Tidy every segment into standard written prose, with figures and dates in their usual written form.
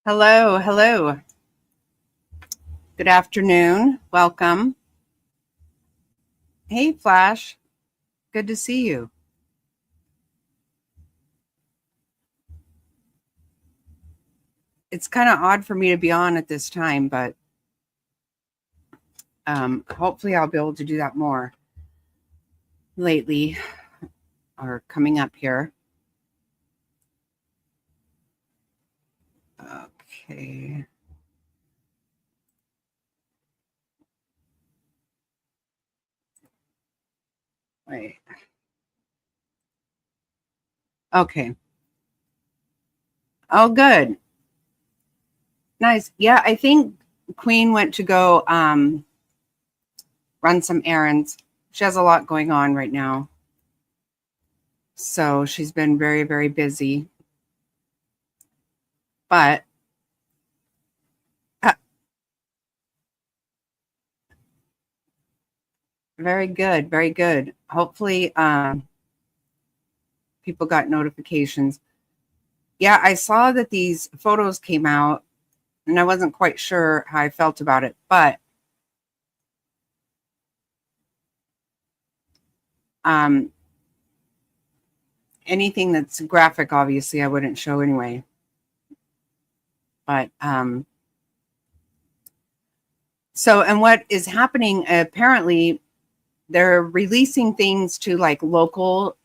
Hello, hello. Good afternoon. Welcome. Hey, Flash. Good to see you. It's kind of odd for me to be on at this time, but hopefully I'll be able to do that more lately or coming up here. Okay. Wait. Okay. Oh, good. Nice. Yeah, I think Queen went to go run some errands. She has a lot going on right now. So she's been very, very busy. But uh, very good, very good. Hopefully, people got notifications. Yeah, I saw that these photos came out, and I wasn't quite sure how I felt about it, but um, anything that's graphic, obviously, I wouldn't show anyway. But so, and what is happening? Apparently, they're releasing things to like local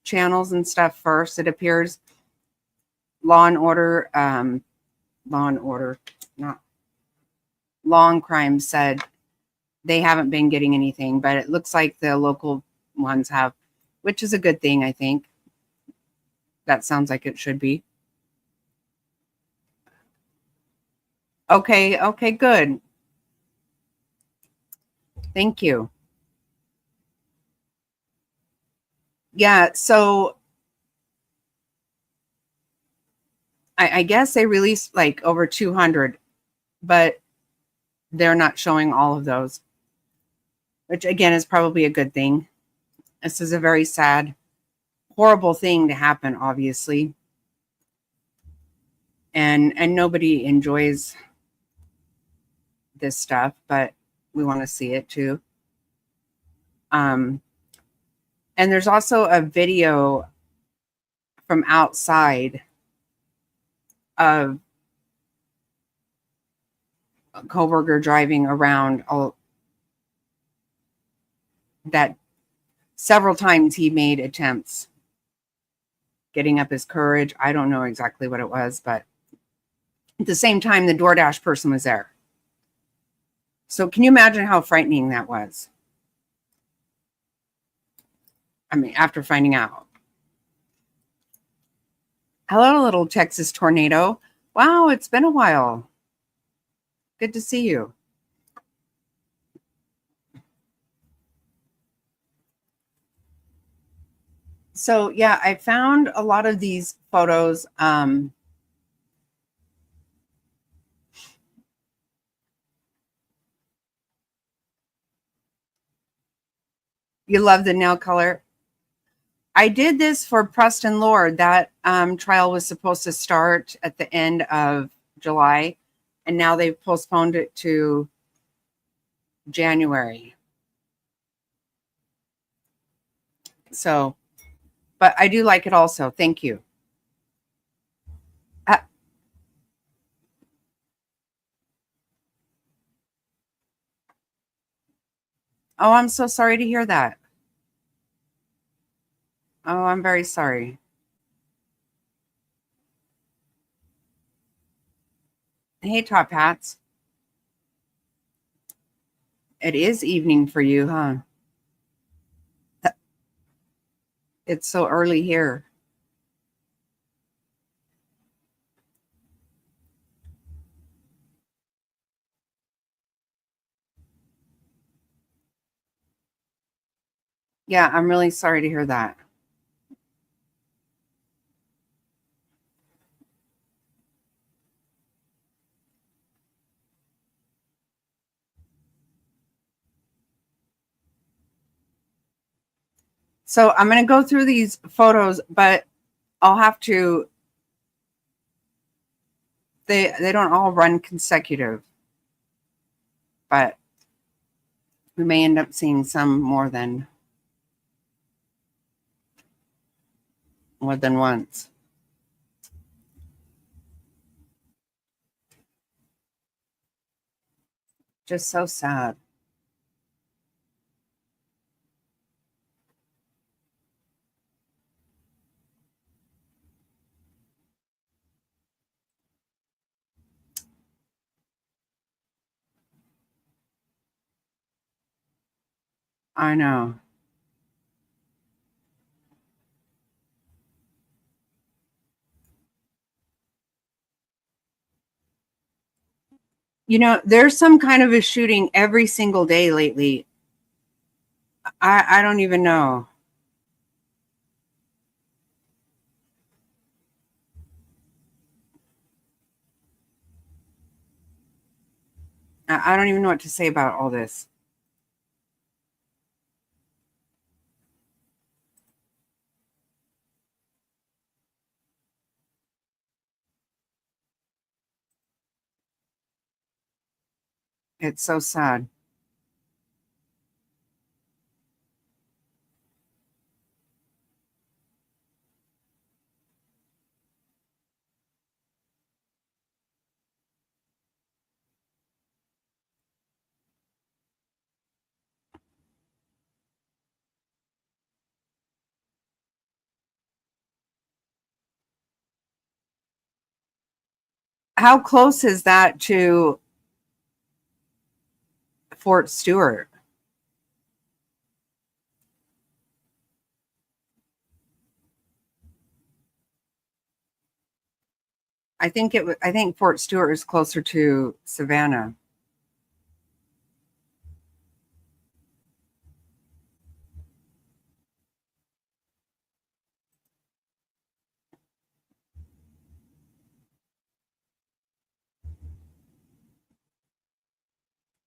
channels and stuff first. It appears Law and Order, not Law and Crime said they haven't been getting anything, but it looks like the local ones have, which is a good thing, I think. That sounds like it should be. Okay, okay, good. Thank you. Yeah, so I guess they released like over 200, but they're not showing all of those, which again is probably a good thing. This is a very sad, horrible thing to happen, obviously. And nobody enjoys this stuff, but we want to see it too. And there's also a video from outside of a coworker driving around that several times he made attempts getting up his courage. I don't know exactly what it was, but at the same time, the DoorDash person was there. So can you imagine how frightening that was? I mean, after finding out. Hello, little Texas tornado. Wow, it's been a while. Good to see you. So yeah, I found a lot of these photos. You love the nail color. I did this for Preston Lord. That trial was supposed to start at the end of July, and now they've postponed it to January. So, but I do like it also. Thank you. Uh, oh, I'm so sorry to hear that. Oh, I'm very sorry. Hey, Top Hats. It is evening for you, huh? It's so early here. Yeah, I'm really sorry to hear that. So I'm going to go through these photos, but I'll have to They don't all run consecutive, but we may end up seeing some more than once. Just so sad. I know. You know, there's some kind of a shooting every single day lately. I don't even know. I don't even know what to say about all this. It's so sad. How close is that to Fort Stewart? I think Fort Stewart is closer to Savannah.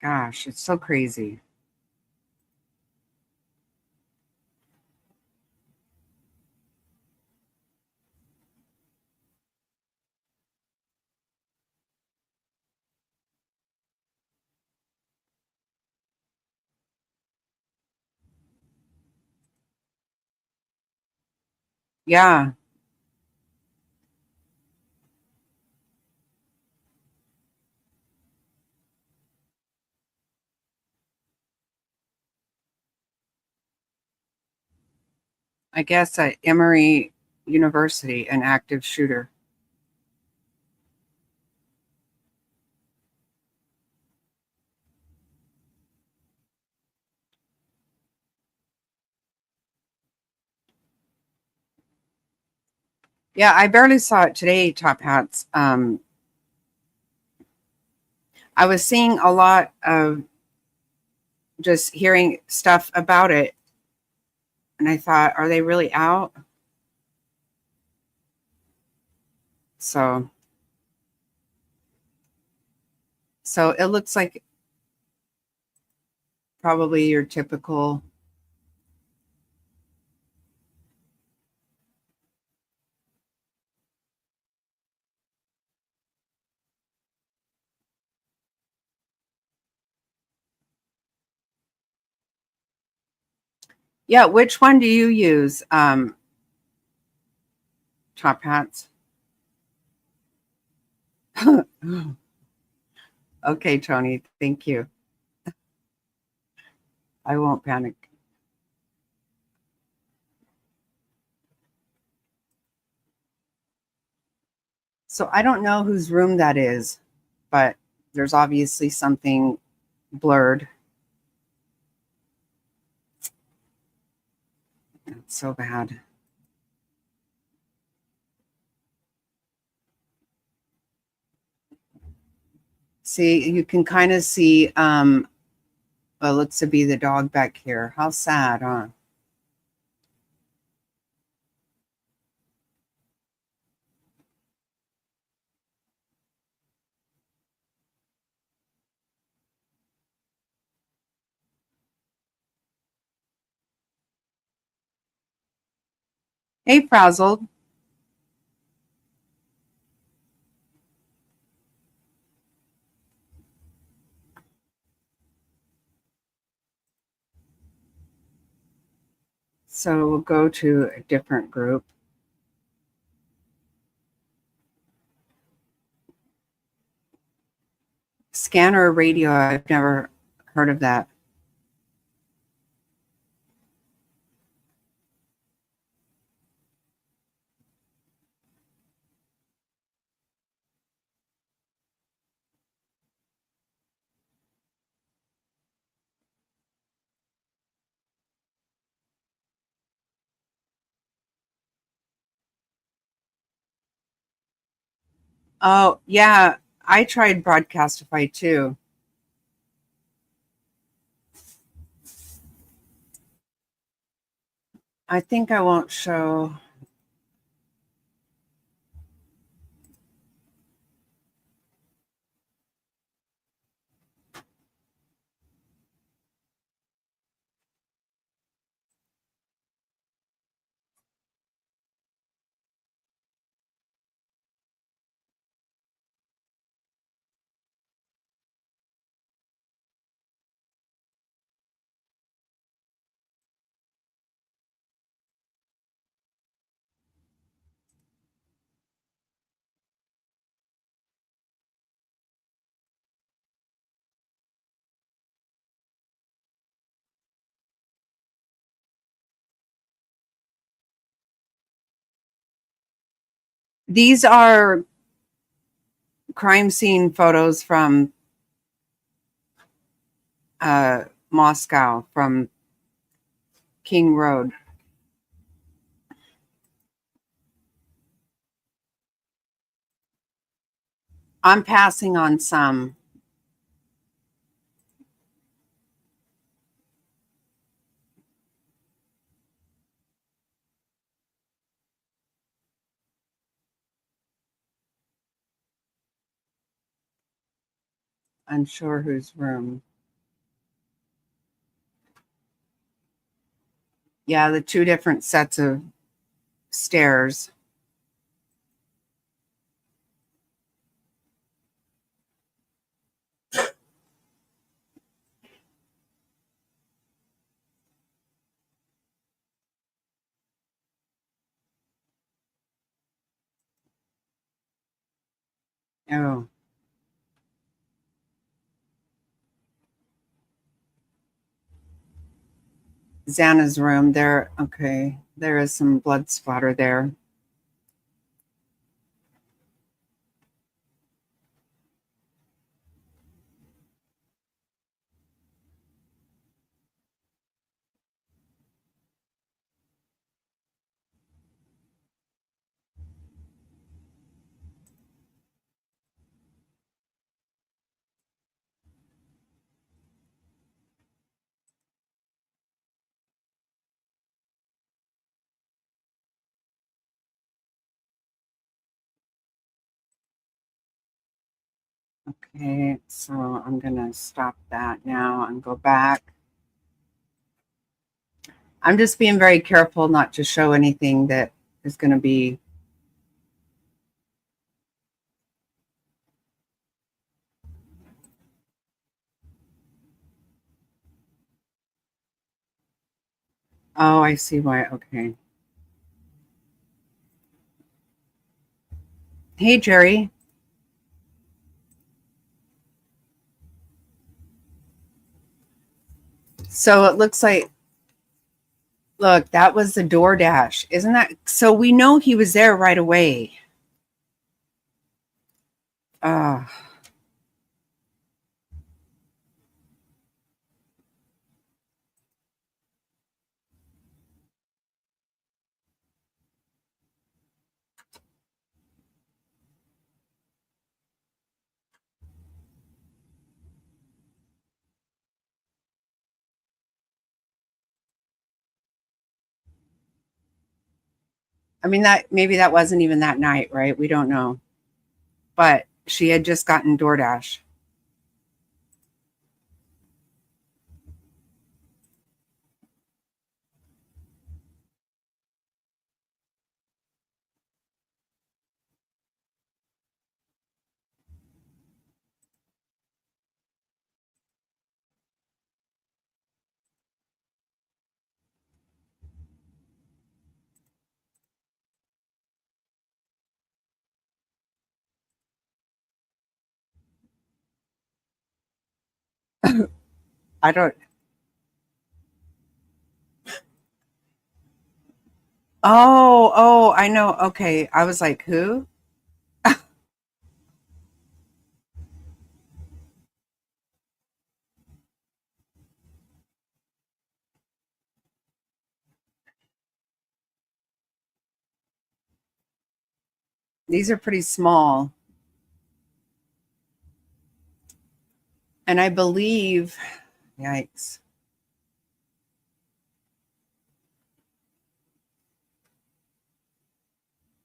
Gosh, it's so crazy. Yeah, I guess at Emory University, an active shooter. Yeah, I barely saw it today, Top Hats. I was seeing a lot of just hearing stuff about it, and I thought, are they really out? So, so it looks like probably your typical. Yeah, which one do you use, Top Hats? Okay, Tony, thank you. I won't panic. So I don't know whose room that is, but there's obviously something blurred. That's so bad. See, you can kind of see what looks to be the dog back here. How sad, huh? Hey, Frazzled. So we'll go to a different group. Scanner radio, I've never heard of that. Oh, yeah, I tried Broadcastify too. I think I won't show. These are crime scene photos from Moscow, from King Road. I'm passing on some. Unsure whose room. Yeah, the two different sets of stairs. Oh, Xana's room. There, okay. There is some blood splatter there. Okay, so I'm going to stop that now and go back. I'm just being very careful not to show anything that is going to be. Oh, I see why. Okay. Hey, Jerry. So it looks like, look, that was the DoorDash. Isn't that? So we know he was there right away. Uh, I mean, that maybe that wasn't even that night, right? We don't know. But she had just gotten DoorDash. I don't. Oh, I know. Okay. I was like, who? These are pretty small. And I believe, yikes.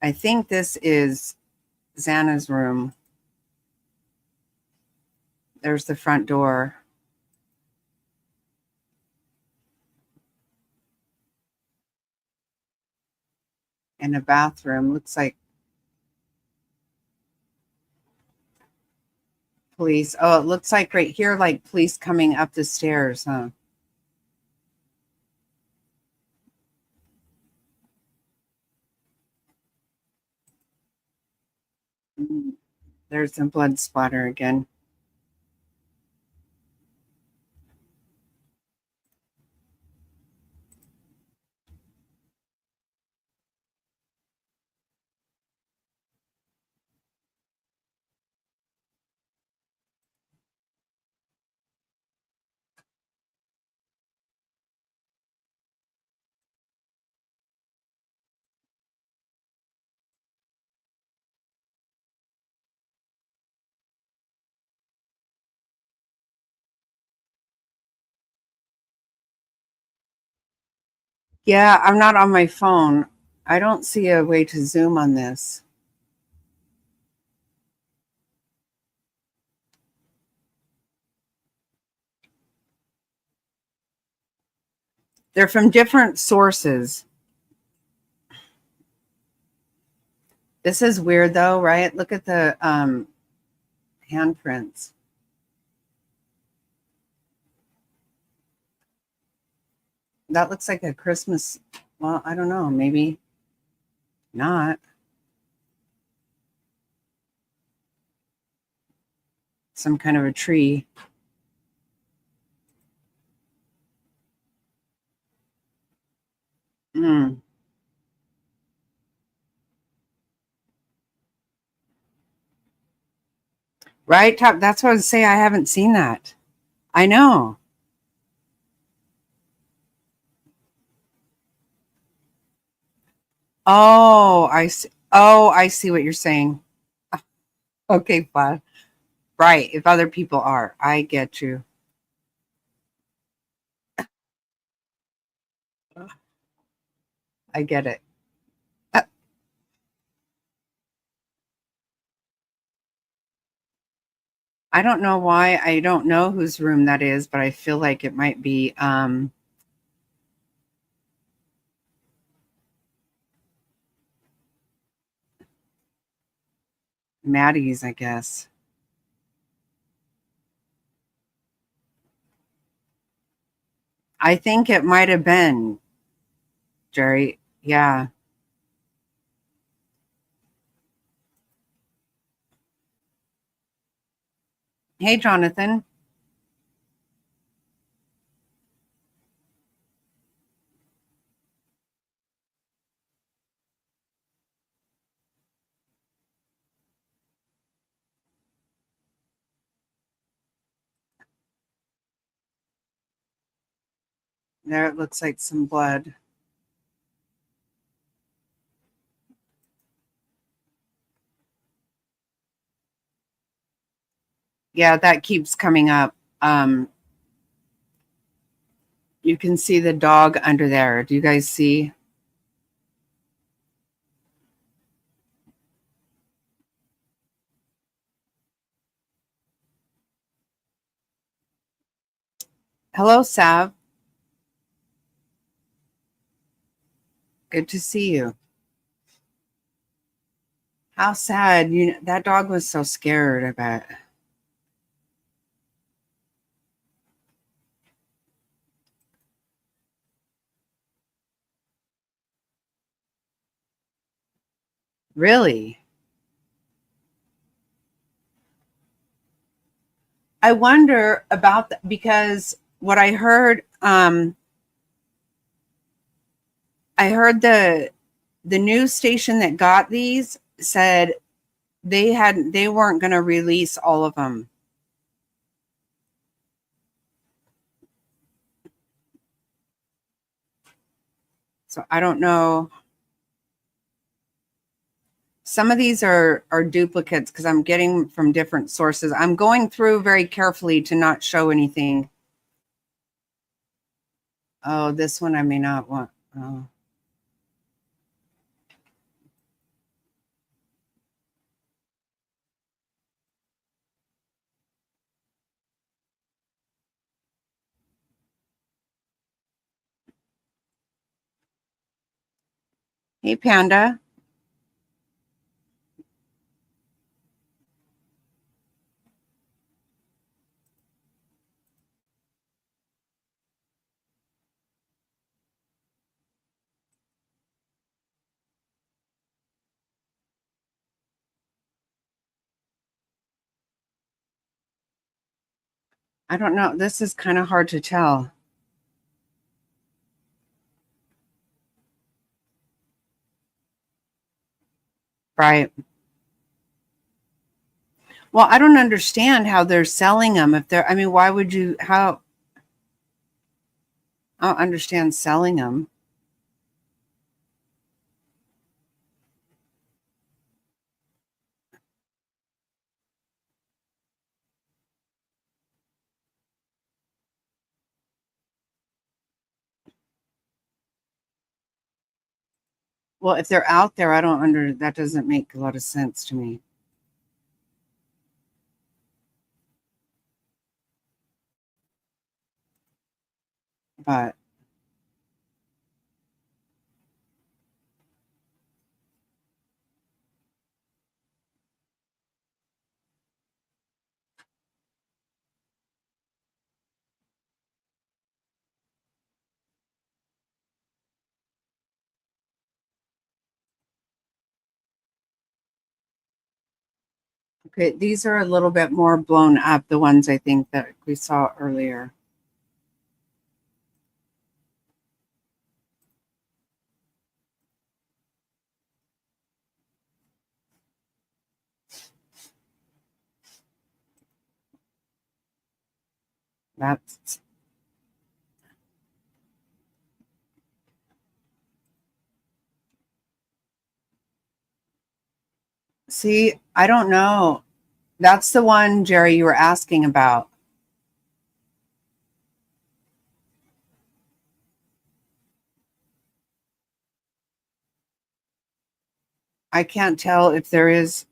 I think this is Xana's room. There's the front door. And a bathroom. Looks like police. Oh, it looks like right here, like police coming up the stairs, huh? There's the blood splatter again. Yeah, I'm not on my phone. I don't see a way to zoom on this. They're from different sources. This is weird though, right? Look at the handprints. That looks like a Christmas. Well, I don't know. Maybe not. Some kind of a tree. Mm. Right? Top. That's what I was saying. I haven't seen that. I know. Oh, I see. Oh, I see what you're saying. Okay, fine. Right. If other people are, I get you. I get it. Uh, I don't know why. I don't know whose room that is, but I feel like it might be Maddie's, I guess. I think it might have been Jerry. Yeah. Hey, Jonathan. There it looks like some blood. Yeah, that keeps coming up. You can see the dog under there. Do you guys see? Hello, Sav. Good to see you. How sad. That dog was so scared, I bet. Really? I wonder about that because what I heard the news station that got these said they weren't going to release all of them. So I don't know. Some of these are duplicates because I'm getting from different sources. I'm going through very carefully to not show anything. Oh, this one I may not want. Oh. Hey, Panda. I don't know. This is kind of hard to tell. Right. Well, I don't understand how they're selling them. If they're, I mean, why would you, how, I don't understand selling them. Well, if they're out there, that doesn't make a lot of sense to me. But okay, these are a little bit more blown up, the ones I think that we saw earlier. That's See, I don't know. That's the one, Jerry, you were asking about. I can't tell if there is.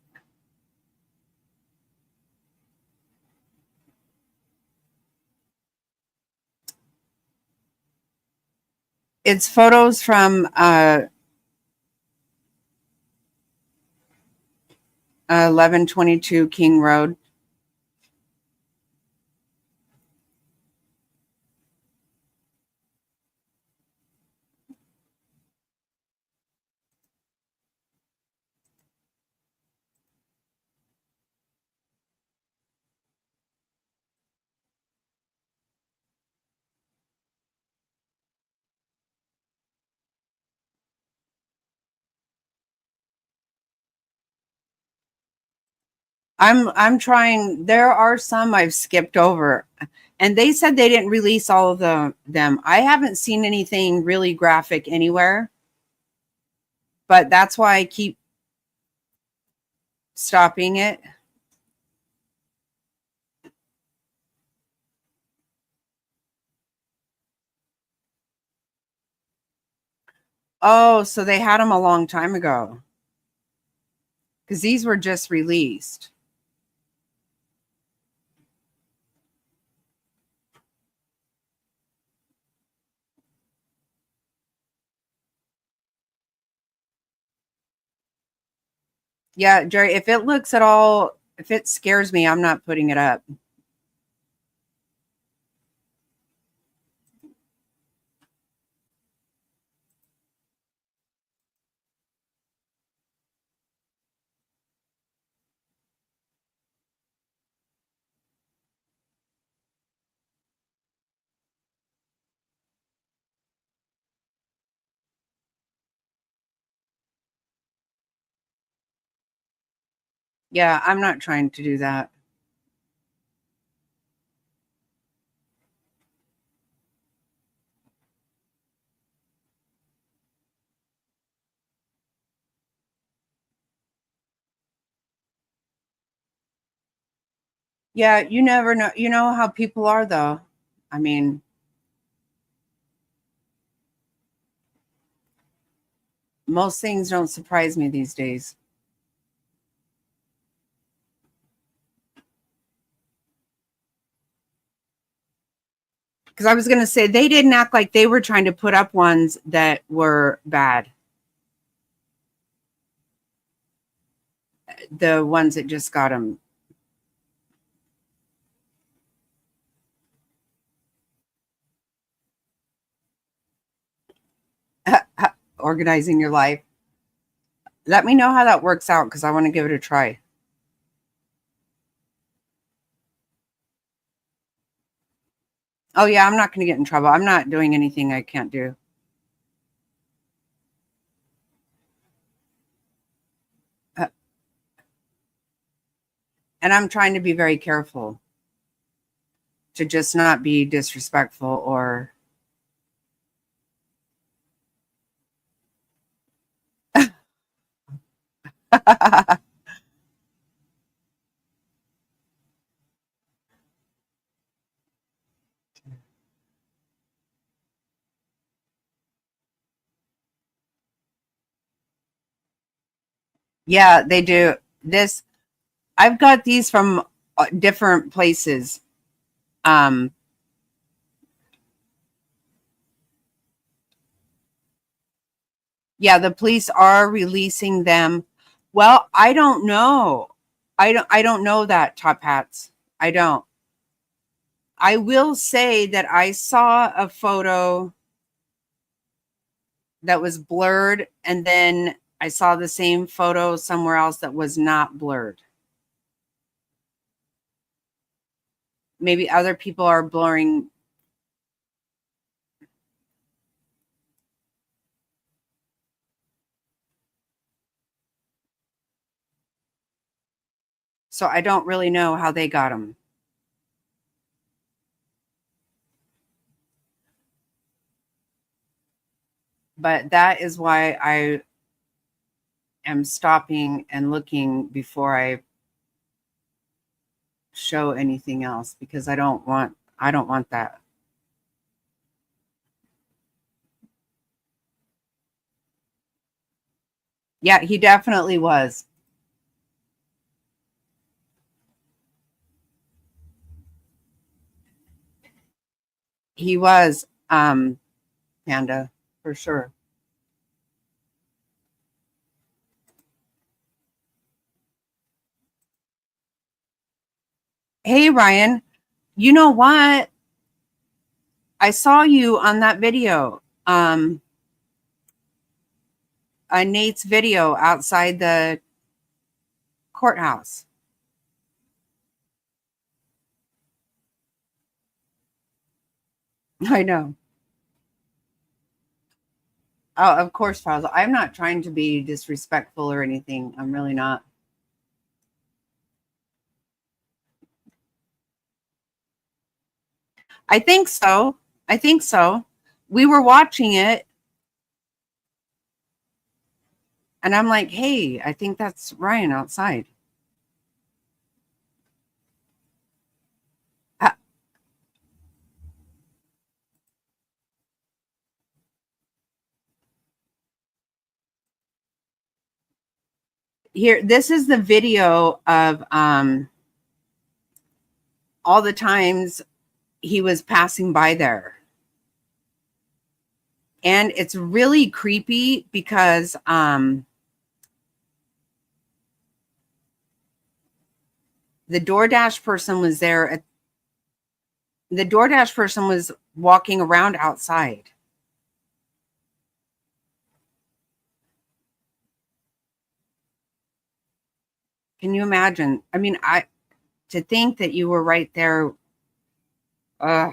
It's photos from 1122 King Road. I'm trying. There are some I've skipped over, and they said they didn't release all of them. I haven't seen anything really graphic anywhere, but that's why I keep stopping it. Oh, so they had them a long time ago because these were just released. Yeah, Jerry, if it looks at all, if it scares me, I'm not putting it up. Yeah, I'm not trying to do that. Yeah, you never know. You know how people are, though. I mean, most things don't surprise me these days. Because I was going to say, they didn't act like they were trying to put up ones that were bad. The ones that just got them. Organizing your life. Let me know how that works out because I want to give it a try. Oh, yeah, I'm not going to get in trouble. I'm not doing anything I can't do. Uh, and I'm trying to be very careful to just not be disrespectful or. Yeah, they do. This I've got these from different places. Um, yeah, the police are releasing them. Well, I don't know. I don't know that, Top Hats. I don't. I will say that I saw a photo that was blurred and then I saw the same photo somewhere else that was not blurred. Maybe other people are blurring. So I don't really know how they got them. But that is why I am stopping and looking before I show anything else because I don't want that. Yeah, he definitely was. He was Panda for sure. Hey Ryan, you know what? I saw you on that video. Nate's video outside the courthouse. I know. Oh, of course, Fazl. I'm not trying to be disrespectful or anything. I'm really not. I think so. I think so. We were watching it, and I'm like, hey, I think that's Ryan outside. Uh, Here, this is the video of all the times he was passing by there. And it's really creepy because the DoorDash person was there. The DoorDash person was walking around outside. Can you imagine? I mean, I to think that you were right there. Uh,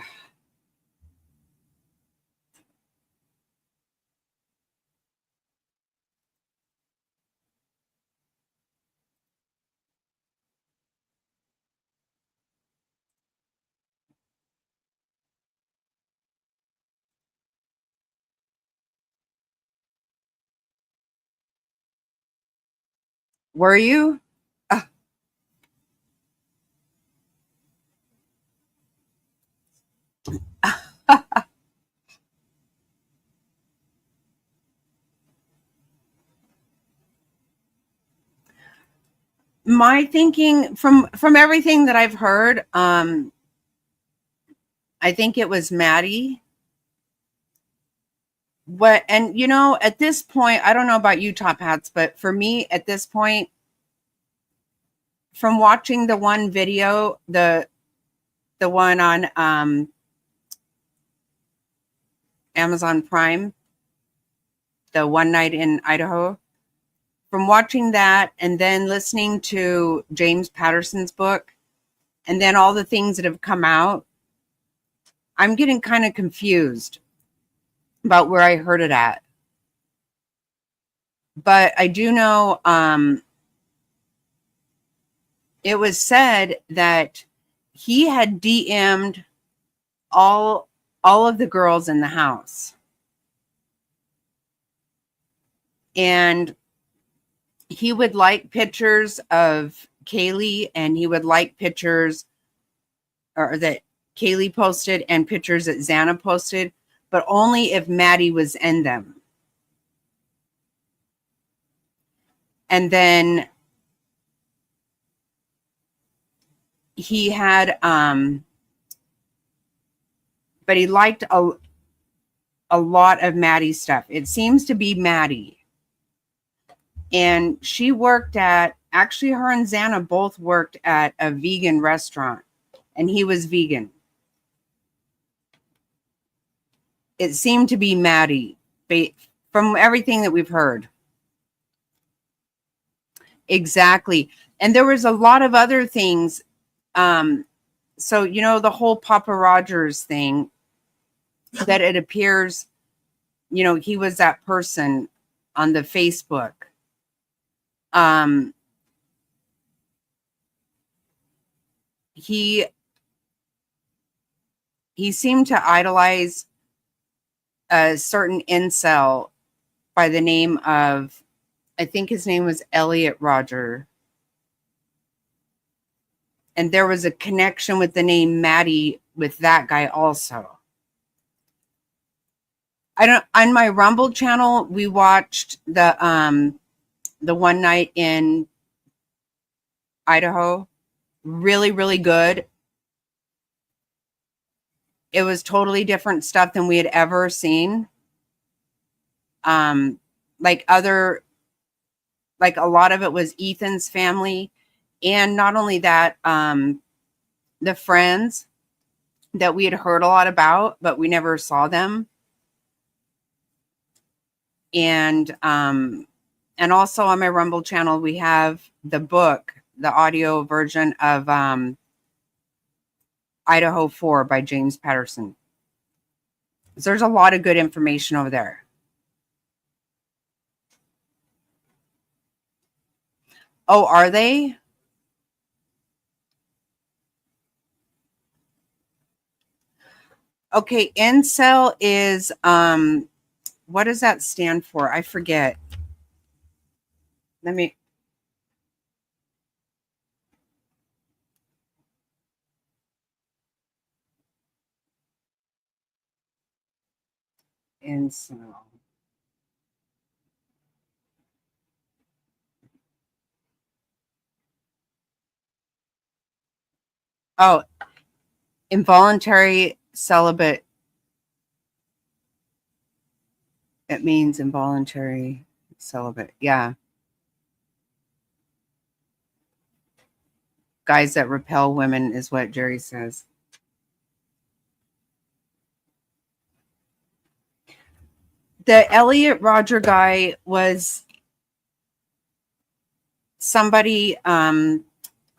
Were you? Uh, my thinking from everything that I've heard, I think it was Maddie. What, and at this point, I don't know about you, Top Hats, but for me at this point, from watching the one video, the one on Amazon Prime, the one night in Idaho, from watching that and then listening to James Patterson's book and then all the things that have come out, I'm getting kind of confused about where I heard it at. But I do know it was said that he had DM'd all of the girls in the house. And he would like pictures of Kaylee, and he would like pictures or that Kaylee posted and pictures that Xana posted, but only if Maddie was in them. And then he had but he liked a lot of Maddie's stuff. It seems to be Maddie. And she worked at, actually her and Xana both worked at a vegan restaurant, and he was vegan. It seemed to be Maddie from everything that we've heard. Exactly. And there was a lot of other things. So, the whole Papa Rogers thing, that it appears, he was that person on the Facebook. He seemed to idolize a certain incel by the name of, I think his name was Elliot Roger. And there was a connection with the name Maddie with that guy also. On my Rumble channel, we watched the one night in Idaho. Really, really good. It was totally different stuff than we had ever seen. Like a lot of it was Ethan's family. And not only that, the friends that we had heard a lot about, but we never saw them. And also on my Rumble channel, we have the book, the audio version of Idaho 4 by James Patterson. So there's a lot of good information over there. Oh, are they? Okay, incel is what does that stand for? I forget. Let me incel. Oh, involuntary celibate. It means involuntary celibate. Yeah. Guys that repel women is what Jerry says. The Elliot Roger guy was somebody, I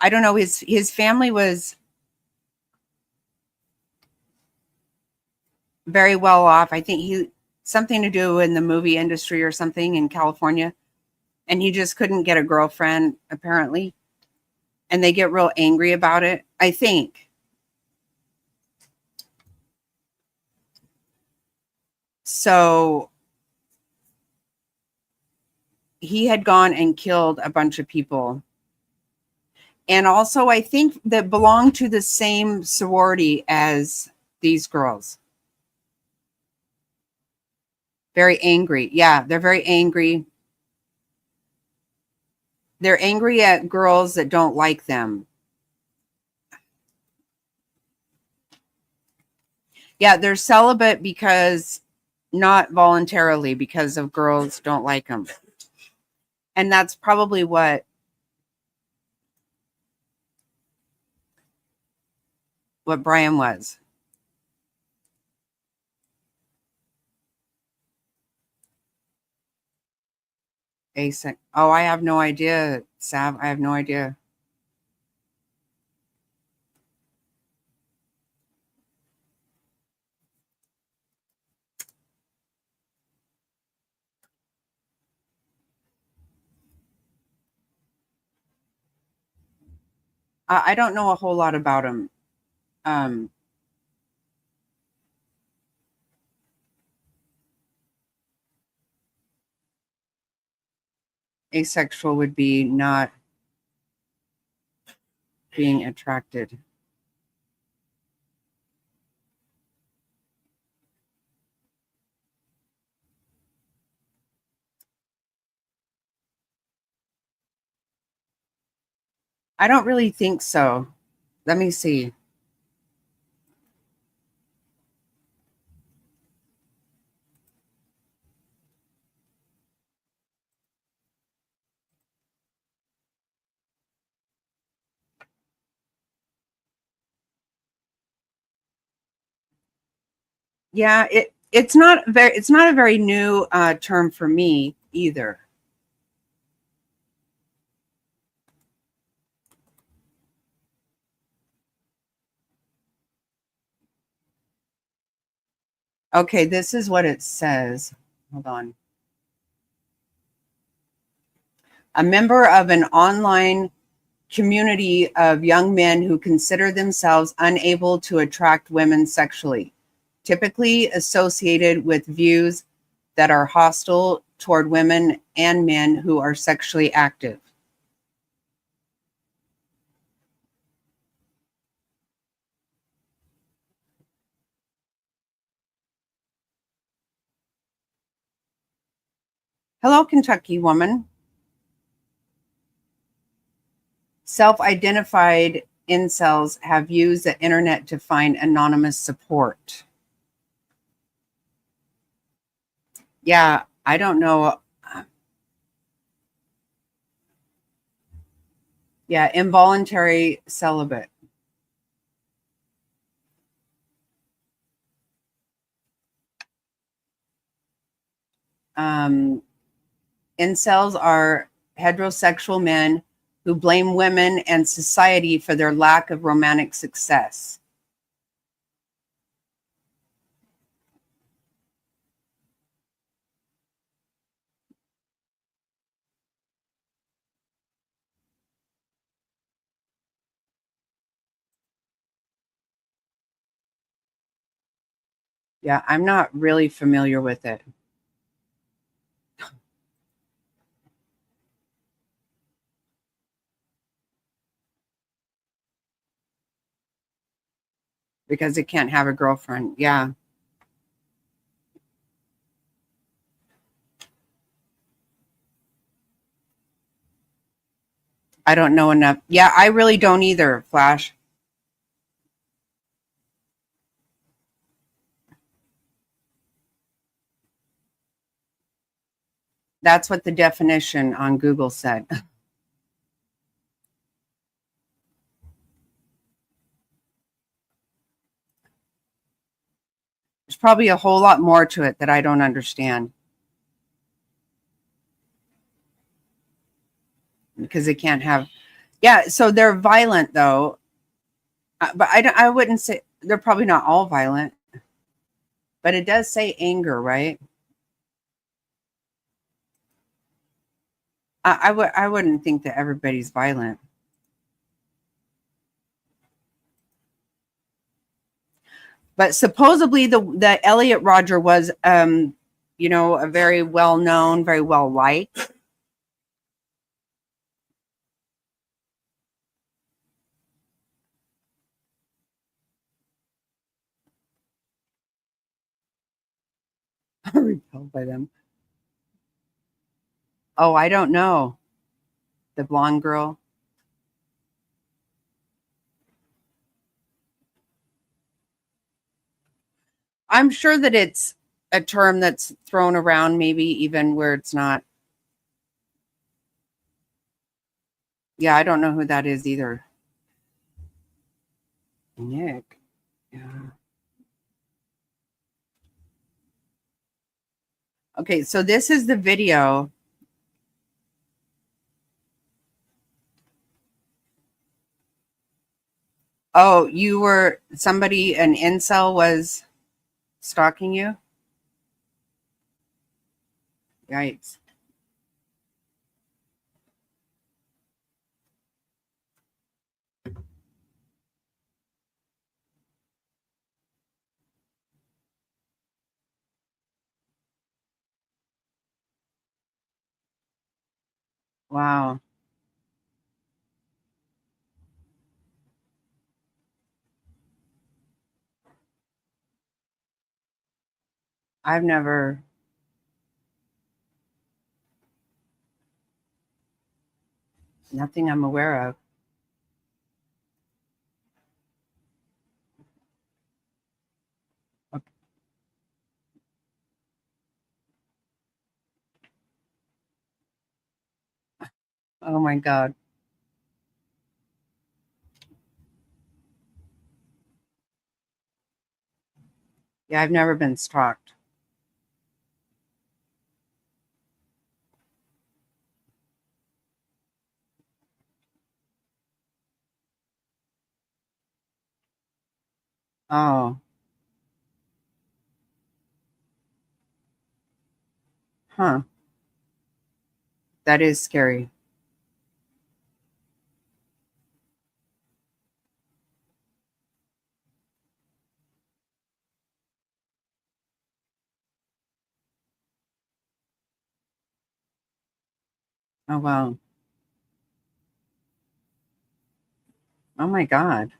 don't know, his family was very well off. I think he something to do in the movie industry or something in California. And he just couldn't get a girlfriend, apparently. And they get real angry about it, I think. So he had gone and killed a bunch of people. And also, I think that belonged to the same sorority as these girls. Very angry. Yeah, they're very angry. They're angry at girls that don't like them. Yeah, they're celibate because not voluntarily, because of girls don't like them. And that's probably what Brian was. Async. Oh, I have no idea, Sav. I have no idea. I don't know a whole lot about him. Um, Asexual would be not being attracted. I don't really think so. Let me see. Yeah, it's not a very new term for me either. Okay, this is what it says. Hold on. A member of an online community of young men who consider themselves unable to attract women sexually, typically associated with views that are hostile toward women and men who are sexually active. Hello, Kentucky woman. Self-identified incels have used the internet to find anonymous support. Yeah, I don't know. Yeah, involuntary celibate. Um, Incels are heterosexual men who blame women and society for their lack of romantic success. Yeah, I'm not really familiar with it. Because it can't have a girlfriend. Yeah. I don't know enough. Yeah, I really don't either, Flash. That's what the definition on Google said. There's probably a whole lot more to it that I don't understand because they can't have. Yeah, so they're violent though, but I wouldn't say they're probably not all violent, but it does say anger, right? I wouldn't think that everybody's violent. But supposedly the Elliot Rodger was a very well known, very well liked. Repelled by them. Oh, I don't know. The blonde girl. I'm sure that it's a term that's thrown around, maybe even where it's not. Yeah, I don't know who that is either. Nick. Yeah. Okay, so this is the video. Oh, you were somebody, an incel was stalking you? Yikes. Wow. I've never, nothing I'm aware of. Oh my God. Yeah, I've never been stalked. Oh, huh. That is scary. Oh, wow. Oh my God.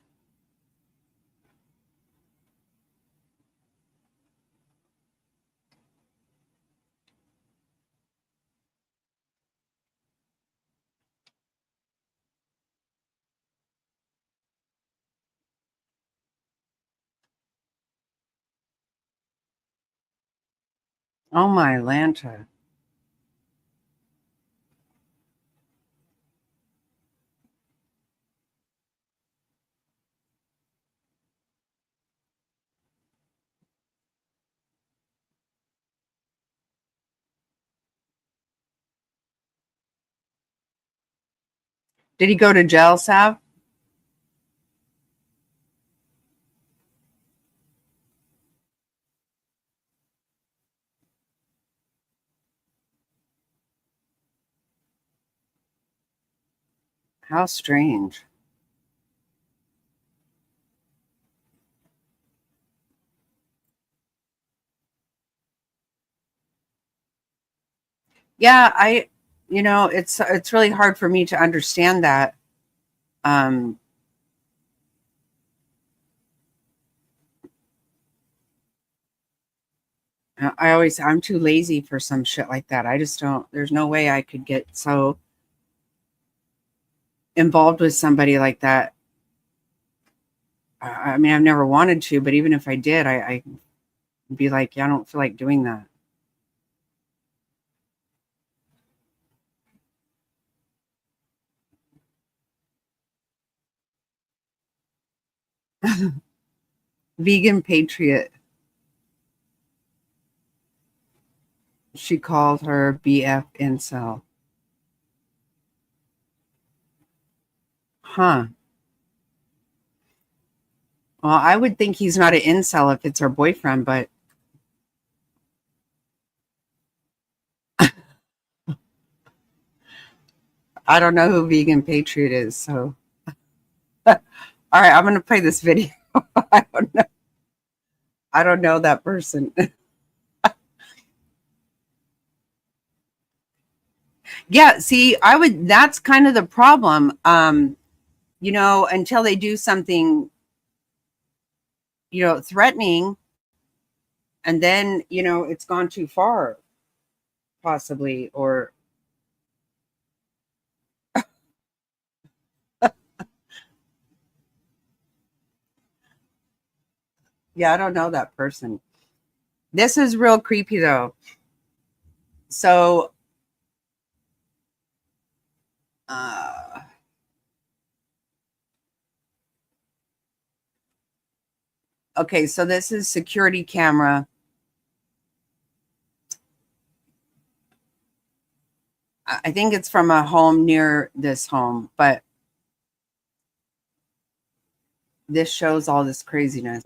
Oh my Lanta. Did he go to jail, Sav? How strange. Yeah, it's really hard for me to understand that. Um, I'm too lazy for some shit like that. I just don't, there's no way I could get so involved with somebody like that. I mean, I've never wanted to, but even if I did, I'd be like, yeah, I don't feel like doing that. Vegan patriot. She called her BF incel. Huh. Well, I would think he's not an incel if it's her boyfriend, but I don't know who Vegan Patriot is. So, all right, I'm going to play this video. I don't know. I don't know that person. Yeah, see, that's kind of the problem. Until they do something, threatening, And then, it's gone too far, possibly, or yeah, I don't know that person. This is real creepy though. So, okay, so this is security camera. I think it's from a home near this home, but this shows all this craziness.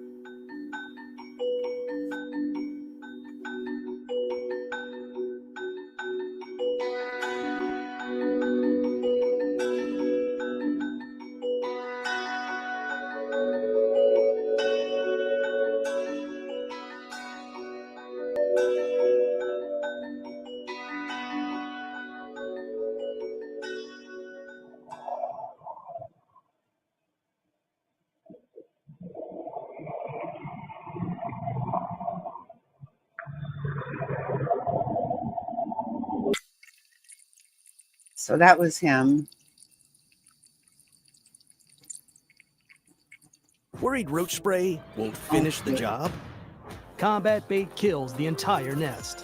So that was him. Worried roach spray won't finish the job? Combat bait kills the entire nest.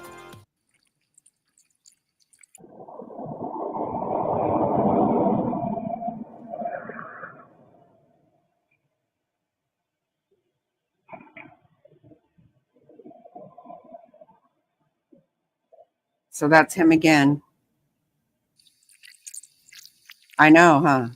So that's him again. I know, huh?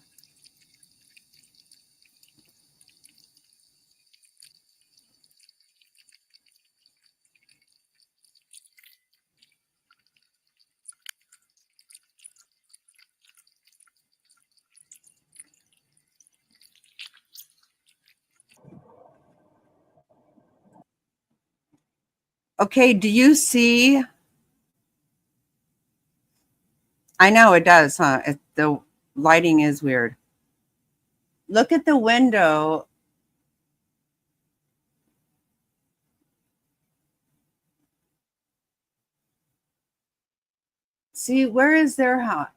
Okay, do you see? I know it does, huh? The lighting is weird. Look at the window. See, where is their house?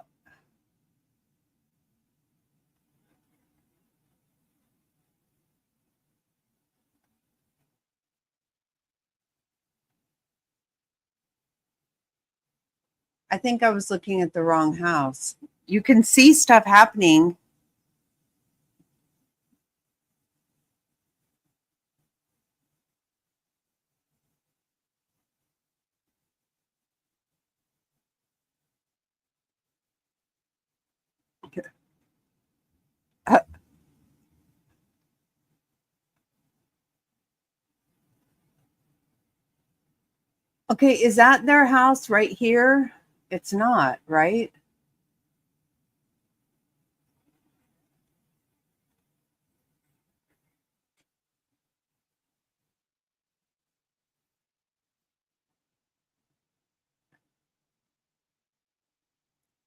I think I was looking at the wrong house. You can see stuff happening. Uh, okay, is that their house right here? It's not, right?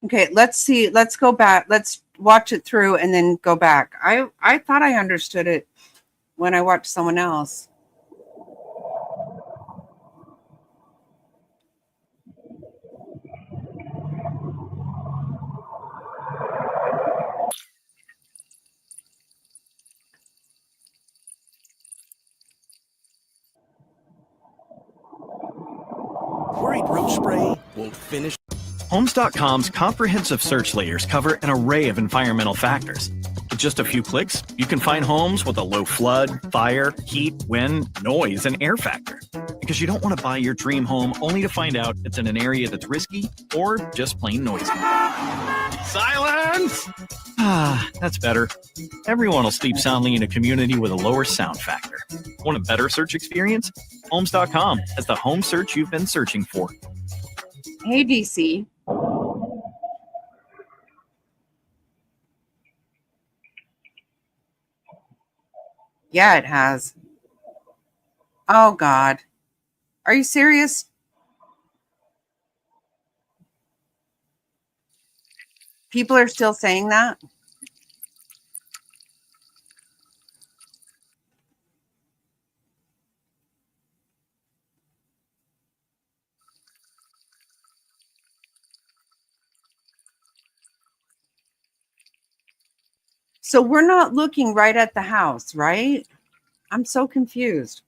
Okay, let's see. Let's go back. Let's watch it through and then go back. I thought I understood it when I watched someone else. Worried roach spray won't finish. Homes.com's comprehensive search layers cover an array of environmental factors. With just a few clicks, you can find homes with a low flood, fire, heat, wind, noise, and air factor. Because you don't want to buy your dream home only to find out it's in an area that's risky or just plain noisy. Silence! Ah, that's better. Everyone will sleep soundly in a community with a lower sound factor. Want a better search experience? Homes.com has the home search you've been searching for. Hey, DC. Yeah, it has. Oh, God. Are you serious? People are still saying that? So we're not looking right at the house, right? I'm so confused.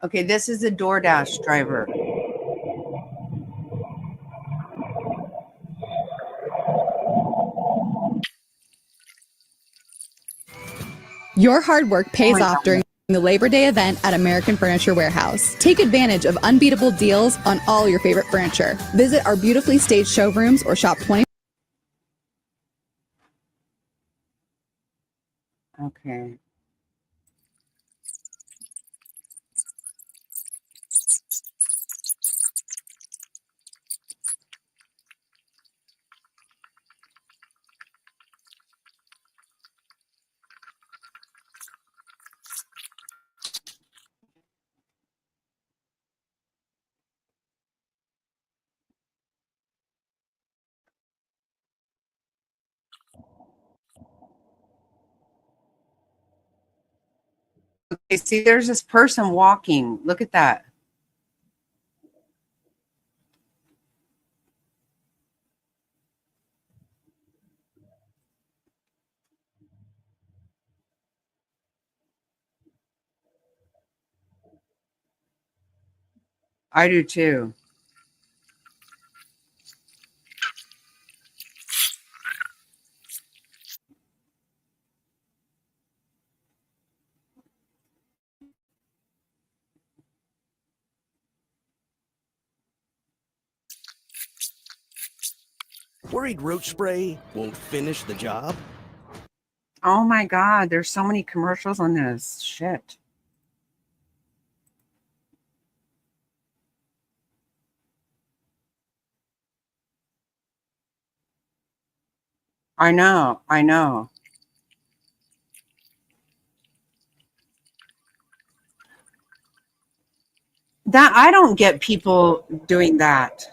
Okay, this is a DoorDash driver. Your hard work pays my off God. during the Labor Day event at American Furniture Warehouse. Take advantage of unbeatable deals on all your favorite furniture. Visit our beautifully staged showrooms or shop 20. Okay. Okay, see, there's this person walking. Look at that. I do too. Worried roach spray won't finish the job? Oh my God, there's so many commercials on this. Shit. I know. I know. That I don't get people doing that.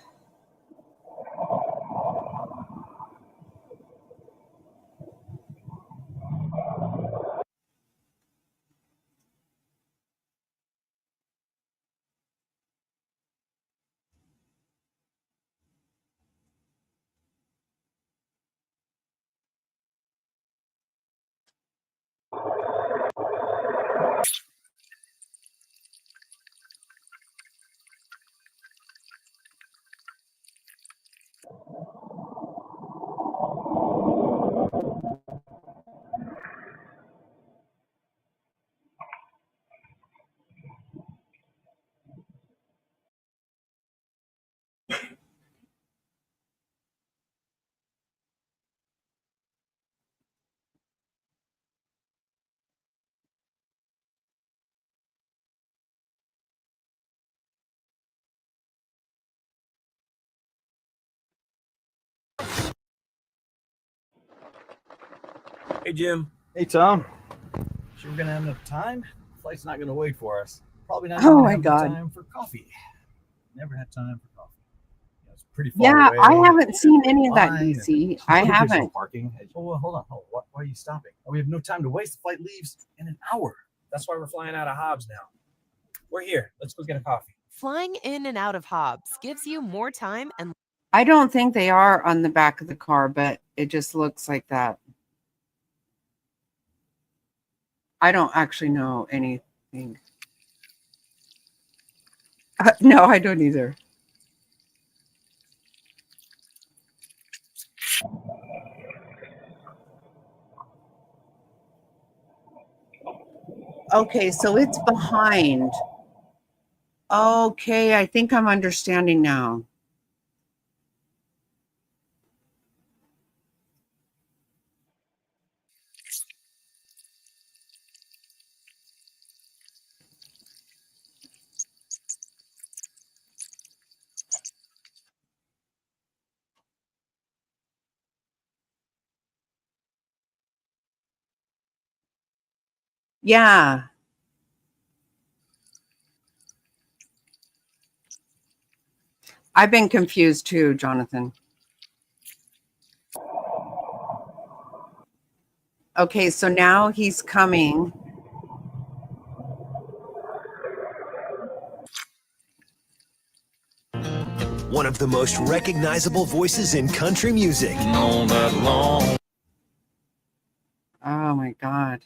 Hey, Jim. Hey, Tom. Sure we're going to have enough time? Flight's not going to wait for us. Probably not Oh even my have God. time for coffee. Never had time for coffee. It's pretty far Yeah, away. I haven't seen any of that, Fine. DC. I There's no haven't. parking. Oh, well, hold on. Why are you stopping? Oh, we have no time to waste. The flight leaves in an hour. That's why we're flying out of Hobbs now. We're here. Let's go get a coffee. Flying in and out of Hobbs gives you more time and I don't think they are on the back of the car, but it just looks like that. I don't actually know anything. No, I don't either. Okay, so it's behind. Okay, I think I'm understanding now. Yeah. I've been confused too, Jonathan. Okay, so now he's coming. One of the most recognizable voices in country music. Oh my God.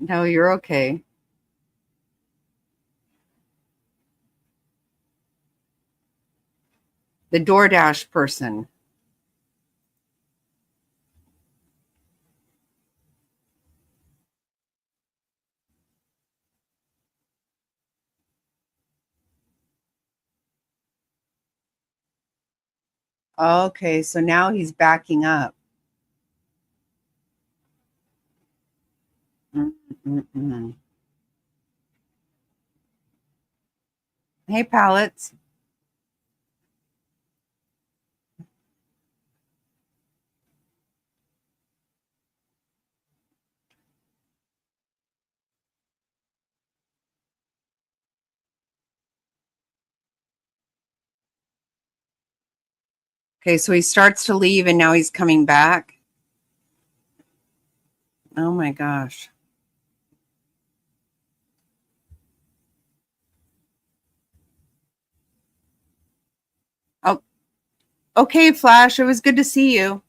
No, you're okay. The DoorDash person. Okay, so now he's backing up. Mm-mm-mm. Hey, pallets. Okay, so he starts to leave and now he's coming back. Oh my gosh. Oh, okay, Flash. It was good to see you.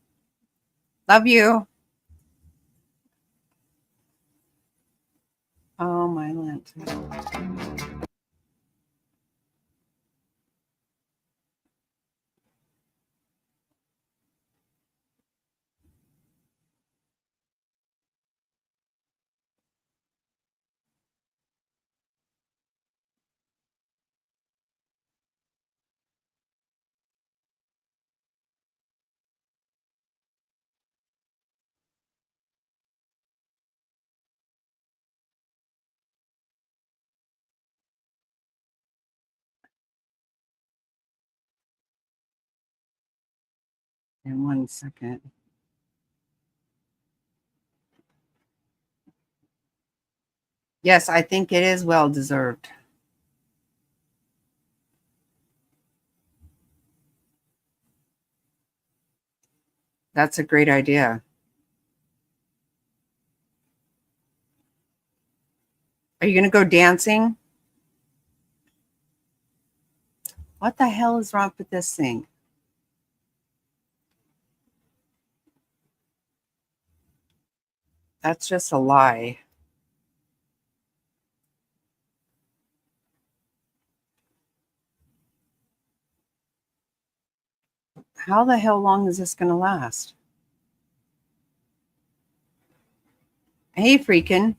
Love you. Oh my Lent. In 1 second. Yes, I think it is well deserved. That's a great idea. Are you going to go dancing? What the hell is wrong with this thing? That's just a lie. How the hell long is this going to last? Hey, freaking.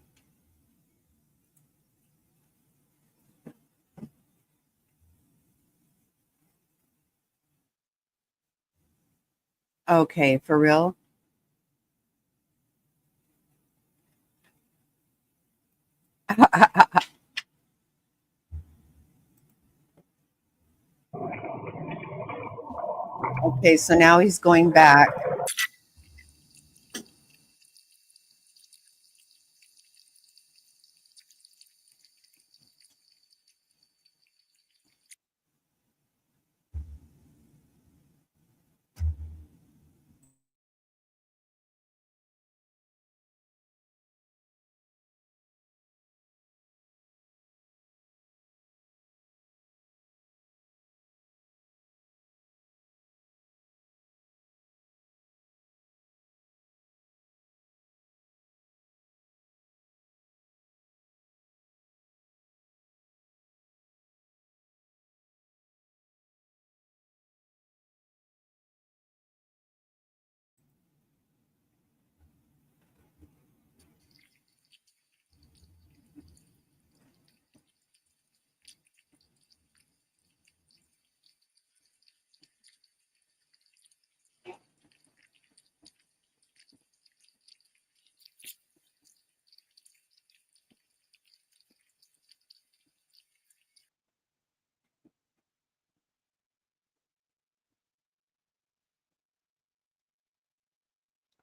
Okay, for real? Okay, so now he's going back.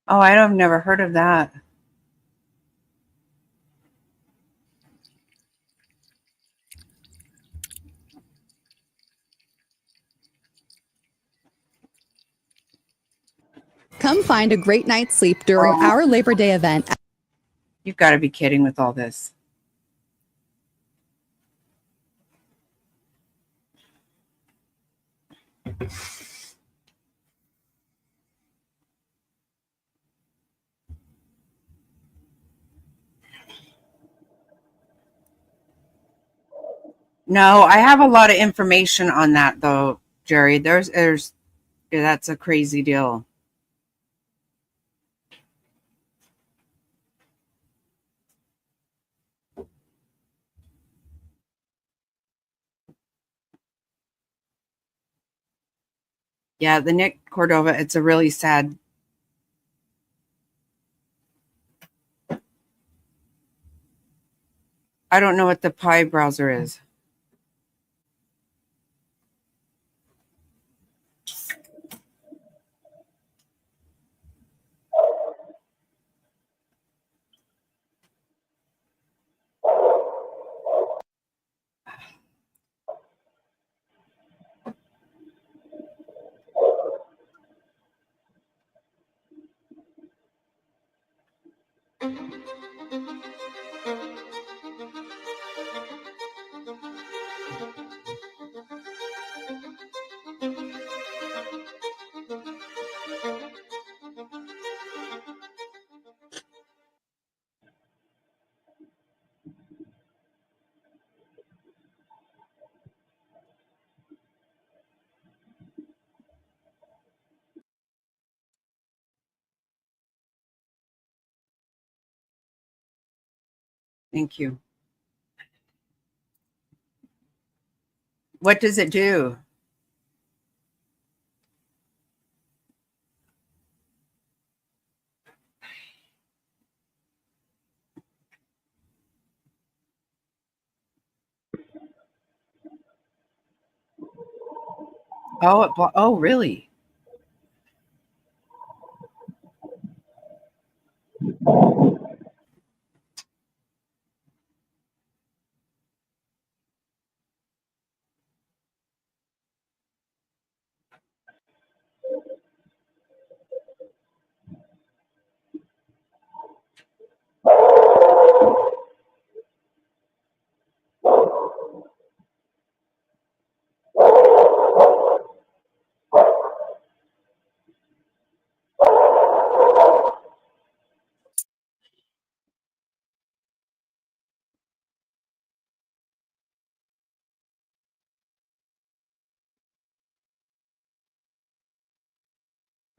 Oh, I've never heard of that. Come find a great night's sleep during our Labor Day event. You've got to be kidding with all this. No, I have a lot of information on that though, Jerry. There's that's a crazy deal. Yeah, the Nick Cordova, it's a really sad. I don't know what the Pi browser is. Thank you. What does it do? Oh, really?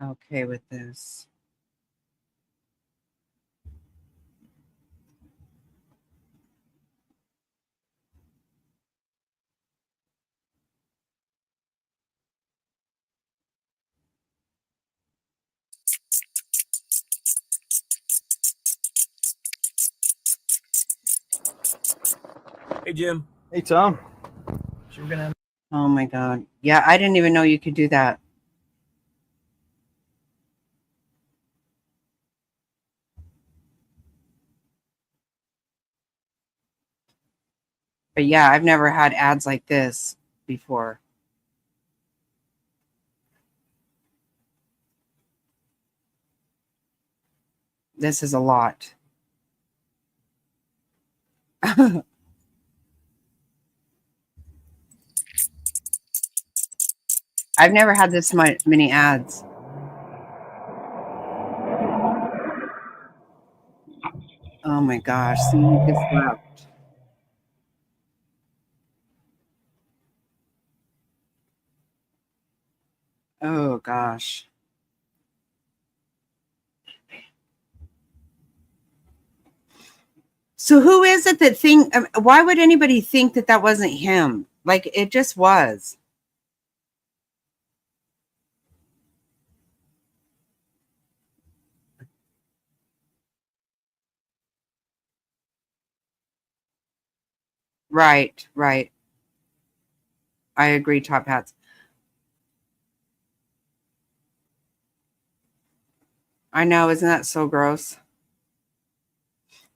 Okay with this. Hey, Jim. Hey, Tom. So we're gonna. Oh my God. Yeah, I didn't even know you could do that. But yeah, I've never had ads like this before. This is a lot. I've never had this many ads. Oh my gosh. See, you just left. Oh gosh. So who is it that why would anybody think that that wasn't him? Like it just was. Right, right. I agree, top hats. I know, isn't that so gross?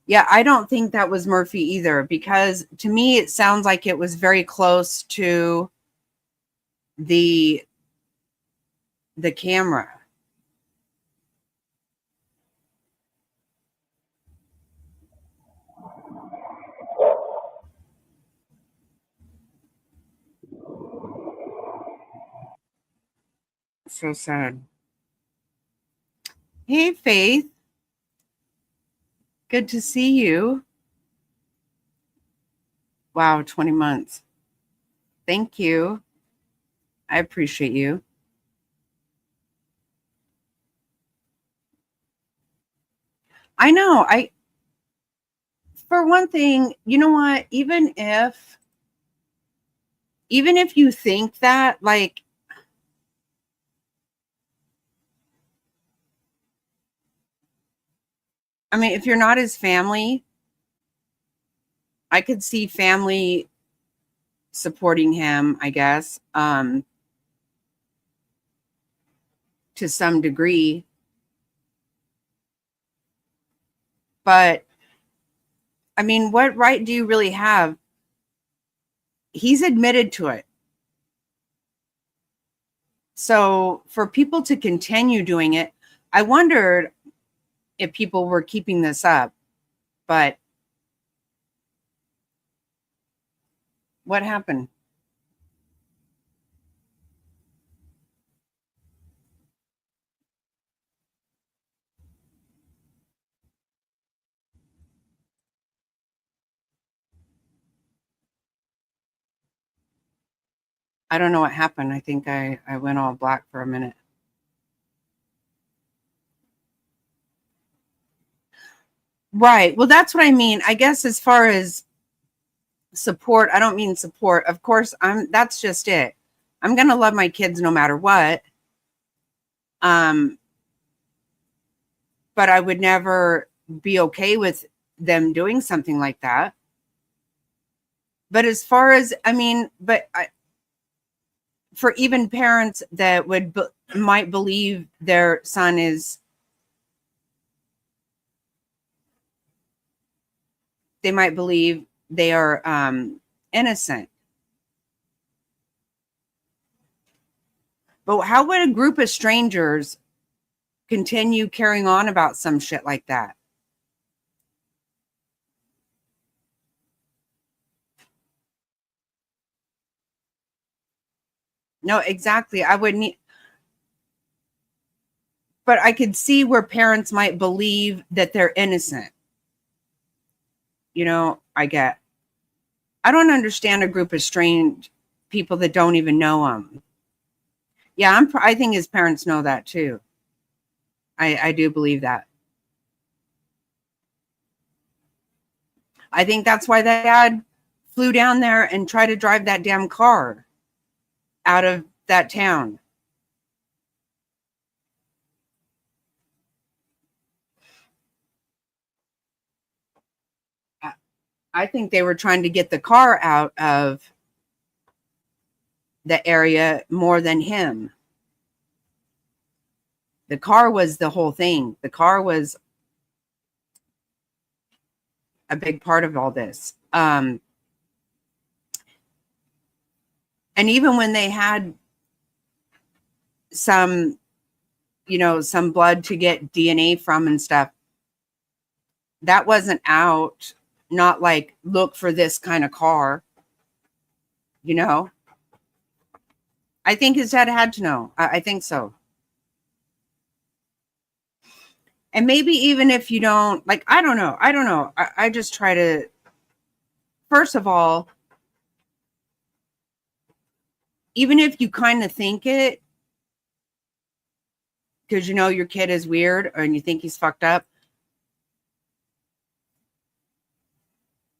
Yeah, I don't think that was Murphy either, because to me it sounds like it was very close to the camera. so sad. Hey, Faith. Good to see you. Wow, 20 months. Thank you. I appreciate you. I know. For one thing, you know what? Even if you think that, like, I mean, if you're not his family, I could see family supporting him, I guess, to some degree. But I mean, what right do you really have? He's admitted to it. So for people to continue doing it, I wondered if people were keeping this up. But what happened? I don't know what happened. I think I went all black for a minute. Right. Well, that's what I mean. I guess as far as support, I don't mean support. Of course, that's just it. I'm going to love my kids no matter what. But I would never be okay with them doing something like that. But as far as, I mean, for even parents that might believe their son is, they might believe they are innocent. But how would a group of strangers continue carrying on about some shit like that? No, exactly. I wouldn't. But I could see where parents might believe that they're innocent. You know, I don't understand a group of strange people that don't even know him. Yeah, I think his parents know that too. I do believe that. I think that's why that dad flew down there and tried to drive that damn car out of that town. I think they were trying to get the car out of the area more than him. The car was the whole thing. The car was a big part of all this. And even when they had some blood to get DNA from and stuff, that wasn't out. Not like, look for this kind of car, you know. I think his dad had to know. I think so. And maybe even if you don't, like, I don't know. I just try to, first of all, even if you kind of think it, because you know your kid is weird and you think he's fucked up,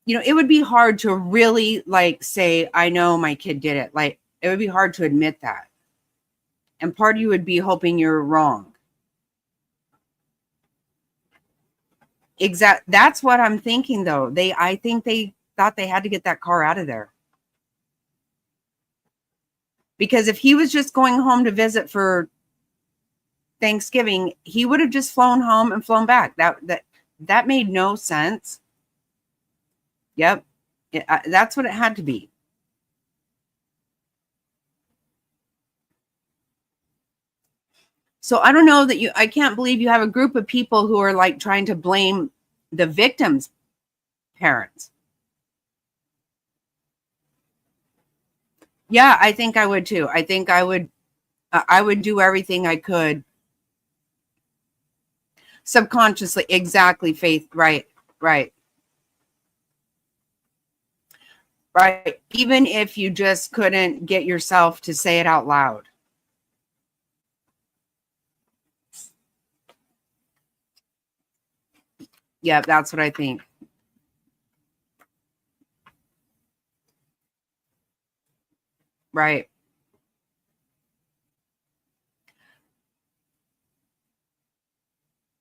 you know, it would be hard to really like say, I know my kid did it. Like, it would be hard to admit that. And part of you would be hoping you're wrong. That's what I'm thinking though. I think they thought they had to get that car out of there. Because if he was just going home to visit for Thanksgiving, he would have just flown home and flown back. That made no sense. Yep. That's what it had to be. So I don't know that I can't believe you have a group of people who are like trying to blame the victim's parents. Yeah, I think I would too. I think I would I would do everything I could subconsciously. Exactly, Faith. Right, right, right. Even if you just couldn't get yourself to say it out loud. Yeah, that's what I think. Right.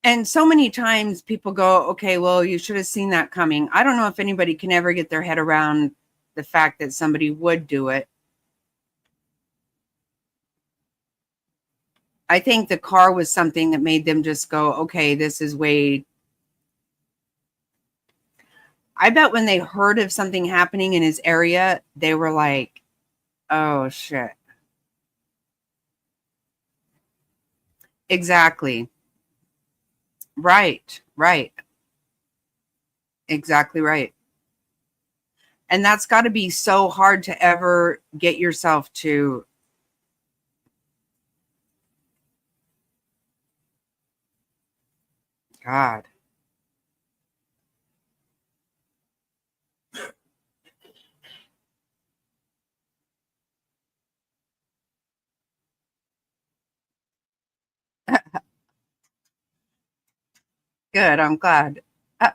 And so many times people go, okay, well, you should have seen that coming. I don't know if anybody can ever get their head around the fact that somebody would do it. I think the car was something that made them just go, okay, this is way. I bet when they heard of something happening in his area, they were like, oh, shit. Exactly. Right, right. Exactly right. And that's got to be so hard to ever get yourself to. God. Good. I'm glad. Uh,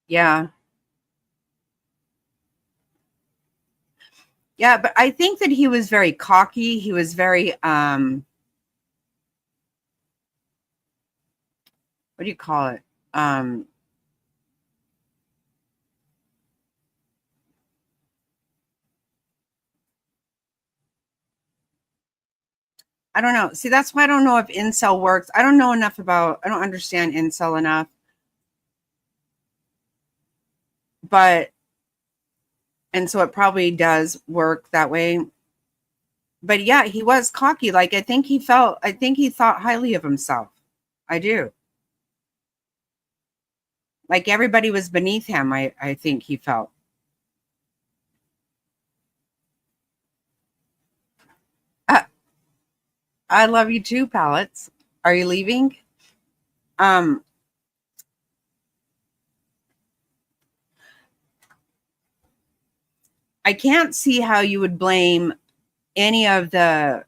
yeah. Yeah. But I think that he was very cocky. He was very, what do you call it? I don't know. See, that's why I don't know if incel works. I don't know enough about, I don't understand incel enough. But, and so it probably does work that way. But yeah, he was cocky. Like, I think he thought highly of himself. I do. Like everybody was beneath him, I think he felt. Uh, I love you too, Pallets. Are you leaving? Um, I can't see how you would blame any of the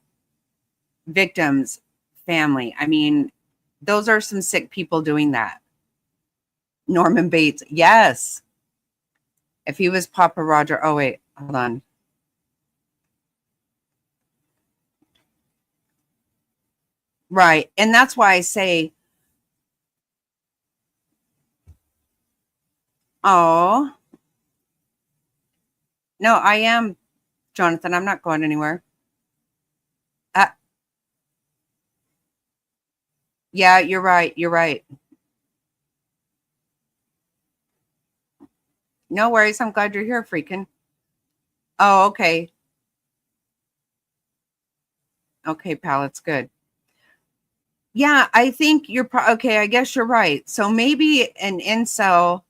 victims' family. I mean, those are some sick people doing that. Norman Bates, yes. If he was Papa Roger, oh wait, hold on. Right, and that's why I say, oh, no, I am, Jonathan. I'm not going anywhere. Uh, yeah, you're right. You're right. No worries. I'm glad you're here, freaking. Oh, okay. Okay, pal, it's good. Yeah, I think you're okay. I guess you're right. So maybe an incel,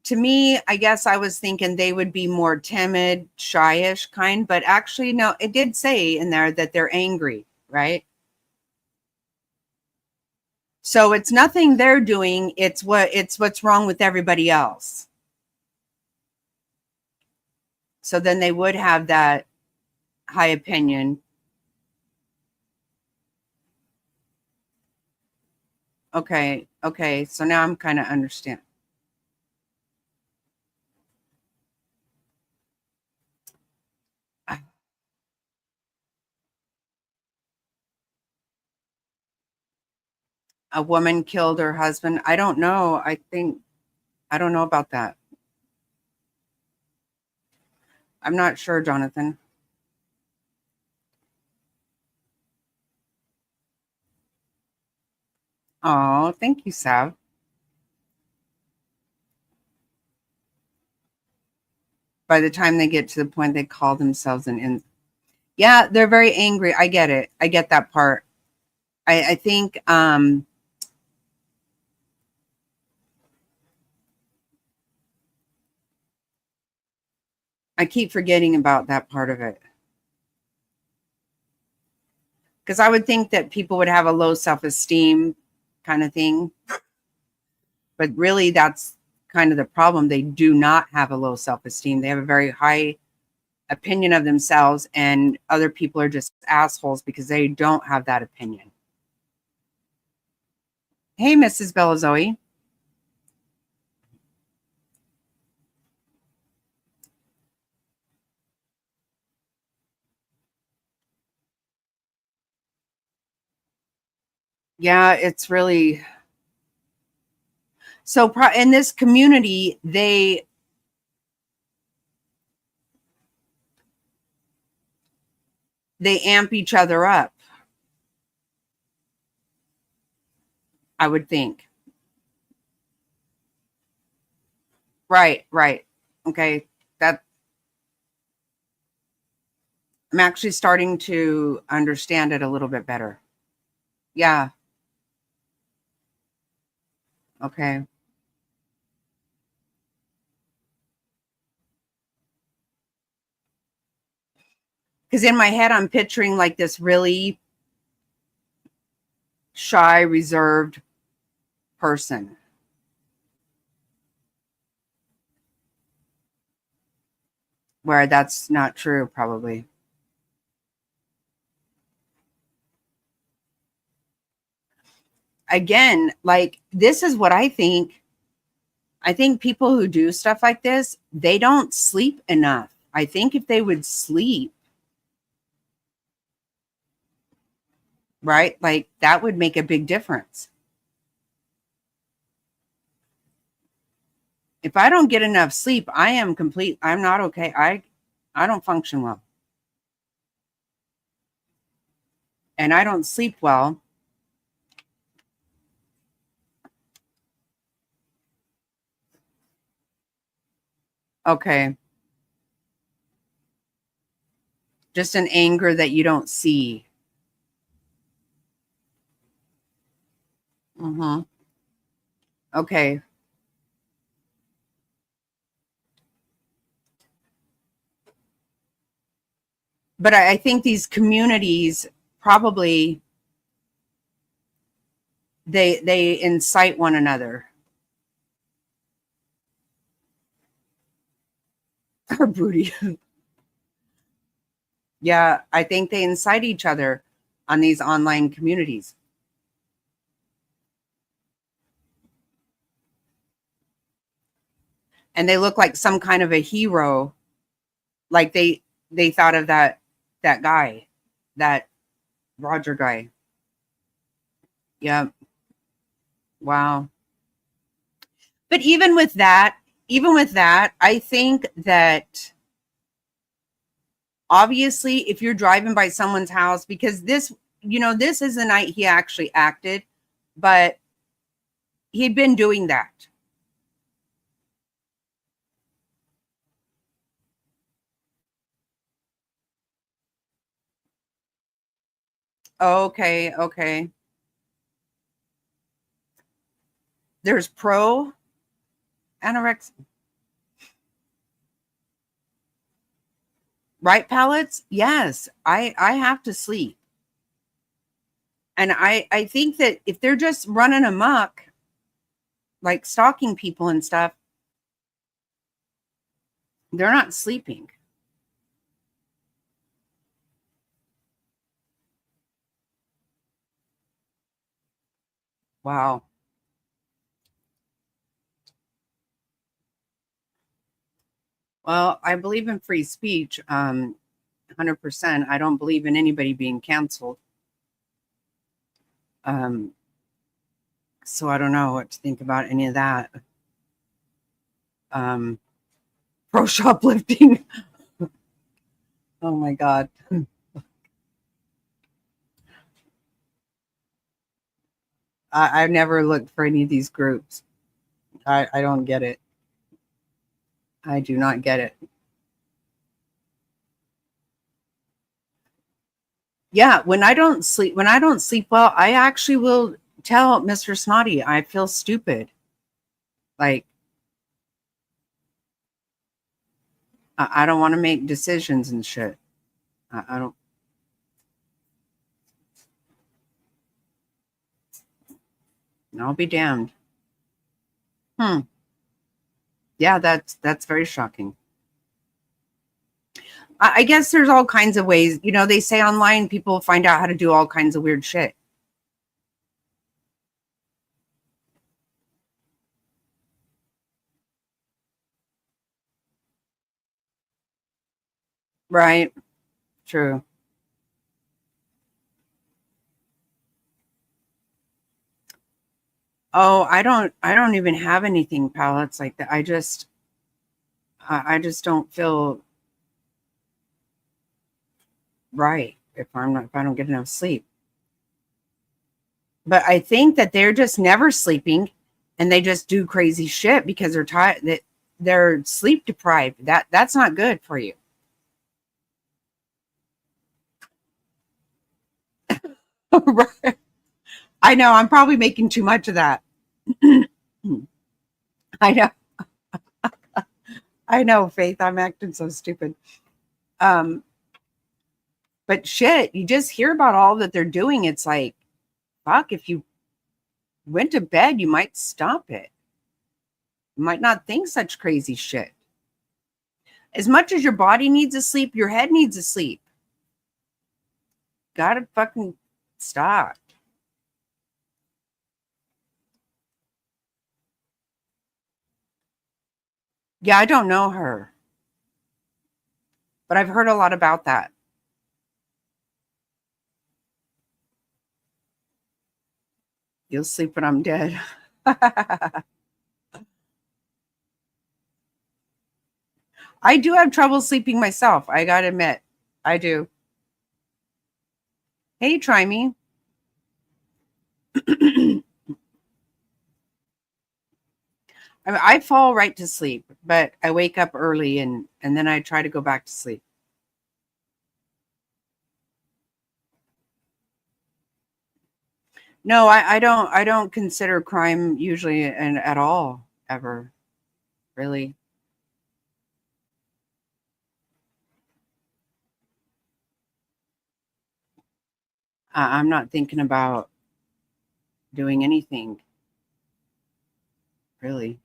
to me, I guess I was thinking they would be more timid, shyish kind, but actually, no, it did say in there that they're angry, right? So it's nothing they're doing, it's what's wrong with everybody else. So then they would have that high opinion. Okay, okay. So now I'm kind of understand. A woman killed her husband. I don't know. I don't know about that. I'm not sure, Jonathan. Oh, thank you, Sav. By the time they get to the point, they call themselves yeah, they're very angry. I get it. I get that part. I think I keep forgetting about that part of it. Because I would think that people would have a low self-esteem kind of thing. But really, that's kind of the problem. They do not have a low self-esteem. They have a very high opinion of themselves, and other people are just assholes because they don't have that opinion. Hey, Mrs. Bellazoe. Yeah, it's really so in this community, they amp each other up, I would think. Right. Okay. That I'm actually starting to understand it a little bit better. Yeah. Okay. Because in my head, I'm picturing like this really shy, reserved person. Where that's not true, probably. Again, like, this is what I think. I think people who do stuff like this, they don't sleep enough. I think if they would sleep, right, like that would make a big difference. If I don't get enough sleep, I'm not okay. I don't function well. And I don't sleep well. Okay. Just an anger that you don't see. Mm-hmm. Okay. But I think these communities probably they incite one another. Or booty. Yeah, I think they incite each other on these online communities. And they look like some kind of a hero. Like they thought of that guy, that Roger guy. Yeah. Wow. But even with that, I think that obviously if you're driving by someone's house, because this is the night he actually acted, but he'd been doing that. Okay. There's pro anorexia. Right, pallets? Yes, I have to sleep. And I think that if they're just running amok, like stalking people and stuff, they're not sleeping. Wow. Well, I believe in free speech, 100%. I don't believe in anybody being canceled. So I don't know what to think about any of that. Pro shoplifting. Oh my God. I've never looked for any of these groups. I don't get it. I do not get it. Yeah, when I don't sleep well, I actually will tell Mr. Snotty I feel stupid. Like, I don't want to make decisions and shit. I don't. I'll be damned. Yeah, that's very shocking. I guess there's all kinds of ways. You know, they say online people find out how to do all kinds of weird shit. Right. True. Oh, I don't even have anything palettes like that. I just don't feel right if I don't get enough sleep. But I think that they're just never sleeping and they just do crazy shit because they're tired, that they're sleep deprived. That's not good for you. Right. I know, I'm probably making too much of that. I know. I know, Faith, I'm acting so stupid. But shit, you just hear about all that they're doing. It's like, fuck, if you went to bed, you might stop it. You might not think such crazy shit. As much as your body needs to sleep, your head needs to sleep. Gotta fucking stop. Yeah, I don't know her, but I've heard a lot about that. You'll sleep when I'm dead. I do have trouble sleeping myself. I gotta admit, I do. Hey, try me. I fall right to sleep, but I wake up early and then I try to go back to sleep. No, I don't consider crime usually and at all ever, really. I'm not thinking about doing anything, really.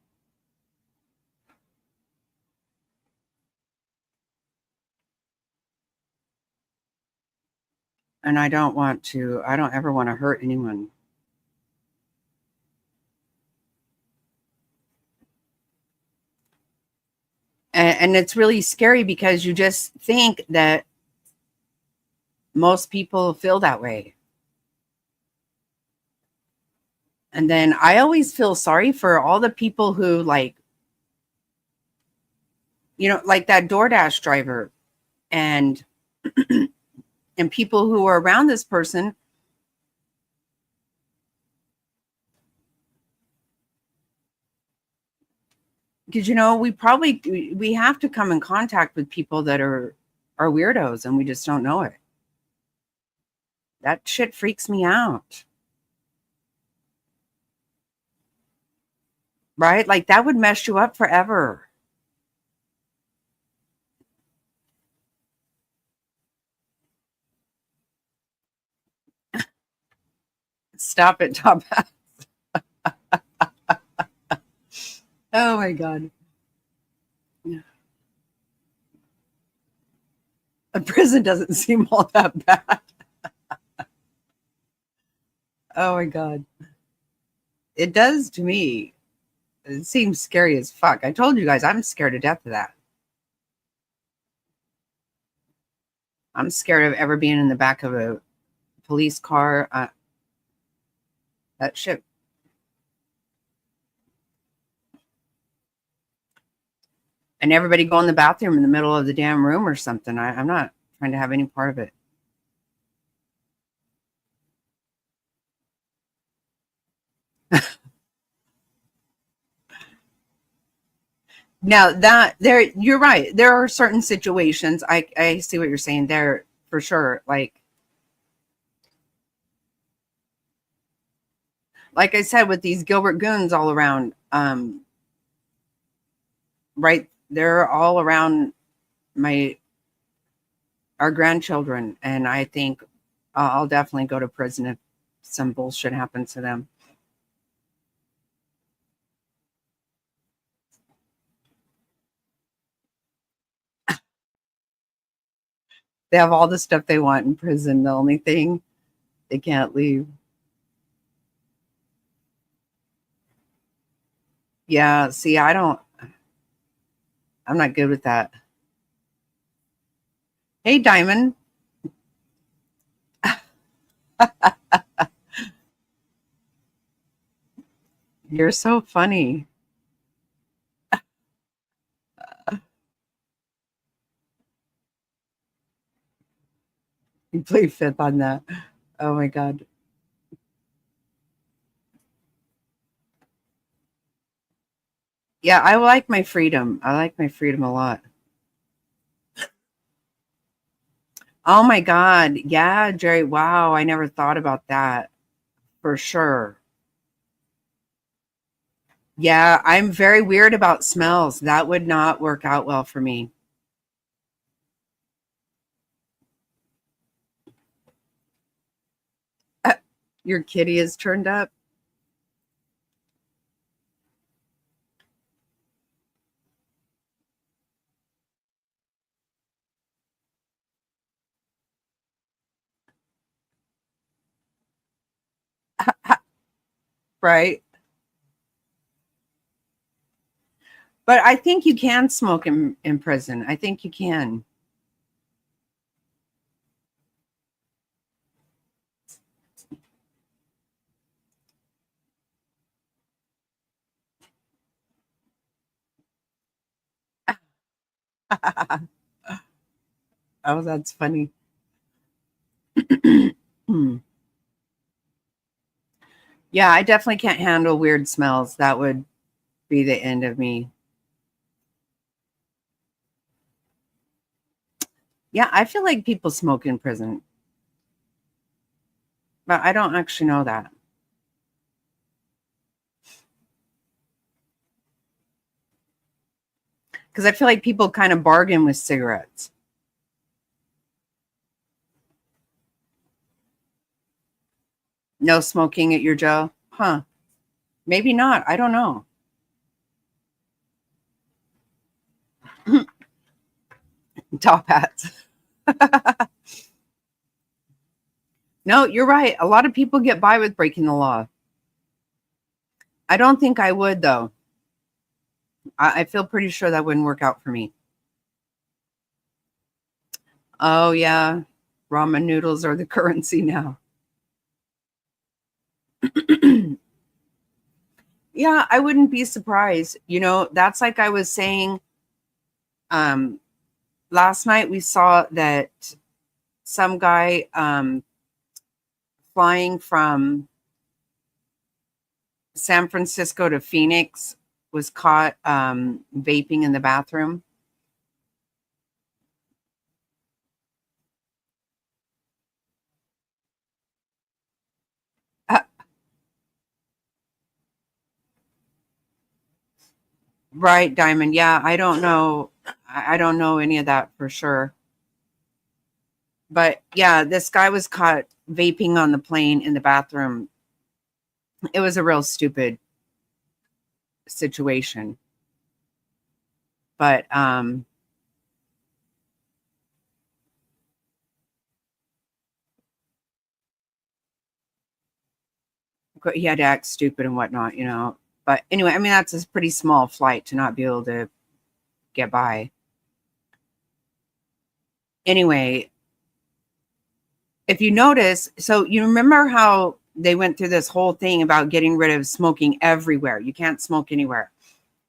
And I don't ever want to hurt anyone. And it's really scary because you just think that most people feel that way. And then I always feel sorry for all the people who, like, you know, like that DoorDash driver and and people who are around this person. Because, you know, we have to come in contact with people that are weirdos and we just don't know it. That shit freaks me out. Right? Like that would mess you up forever. Stop it, Top Hat. Oh my God. A prison doesn't seem all that bad. Oh my God. It does to me. It seems scary as fuck. I told you guys I'm scared to death of that. I'm scared of ever being in the back of a police car. That shit. And everybody go in the bathroom in the middle of the damn room or something. I'm not trying to have any part of it. Now that you're right. There are certain situations. I see what you're saying there for sure. Like I said, with these Gilbert goons all around, right? They're all around my our grandchildren, and I think I'll definitely go to prison if some bullshit happens to them. They have all the stuff they want in prison. The only thing, they can't leave. Yeah, see, I'm not good with that. Hey, Diamond. You're so funny. You play fifth on that. Oh my God. Yeah, I like my freedom. I like my freedom a lot. Oh my God. Yeah, Jerry. Wow. I never thought about that for sure. Yeah, I'm very weird about smells. That would not work out well for me. Your kitty is turned up. Right. But I think you can smoke in prison. I think you can. Oh, that's funny. Yeah, I definitely can't handle weird smells. That would be the end of me. Yeah, I feel like people smoke in prison, but I don't actually know that. Because I feel like people kind of bargain with cigarettes. No smoking at your jail? Huh. Maybe not. I don't know. Top hats. No, you're right. A lot of people get by with breaking the law. I don't think I would, though. I feel pretty sure that wouldn't work out for me. Oh, yeah. Ramen noodles are the currency now. Yeah, I wouldn't be surprised. That's like I was saying last night, we saw that some guy flying from San Francisco to Phoenix was caught vaping in the bathroom. Right, Diamond. Yeah, I don't know. I don't know any of that for sure. But yeah, this guy was caught vaping on the plane in the bathroom. It was a real stupid situation. But he had to act stupid and whatnot. But anyway, I mean, that's a pretty small flight to not be able to get by. Anyway, if you notice, so you remember how they went through this whole thing about getting rid of smoking everywhere. You can't smoke anywhere.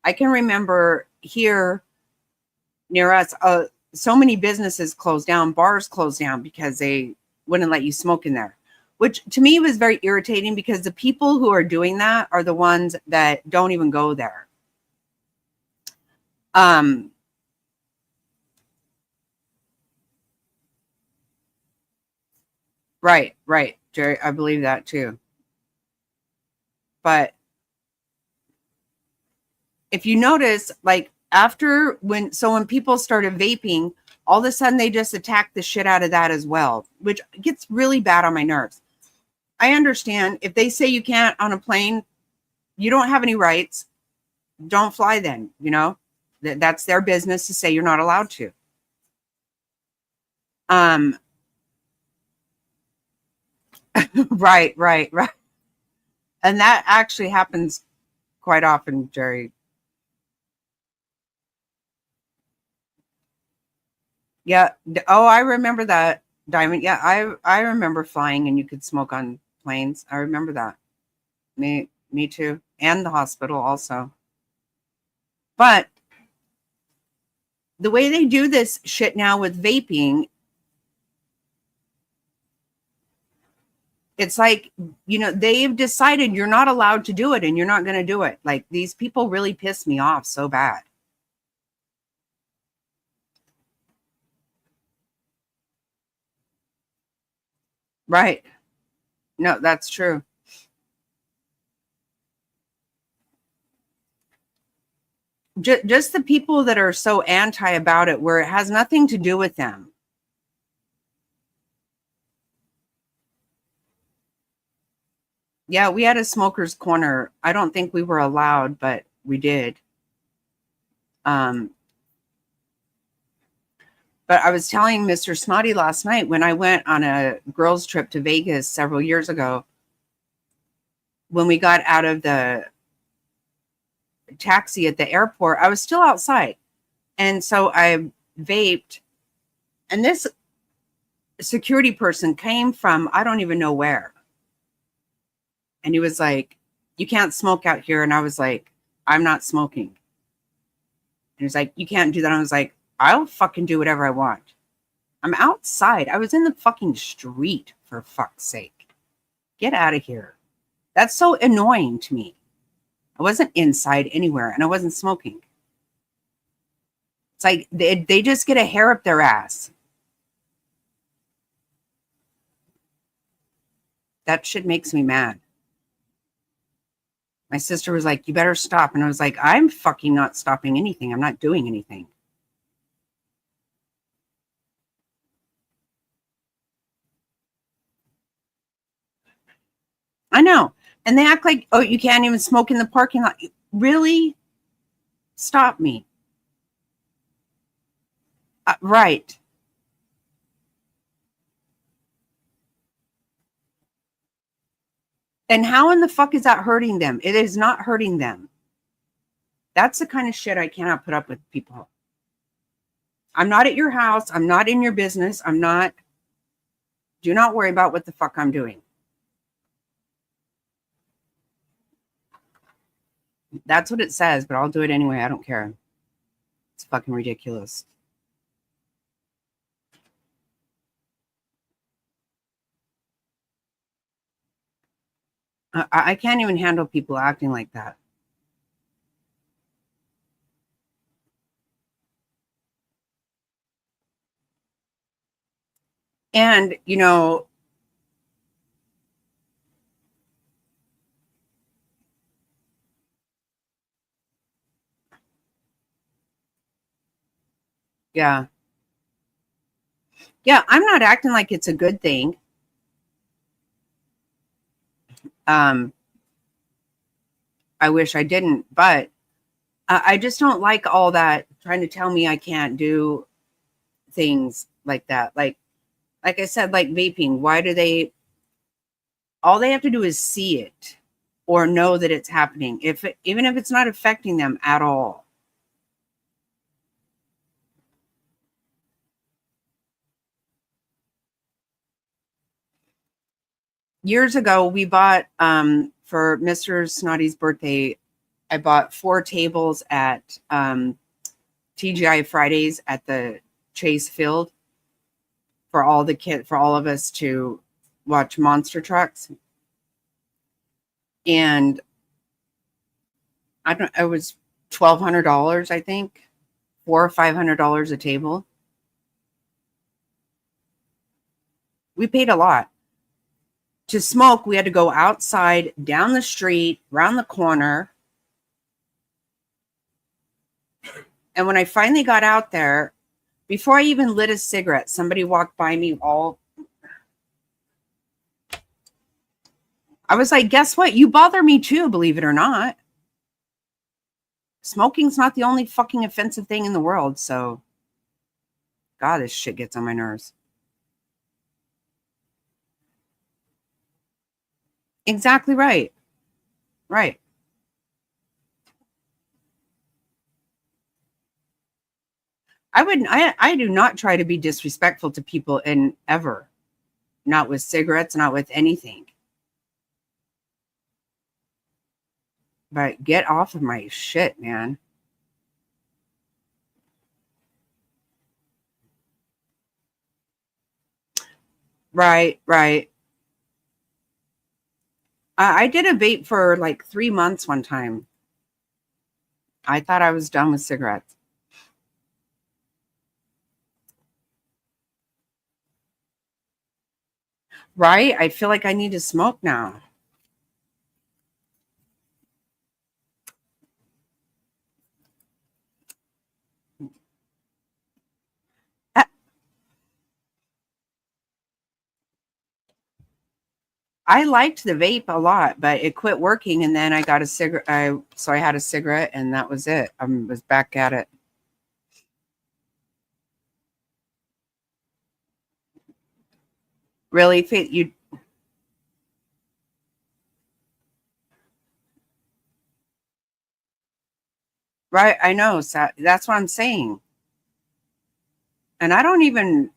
I can remember here near us, so many businesses closed down, bars closed down because they wouldn't let you smoke in there, which to me was very irritating because the people who are doing that are the ones that don't even go there. Right, Jerry. I believe that too. But if you notice, like when people started vaping, all of a sudden they just attacked the shit out of that as well, which gets really bad on my nerves. I understand if they say you can't on a plane, you don't have any rights. Don't fly then, that's their business to say you're not allowed to. Right. And that actually happens quite often, Jerry. Yeah. Oh, I remember that, Diamond. Yeah, I remember flying and you could smoke on planes. I remember that. Me too. And the hospital also. But the way they do this shit now with vaping, it's like, they've decided you're not allowed to do it and you're not going to do it. Like, these people really piss me off so bad. Right. No, that's true. Just the people that are so anti about it, where it has nothing to do with them. Yeah, we had a smoker's corner. I don't think we were allowed, but we did. But I was telling Mr. Snotty last night when I went on a girls' trip to Vegas several years ago, when we got out of the taxi at the airport, I was still outside. And so I vaped. And this security person came from, I don't even know where. And he was like, "You can't smoke out here." And I was like, "I'm not smoking." And he was like, "You can't do that." I was like, "I'll fucking do whatever I want. I'm outside. I was in the fucking street, for fuck's sake. Get out of here." That's so annoying to me. I wasn't inside anywhere and I wasn't smoking. It's like they just get a hair up their ass. That shit makes me mad. My sister was like, "You better stop." And I was like, "I'm fucking not stopping anything. I'm not doing anything." I know. And they act like, "Oh, you can't even smoke in the parking lot." Really? Stop me. Right. And how in the fuck is that hurting them? It is not hurting them. That's the kind of shit I cannot put up with, people. I'm not at your house. I'm not in your business. Do not worry about what the fuck I'm doing. That's what it says, but I'll do it anyway. I don't care. It's fucking ridiculous. I can't even handle people acting like that. And, yeah. Yeah, I'm not acting like it's a good thing. I wish I didn't, but I just don't like all that trying to tell me I can't do things like that. Like I said, like vaping, all they have to do is see it or know that it's happening, even if it's not affecting them at all. Years ago, we bought, for Mr. Snotty's birthday, I bought 4 tables at TGI Fridays at the Chase Field for all of us to watch monster trucks. And it was $1,200, I think, $400 or $500 a table. We paid a lot. To smoke, we had to go outside, down the street, around the corner. And when I finally got out there, before I even lit a cigarette, somebody walked by me all. I was like, guess what? You bother me too, believe it or not. Smoking's not the only fucking offensive thing in the world. So, God, this shit gets on my nerves. Exactly right. Right. I do not try to be disrespectful to people and ever. Not with cigarettes, not with anything. But get off of my shit, man. Right. I did a vape for like 3 months one time. I thought I was done with cigarettes. Right? I feel like I need to smoke now. I liked the vape a lot, but it quit working, and then I got a cigarette. So I had a cigarette, and that was it. I was back at it. Really, you right? I know. So that's what I'm saying. And I don't even.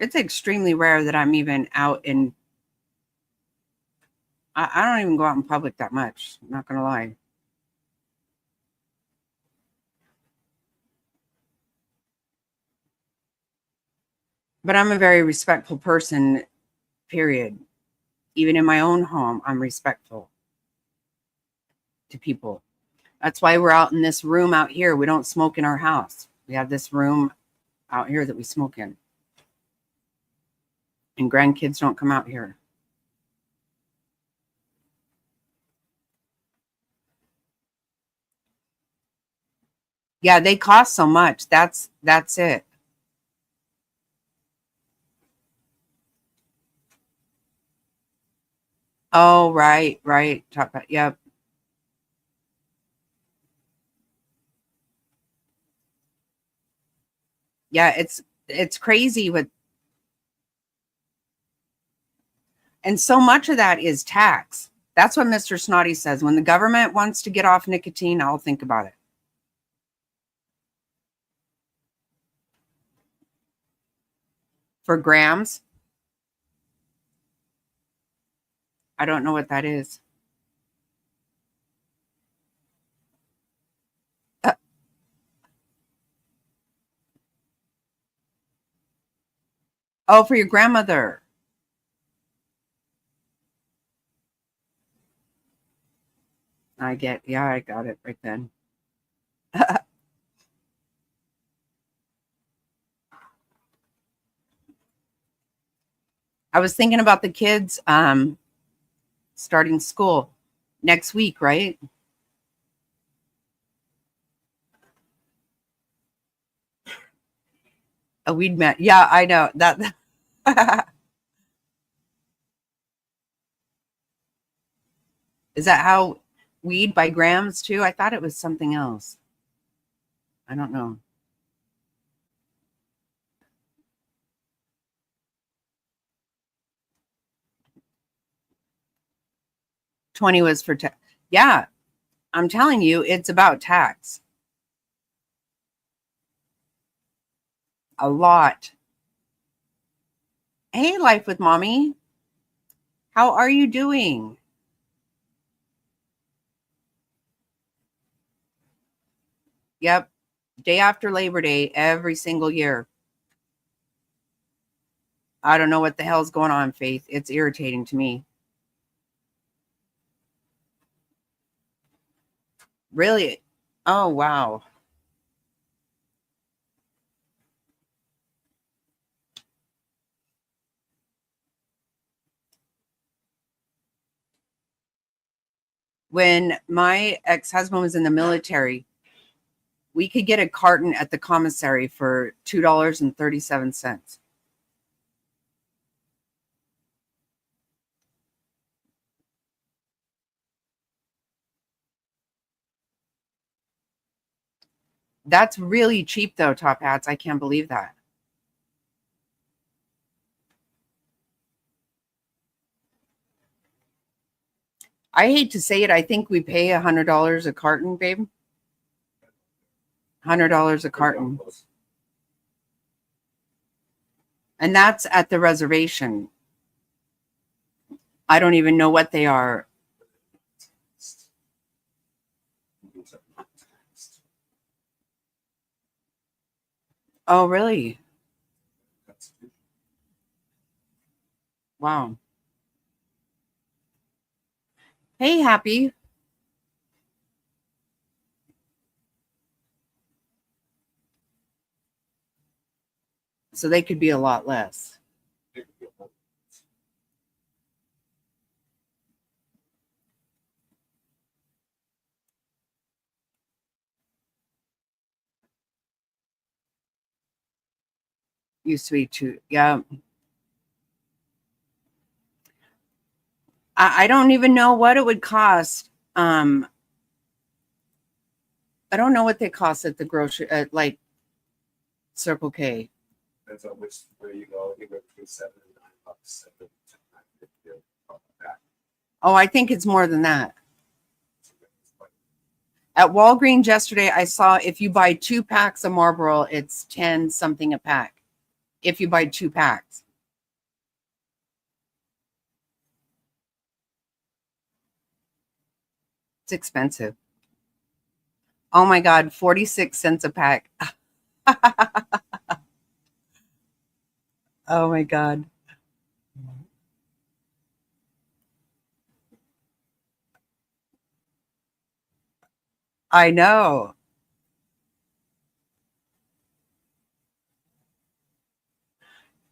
It's extremely rare that I'm even out in. I don't even go out in public that much. I'm not gonna lie. But I'm a very respectful person. Period. Even in my own home, I'm respectful to people. That's why we're out in this room out here. We don't smoke in our house. We have this room out here that we smoke in. And grandkids don't come out here. Yeah, they cost so much. That's it. Oh, right. Talk about, yep. Yeah, it's crazy with, and so much of that is tax. That's what Mr. Snotty says. When the government wants to get off nicotine, I'll think about it. For grams, I don't know what that is. Uh, oh, for your grandmother. I got it right then. I was thinking about the kids starting school next week, right? A weed man. Yeah, I know that. Is that how weed by grams too? I thought it was something else. I don't know. 20 was for tax. Yeah, I'm telling you, it's about tax. A lot. Hey, Life with Mommy. How are you doing? Yep. Day after Labor Day, every single year. I don't know what the hell's going on, Faith. It's irritating to me. Really? Oh, wow. When my ex-husband was in the military, we could get a carton at the commissary for $2.37. That's really cheap, though, Top Hats. I can't believe that. I hate to say it. I think we pay $100 a carton, babe. $100 a carton. And that's at the reservation. I don't even know what they are. Oh, really? Wow. Hey, Happy. So they could be a lot less. Used to be too. Yeah. I don't even know what it would cost. I don't know what they cost at the grocery, at like Circle K. Depends on where you go. Anywhere between $7 and $9. Oh, I think it's more than that. At Walgreens yesterday, I saw if you buy 2 packs of Marlboro, it's 10 something a pack. If you buy 2 packs. It's expensive. Oh my God, 46 cents a pack. Oh my God. I know.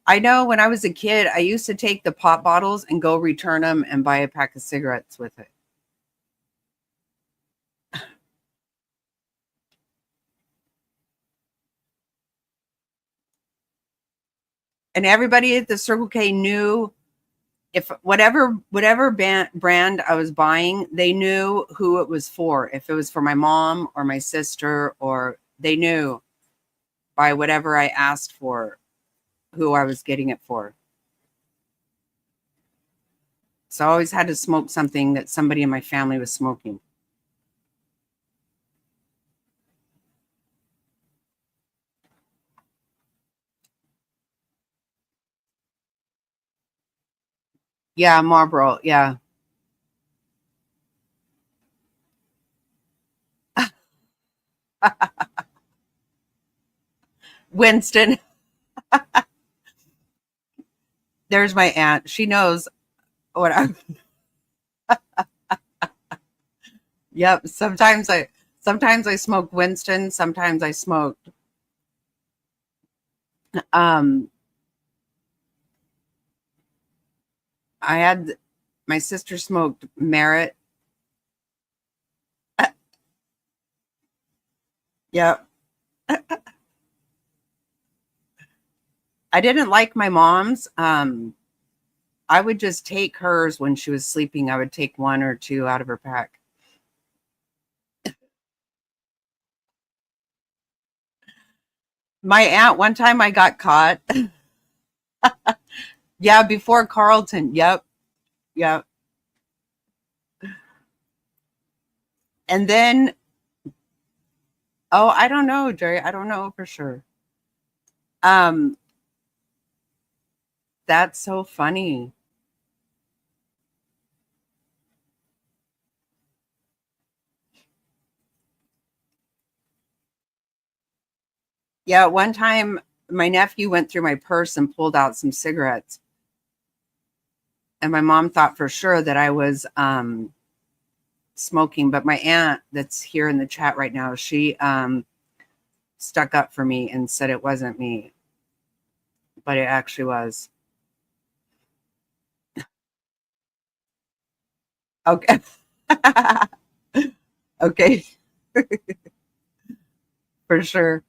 I know when I was a kid, I used to take the pop bottles and go return them and buy a pack of cigarettes with it. And everybody at the Circle K knew if whatever brand I was buying, they knew who it was for. If it was for my mom or my sister, or they knew by whatever I asked for who I was getting it for. So I always had to smoke something that somebody in my family was smoking. Yeah, Marlboro. Yeah. Winston. There's my aunt. She knows what I'm. Yep. Sometimes I smoke Winston. Sometimes I smoked. Um, I had my sister smoked Merit. Yep. I didn't like my mom's. I would just take hers when she was sleeping. I would take 1 or 2 out of her pack. My aunt, one time I got caught. Yeah, before Carlton. Yep. Yep. And then, oh, I don't know, Jerry. I don't know for sure. Um, that's so funny. Yeah, one time my nephew went through my purse and pulled out some cigarettes. And my mom thought for sure that I was smoking, but my aunt that's here in the chat right now, she stuck up for me and said it wasn't me, but it actually was. Okay. Okay. For sure.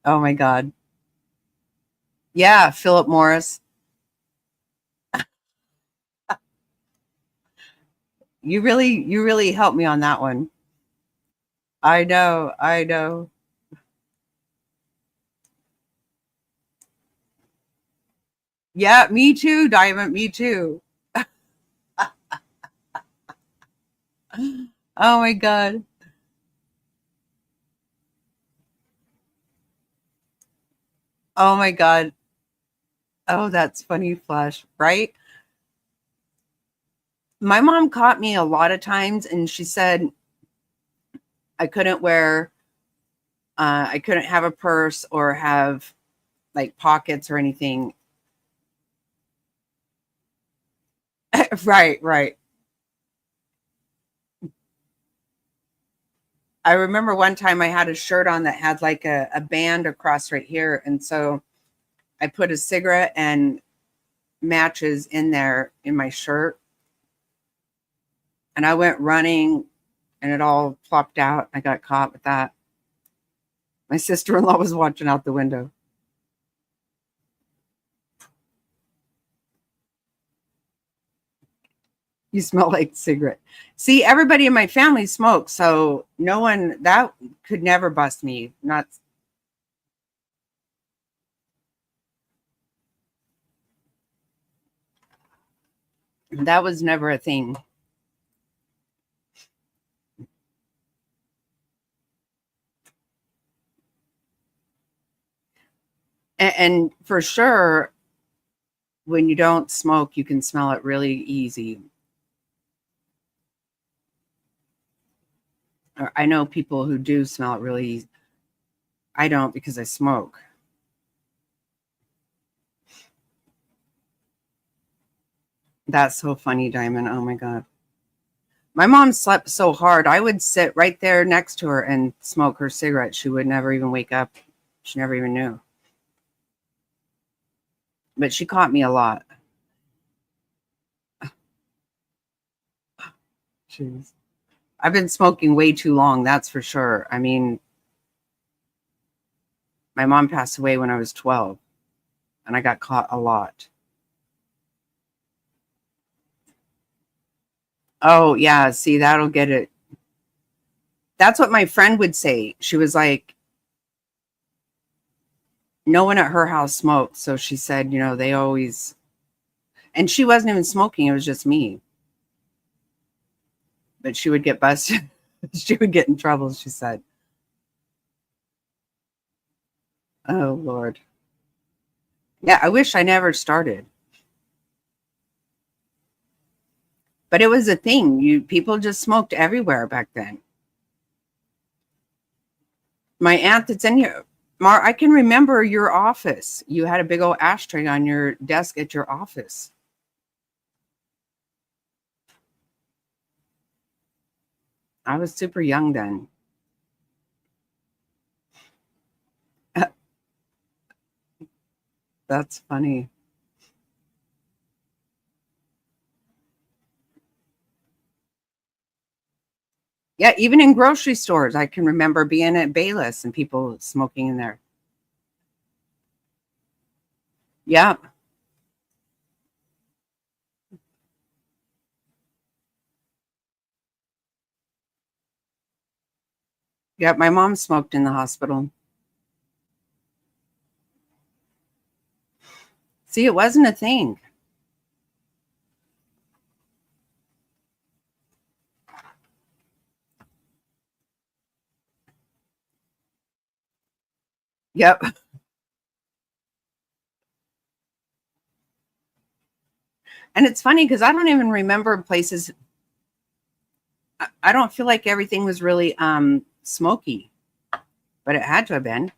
Oh my God. Yeah, Philip Morris. You really helped me on that one. I know, I know. Yeah, me too, Diamond, me too. Oh my God. Oh my God. Oh, that's funny, Flash, right? My mom caught me a lot of times and she said I couldn't wear I couldn't have a purse or have like pockets or anything. Right, right. I remember one time I had a shirt on that had like a band across right here. And so I put a cigarette and matches in there in my shirt. And I went running and it all plopped out. I got caught with that. My sister-in-law was watching out the window. You smell like cigarette. See, everybody in my family smokes, so no one that could never bust me. Not that was never a thing. And for sure, when you don't smoke, you can smell it really easy. Or I know people who do smell it really easy. I don't because I smoke. That's so funny, Diamond. Oh my God. My mom slept so hard. I would sit right there next to her and smoke her cigarette. She would never even wake up. She never even knew. But she caught me a lot. Jeez. I've been smoking way too long, that's for sure. I mean, my mom passed away when I was 12, and I got caught a lot. Oh, yeah. See, that'll get it. That's what my friend would say. She was like, no one at her house smoked. So she said, they always, and she wasn't even smoking. It was just me. But she would get busted. She would get in trouble, she said. Oh, Lord. Yeah, I wish I never started. But it was a thing. People just smoked everywhere back then. My aunt that's in here, Mar, I can remember your office. You had a big old ashtray on your desk at your office. I was super young then. That's funny. Yeah, even in grocery stores, I can remember being at Bayless and people smoking in there. Yeah. Yeah, my mom smoked in the hospital. See, it wasn't a thing. Yep. And it's funny because I don't even remember places. I don't feel like everything was really smoky, but it had to have been.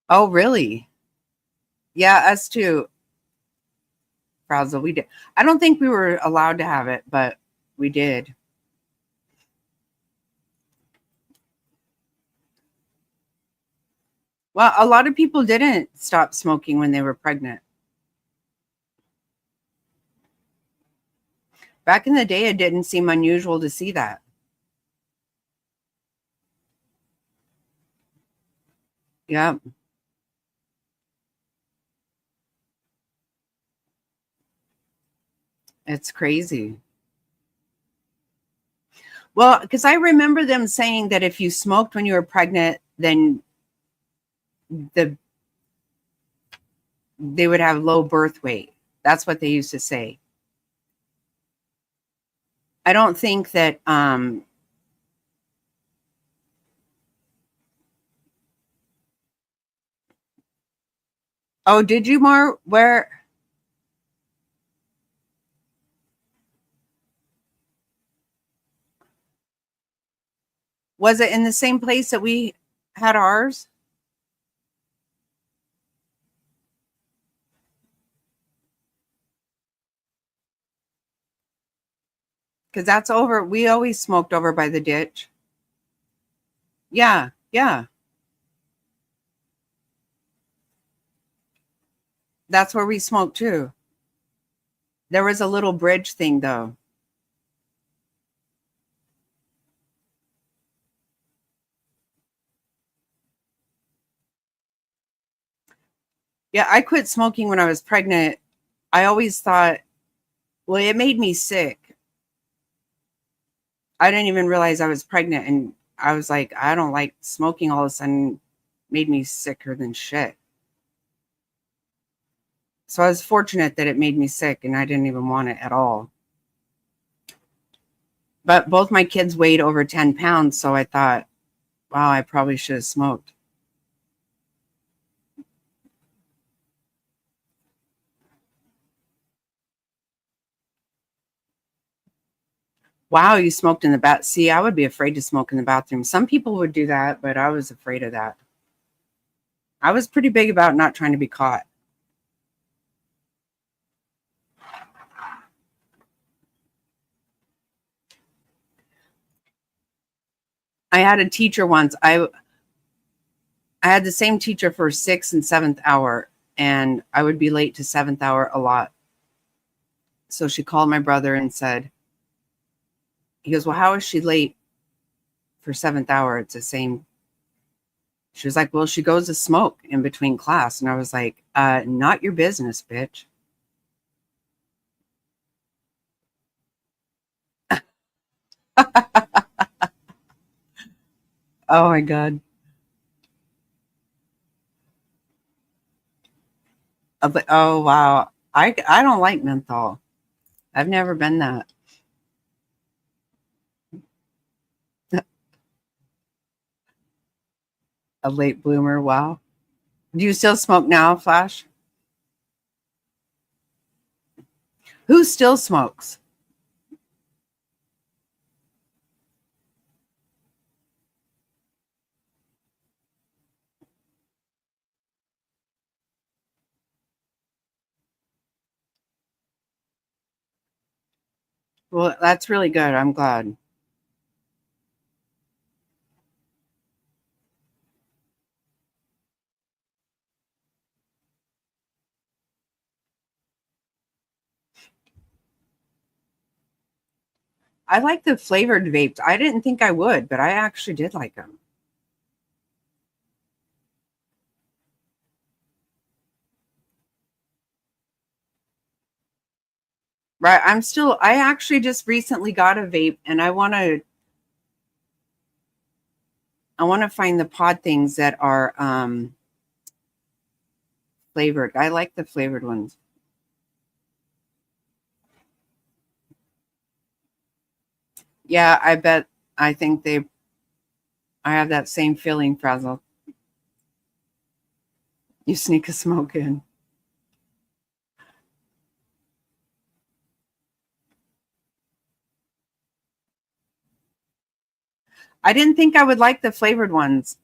Oh, really? Yeah, us too. Frazzle, we did. I don't think we were allowed to have it, but we did. Well, a lot of people didn't stop smoking when they were pregnant. Back in the day, it didn't seem unusual to see that. Yeah. It's crazy. Well, because I remember them saying that if you smoked when you were pregnant, then they would have low birth weight. That's what they used to say. I don't think that oh, did you, Mar? Where was it? In the same place that we had ours? Because that's over. We always smoked over by the ditch. Yeah, yeah. That's where we smoked too. There was a little bridge thing though. Yeah, I quit smoking when I was pregnant. I always thought, well, it made me sick. I didn't even realize I was pregnant. And I was like, I don't like smoking. All of a sudden made me sicker than shit. So I was fortunate that it made me sick and I didn't even want it at all. But both my kids weighed over 10 pounds. So I thought, wow, I probably should have smoked. Wow, you smoked in the bath. See, I would be afraid to smoke in the bathroom. Some people would do that, but I was afraid of that. I was pretty big about not trying to be caught. I had a teacher once. I had the same teacher for 6th and 7th hour, and I would be late to 7th hour a lot. So she called my brother and said, he goes, well, how is she late for 7th hour? It's the same. She was like, well, she goes to smoke in between class. And I was like, not your business, bitch. Oh my God. Oh wow. I don't like menthol. I've never been that. A late bloomer. Wow. Do you still smoke now, Flash? Who still smokes? Well, that's really good. I'm glad. I like the flavored vapes. I didn't think I would, but I actually did like them. Right. I actually just recently got a vape and I want to find the pod things that are flavored. I like the flavored ones. Yeah, I bet. I think I have that same feeling, Frazzle. You sneak a smoke in. I didn't think I would like the flavored ones.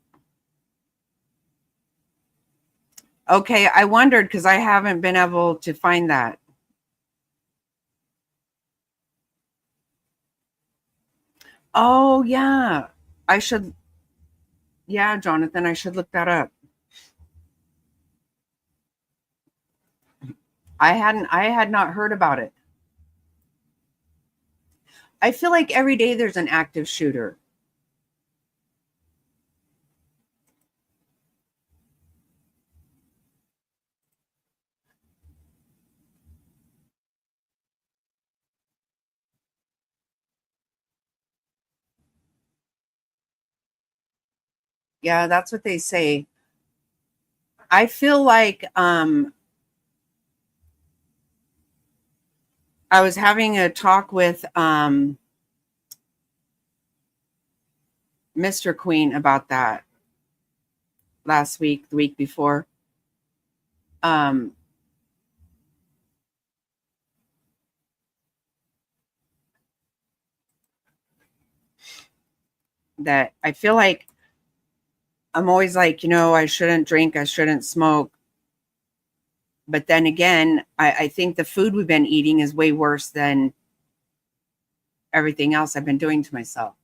Okay, I wondered because I haven't been able to find that. Oh, yeah. I should, yeah, Jonathan, I should look that up. I had not heard about it. I feel like every day there's an active shooter. Yeah, that's what they say. I feel like I was having a talk with Mr. Queen about that last week, the week before. That I feel like I'm always like, I shouldn't drink, I shouldn't smoke. But then again, I think the food we've been eating is way worse than everything else I've been doing to myself.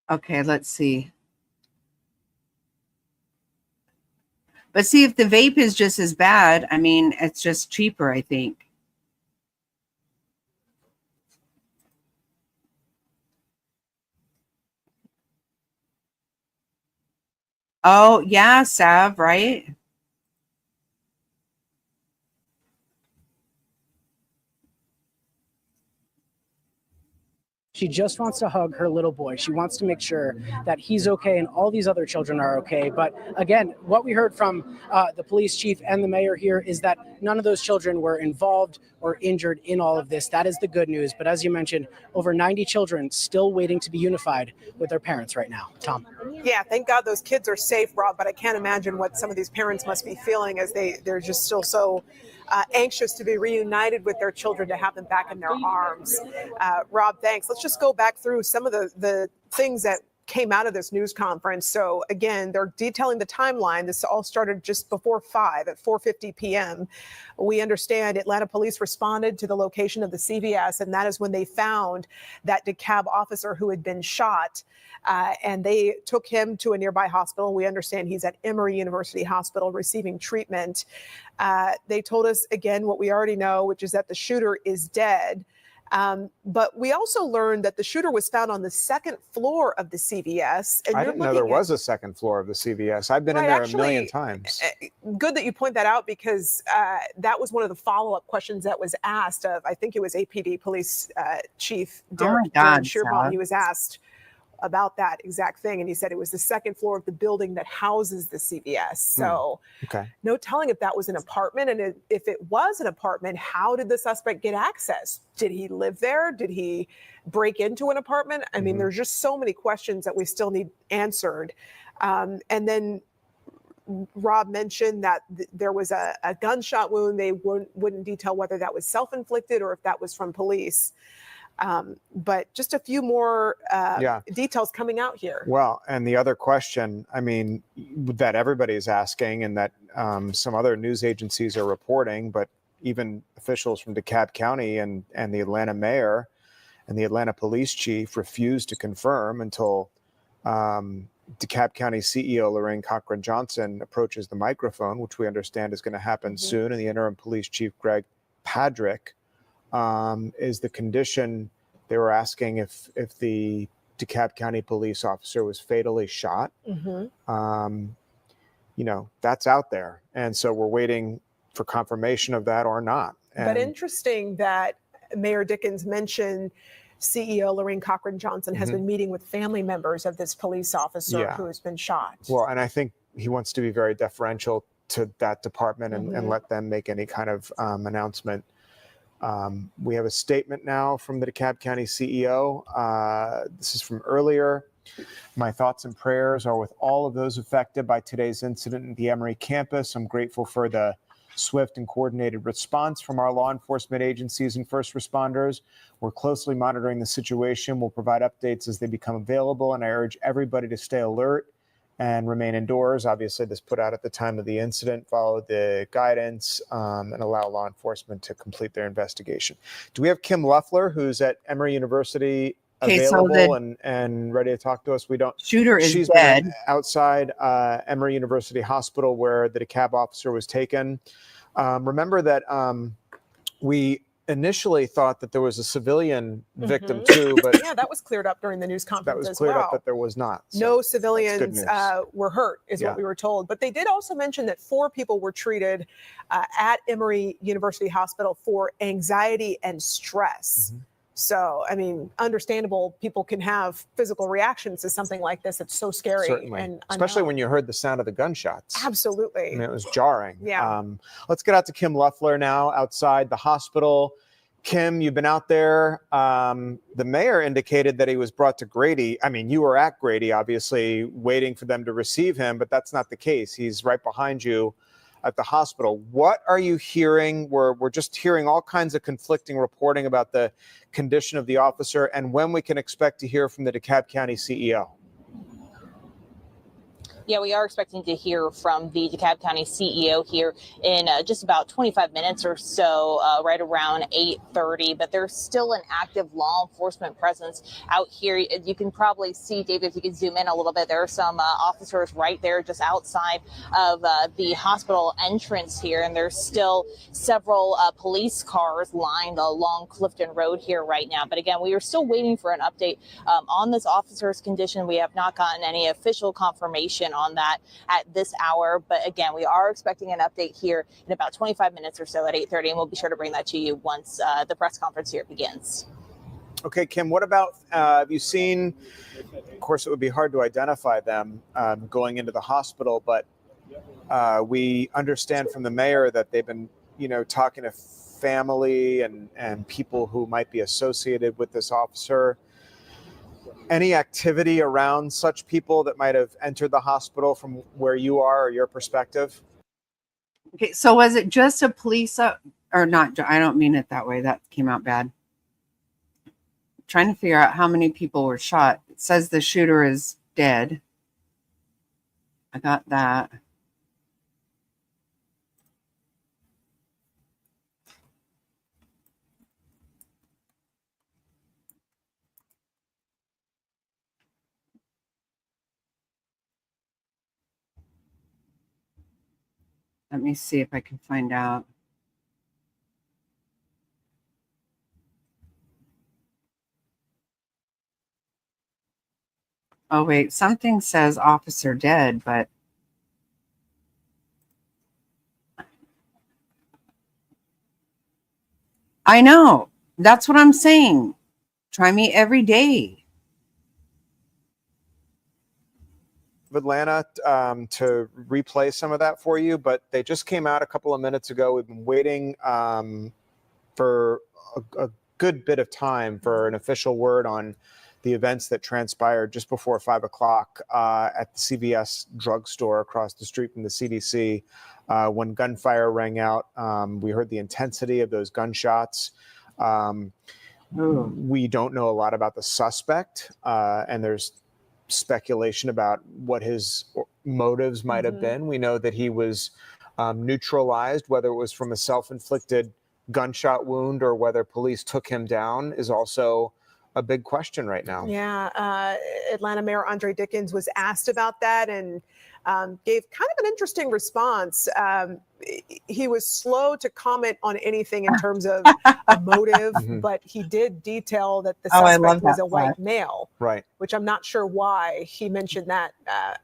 Okay, let's see. But see, if the vape is just as bad, I mean, it's just cheaper, I think. Oh, yeah, Sav, right? She just wants to hug her little boy. She wants to make sure that he's okay and all these other children are okay. But again, what we heard from the police chief and the mayor here is that none of those children were involved or injured in all of this. That is the good news. But as you mentioned, over 90 children still waiting to be unified with their parents right now. Tom. Yeah, thank God those kids are safe, Rob, but I can't imagine what some of these parents must be feeling as they're just still so anxious to be reunited with their children, to have them back in their arms. Rob, thanks. Let's just go back through some of the things that came out of this news conference. So again, they're detailing the timeline. This all started just before 5 at 4:50 p.m. We understand Atlanta police responded to the location of the CVS, and that is when they found that DeKalb officer who had been shot. And they took him to a nearby hospital. We understand he's at Emory University Hospital receiving treatment. They told us, again, what we already know, which is that the shooter is dead. But we also learned that the shooter was found on the second floor of the CVS. And I didn't know there was a second floor of the CVS. I've been in there a million times. Good that you point that out, because that was one of the follow-up questions that was asked of, I think it was APD Police Chief Darren Shearbaum. He was asked about that exact thing, and he said it was the second floor of the building that houses the CVS. So no telling if that was an apartment, and if it was an apartment, how did the suspect get access? Did he live there? Did he break into an apartment? I mean, there's just so many questions that we still need answered. And then Rob mentioned that there was a gunshot wound. They wouldn't detail whether that was self-inflicted or if that was from police. But just a few more details coming out here. Well, and the other question, I mean, that everybody's asking, and that some other news agencies are reporting, but even officials from DeKalb County and the Atlanta mayor and the Atlanta police chief refused to confirm until DeKalb County CEO Lorraine Cochran-Johnson approaches the microphone, which we understand is going to happen soon. And the interim police chief, Greg Padrick, is the condition. They were asking if the DeKalb County police officer was fatally shot. That's out there. And so we're waiting for confirmation of that or not. But interesting that Mayor Dickens mentioned CEO Lorraine Cochran-Johnson has been meeting with family members of this police officer who has been shot. Well, and I think he wants to be very deferential to that department and let them make any kind of announcement We have a statement now from the DeKalb County CEO. This is from earlier. My thoughts and prayers are with all of those affected by today's incident at the Emory campus. I'm grateful for the swift and coordinated response from our law enforcement agencies and first responders. We're closely monitoring the situation. We'll provide updates as they become available, and I urge everybody to stay alert and remain indoors. Obviously, this put out at the time of the incident, follow the guidance, and allow law enforcement to complete their investigation. Do we have Kim Luffler, who's at Emory University, available and ready to talk to us? We don't. Shooter is She's dead. been outside Emory University Hospital where the DeKalb officer was taken. Remember that we initially thought that there was a civilian victim too, but yeah, that was cleared up during the news conference. that was as cleared well. up that there was not. So no civilians were hurt, is Yeah. what we were told. But they did also mention that 4 people were treated at Emory University Hospital for anxiety and stress. So, I mean, understandable, people can have physical reactions to something like this. It's so scary. Certainly, and especially unknown. when you heard the sound of the gunshots. Absolutely. I mean, it was jarring. Yeah. Let's get out to Kim Luffler now outside the hospital. Kim, you've been out there. The mayor indicated that he was brought to Grady. I mean, you were at Grady, obviously, waiting for them to receive him, but that's not the case. He's right behind you at the hospital. What are you hearing? We're just hearing all kinds of conflicting reporting about the condition of the officer and when we can expect to hear from the DeKalb County CEO. Yeah, we are expecting to hear from the DeKalb County CEO here in just about 25 minutes or so, right around 8:30. But there's still an active law enforcement presence out here. You can probably see, David, if you can zoom in a little bit, there are some officers right there just outside of the hospital entrance here. And there's still several police cars lined along Clifton Road here right now. But again, we are still waiting for an update on this officer's condition. We have not gotten any official confirmation on that at this hour. But again, we are expecting an update here in about 25 minutes or so at 8:30, and we'll be sure to bring that to you once the press conference here begins. Okay, Kim, what about, have you seen, of course, it would be hard to identify them going into the hospital, but we understand from the mayor that they've been, talking to family and people who might be associated with this officer. Any activity around such people that might have entered the hospital from where you are or your perspective? Okay, so was it just a police or not? I don't mean it that way. That came out bad. Trying to figure out how many people were shot. It says the shooter is dead. I got that. Let me see if I can find out. Oh, wait, something says officer dead, but I know. That's what I'm saying. Try me every day. Atlanta to replay some of that for you, but they just came out a couple of minutes ago. We've been waiting for a good bit of time for an official word on the events that transpired just before 5 o'clock at the CVS drugstore across the street from the CDC. When gunfire rang out, we heard the intensity of those gunshots. We don't know a lot about the suspect, and there's speculation about what his motives might have been. We know that he was neutralized, whether it was from a self-inflicted gunshot wound or whether police took him down is also a big question right now. Yeah, Atlanta Mayor Andre Dickens was asked about that and gave kind of an interesting response. He was slow to comment on anything in terms of a motive, but he did detail that the suspect was a white male, right? Which I'm not sure why he mentioned that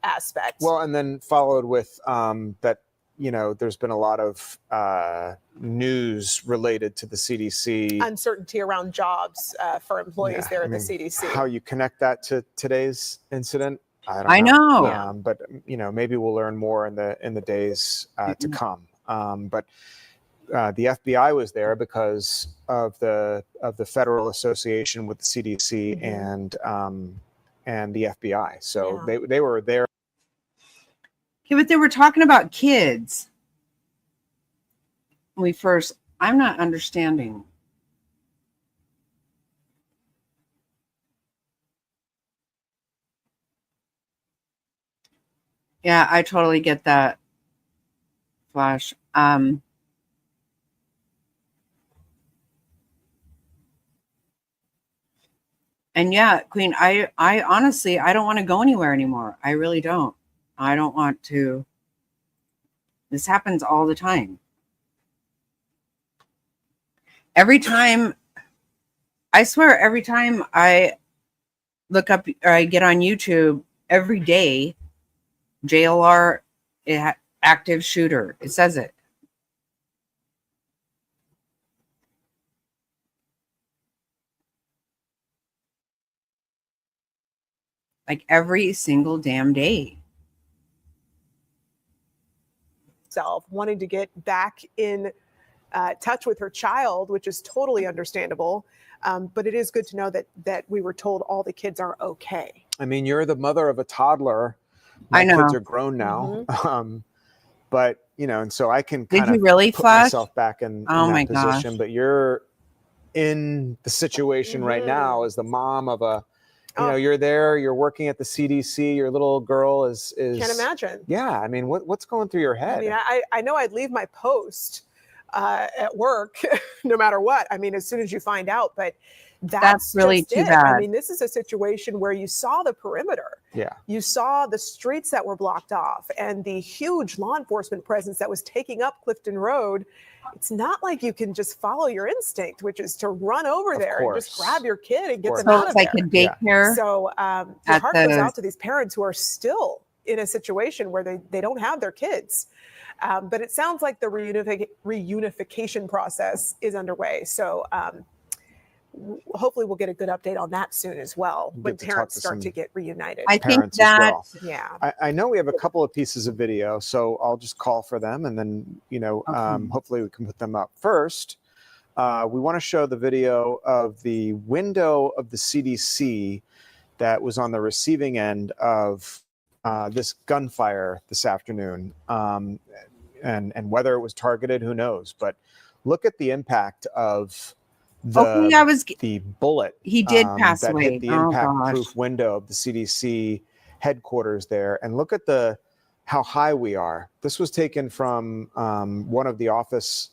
aspect. Well, and then followed with that, there's been a lot of news related to the CDC. Uncertainty around jobs for employees there at the CDC. How you connect that to today's incident, I don't know. But maybe we'll learn more in the days to come. But the FBI was there because of the federal association with the CDC and the FBI. So they were there. Okay, but they were talking about kids. I'm not understanding. Yeah, I totally get that, Flash. And yeah, Queen, I honestly, I don't want to go anywhere anymore. I really don't. I don't want to. This happens all the time. Every time, I swear, every time I look up or I get on YouTube, every day, JLR active shooter. It says it. Like every single damn day. Wanting to get back in touch with her child, which is totally understandable. But it is good to know that we were told all the kids are okay. I mean, you're the mother of a toddler. My I know. kids are grown now. But, you know, and so I can Did kind you of really, put Flash? myself back in my that position. gosh. But you're in the situation right now as the mom of a, you know, you're there, you're working at the CDC, your little girl is Can't imagine. Yeah. I mean, what's going through your head? I mean, I know I'd leave my post at work no matter what. I mean, as soon as you find out, but that's really just too it. bad. I mean, this is a situation where you saw the perimeter. Yeah. You saw the streets that were blocked off and the huge law enforcement presence that was taking up Clifton Road. It's not like you can just follow your instinct, which is to run over there and just grab your kid and get them out of like there. a daycare. So your heart goes out to these parents who are still in a situation where they don't have their kids. But it sounds like the reunification process is underway. So hopefully we'll get a good update on that soon as well when parents start to get reunited. I think that, I know we have a couple of pieces of video, so I'll just call for them and then, you know, hopefully we can put them up. First, we want to show the video of the window of the CDC that was on the receiving end of this gunfire this afternoon. And whether it was targeted, who knows? But look at the impact of the bullet. He did pass that away. hit the impact-proof window of the CDC headquarters there. And look at how high we are. This was taken from one of the office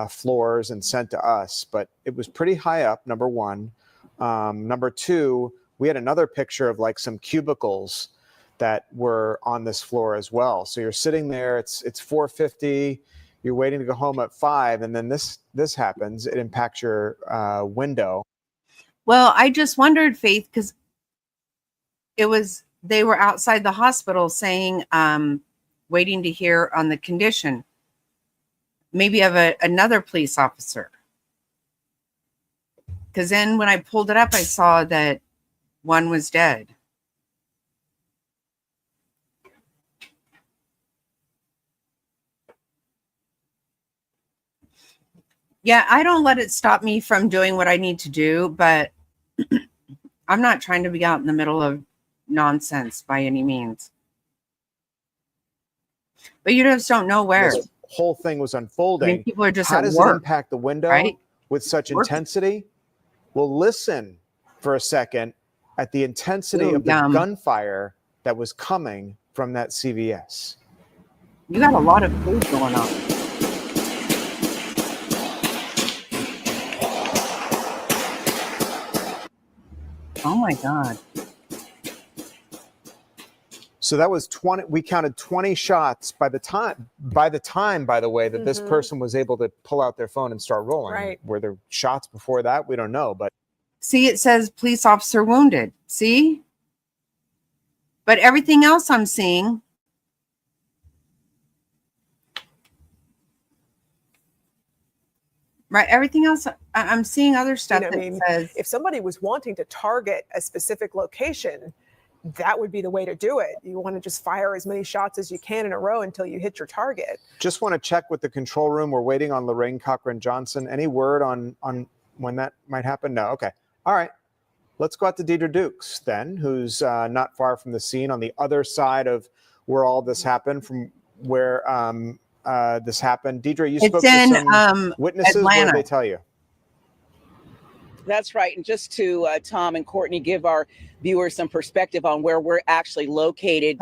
floors and sent to us, but it was pretty high up, number one. Number two, we had another picture of like some cubicles that were on this floor as well. So you're sitting there, it's 4:50, you're waiting to go home at 5, and then this happens. It impacts your window. Well, I just wondered, Faith, because they were outside the hospital saying, waiting to hear on the condition, maybe of another police officer. Because then when I pulled it up, I saw that one was dead. Yeah, I don't let it stop me from doing what I need to do, but I'm not trying to be out in the middle of nonsense by any means. But you just don't know where. This whole thing was unfolding. I mean, people are just How at does work, it impact the window with such Work. intensity? Well, listen for a second at the intensity Ooh, of the gunfire that was coming from that CVS. You got a lot of food going on. Oh my God. So that was 20. We counted 20 shots by the time, by the way, that this person was able to pull out their phone and start rolling. Right. Were there shots before that? We don't know, but. See, it says police officer wounded. See? But everything else I'm seeing. Right. Everything else, I'm seeing other stuff that says. If somebody was wanting to target a specific location, that would be the way to do it. You want to just fire as many shots as you can in a row until you hit your target. Just want to check with the control room. We're waiting on Lorraine Cochran-Johnson. Any word on when that might happen? No. Okay. All right. Let's go out to Deidre Dukes then, who's not far from the scene on the other side of where all this happened, from where this happened. Deidre, you spoke to some witnesses. Atlanta. What did they tell you? That's right. And just to Tom and Courtney, give our viewers some perspective on where we're actually located,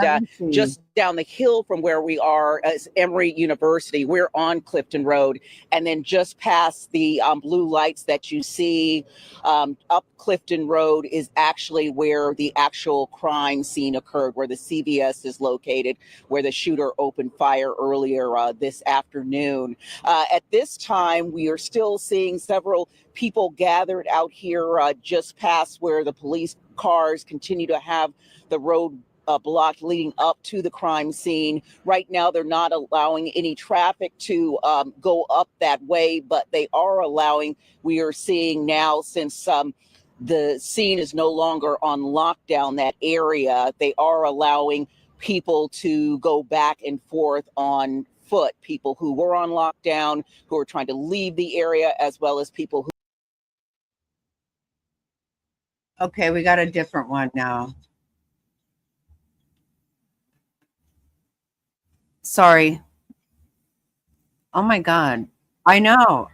just down the hill from where we are as Emory University. We're on Clifton Road, and then just past the blue lights that you see up Clifton Road is actually where the actual crime scene occurred, where the CVS is located, where the shooter opened fire earlier this afternoon. At this time, we are still seeing several people gathered out here just past where the police cars continue to have the road blocked leading up to the crime scene. Right now, they're not allowing any traffic to go up that way, but they are allowing, we are seeing now, since the scene is no longer on lockdown, that area, they are allowing people to go back and forth on foot, people who were on lockdown, who are trying to leave the area, as well as people who. Okay, we got a different one now. Sorry. Oh my God. I know.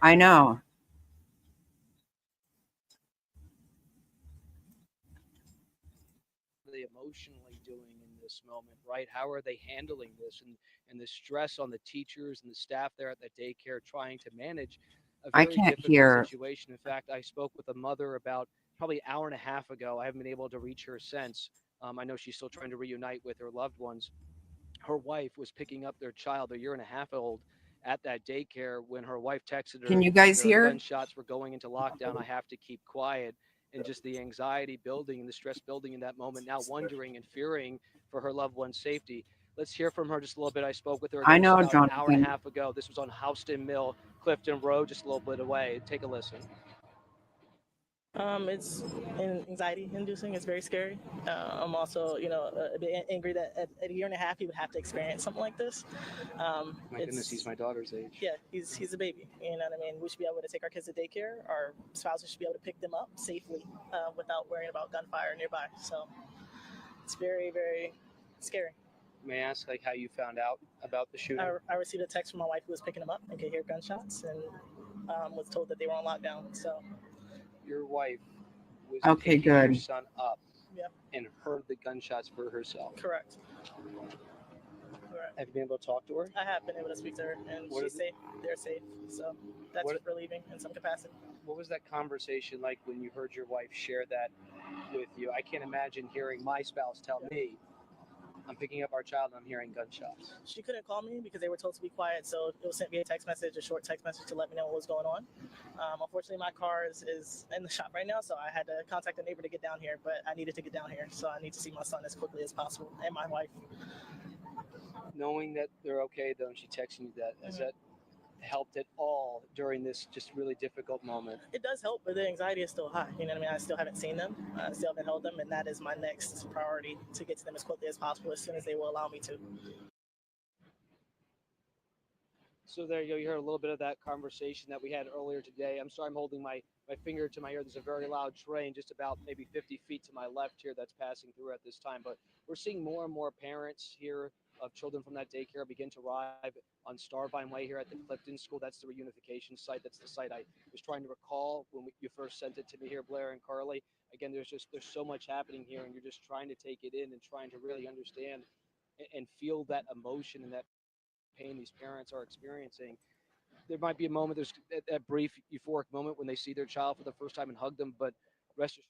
They emotionally doing in this moment, right? How are they handling this, and the stress on the teachers and the staff there at the daycare trying to manage a I very can't difficult hear. situation. In fact, I spoke with a mother about probably an hour and a half ago. I haven't been able to reach her since. I know she's still trying to reunite with her loved ones. Her wife was picking up their child, a year and a half old, at that daycare when her wife texted her. Can you guys "There are hear? gunshots. We're going into lockdown. I have to keep quiet." And just the anxiety building and the stress building in that moment, now wondering and fearing for her loved one's safety. Let's hear from her just a little bit. I spoke with her I again know, just about an hour and a Jonathan. half ago. This was on Houston Mill, Clifton Road, just a little bit away. Take a listen. It's anxiety inducing. It's very scary. I'm also, a bit angry that at a year and a half he would have to experience something like this. My goodness, he's my daughter's age. Yeah, he's a baby. You know what I mean? We should be able to take our kids to daycare. Our spouses should be able to pick them up safely without worrying about gunfire nearby. So it's very, very scary. May I ask how you found out about the shooting? I received a text from my wife who was picking them up and could hear gunshots, and was told that they were on lockdown. So. Your wife was Okay, picking your good. son up Yep. and heard the gunshots for herself. Correct. Have you been able to talk to her? I have been able to speak to her, and she's safe. They're safe, so that's relieving in some capacity. What was that conversation like when you heard your wife share that with you? I can't imagine hearing my spouse tell me, "I'm picking up our child and I'm hearing gunshots." She couldn't call me because they were told to be quiet, so it was sent via text message, a short text message to let me know what was going on. Unfortunately, my car is in the shop right now, so I had to contact a neighbor to get down here, but I needed to get down here, so I need to see my son as quickly as possible, and my wife. Knowing that they're okay, though, and she texting you that, has that helped at all during this just really difficult moment? It does help, but the anxiety is still high. You know what I mean? I still haven't seen them. I still haven't held them, and that is my next priority, to get to them as quickly as possible, as soon as they will allow me to. So there you go. You heard a little bit of that conversation that we had earlier today. I'm sorry, I'm holding my finger to my ear. There's a very loud train just about maybe 50 feet to my left here that's passing through at this time. But we're seeing more and more parents here of children from that daycare begin to arrive on Starvine Way here at the Clifton School. That's the reunification site. That's the site I was trying to recall when you first sent it to me here, Blair and Carly. Again, there's so much happening here, and you're just trying to take it in and trying to really understand and feel that emotion and that pain these parents are experiencing. There might be a moment, there's that brief euphoric moment when they see their child for the first time and hug them, but rest assured,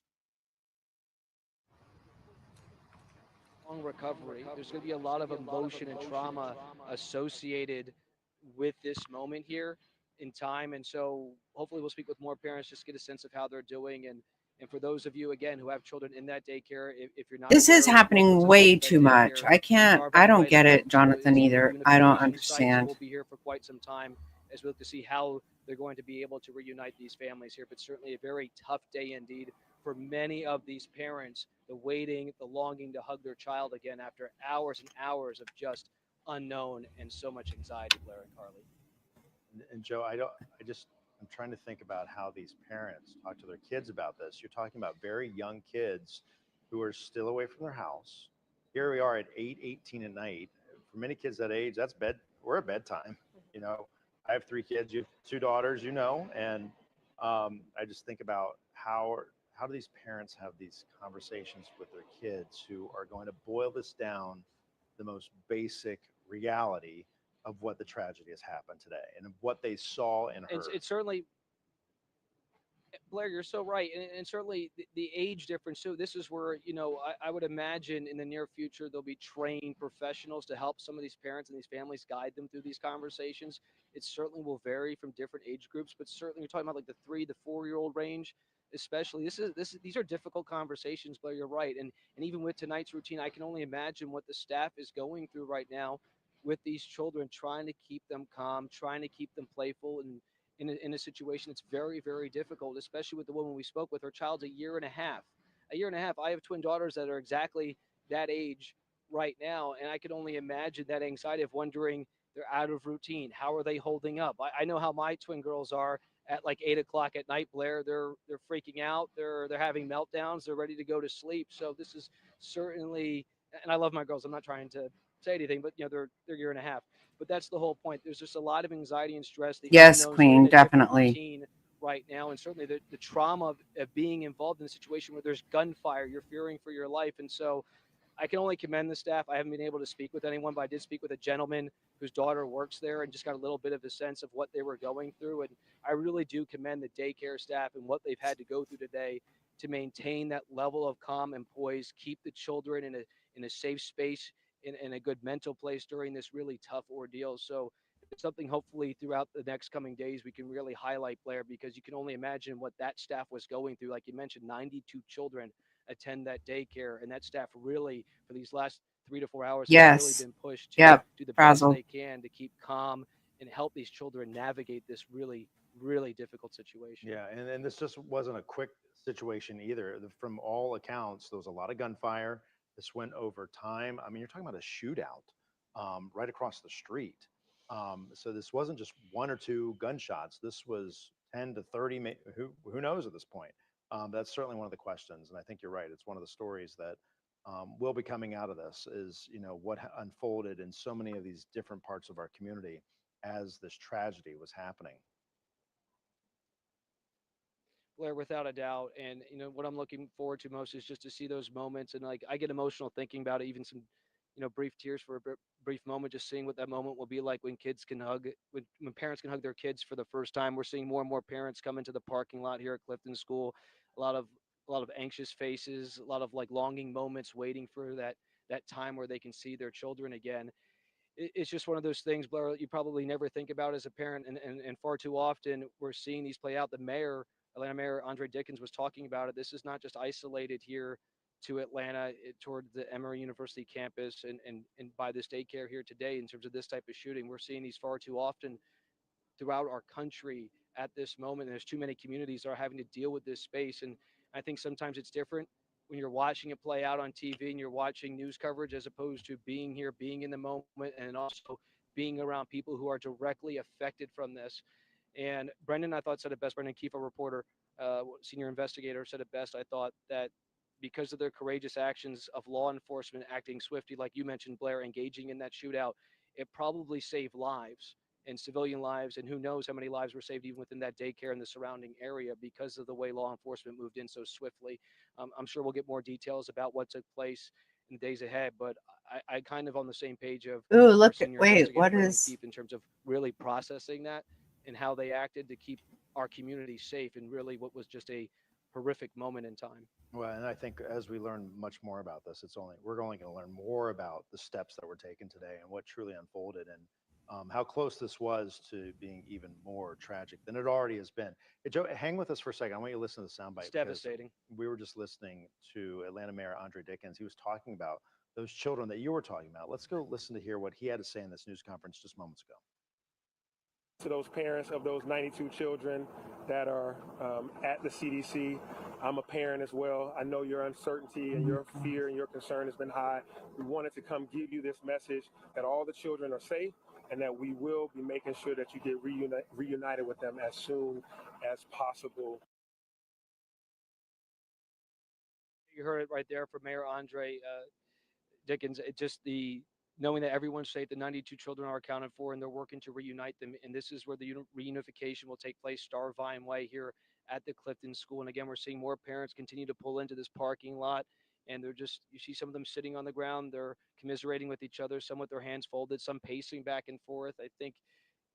long recovery. There's going to be a lot of emotion and trauma associated with this moment here in time, and so hopefully we'll speak with more parents, just get a sense of how they're doing. And for those of you, again, who have children in that daycare, if you're not, This is happening way too much. I don't get it, Jonathan, either. I don't understand. We'll be here for quite some time as we look to see how they're going to be able to reunite these families here. But certainly a very tough day indeed for many of these parents, the waiting, the longing to hug their child again after hours and hours of just unknown and so much anxiety, Blair and Carly. And Joe, I'm trying to think about how these parents talk to their kids about this. You're talking about very young kids who are still away from their house. Here we are at 8:18 at night. For many kids that age, that's bed. We're at bedtime. You know, I have 3 kids. You have 2 daughters. You know, and I just think about how do these parents have these conversations with their kids who are going to boil this down the most basic reality of what the tragedy has happened today and of what they saw and heard. It's certainly, Blair, you're so right, and certainly the age difference too. This is where I would imagine in the near future there'll be trained professionals to help some of these parents and these families guide them through these conversations. It certainly will vary from different age groups, but certainly you're talking about like the 3 to 4-year-old range, especially. These are difficult conversations, Blair. You're right, and even with tonight's routine, I can only imagine what the staff is going through right now with these children, trying to keep them calm, trying to keep them playful, and in a situation that's very, very difficult, especially with the woman we spoke with. Her child's a year and a half. A year and a half. I have twin daughters that are exactly that age right now, and I can only imagine that anxiety of wondering they're out of routine. How are they holding up? I know how my twin girls are at like 8 o'clock at night, Blair. They're freaking out. They're having meltdowns. They're ready to go to sleep. So this is certainly, and I love my girls. I'm not trying to say anything, but they're a year and a half. But that's the whole point. There's just a lot of anxiety and stress. The Yes, unknowns, Queen, they're in a different definitely. routine right now, and certainly the trauma of being involved in a situation where there's gunfire, you're fearing for your life. And so I can only commend the staff. I haven't been able to speak with anyone, but I did speak with a gentleman whose daughter works there and just got a little bit of a sense of what they were going through. And I really do commend the daycare staff and what they've had to go through today to maintain that level of calm and poise, keep the children in a safe space, in a good mental place during this really tough ordeal. So it's something hopefully throughout the next coming days we can really highlight, Blair, because you can only imagine what that staff was going through. Like you mentioned, 92 children attend that daycare, and that staff really, for these last 3 to 4 hours, has really Yes. been pushed to Yep. do the Frazzled. best they can to keep calm and help these children navigate this really, really difficult situation. Yeah, and this just wasn't a quick situation either. From all accounts, there was a lot of gunfire. This went over time. I mean, you're talking about a shootout right across the street. So this wasn't just 1 or 2 gunshots. This was 10 to 30. Who knows at this point? That's certainly one of the questions, and I think you're right. It's one of the stories that will be coming out of this. Is what unfolded in so many of these different parts of our community as this tragedy was happening. Blair, without a doubt. And what I'm looking forward to most is just to see those moments. And like I get emotional thinking about it, even some, brief tears for a brief moment, just seeing what that moment will be like when kids can hug, when parents can hug their kids for the first time. We're seeing more and more parents come into the parking lot here at Clifton School. A lot of anxious faces, a lot of like longing moments, waiting for that time where they can see their children again. It's just one of those things, Blair, that you probably never think about as a parent, and far too often we're seeing these play out. Atlanta Mayor Andre Dickens was talking about it. This is not just isolated here to Atlanta, toward the Emory University campus and by this daycare here today. In terms of this type of shooting, we're seeing these far too often throughout our country at this moment. And there's too many communities that are having to deal with this space. And I think sometimes it's different when you're watching it play out on TV and you're watching news coverage as opposed to being here, being in the moment, and also being around people who are directly affected from this. And Brendan, I thought, said it best. Brendan Keefe, a reporter, senior investigator, said it best. I thought that because of their courageous actions of law enforcement acting swiftly, like you mentioned, Blair, engaging in that shootout, it probably saved lives and civilian lives. And who knows how many lives were saved even within that daycare and the surrounding area because of the way law enforcement moved in so swiftly. I'm sure we'll get more details about what took place in the days ahead, but I kind of on the same page of Ooh, our look, senior wait, investigator, what Brendan is? Keefe, in terms of really processing that and how they acted to keep our community safe and really what was just a horrific moment in time. Well, and I think as we learn much more about this, we're only going to learn more about the steps that were taken today and what truly unfolded, and how close this was to being even more tragic than it already has been. Hey, Joe, hang with us for a second. I want you to listen to the soundbite. It's devastating. We were just listening to Atlanta Mayor Andre Dickens. He was talking about those children that you were talking about. Let's go listen to hear what he had to say in this news conference just moments ago. To those parents of those 92 children that are at the CDC. I'm a parent as well. I know your uncertainty and your fear and your concern has been high. We wanted to come give you this message that all the children are safe and that we will be making sure that you get reunited with them as soon as possible. You heard it right there from Mayor Andre Dickens. It just knowing that everyone's safe, the 92 children are accounted for, and they're working to reunite them. And this is where the reunification will take place, Star Vine Way here at the Clifton School. And again, we're seeing more parents continue to pull into this parking lot, and you see some of them sitting on the ground. They're commiserating with each other, some with their hands folded, some pacing back and forth. I think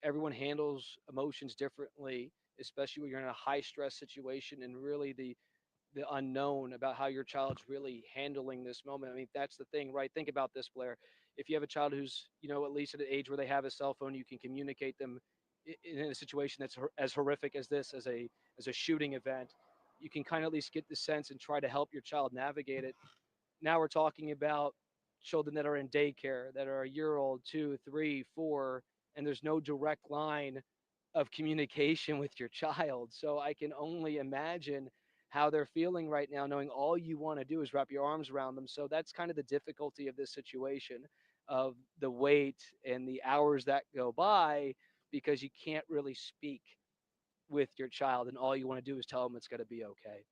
everyone handles emotions differently, especially when you're in a high stress situation and really the unknown about how your child's really handling this moment. I mean, that's the thing, right? Think about this, Blair. If you have a child who's, at least at an age where they have a cell phone, you can communicate them in a situation that's as horrific as this, as a shooting event. You can kind of at least get the sense and try to help your child navigate it. Now we're talking about children that are in daycare, that are a year old, 2, 3, 4, and there's no direct line of communication with your child. So I can only imagine how they're feeling right now, knowing all you want to do is wrap your arms around them. So that's kind of the difficulty of this situation, of the wait and the hours that go by, because you can't really speak with your child and all you want to do is tell them it's going to be okay.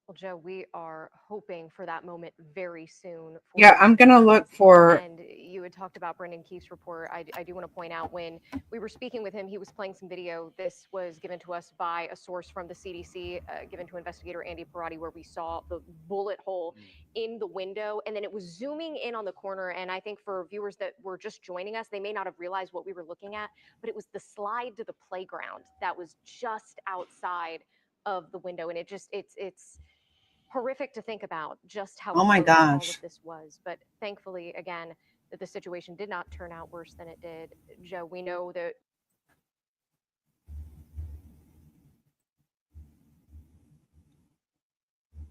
Well, Joe, we are hoping for that moment very soon. Yeah, I'm going to look for. And you had talked about Brendan Keefe's report. I do want to point out, when we were speaking with him, he was playing some video. This was given to us by a source from the CDC, given to investigator Andy Parati, where we saw the bullet hole in the window, and then it was zooming in on the corner. And I think for viewers that were just joining us, they may not have realized what we were looking at, but it was the slide to the playground that was just outside of the window. And it's horrific to think about just how Oh my close all gosh. of this was. But thankfully, again, that the situation did not turn out worse than it did. Joe, we know that.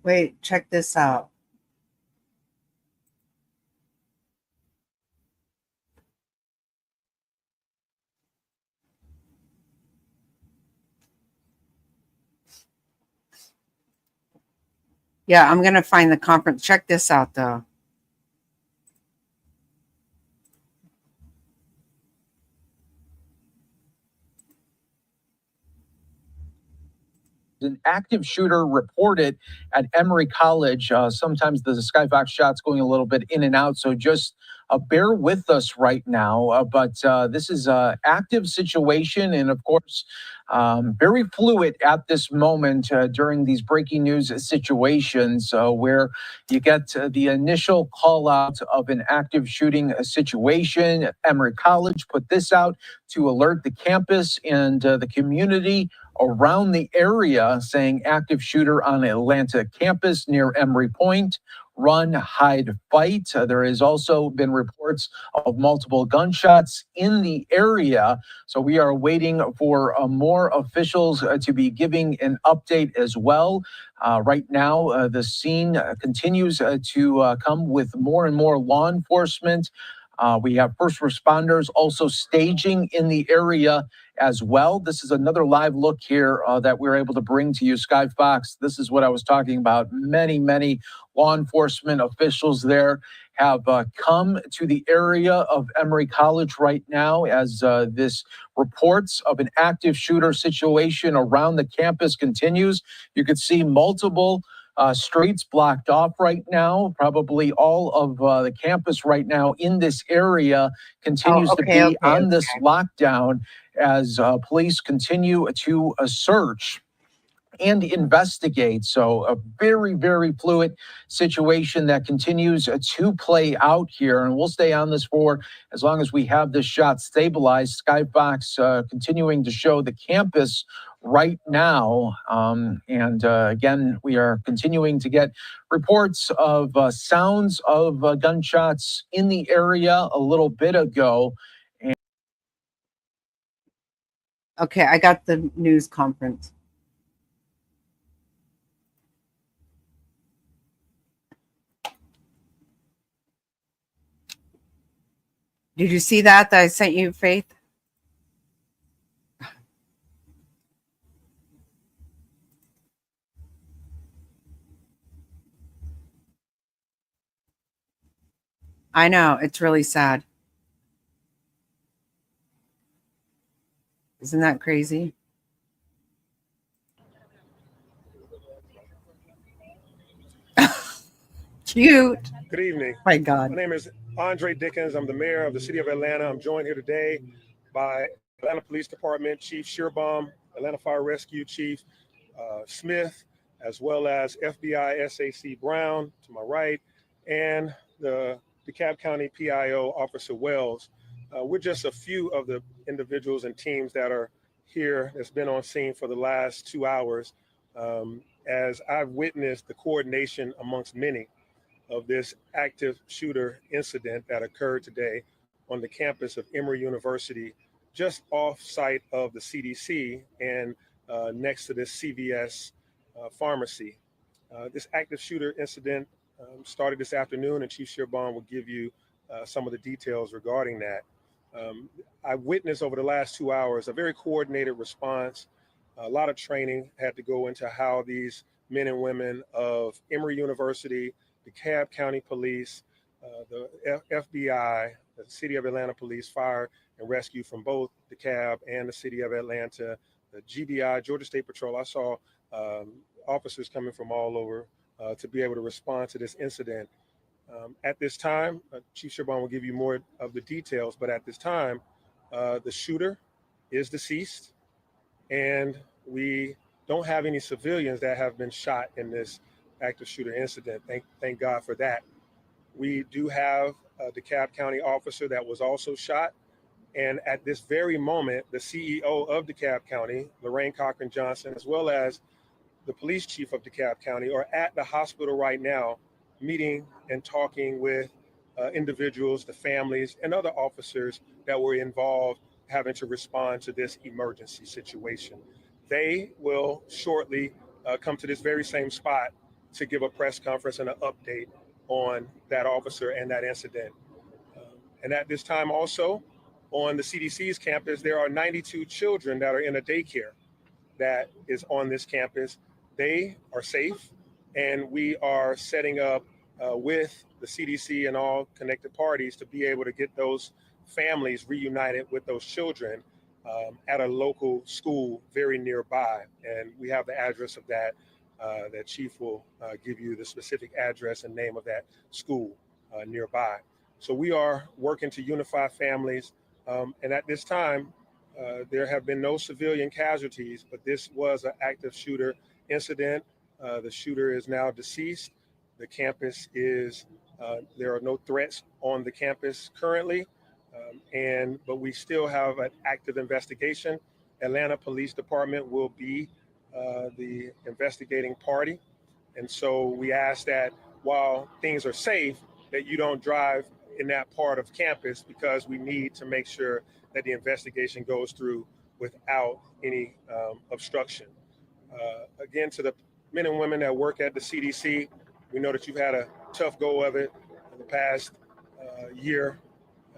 Wait, check this out. Yeah, I'm going to find the conference. Check this out, though. An active shooter reported at Emory College. Sometimes the Skybox shot's going a little bit in and out, so just bear with us right now. But this is an active situation, and of course, very fluid at this moment during these breaking news situations where you get the initial call out of an active shooting situation. Emory College put this out to alert the campus and the community around the area, saying active shooter on Atlanta campus near Emory Point. Run, hide, fight. There has also been reports of multiple gunshots in the area. So we are waiting for more officials to be giving an update as well. Right now, the scene continues to come with more and more law enforcement. We have first responders also staging in the area as well. This is another live look here that we're able to bring to you, Skyfox. This is what I was talking about. Many law enforcement officials there have come to the area of Emory College right now as this reports of an active shooter situation around the campus continues. You could see multiple streets blocked off right now. Probably all of the campus right now in this area continues to be on this lockdown as police continue to search and investigate. So a very fluid situation that continues to play out here. And we'll stay on this for as long as we have this shot stabilized. Skybox continuing to show the campus right now. Again, we are continuing to get reports of sounds of gunshots in the area a little bit ago. Okay, I got the news conference. Did you see that I sent you, Faith? I know, it's really sad. Isn't that crazy? Cute. Good evening. My God. My name is Andre Dickens. I'm the mayor of the city of Atlanta. I'm joined here today by Atlanta Police Department Chief Shearbaum, Atlanta Fire Rescue Chief Smith, as well as FBI SAC Brown to my right, and the DeKalb County PIO Officer Wells. We're just a few of the individuals and teams that are here that's been on scene for the last 2 hours, as I've witnessed the coordination amongst many of this active shooter incident that occurred today on the campus of Emory University, just off site of the CDC and next to this CVS pharmacy. This active shooter incident started this afternoon, and Chief Shearbaum will give you some of the details regarding that. I witnessed over the last 2 hours a very coordinated response. A lot of training had to go into how these men and women of Emory University, DeKalb County Police, the FBI, the City of Atlanta Police, Fire and Rescue from both DeKalb and the City of Atlanta, the GBI, Georgia State Patrol. I saw officers coming from all over to be able to respond to this incident. At this time, Chief Shearbaum will give you more of the details, but at this time, the shooter is deceased, and we don't have any civilians that have been shot in this active shooter incident. Thank God for that. We do have a DeKalb County officer that was also shot. And at this very moment, the CEO of DeKalb County, Lorraine Cochran Johnson, as well as the police chief of DeKalb County are at the hospital right now, meeting and talking with individuals, the families, and other officers that were involved having to respond to this emergency situation. They will shortly come to this very same spot to give a press conference and an update on that officer and that incident. And at this time also, on the CDC's campus, there are 92 children that are in a daycare that is on this campus. They are safe, and we are setting up with the CDC and all connected parties to be able to get those families reunited with those children at a local school very nearby. And we have the address of that. That Chief will give you the specific address and name of that school nearby. So we are working to unify families. And at this time, there have been no civilian casualties, but this was an active shooter incident. The shooter is now deceased. The campus is, there are no threats on the campus currently, but we still have an active investigation. Atlanta Police Department will be the investigating party. And so we ask that while things are safe, that you don't drive in that part of campus, because we need to make sure that the investigation goes through without any obstruction. Again, to the men and women that work at the CDC, we know that you've had a tough go of it in the past year,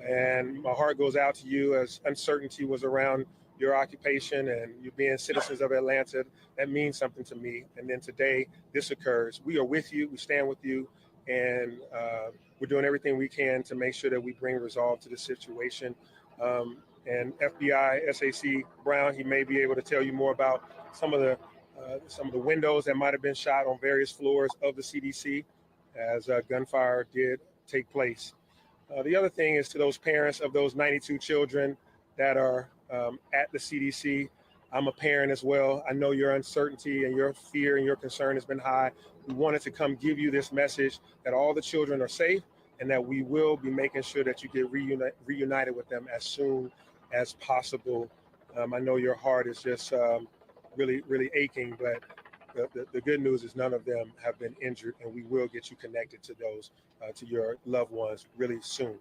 and my heart goes out to you as uncertainty was around your occupation and you being citizens of Atlanta. That means something to me. And then today, this occurs. We are with you, we stand with you, and we're doing everything we can to make sure that we bring resolve to the situation. And FBI SAC Brown, he may be able to tell you more about some of the windows that might have been shot on various floors of the CDC as gunfire did take place. The other thing is, to those parents of those 92 children that are at the CDC, I'm a parent as well. I know your uncertainty and your fear and your concern has been high. We wanted to come give you this message that all the children are safe, and that we will be making sure that you get reunited with them as soon as possible. I know your heart is just really, really aching, but the good news is none of them have been injured, and we will get you connected to those, to your loved ones really soon.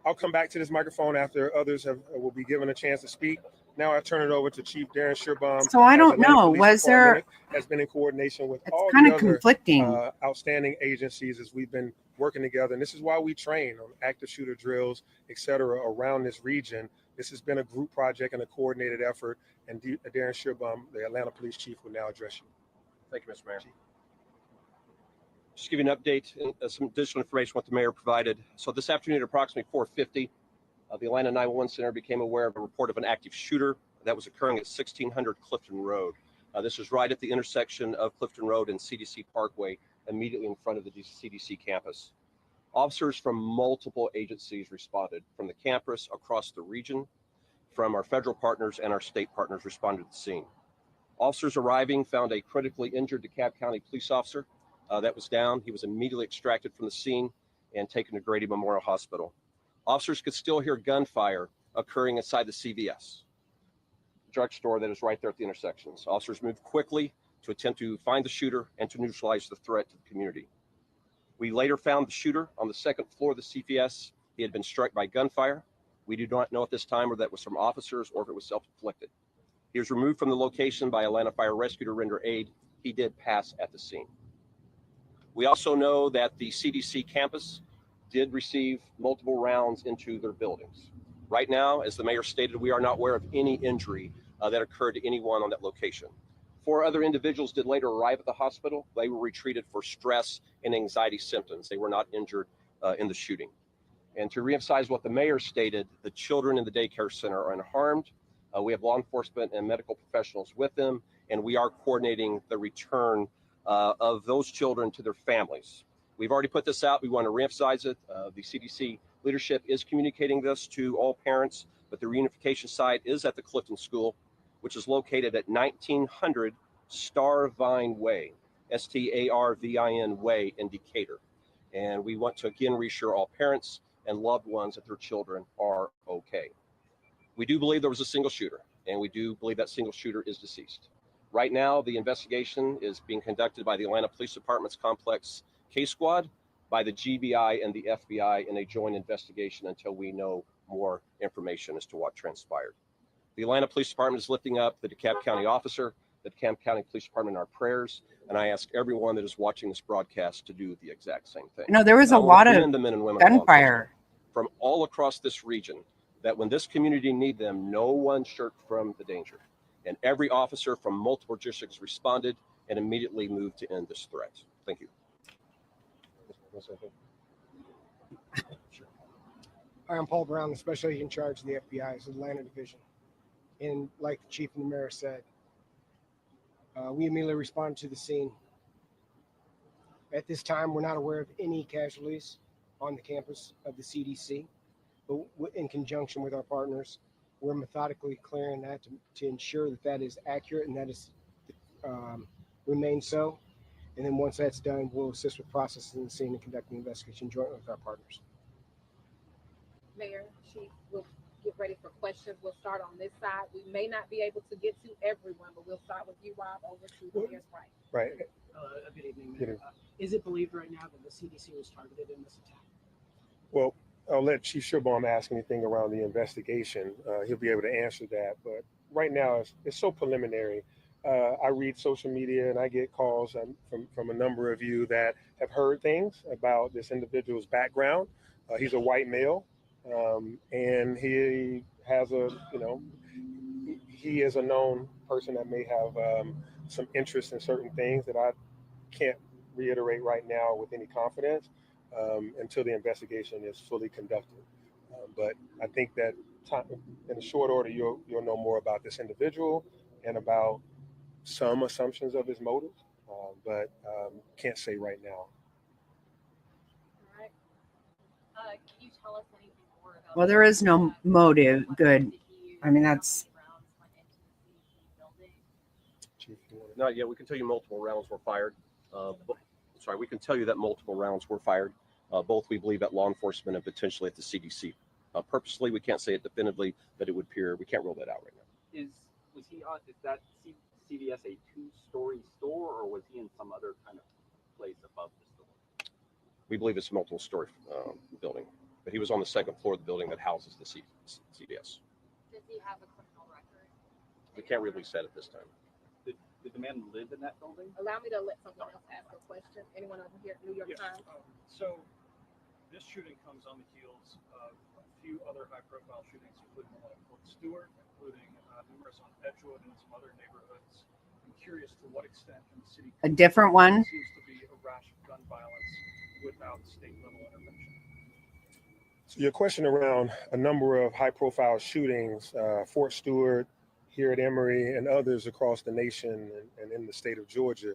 I'll come back to this microphone after others will be given a chance to speak. Now I turn it over to Chief Darren Shearbaum. So I don't know, was there, has been in coordination with it's all kind the of other conflicting. outstanding agencies as we've been working together. And this is why we train on active shooter drills, et cetera, around this region. This has been a group project and a coordinated effort. And Darren Shearbaum, the Atlanta Police Chief, will now address you. Thank you, Mr. Mayor. Just give you an update and some additional information what the mayor provided. So this afternoon at approximately 4:50, the Atlanta 911 Center became aware of a report of an active shooter that was occurring at 1600 Clifton Road. This is right at the intersection of Clifton Road and CDC Parkway, immediately in front of the CDC campus. Officers from multiple agencies responded, from the campus, across the region, from our federal partners and our state partners responded to the scene. Officers arriving found a critically injured DeKalb County police officer that was down. He was immediately extracted from the scene and taken to Grady Memorial Hospital. Officers could still hear gunfire occurring inside the CVS drugstore that is right there at the intersections. Officers moved quickly to attempt to find the shooter and to neutralize the threat to the community. We later found the shooter on the second floor of the CVS. He had been struck by gunfire. We do not know at this time whether that was from officers or if it was self-inflicted. He was removed from the location by Atlanta Fire Rescue to render aid. He did pass at the scene. We also know that the CDC campus did receive multiple rounds into their buildings. Right now, as the mayor stated, we are not aware of any injury that occurred to anyone on that location. 4 other individuals did later arrive at the hospital. They were retreated for stress and anxiety symptoms. They were not injured in the shooting. And to reemphasize what the mayor stated, the children in the daycare center are unharmed. We have law enforcement and medical professionals with them, and we are coordinating the return of those children to their families. We've already put this out. We want to reemphasize it. The CDC leadership is communicating this to all parents, but the reunification site is at the Clifton School, which is located at 1900 Starvine Way, Starvin Way in Decatur. And we want to again reassure all parents and loved ones that their children are okay. We do believe there was a single shooter, and we do believe that single shooter is deceased. Right now, the investigation is being conducted by the Atlanta Police Department's Complex Case Squad, by the GBI and the FBI in a joint investigation until we know more information as to what transpired. The Atlanta Police Department is lifting up the DeKalb County officer, the DeKalb County Police Department in our prayers, and I ask everyone that is watching this broadcast to do the exact same thing. No, there was a lot of the men and women of law gunfire enforcement from all across this region, that when this community need them, no one shirked from the danger. And every officer from multiple districts responded and immediately moved to end this threat. Thank you. I'm Paul Brown, the special agent in charge of the FBI's Atlanta division. And like the chief and the mayor said, we immediately responded to the scene. At this time, we're not aware of any casualties on the campus of the CDC, but in conjunction with our partners, we're methodically clearing that to ensure that that is accurate and that is remains so. And then once that's done, we'll assist with processing the scene and conducting the investigation jointly with our partners. Mayor, Chief, we'll get ready for questions. We'll start on this side. We may not be able to get to everyone, but we'll start with you, Rob, over to the mayor's right. Right. Good evening, Mayor. Is it believed right now that the CDC was targeted in this attack? Well, I'll let Chief Schilbaum ask anything around the investigation. He'll be able to answer that. But right now, it's so preliminary. I read social media and I get calls from a number of you that have heard things about this individual's background. He's a white male, and he has he is a known person that may have some interest in certain things that I can't reiterate right now with any confidence until the investigation is fully conducted. But I think that in a short order, you'll know more about this individual and about some assumptions of his motive, but can't say right now. All right. Can you tell us anything more about? Well, there is no motive. Good. I mean, that's. Not yet. We can tell you multiple rounds were fired. We can tell you that multiple rounds were fired. Both, we believe, at law enforcement and potentially at the CDC. Purposely, we can't say it definitively, but it would appear we can't roll that out right now. Is that CVS a 2-story store, or was he in some other kind of place above the store? We believe it's a multiple-story building, but he was on the second floor of the building that houses the CVS. Does he have a criminal record? We can't release that at this time. Did the man live in that building? Allow me to let someone else ask a question. Anyone over here at New York Times? So this shooting comes on the heels of a few other high-profile shootings, including one at Fort Stewart, including numerous on Edgewood and some other neighborhoods. I'm curious to what extent can the city A different one? seems to be a rash of gun violence without state level intervention. So your question around a number of high-profile shootings, Fort Stewart, here at Emory, and others across the nation and in the state of Georgia,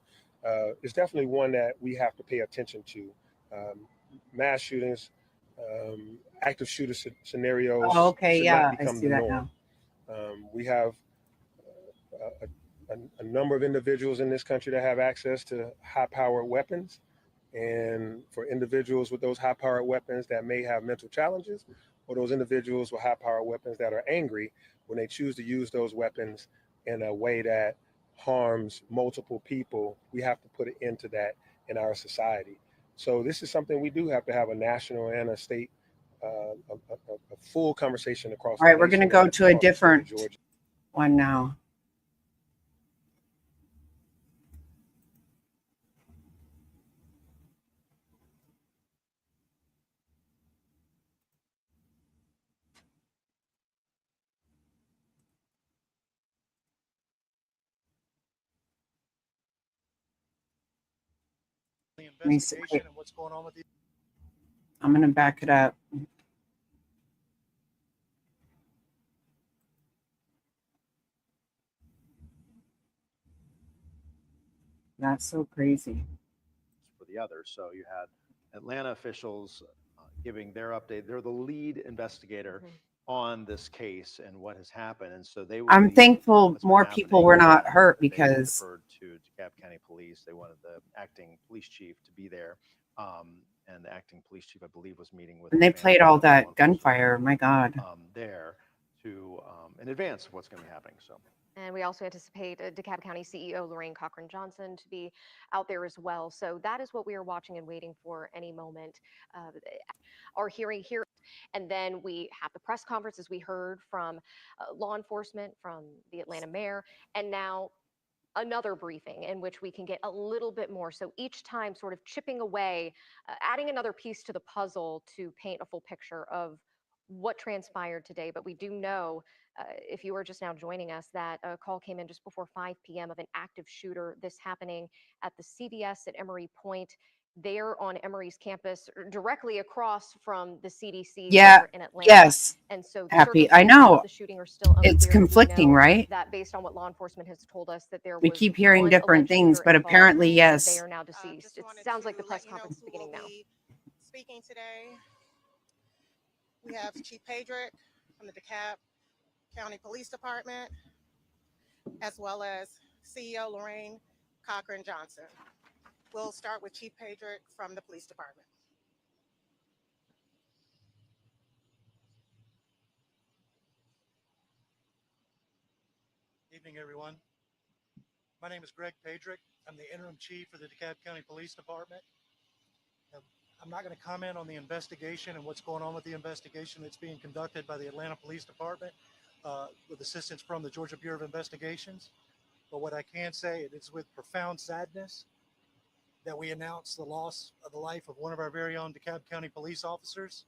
is definitely one that we have to pay attention to. Mass shootings, active shooter scenarios Oh, okay, should yeah, not I become see the that norm. now. We have a number of individuals in this country that have access to high-powered weapons. And for individuals with those high-powered weapons that may have mental challenges, or those individuals with high-powered weapons that are angry, when they choose to use those weapons in a way that harms multiple people, we have to put an end to that in our society. So this is something we do have to have a national and a state, a full conversation across All the right, we're going to nation go and to a across the state of different Georgia. one now. The Let me see. investigation and what's going on with the I'm going to back it up. That's so crazy. For the others. So you had Atlanta officials giving their update. They're the lead investigator on this case and what has happened. And so they will I'm be thankful what's been more people happening. were not hurt They because deferred to DeKalb County Police. They wanted the acting police chief to be there. And the acting police chief, I believe, was meeting with and they the played family all of law that enforcement, gunfire. My God. there to in advance of what's going to be happening. So. And we also anticipate DeKalb County CEO Lorraine Cochran-Johnson to be out there as well. So that is what we are watching and waiting for any moment. Our hearing here, and then we have the press conference, as we heard from law enforcement, from the Atlanta mayor, and now another briefing in which we can get a little bit more. So each time sort of chipping away, adding another piece to the puzzle to paint a full picture of what transpired today. But we do know, if you are just now joining us, that a call came in just before 5 p.m. of an active shooter. This happening at the CVS at Emory Point, there on Emory's campus, directly across from the CDC there in Atlanta. Yes. And so the Happy. I circumstances know. of the shooting are still unclear. It's but we conflicting, know right? that based on what law enforcement has told us, that there We was keep hearing one different alleged things, shooter but involved, apparently, that yes. they are now deceased. It sounds like the press conference is beginning now. Speaking today, we have Chief Pedrick from the DeKalb County Police Department, as well as CEO Lorraine Cochran-Johnson. We'll start with Chief Pedrick from the police department. evening, everyone. My name is Greg Pedrick. I'm the interim chief for the DeKalb County Police Department. I'm not going to comment on the investigation and what's going on with the investigation that's being conducted by the Atlanta Police Department with assistance from the Georgia Bureau of Investigations. But what I can say, it is with profound sadness that we announce the loss of the life of one of our very own DeKalb County police officers.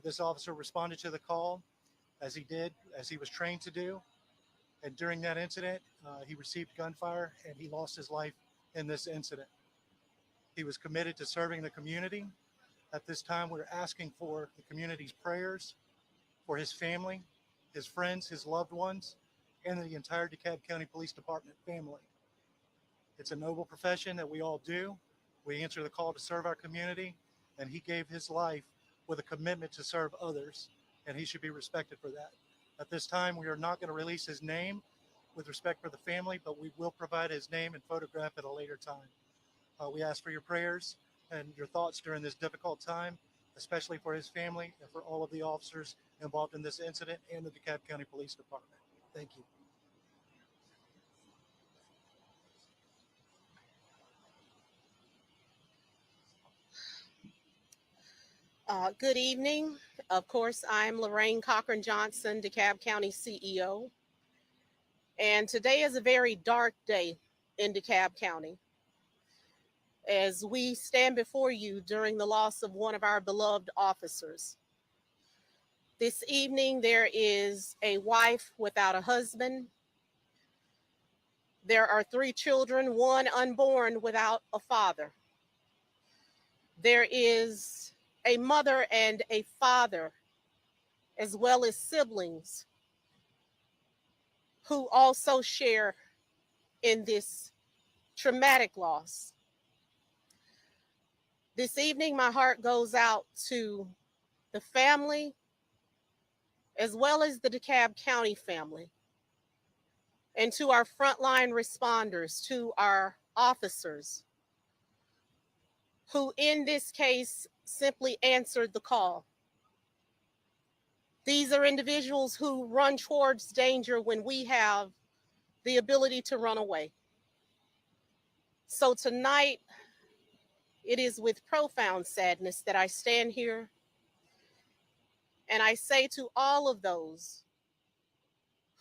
This officer responded to the call as he was trained to do. And during that incident, he received gunfire and he lost his life in this incident. He was committed to serving the community. At this time, we're asking for the community's prayers for his family, his friends, his loved ones, and the entire DeKalb County Police Department family. It's a noble profession that we all do. We answer the call to serve our community, and he gave his life with a commitment to serve others, and he should be respected for that. At this time, we are not going to release his name with respect for the family, but we will provide his name and photograph at a later time. We ask for your prayers and your thoughts during this difficult time, especially for his family and for all of the officers involved in this incident and the DeKalb County Police Department. Thank you. Good evening. Of course, I'm Lorraine Cochran-Johnson, DeKalb County CEO. And today is a very dark day in DeKalb County as we stand before you during the loss of one of our beloved officers. This evening, there is a wife without a husband, There are 3 children, 1 unborn without a father. There is a mother and a father, as well as siblings, who also share in this traumatic loss. This evening, my heart goes out to the family, as well as the DeKalb County family, and to our frontline responders, to our officers, who in this case simply answered the call. These are individuals who run towards danger when we have the ability to run away. So tonight, it is with profound sadness that I stand here and I say to all of those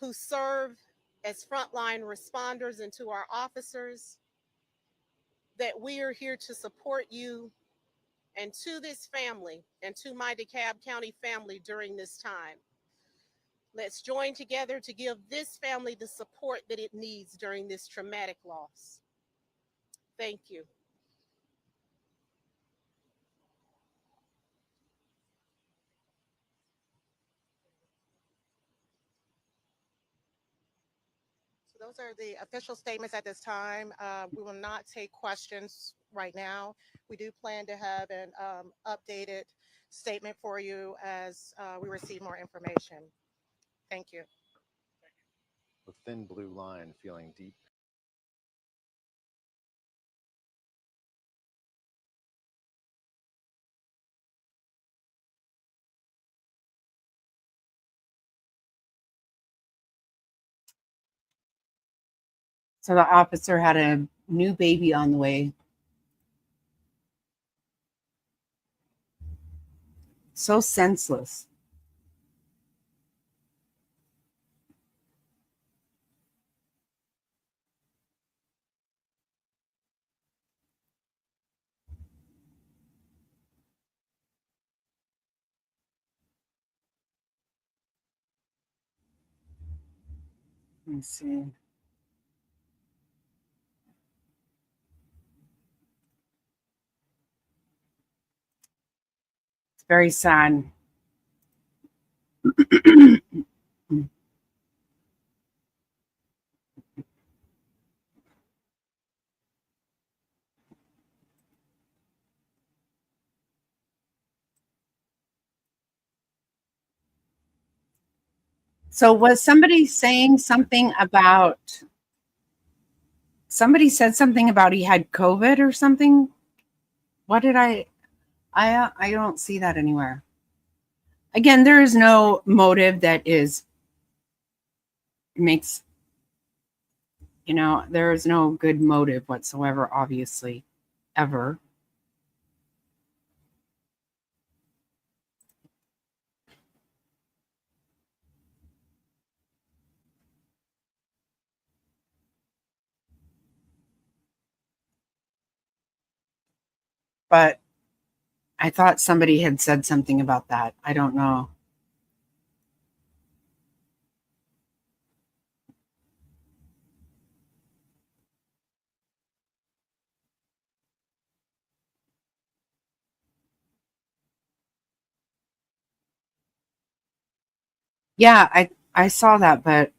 who serve as frontline responders and to our officers that we are here to support you, and to this family and to my DeKalb County family during this time. Let's join together to give this family the support that it needs during this traumatic loss. Thank you. So those are the official statements at this time. We will not take questions right now. We do plan to have an updated statement for you as we receive more information. Thank you. The thin blue line feeling deep. So the officer had a new baby on the way. So senseless. Let's see. It's very sad. So was somebody saying something about, somebody said something about he had COVID or something? What did I don't see that anywhere. Again, there is no motive that makes, there is no good motive whatsoever, obviously, ever. But I thought somebody had said something about that. I don't know. Yeah, I saw that, but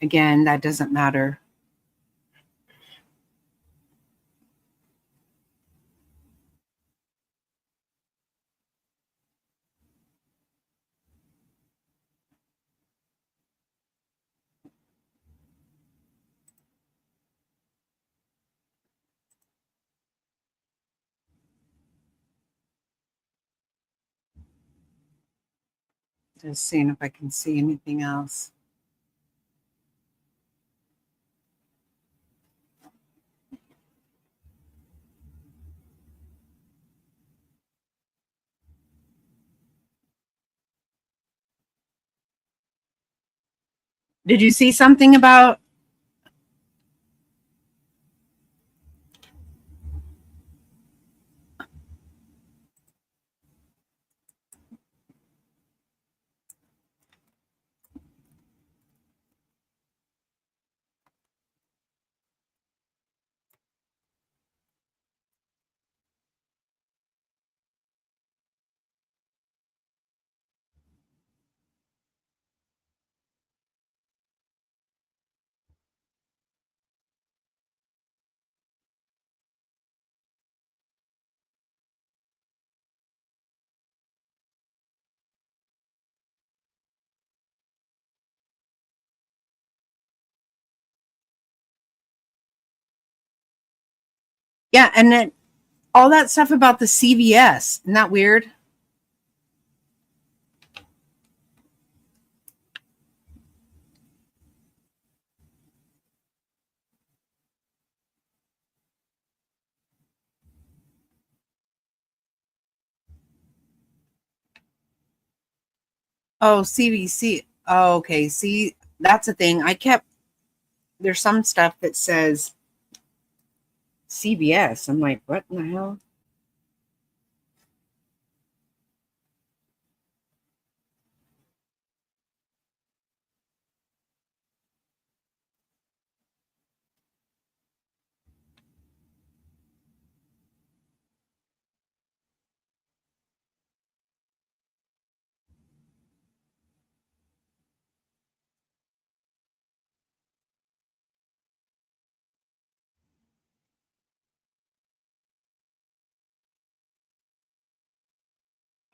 again, that doesn't matter. Just seeing if I can see anything else. Did you see something about? Yeah, and then all that stuff about the CVS. Isn't that weird? Oh, CVC. Oh, okay. See, that's a thing. There's some stuff that says CVS. I'm like, what in the hell?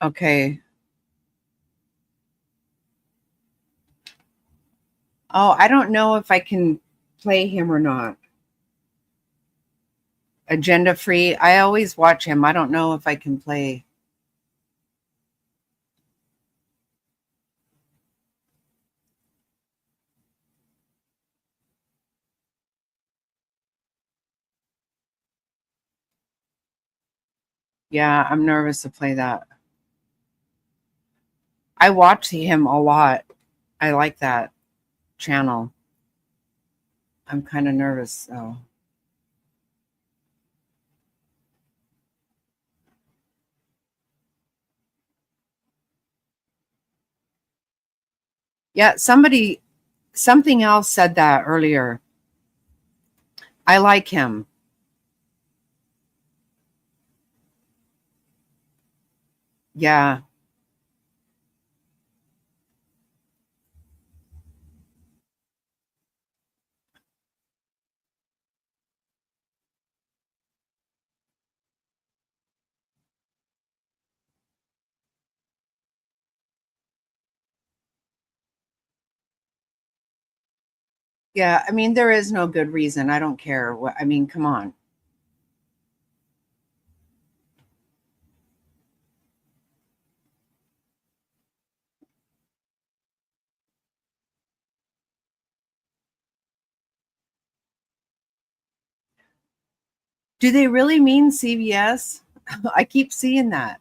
Okay. Oh, I don't know if I can play him or not. Agenda free. I always watch him. I don't know if I can play. Yeah, I'm nervous to play that. I watch him a lot. I like that channel. I'm kind of nervous though. Yeah, something else said that earlier. I like him. Yeah. Yeah, I mean, there is no good reason. I don't care. I mean, come on. Do they really mean CVS? I keep seeing that.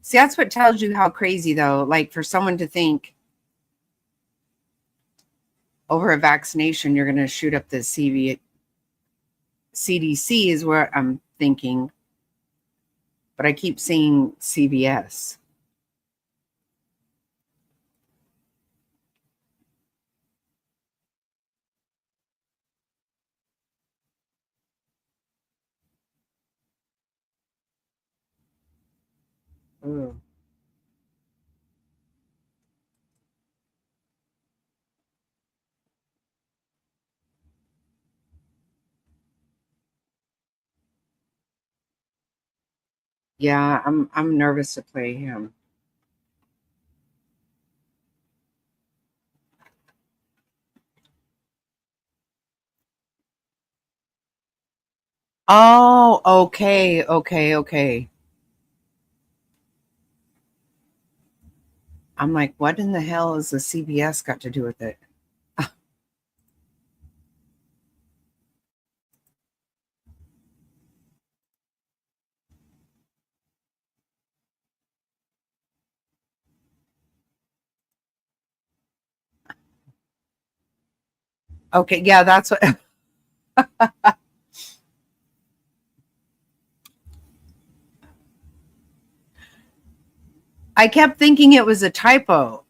See, that's what tells you how crazy, though. Like for someone to think over a vaccination, you're going to shoot up the CDC is where I'm thinking, but I keep seeing CVS. Ooh. Yeah, I'm nervous to play him. Oh, okay. I'm like, what in the hell has the CVS got to do with it? Okay, yeah, that's what I kept thinking it was a typo.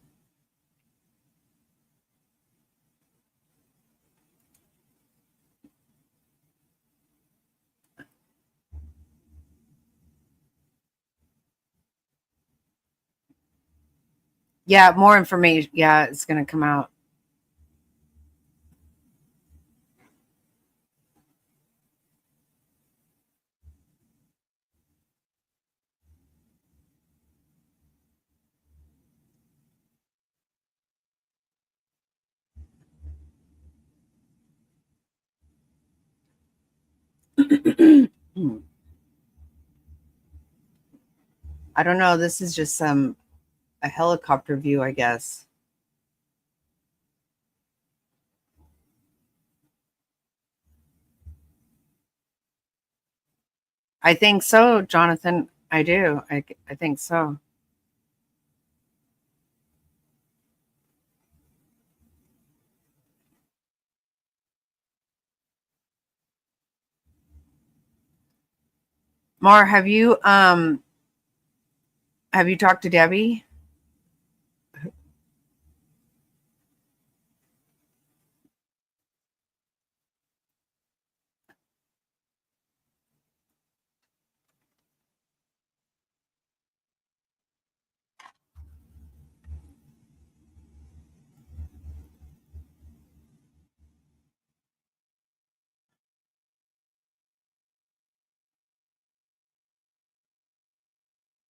Yeah, more information. Yeah, it's going to come out. I don't know. This is just a helicopter view, I guess. I think so, Jonathan. I do. I think so. Mar, have you talked to Debbie?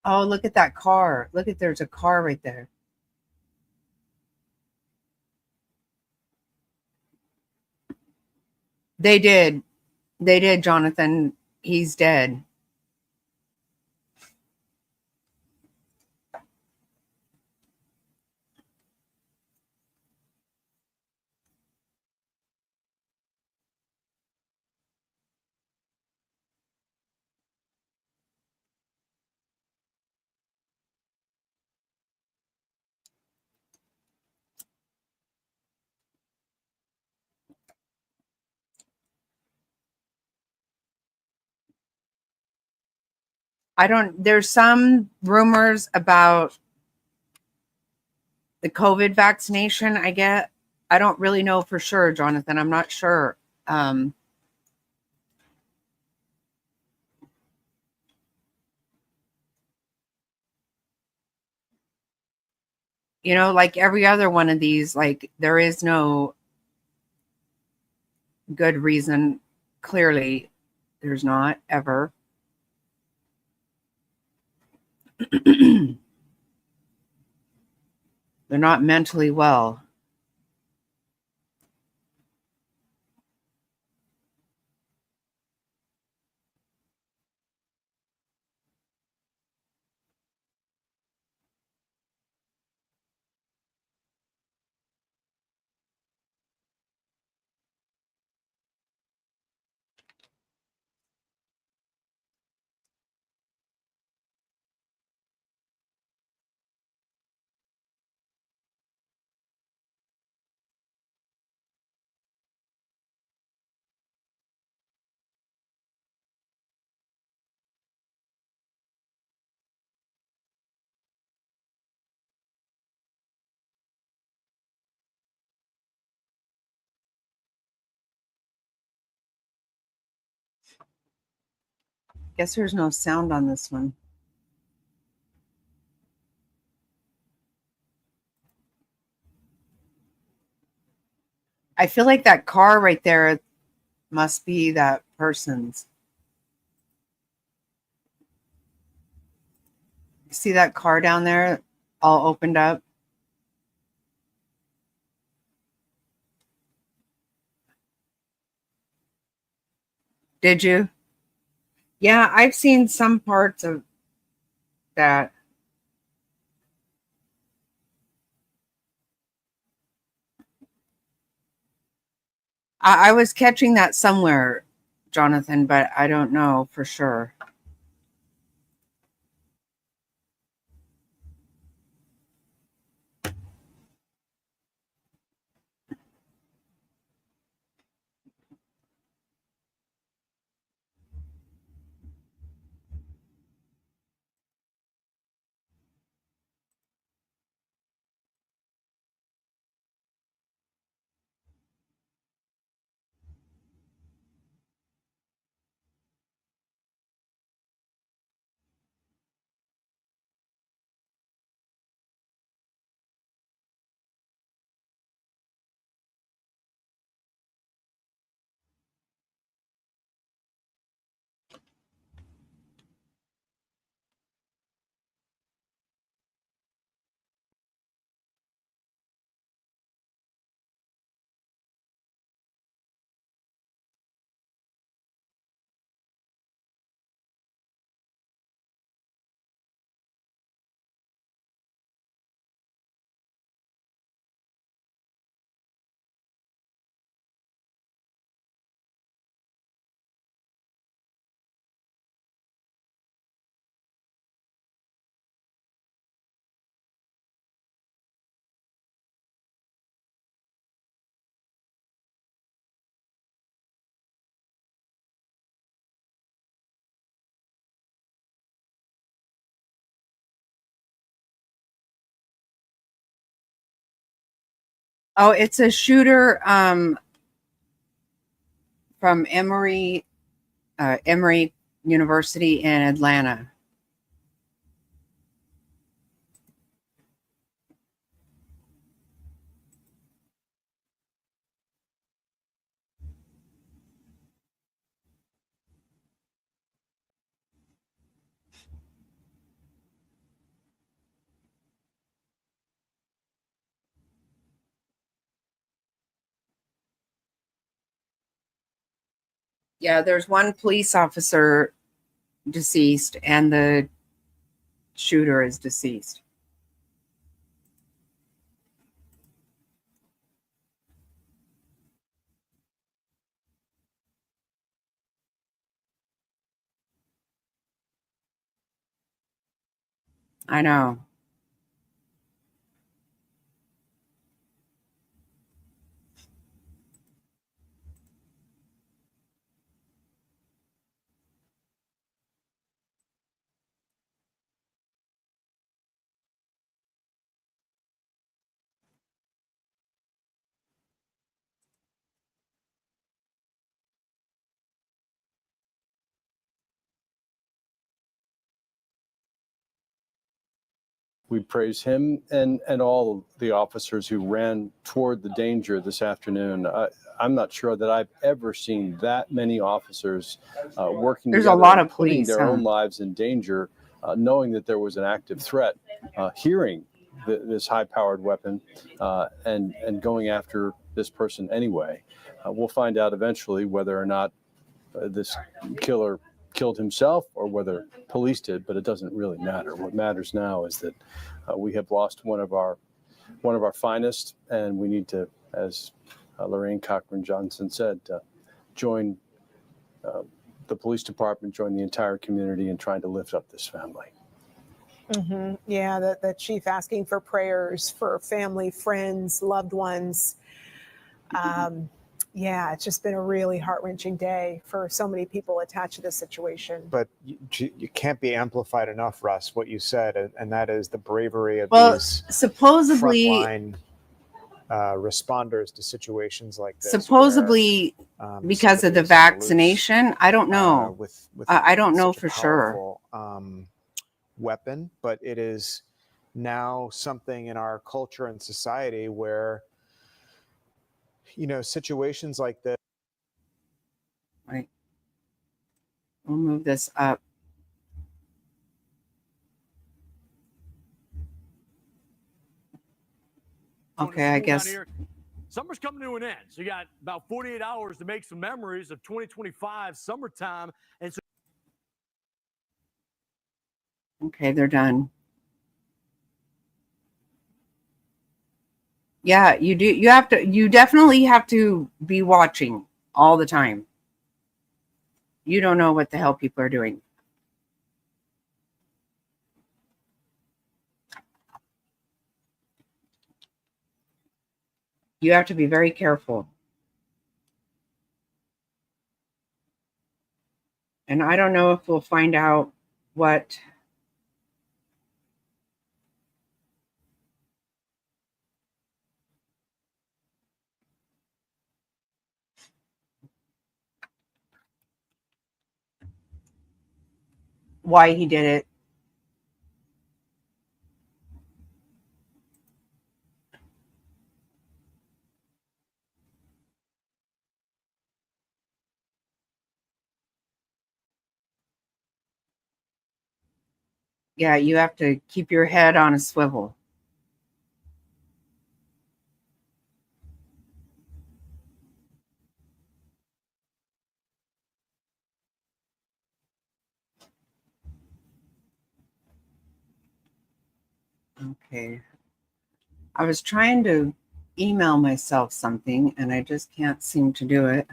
Oh, look at that car. Look at there's a car right there. They did. They did, Jonathan. He's dead. There's some rumors about the COVID vaccination. I don't really know for sure, Jonathan. I'm not sure. Like every other one of these, like there is no good reason. Clearly, there's not ever. They're not mentally well. Guess there's no sound on this one. I feel like that car right there must be that person's. See that car down there all opened up? Did you? Yeah, I've seen some parts of that. I was catching that somewhere, Jonathan, but I don't know for sure. Oh, it's a shooter from Emory University in Atlanta. Yeah, there's one police officer deceased and the shooter is deceased. I know. We praise him and all the officers who ran toward the danger this afternoon. I'm not sure that I've ever seen that many officers working There's a together lot and of putting police, their huh? own lives in danger, knowing that there was an active threat, hearing this high-powered weapon, and going after this person anyway. We'll find out eventually whether or not this killer killed himself or whether police did, but it doesn't really matter. What matters now is that we have lost one of our finest, and we need to, as Lorraine Cochran Johnson said, join the police department, join the entire community in trying to lift up this family. Mm-hmm. Yeah, the chief asking for prayers for family, friends, loved ones. Yeah, it's just been a really heart-wrenching day for so many people attached to this situation. But you can't be amplified enough, Russ, what you said, and that is the bravery of these supposedly frontline responders to situations like this. supposedly where, because of the vaccination. I don't know. With I don't know such a for sure. powerful, weapon, but it is now something in our culture and society where, situations like this. Right. We'll move this up. Okay, I guess. Summer's coming to an end, so you got about 48 hours to make some memories of 2025 summertime. And so Okay, they're done. Yeah, you do. You definitely have to be watching all the time. You don't know what the hell people are doing. You have to be very careful. And I don't know if we'll find out what why he did it. Yeah, you have to keep your head on a swivel. Okay. I was trying to email myself something and I just can't seem to do it.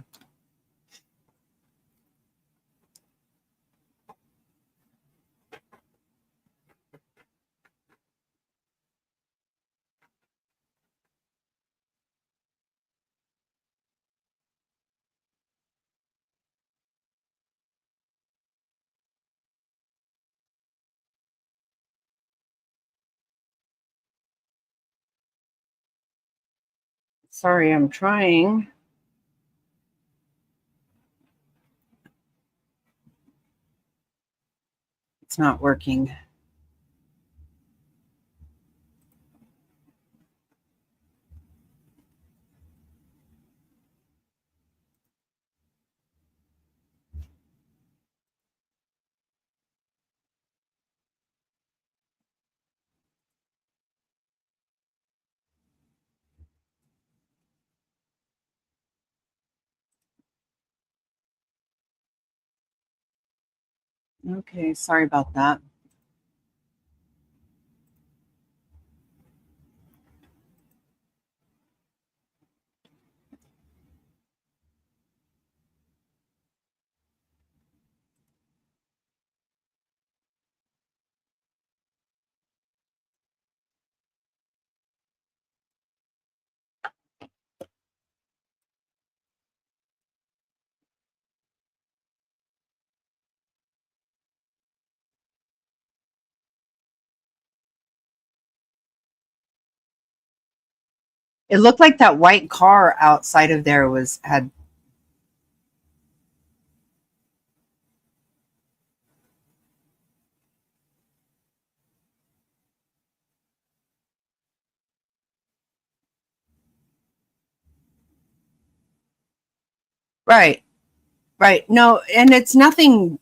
Sorry, I'm trying. It's not working. Okay, sorry about that. It looked like that white car outside of there had. Right, right. No, and it's nothing.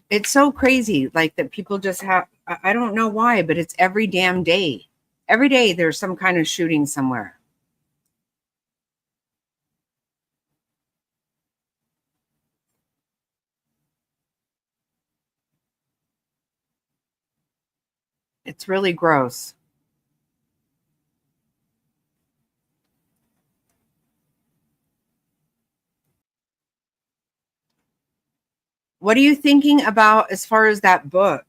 It's so crazy, like that people just have. I don't know why, but it's every damn day. Every day there's some kind of shooting somewhere. It's really gross. What are you thinking about as far as that book?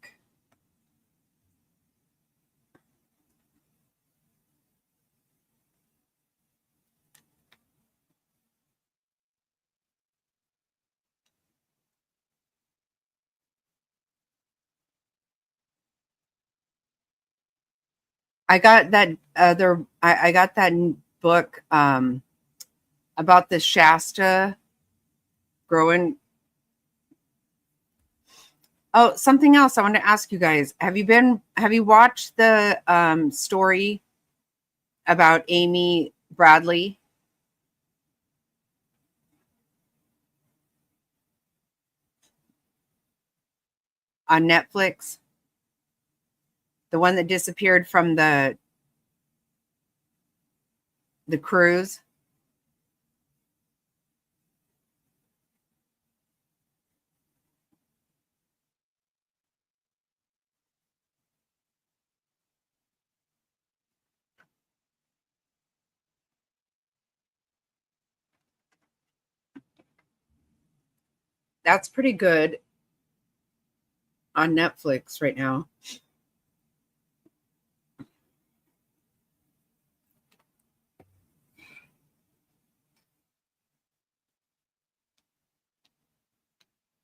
I got that other. I got that book about the Shasta Groene. Oh, something else I want to ask you guys. Have you watched the story about Amy Bradley? On Netflix? The one that disappeared from the cruise? That's pretty good on Netflix right now.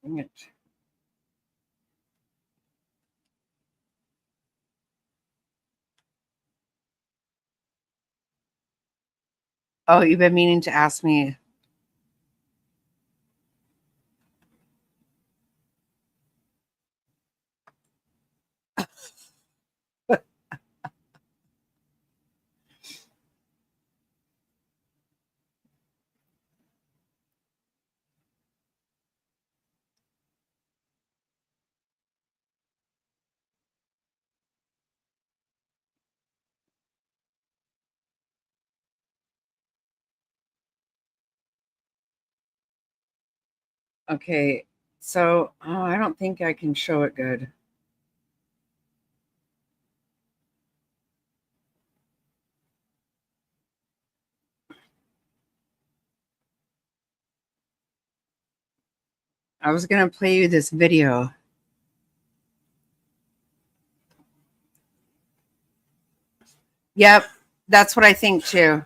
Dang it. Oh, you've been meaning to ask me. Okay, so I don't think I can show it good. I was going to play you this video. Yep, that's what I think too.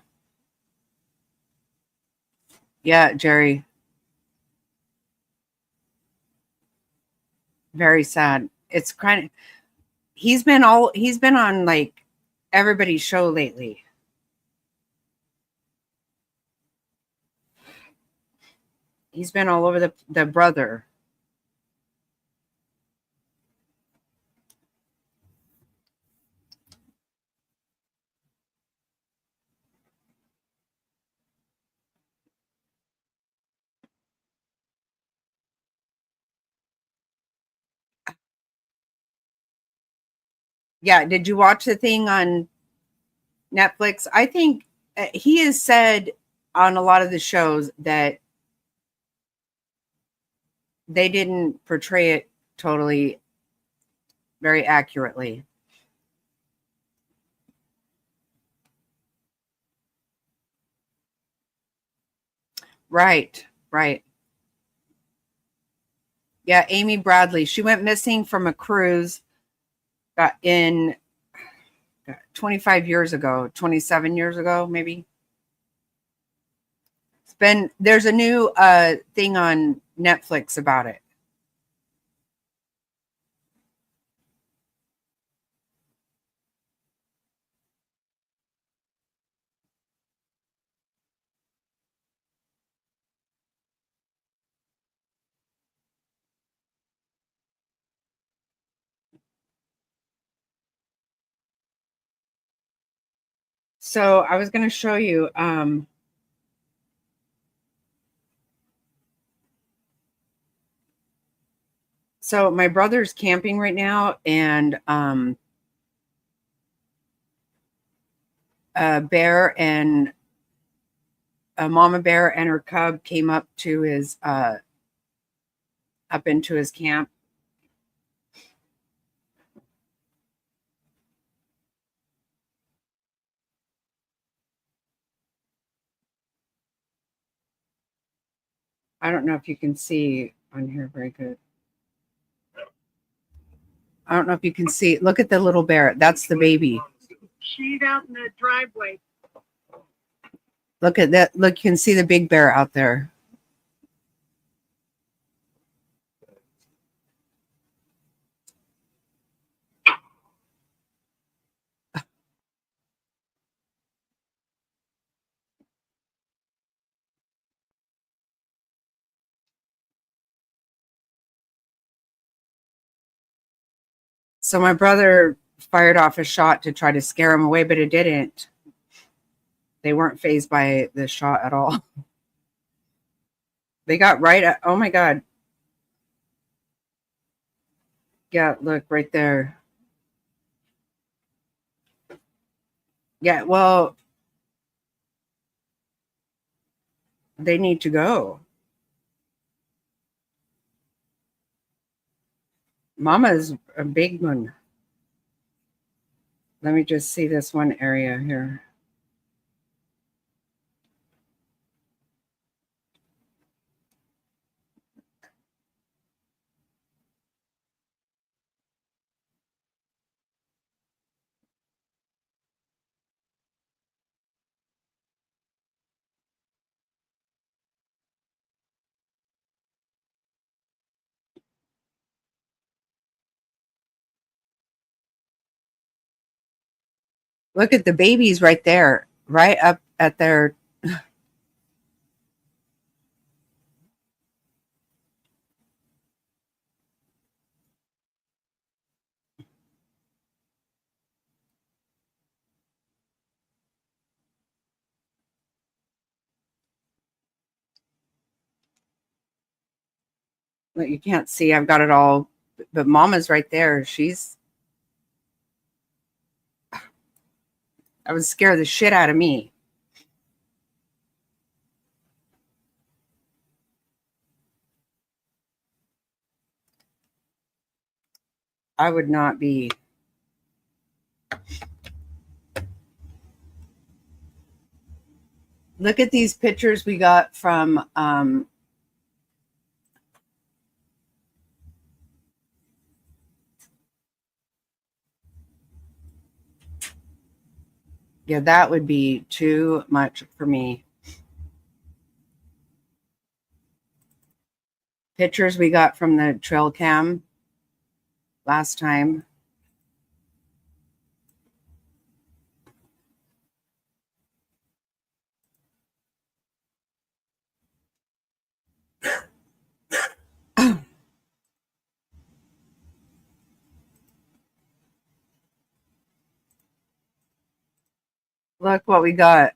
Yeah, Jerry. Very sad. It's kind of he's been on like everybody's show lately. He's been all over the brother. Yeah, did you watch the thing on Netflix? I think he has said on a lot of the shows that they didn't portray it totally very accurately. Right, right. Yeah, Amy Bradley. She went missing from a cruise in 25 years ago, 27 years ago, maybe. There's a new thing on Netflix about it. So I was going to show you. So my brother's camping right now, and a bear and a mama bear and her cub came up to his up into his camp. I don't know if you can see on here very good. I don't know if you can see. Look at the little bear. That's the baby. She's out in the driveway. Look at that. Look, you can see the big bear out there. So my brother fired off a shot to try to scare him away, but it didn't. They weren't fazed by the shot at all. They got right at, oh my God. Yeah, look right there. Yeah, well, they need to go. Mama's a big one. Let me just see this one area here. Look at the babies right there, right up at their. But you can't see. I've got it all, but Mama's right there. I would scare the shit out of me. I would not be. Look at these pictures we got from yeah, that would be too much for me. Pictures we got from the trail cam last time. Look what we got.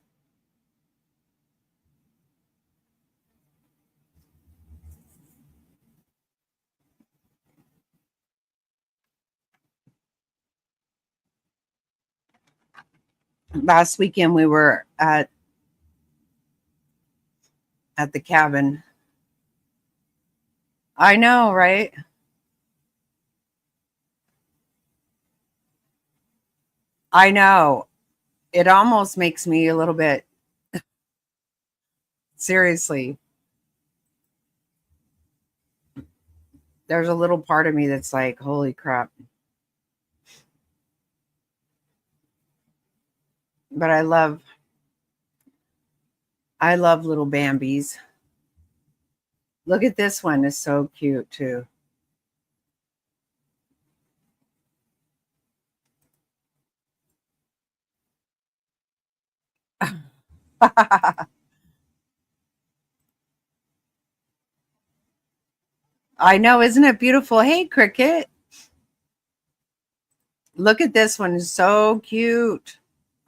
Last weekend we were at the cabin. I know, right? I know. It almost makes me a little bit seriously. There's a little part of me that's like, holy crap. But I love little Bambies. Look at this one. It's so cute too. I know, isn't it beautiful? Hey, Cricket. Look at this one. It's so cute.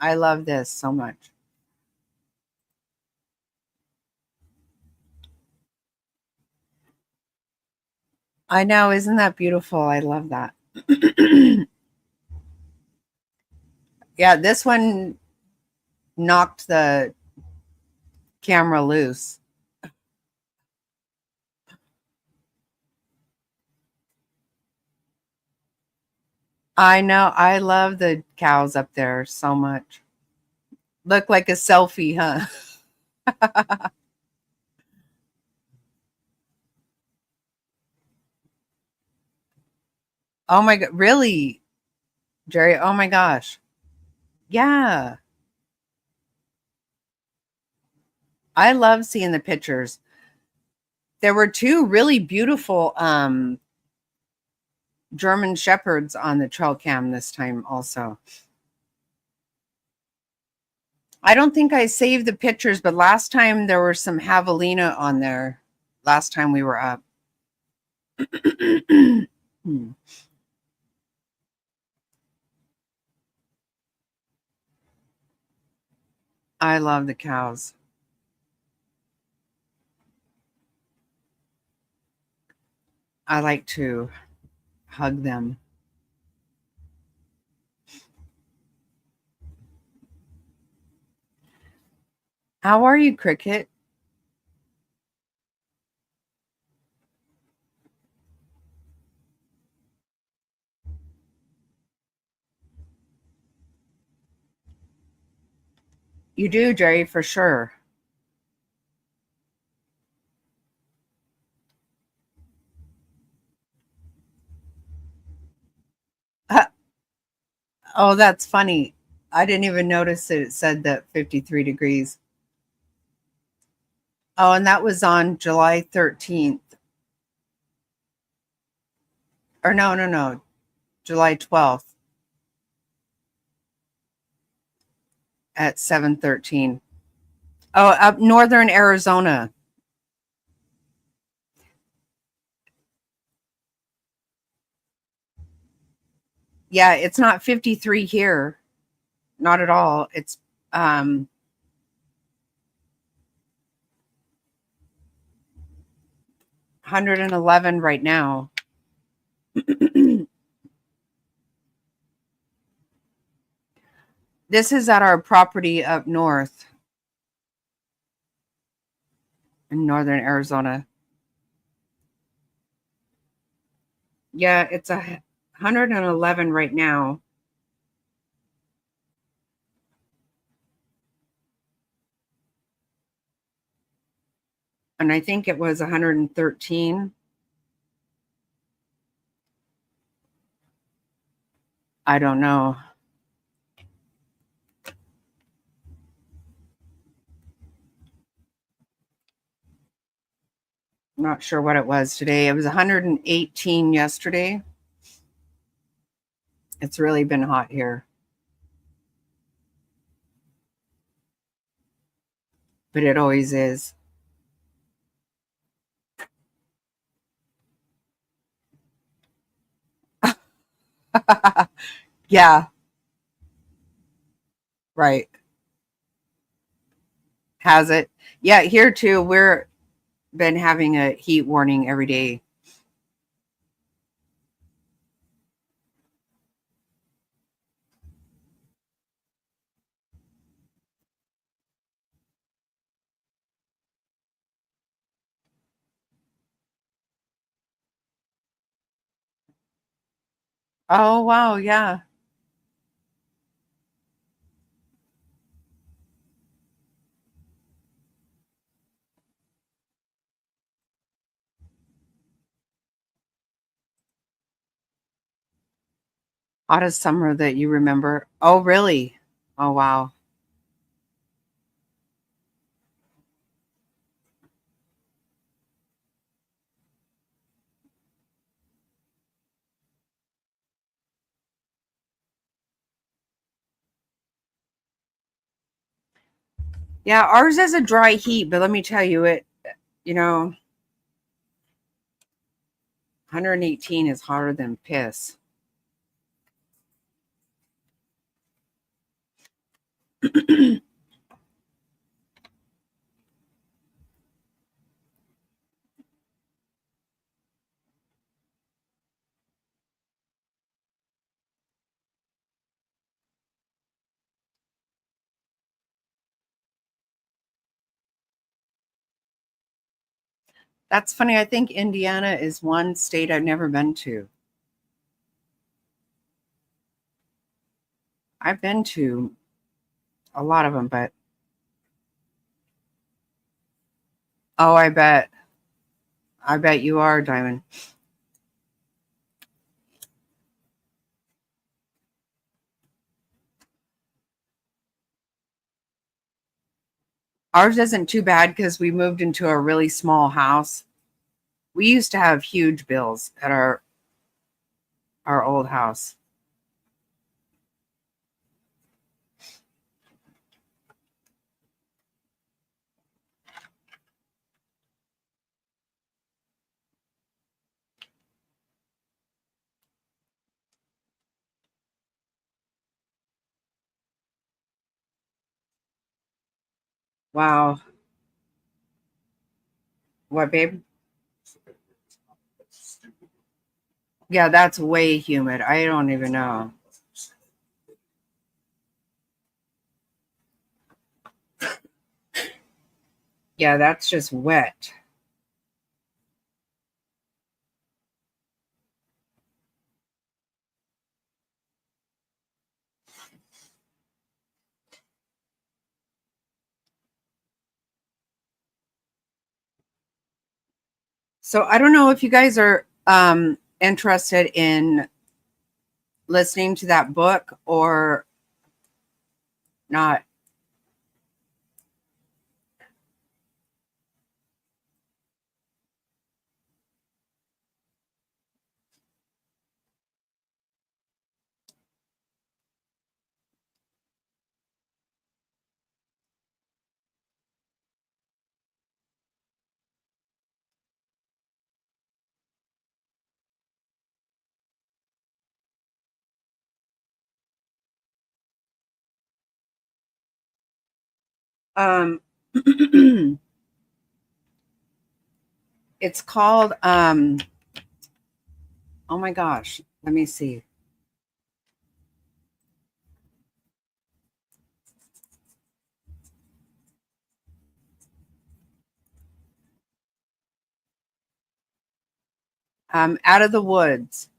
I love this so much. I know, isn't that beautiful? I love that. Yeah, this one knocked the camera loose. I know. I love the cows up there so much. Look like a selfie, huh? Oh my god, really? Jerry, oh my gosh. Yeah. I love seeing the pictures. There were two really beautiful German shepherds on the trail cam this time also. I don't think I saved the pictures, but last time there were some javelina on there. Last time we were up. I love the cows. I like to hug them. How are you, Cricket? You do, Jerry, for sure. Oh, that's funny. I didn't even notice that it said that 53 degrees. Oh, and that was on July 13th. Or no. July 12th at 7:13. Oh, up northern Arizona. Yeah, it's not 53 here. Not at all. It's 111 right now. This is at our property up north in northern Arizona. Yeah, it's 111 right now. And I think it was 113. I don't know. Not sure what it was today. It was 118 yesterday. It's really been hot here. But it always is. Yeah. Right. Has it? Yeah, here too. We're been having a heat warning every day. Oh wow, yeah. Hottest summer that you remember? Oh really? Oh wow. Yeah, ours is a dry heat, but let me tell you, 118 is hotter than piss. That's funny. I think Indiana is one state I've never been to. I've been to a lot of them, but oh, I bet you are, Diamond. Ours isn't too bad because we moved into a really small house. We used to have huge bills at our old house. Wow. What, babe? Yeah, that's way humid. I don't even know. Yeah, that's just wet. So I don't know if you guys are interested in listening to that book or not. Um, it's called oh my gosh, let me see. Out of the Woods.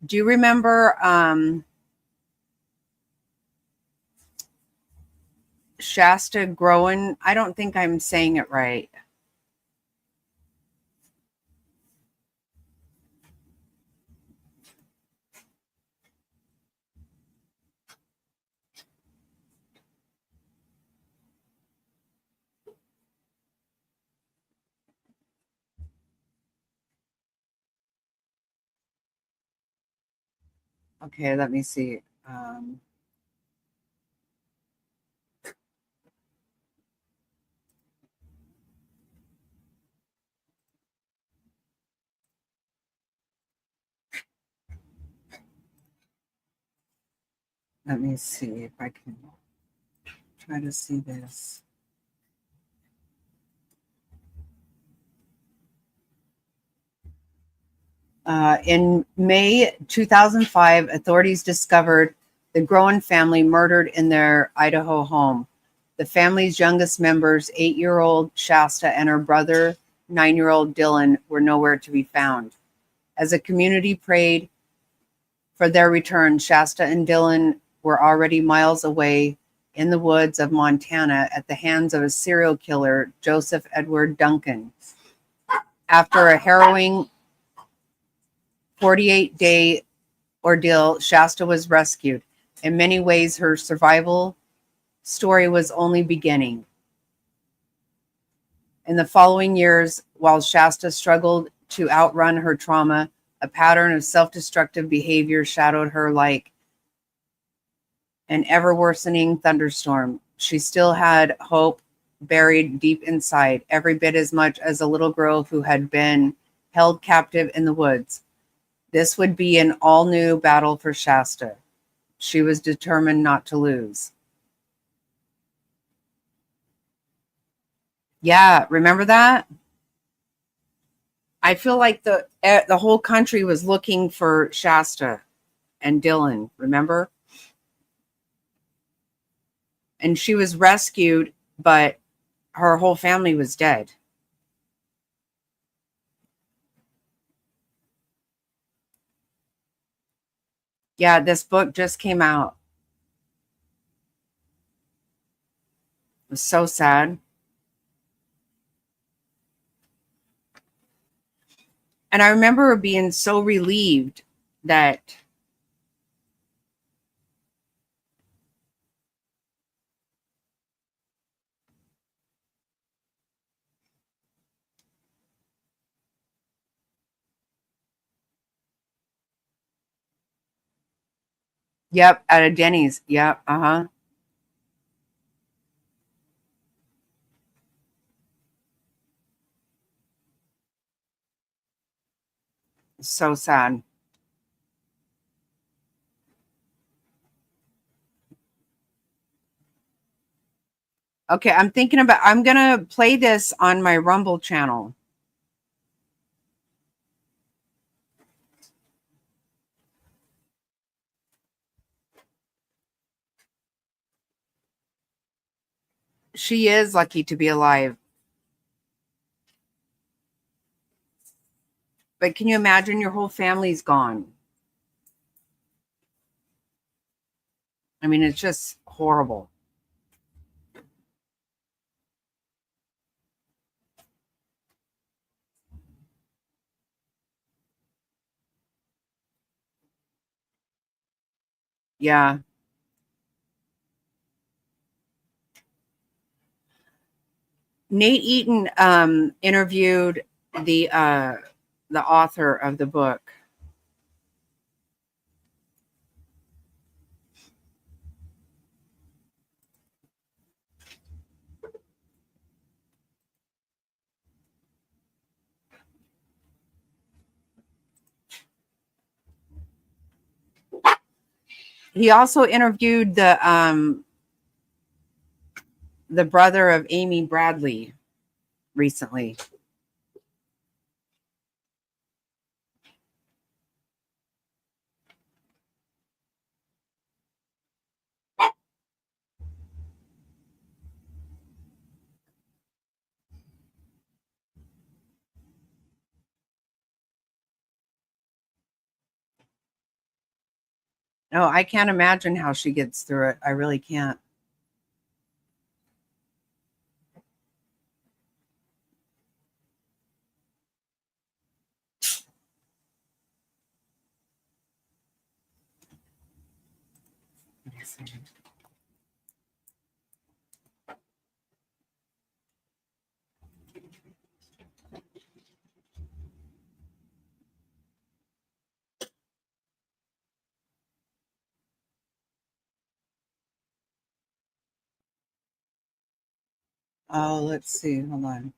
Do you remember Shasta Groene? I don't think I'm saying it right. Okay, let me see. Let me see if I can try to see this. In May 2005, authorities discovered the Groene family murdered in their Idaho home. The family's youngest members, 8-year-old Shasta and her brother, 9-year-old Dylan, were nowhere to be found. As the community prayed for their return, Shasta and Dylan were already miles away in the woods of Montana at the hands of a serial killer, Joseph Edward Duncan. After a harrowing 48-day ordeal, Shasta was rescued. In many ways, her survival story was only beginning. In the following years, while Shasta struggled to outrun her trauma, a pattern of self-destructive behavior shadowed her like an ever-worsening thunderstorm. She still had hope buried deep inside, every bit as much as a little girl who had been held captive in the woods. This would be an all-new battle for Shasta. She was determined not to lose. Yeah, remember that? I feel like the whole country was looking for Shasta and Dylan, remember? And she was rescued, but her whole family was dead. Yeah, this book just came out. It was so sad. And I remember being so relieved that yep, at a Denny's. Yep, uh-huh. So sad. Okay, I'm going to play this on my Rumble channel. She is lucky to be alive. But can you imagine your whole family's gone? I mean, it's just horrible. Yeah. Nate Eaton interviewed the author of the book. He also interviewed the brother of Amy Bradley recently. No, I can't imagine how she gets through it. I really can't. Oh, let's see. Hold on.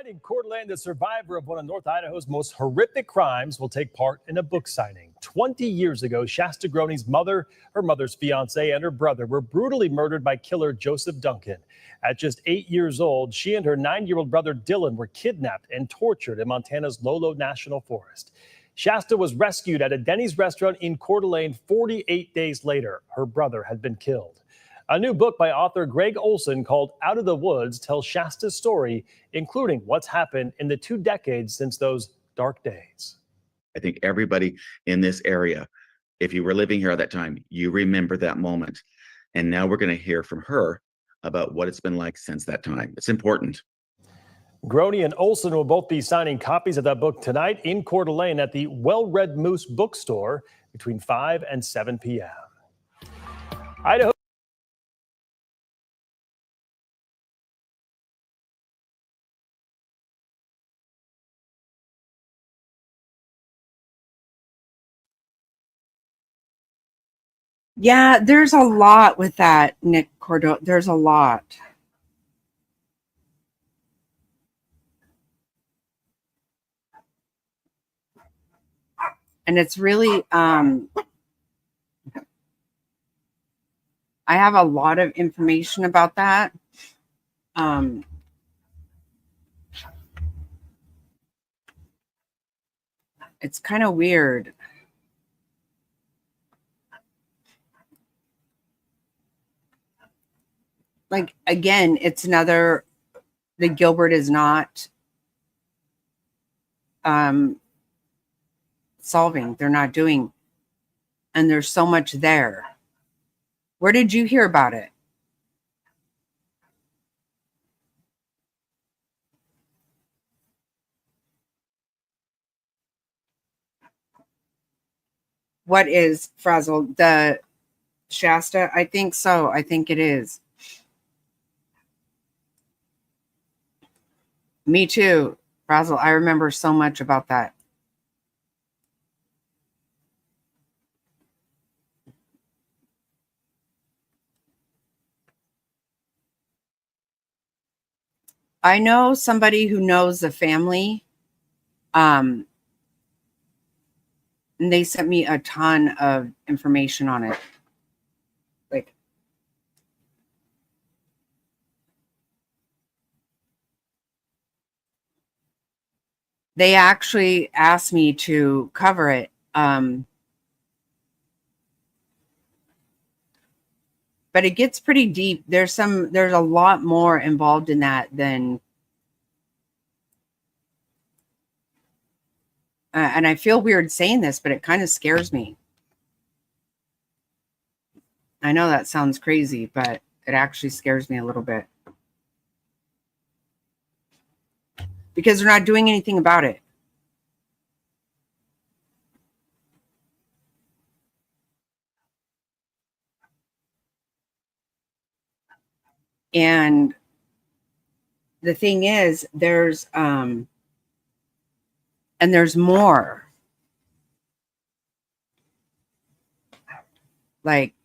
Tonight in Coeur d'Alene, the survivor of one of North Idaho's most horrific crimes will take part in a book signing. 20 years ago, Shasta Groene's mother, her mother's fiance, and her brother were brutally murdered by killer Joseph Duncan. At just 8 years old, she and her 9-year-old brother Dylan were kidnapped and tortured in Montana's Lolo National Forest. Shasta was rescued at a Denny's restaurant in Coeur d'Alene 48 days later. Her brother had been killed. A new book by author Greg Olson called Out of the Woods tells Shasta's story, including what's happened in the 2 decades since those dark days. I think everybody in this area, if you were living here at that time, you remember that moment. And now we're going to hear from her about what it's been like since that time. It's important. Groene and Olson will both be signing copies of that book tonight in Coeur d'Alene at the Well-Read Moose bookstore between 5 and 7 p.m. Idaho. Yeah, there's a lot with that, Nick Cordova. There's a lot. And it's really, I have a lot of information about that. It's kind of weird. Like, again, it's another, the Gilbert is not solving. They're not doing. And there's so much there. Where did you hear about it? What is Frazzle? The Shasta? I think so. I think it is. Me too, Frazzle. I remember so much about that. I know somebody who knows the family. And they sent me a ton of information on it. Like, they actually asked me to cover it. But it gets pretty deep. There's a lot more involved in that than, and I feel weird saying this, but it kind of scares me. I know that sounds crazy, but it actually scares me a little bit. Because they're not doing anything about it. And the thing is, there's more. Like,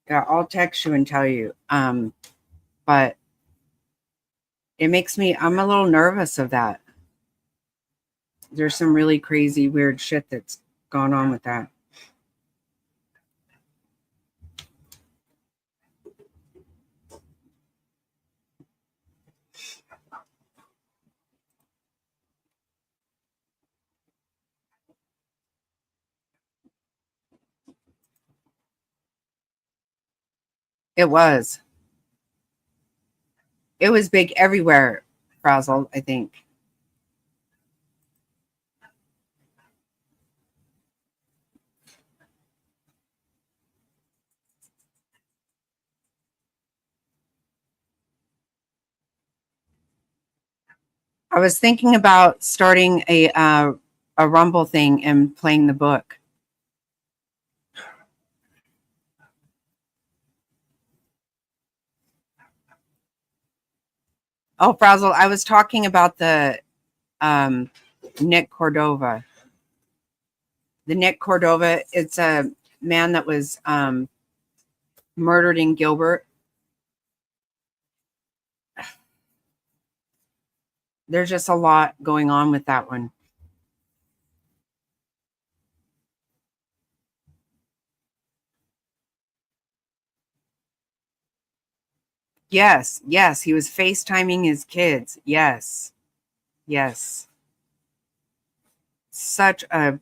yeah, I'll text you and tell you. But it makes me, I'm a little nervous of that. There's some really crazy, weird shit that's gone on with that. It was. It was big everywhere, Frazzle, I think. I was thinking about starting a Rumble thing and playing the book. Oh, Frazzle, I was talking about the Nick Cordova. The Nick Cordova, it's a man that was murdered in Gilbert. there's just a lot going on with that one. Yes, yes, he was FaceTiming his kids. Yes, yes. Such a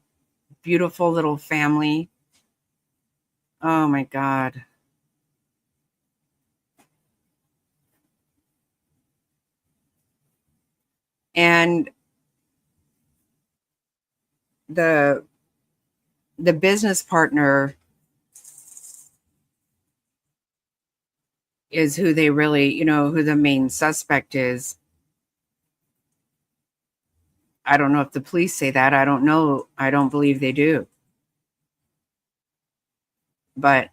beautiful little family. Oh my God. And the business partner is who they really, who the main suspect is. I don't know if the police say that. I don't know. I don't believe they do. But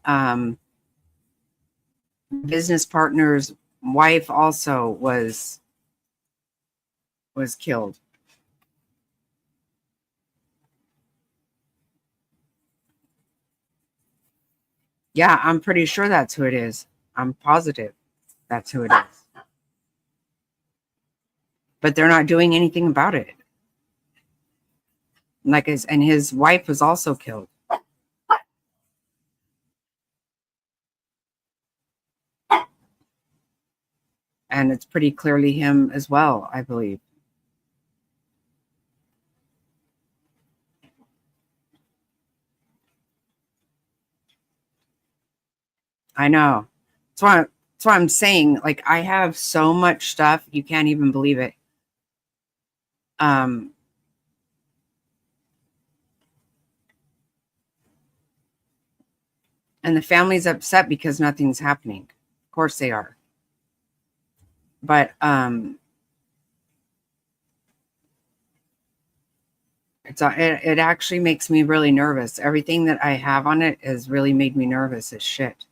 business partner's wife also was killed. Yeah, I'm pretty sure that's who it is. I'm positive that's who it is. But they're not doing anything about it. And his wife was also killed. And it's pretty clearly him as well, I believe. I know. That's why I'm saying, like, I have so much stuff, you can't even believe it. And the family's upset because nothing's happening. Of course they are. But it actually makes me really nervous. Everything that I have on it has really made me nervous as shit.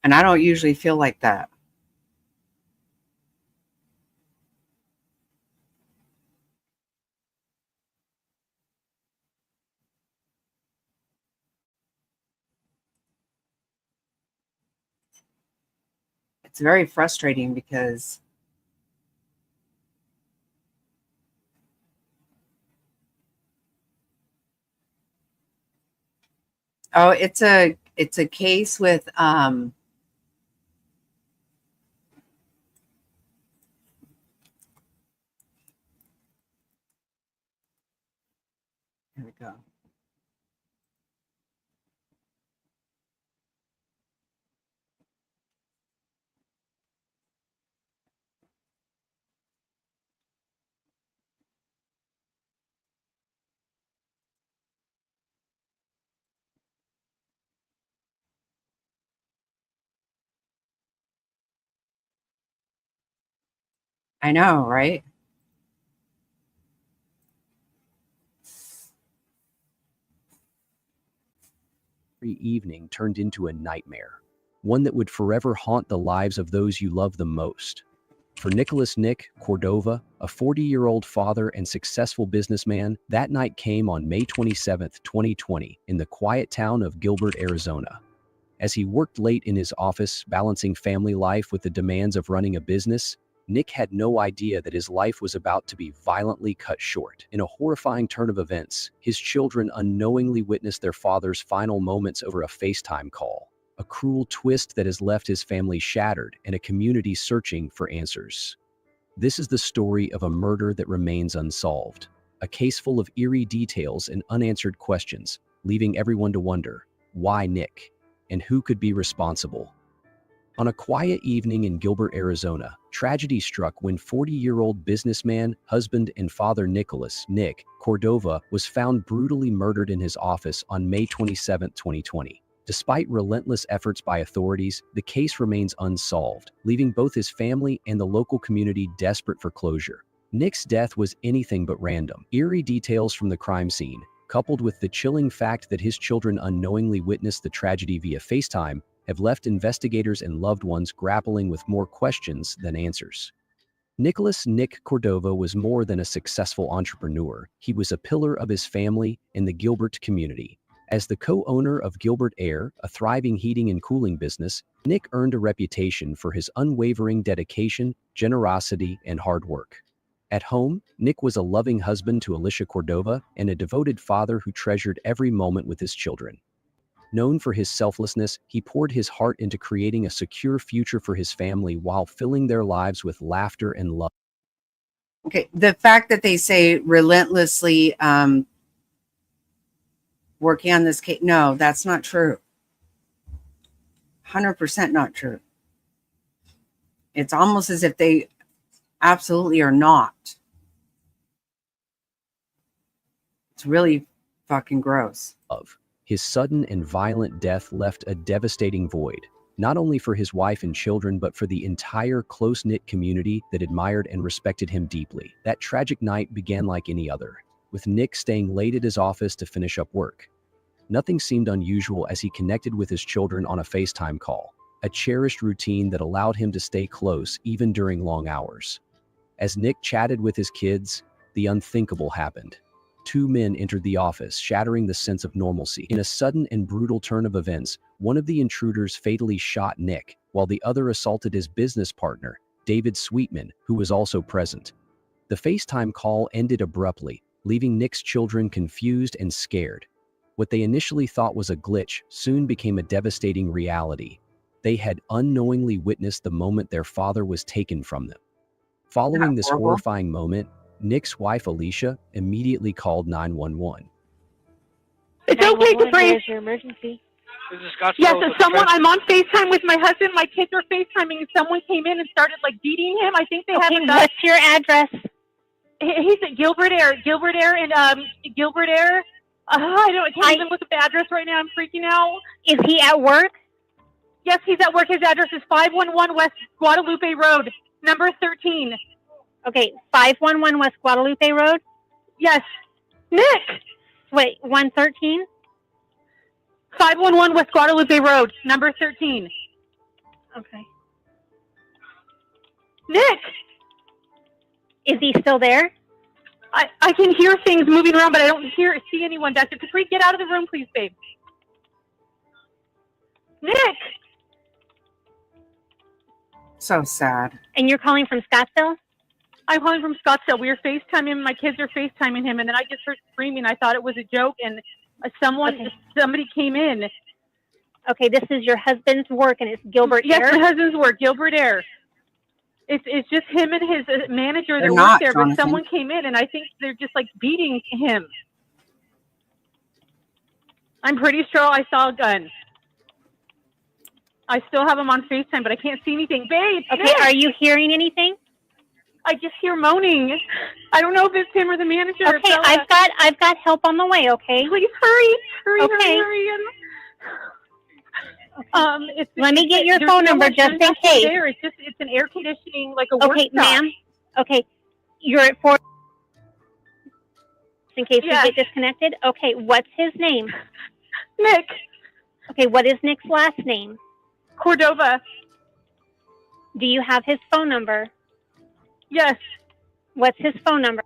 And I don't usually feel like that. It's very frustrating because it's a case with here we go. I know, right? Every evening turned into a nightmare, one that would forever haunt the lives of those you love the most. For Nicholas Nick Cordova, a 40-year-old father and successful businessman, that night came on May 27, 2020, in the quiet town of Gilbert, Arizona. As he worked late in his office, balancing family life with the demands of running a business, Nick had no idea that his life was about to be violently cut short. In a horrifying turn of events, his children unknowingly witnessed their father's final moments over a FaceTime call, a cruel twist that has left his family shattered and a community searching for answers. This is the story of a murder that remains unsolved, a case full of eerie details and unanswered questions, leaving everyone to wonder, why Nick? And who could be responsible? On a quiet evening in Gilbert, Arizona, tragedy struck when 40-year-old businessman, husband, and father Nicholas Nick Cordova was found brutally murdered in his office on May 27, 2020. Despite relentless efforts by authorities, the case remains unsolved, leaving both his family and the local community desperate for closure. Nick's death was anything but random. Eerie details from the crime scene, coupled with the chilling fact that his children unknowingly witnessed the tragedy via FaceTime, have left investigators and loved ones grappling with more questions than answers. Nicholas Nick Cordova was more than a successful entrepreneur. He was a pillar of his family and the Gilbert community. As the co-owner of Gilbert Air, a thriving heating and cooling business, Nick earned a reputation for his unwavering dedication, generosity, and hard work. At home, Nick was a loving husband to Alicia Cordova and a devoted father who treasured every moment with his children. Known for his selflessness, he poured his heart into creating a secure future for his family while filling their lives with laughter and love. Okay, the fact that they say relentlessly working on this case, no, that's not true. 100% not true. It's almost as if they absolutely are not. It's really fucking gross. His sudden and violent death left a devastating void, not only for his wife and children, but for the entire close-knit community that admired and respected him deeply. That tragic night began like any other, with Nick staying late at his office to finish up work. Nothing seemed unusual as he connected with his children on a FaceTime call, a cherished routine that allowed him to stay close even during long hours. As Nick chatted with his kids, the unthinkable happened. Two men entered the office, shattering the sense of normalcy. In a sudden and brutal turn of events, one of the intruders fatally shot Nick, while the other assaulted his business partner, David Sweetman, who was also present. The FaceTime call ended abruptly, leaving Nick's children confused and scared. What they initially thought was a glitch soon became a devastating reality. They had unknowingly witnessed the moment their father was taken from them. Following this horrifying moment, Nick's wife, Alicia, immediately called 911. It's okay to breathe. Your emergency. Yes, I'm on FaceTime with my husband. My kids are FaceTiming, and someone came in and started beating him. I think they have a gun. What's your address? He's at Gilbert Air, and Gilbert Air. I can't even look at the address right now. I'm freaking out. Is he at work? Yes, he's at work. His address is 511 West Guadalupe Road, number 13. Okay, 511 West Guadalupe Road? Yes. Nick! Wait, 113? 511 West Guadalupe Road, number 13. Okay. Nick! Is he still there? I can hear things moving around, but I don't see anyone back there. Capri, get out of the room, please, babe. Nick! So sad. And you're calling from Scottsdale? I'm calling from Scottsdale. We were FaceTiming him. My kids are FaceTiming him, and then I just heard screaming. I thought it was a joke, and somebody came in. Okay, this is your husband's work, and it's Gilbert Air? Yes, my husband's work, Gilbert Air. It's just him and his manager that not, work there, Jonathan. but someone came in, and I think they're just beating him. I'm pretty sure I saw a gun. I still have him on FaceTime, but I can't see anything. Babe! Okay, Nick! are you hearing anything? I just hear moaning. I don't know if it's him or the manager. Okay, I've got help on the way, okay? Please hurry, Okay. hurry. Let me get your there's phone no number one just in back case. There. It's an air conditioning, like a Okay, workshop. ma'am. Okay, you're at 4. In case Yes. we get disconnected. Okay, what's his name? Nick. Okay, what is Nick's last name? Cordova. Do you have his phone number? Yes. What's his phone number?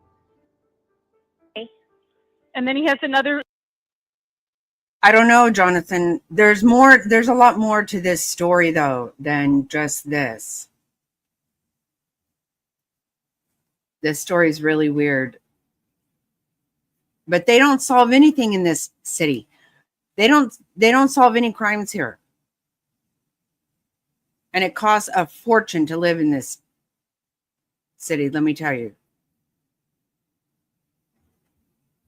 And then he has another. I don't know, Jonathan. There's a lot more to this story, though, than just this. This story is really weird. But they don't solve anything in this city. They don't solve any crimes here. And it costs a fortune to live in this city, let me tell you.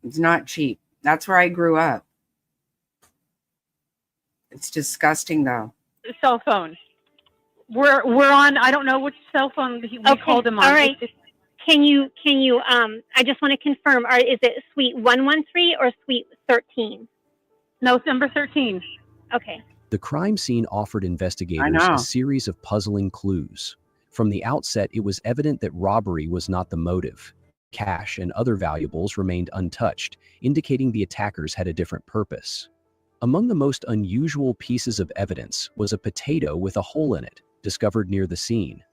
It's not cheap. That's where I grew up. It's disgusting, though. Cell phone. We're on. I don't know which cell phone we called him on. All right. Can you? I just want to confirm. Is it Suite 113 or Suite 13? No, it's number 13. Okay. The crime scene offered investigators know. a series of puzzling clues. From the outset, it was evident that robbery was not the motive. Cash and other valuables remained untouched, indicating the attackers had a different purpose. Among the most unusual pieces of evidence was a potato with a hole in it, discovered near the scene.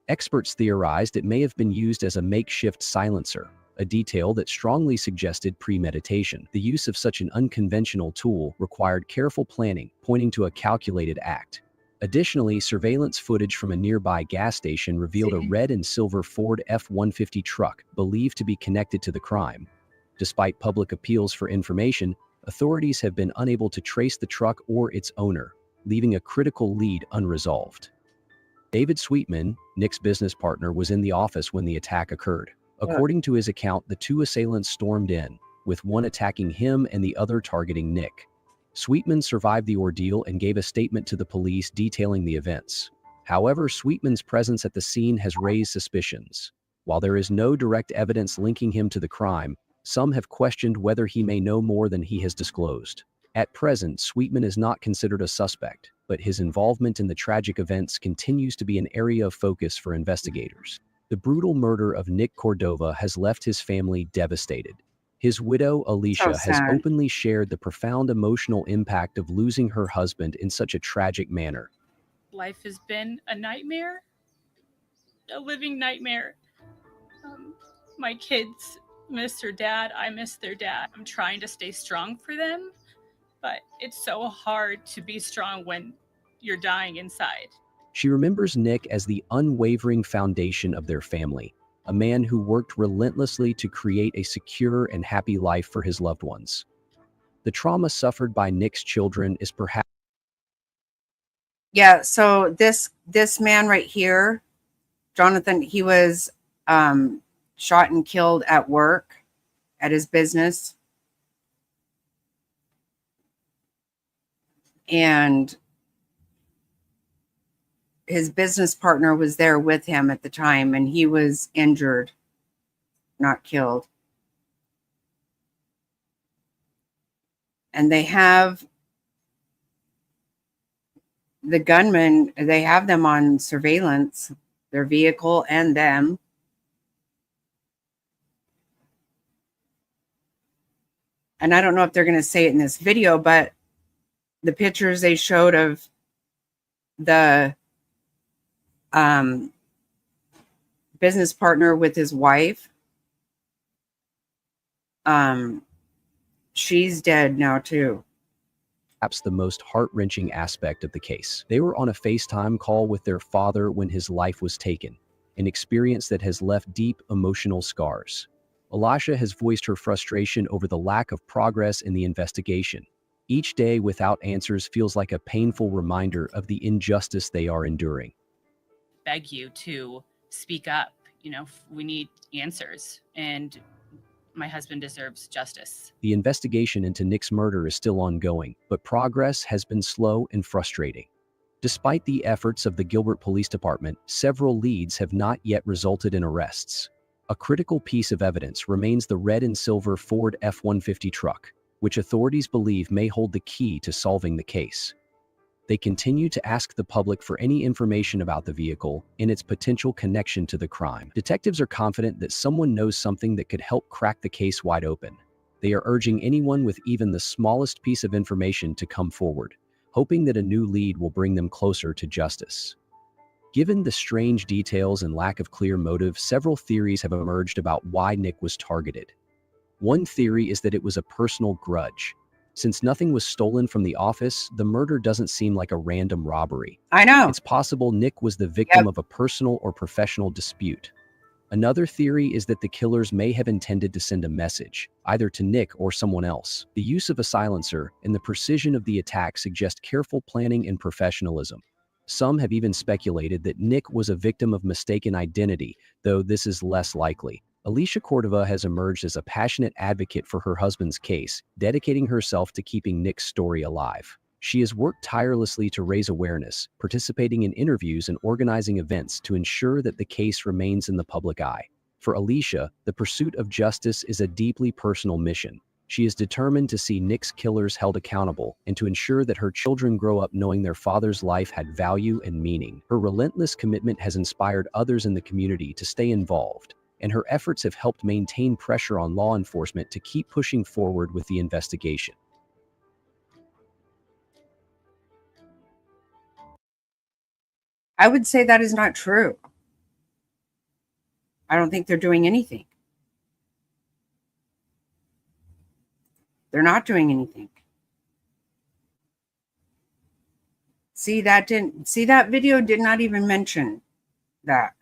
Experts theorized it may have been used as a makeshift silencer, a detail that strongly suggested premeditation. The use of such an unconventional tool required careful planning, pointing to a calculated act. Additionally, surveillance footage from a nearby gas station revealed a red and silver Ford F-150 truck believed to be connected to the crime. Despite public appeals for information, authorities have been unable to trace the truck or its owner, leaving a critical lead unresolved. David Sweetman, Nick's business partner, was in the office when the attack occurred. According to his account, the two assailants stormed in, with one attacking him and the other targeting Nick. Sweetman survived the ordeal and gave a statement to the police detailing the events. However, Sweetman's presence at the scene has raised suspicions. While there is no direct evidence linking him to the crime, some have questioned whether he may know more than he has disclosed. At present, Sweetman is not considered a suspect, but his involvement in the tragic events continues to be an area of focus for investigators. The brutal murder of Nick Cordova has left his family devastated. His widow, Alicia, has openly shared the profound emotional impact of losing her husband in such a tragic manner. Life has been a nightmare, a living nightmare. My kids miss their dad. I miss their dad. I'm trying to stay strong for them, but it's so hard to be strong when you're dying inside. She remembers Nick as the unwavering foundation of their family, a man who worked relentlessly to create a secure and happy life for his loved ones. The trauma suffered by Nick's children is perhaps... Yeah, so this man right here, Jonathan, he was shot and killed at work, at his business. And his business partner was there with him at the time, and he was injured, not killed. And they have the gunmen, they have them on surveillance, their vehicle and them. And I don't know if they're going to say it in this video, but the pictures they showed of the business partner with his wife, she's dead now too. Perhaps the most heart-wrenching aspect of the case. They were on a FaceTime call with their father when his life was taken, an experience that has left deep emotional scars. Alicia has voiced her frustration over the lack of progress in the investigation. Each day without answers feels like a painful reminder of the injustice they are enduring. Beg you to speak up. You know, we need answers, and my husband deserves justice. The investigation into Nick's murder is still ongoing, but progress has been slow and frustrating. Despite the efforts of the Gilbert Police Department, several leads have not yet resulted in arrests. A critical piece of evidence remains the red and silver Ford F-150 truck, which authorities believe may hold the key to solving the case. They continue to ask the public for any information about the vehicle and its potential connection to the crime. Detectives are confident that someone knows something that could help crack the case wide open. They are urging anyone with even the smallest piece of information to come forward, hoping that a new lead will bring them closer to justice. Given the strange details and lack of clear motive, several theories have emerged about why Nick was targeted. One theory is that it was a personal grudge. Since nothing was stolen from the office, the murder doesn't seem like a random robbery. I know. It's possible Nick was the victim of a personal or professional dispute. Another theory is that the killers may have intended to send a message, either to Nick or someone else. The use of a silencer and the precision of the attack suggest careful planning and professionalism. Some have even speculated that Nick was a victim of mistaken identity, though this is less likely. Alicia Cordova has emerged as a passionate advocate for her husband's case, dedicating herself to keeping Nick's story alive. She has worked tirelessly to raise awareness, participating in interviews and organizing events to ensure that the case remains in the public eye. For Alicia, the pursuit of justice is a deeply personal mission. She is determined to see Nick's killers held accountable and to ensure that her children grow up knowing their father's life had value and meaning. Her relentless commitment has inspired others in the community to stay involved, and her efforts have helped maintain pressure on law enforcement to keep pushing forward with the investigation. I would say that is not true. I don't think they're doing anything. They're not doing anything. See, that video did not even mention that.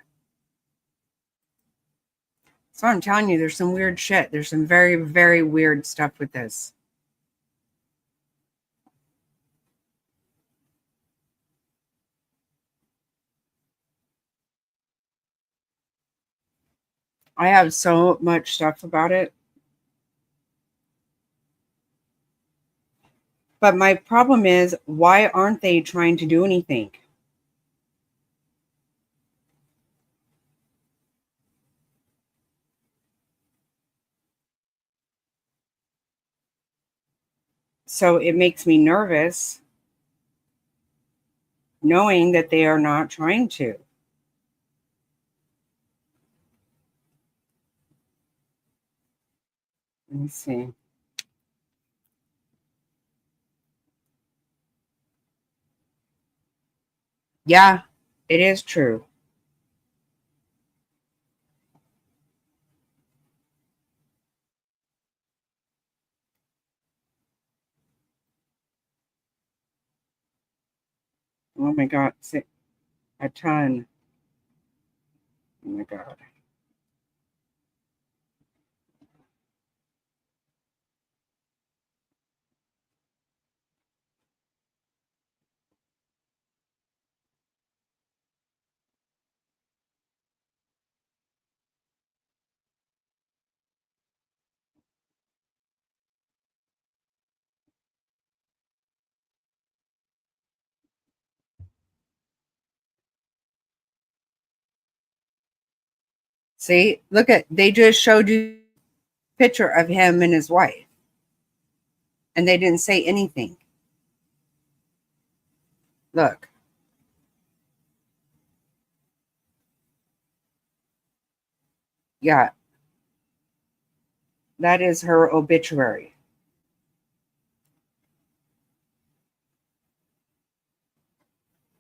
So I'm telling you, there's some weird shit. There's some very, very weird stuff with this. I have so much stuff about it. But my problem is, why aren't they trying to do anything? So it makes me nervous knowing that they are not trying to. Let me see. Yeah, it is true. Oh my God, a ton. Oh my God. See, look they just showed you a picture of him and his wife. And they didn't say anything. Look. Yeah. That is her obituary.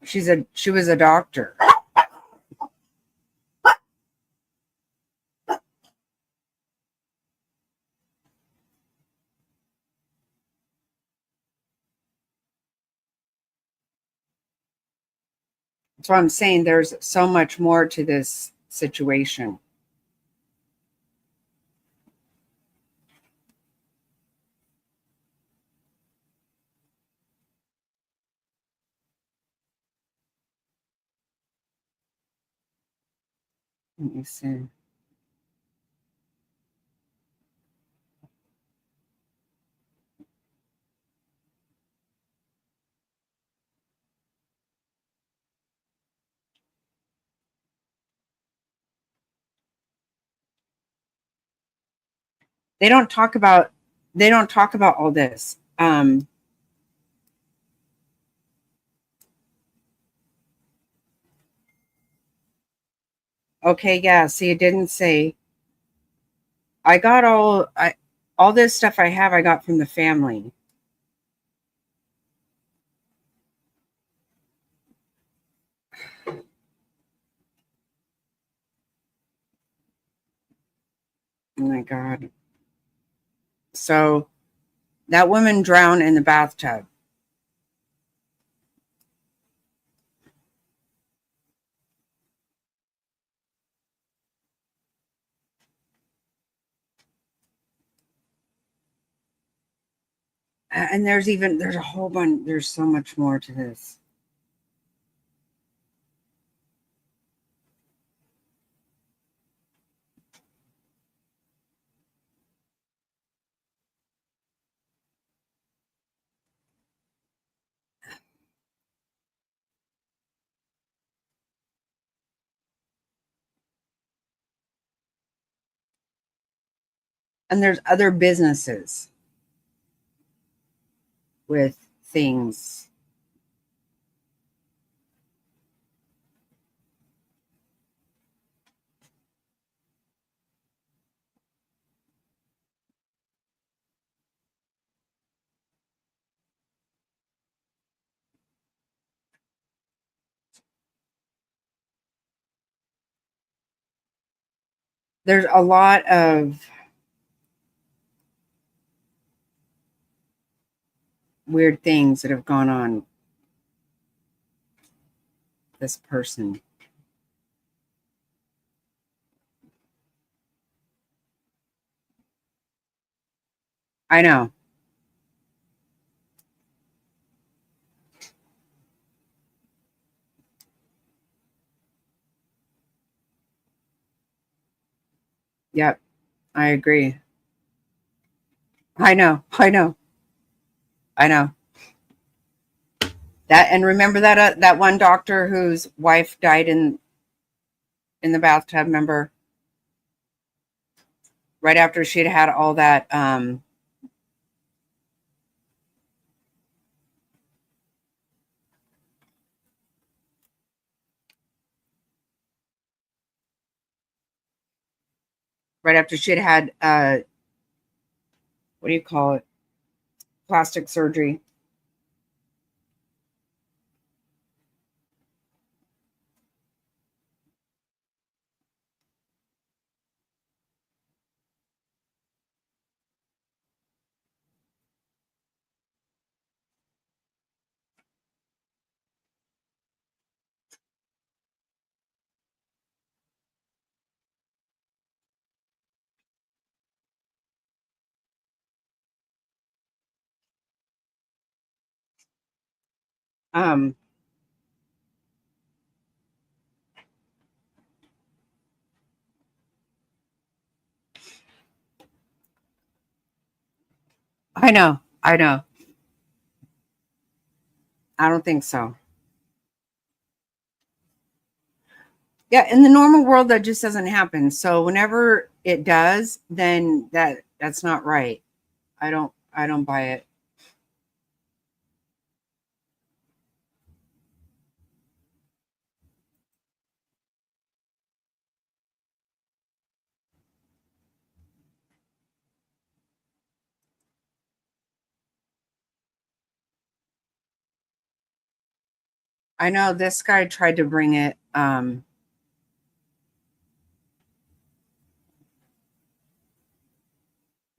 She was a doctor. That's why I'm saying there's so much more to this situation. Let me see. They don't talk about all this. Okay, yeah, see, it didn't say. I got all this stuff I got from the family. Oh my God. So that woman drowned in the bathtub. And there's a whole bunch, there's so much more to this. And there's other businesses with things. There's a lot of weird things that have gone on. This person. I know. Yep, I agree. I know. That, and remember that one doctor whose wife died in the bathtub, remember? Right after she'd had all that right after she'd had what do you call it? Plastic surgery. I know. I don't think so. Yeah, in the normal world that just doesn't happen. So whenever it does, then that's not right. I don't buy it. I know this guy tried to bring it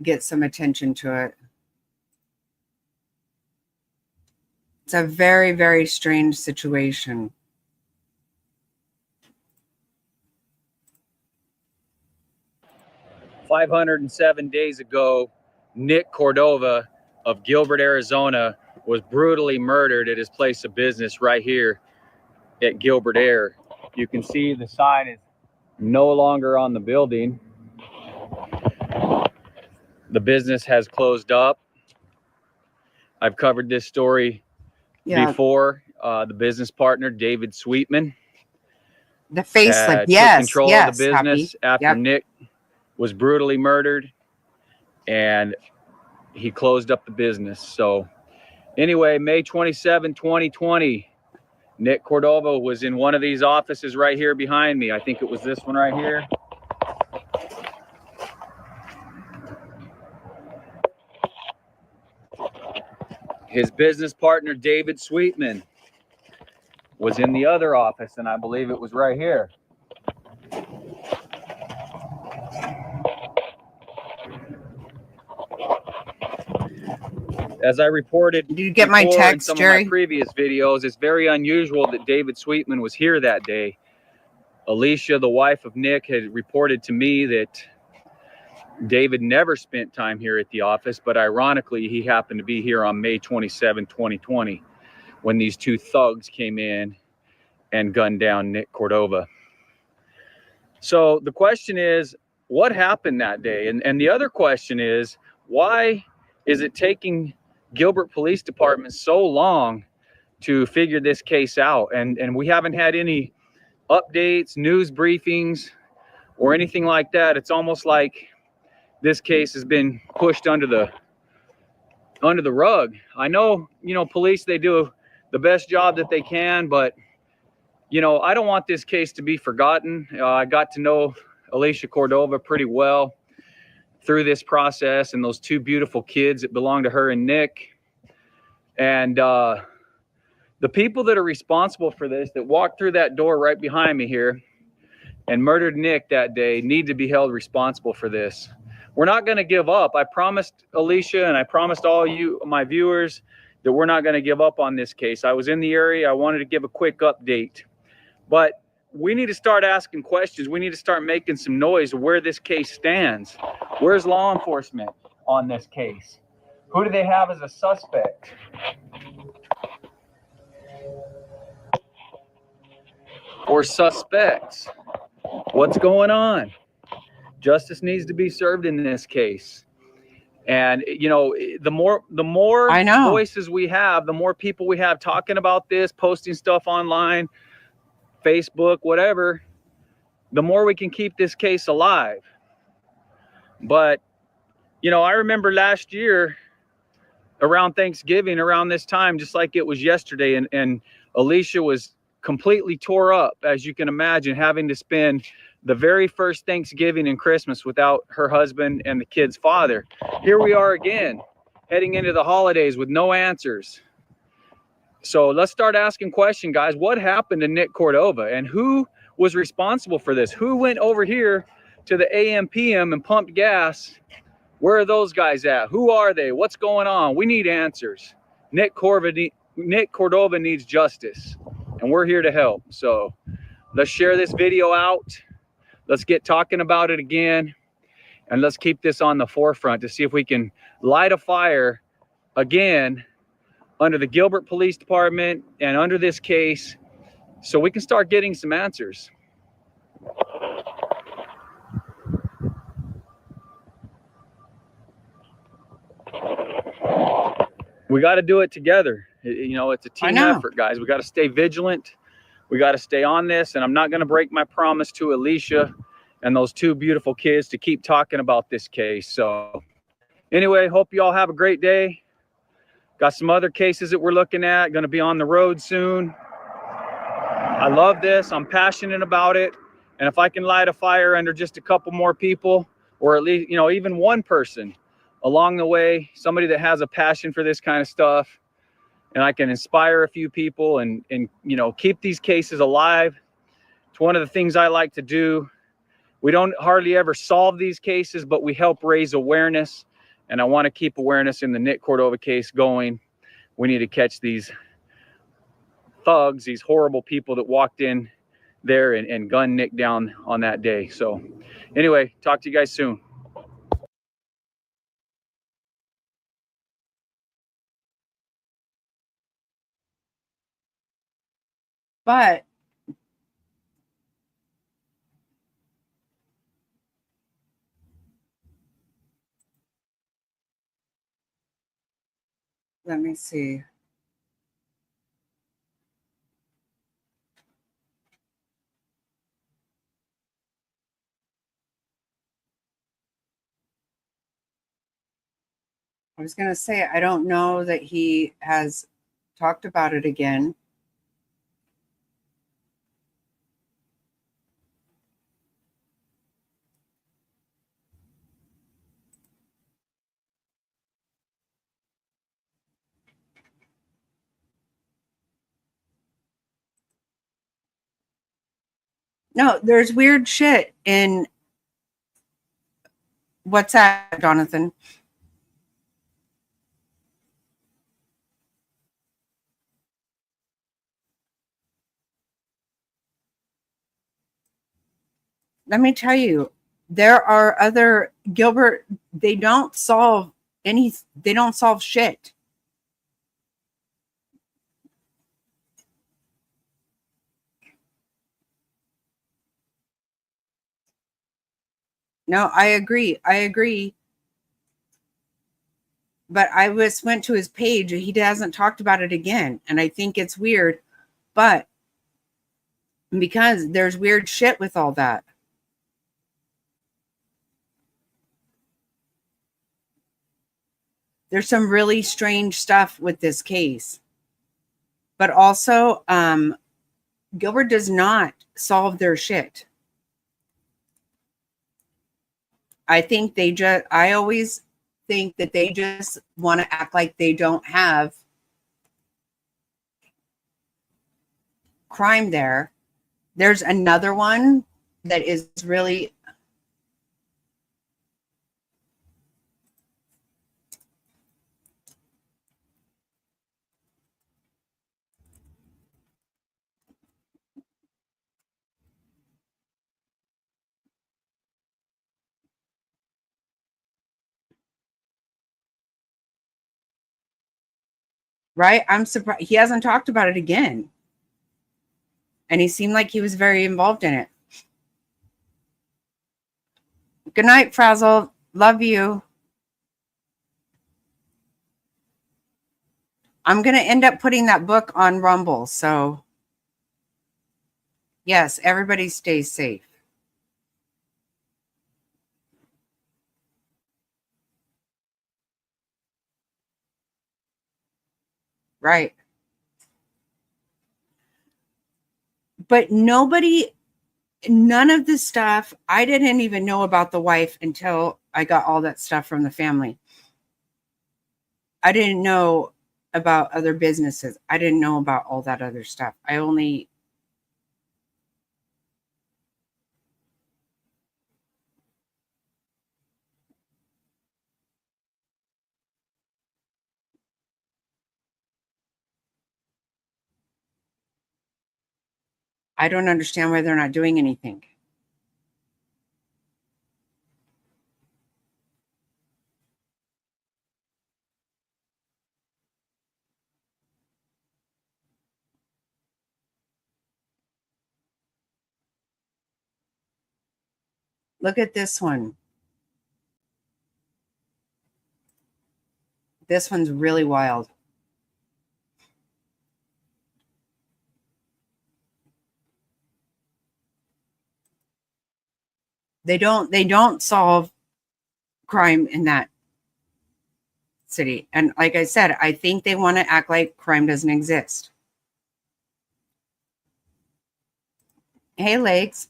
get some attention to it. It's a very, very strange situation. "507 days ago, Nick Cordova of Gilbert, Arizona, was brutally murdered at his place of business right here at Gilbert Air. You can see the sign is no longer on the building. The business has closed up. I've covered this story before. The business partner, David Sweetman, The facelift, took yes, control yes, of the business Happy. after Yep. Nick was brutally murdered, and he closed up the business. So anyway, May 27, 2020, Nick Cordova was in one of these offices right here behind me. I think it was this one right here. His business partner, David Sweetman, was in the other office, and I believe it was right here. As I reported Did you get my before text, in some Jerry? of my previous videos, it's very unusual that David Sweetman was here that day. Alicia, the wife of Nick, had reported to me that David never spent time here at the office, but ironically, he happened to be here on May 27, 2020, when these two thugs came in and gunned down Nick Cordova. So the question is, what happened that day? And the other question is, why is it taking Gilbert Police Department so long to figure this case out? And we haven't had any updates, news briefings, or anything like that. It's almost like this case has been pushed under the rug. I know, police, they do the best job that they can, but I don't want this case to be forgotten. I got to know Alicia Cordova pretty well through this process, and those two beautiful kids that belong to her and Nick. And the people that are responsible for this, that walked through that door right behind me here and murdered Nick that day, need to be held responsible for this. We're not going to give up. I promised Alicia, and I promised all you, my viewers, that we're not going to give up on this case. I was in the area. I wanted to give a quick update. But we need to start asking questions. We need to start making some noise of where this case stands. Where's law enforcement on this case? Who do they have as a suspect? Or suspects? What's going on? Justice needs to be served in this case. And you know, the more voices we have, the more people we have talking about this, posting stuff online, Facebook, whatever, the more we can keep this case alive. But you know, I remember last year around Thanksgiving, around this time, just like it was yesterday, and Alicia was completely tore up, as you can imagine, having to spend the very first Thanksgiving and Christmas without her husband and the kid's father. Here we are again, heading into the holidays with no answers. So let's start asking questions, guys. What happened to Nick Cordova, and who was responsible for this? Who went over here to the AM/PM and pumped gas? Where are those guys at? Who are they? What's going on? We need answers. Nick Cordova needs justice, and we're here to help. So let's share this video out. Let's get talking about it again, and let's keep this on the forefront to see if we can light a fire again under the Gilbert Police Department and under this case, so we can start getting some answers. We got to do it together. You know, it's a team effort, guys. We got to stay vigilant. We got to stay on this, and I'm not going to break my promise to Alicia and those two beautiful kids to keep talking about this case. So anyway, hope you all have a great day. Got some other cases that we're looking at, going to be on the road soon. I love this. I'm passionate about it. And if I can light a fire under just a couple more people, or at least, you know, even one person along the way, somebody that has a passion for this kind of stuff, and I can inspire a few people and you know, keep these cases alive. It's one of the things I like to do. We don't hardly ever solve these cases, but we help raise awareness. And I want to keep awareness in the Nick Cordova case going. We need to catch these thugs, these horrible people that walked in there and gunned Nick down on that day. So anyway, talk to you guys soon. But let me see. I was going to say, I don't know that he has talked about it again. No, there's weird shit in what's that, Jonathan? Let me tell you, there are other Gilbert, they don't solve shit. No, I agree. But I went to his page and he hasn't talked about it again. And I think it's weird, but because there's weird shit with all that. There's some really strange stuff with this case. But also, Gilbert does not solve their shit. I always think that they just want to act like they don't have crime there. There's another one that is really right? I'm surprised he hasn't talked about it again. And he seemed like he was very involved in it. Good night, Frazzle. Love you. I'm going to end up putting that book on Rumble. So, yes, everybody stay safe. Right. But none of the stuff, I didn't even know about the wife until I got all that stuff from the family. I didn't know about other businesses. I didn't know about all that other stuff. I don't understand why they're not doing anything. Look at this one. This one's really wild. They don't solve crime in that city. And like I said, I think they want to act like crime doesn't exist. Hey, Legs.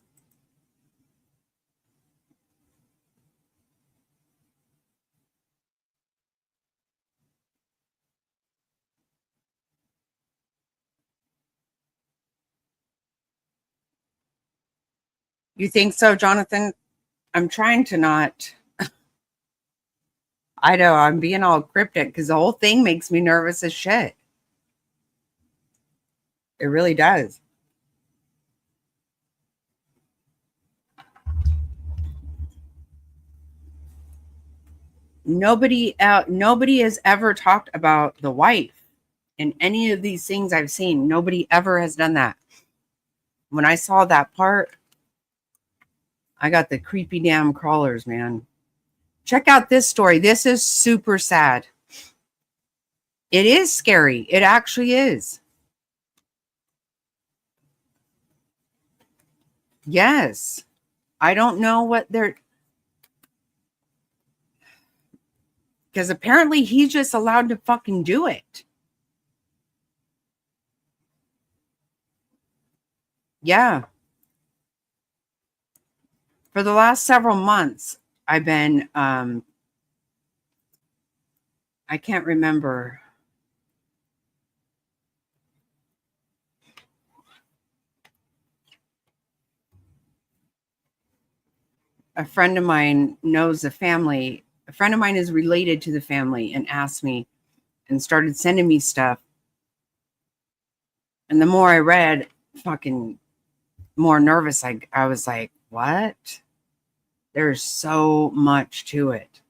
You think so, Jonathan? I'm trying to not. I know, I'm being all cryptic because the whole thing makes me nervous as shit. It really does. Nobody has ever talked about the wife in any of these things I've seen. Nobody ever has done that. When I saw that part, I got the creepy damn crawlers, man. Check out this story. This is super sad. It is scary. It actually is. Yes. I don't know what they're... Because apparently he's just allowed to fucking do it. Yeah. For the last several months, I've been... I can't remember... A friend of mine knows the family. A friend of mine is related to the family and asked me and started sending me stuff. And the more I read, fucking more nervous I was like, what? There's so much to it.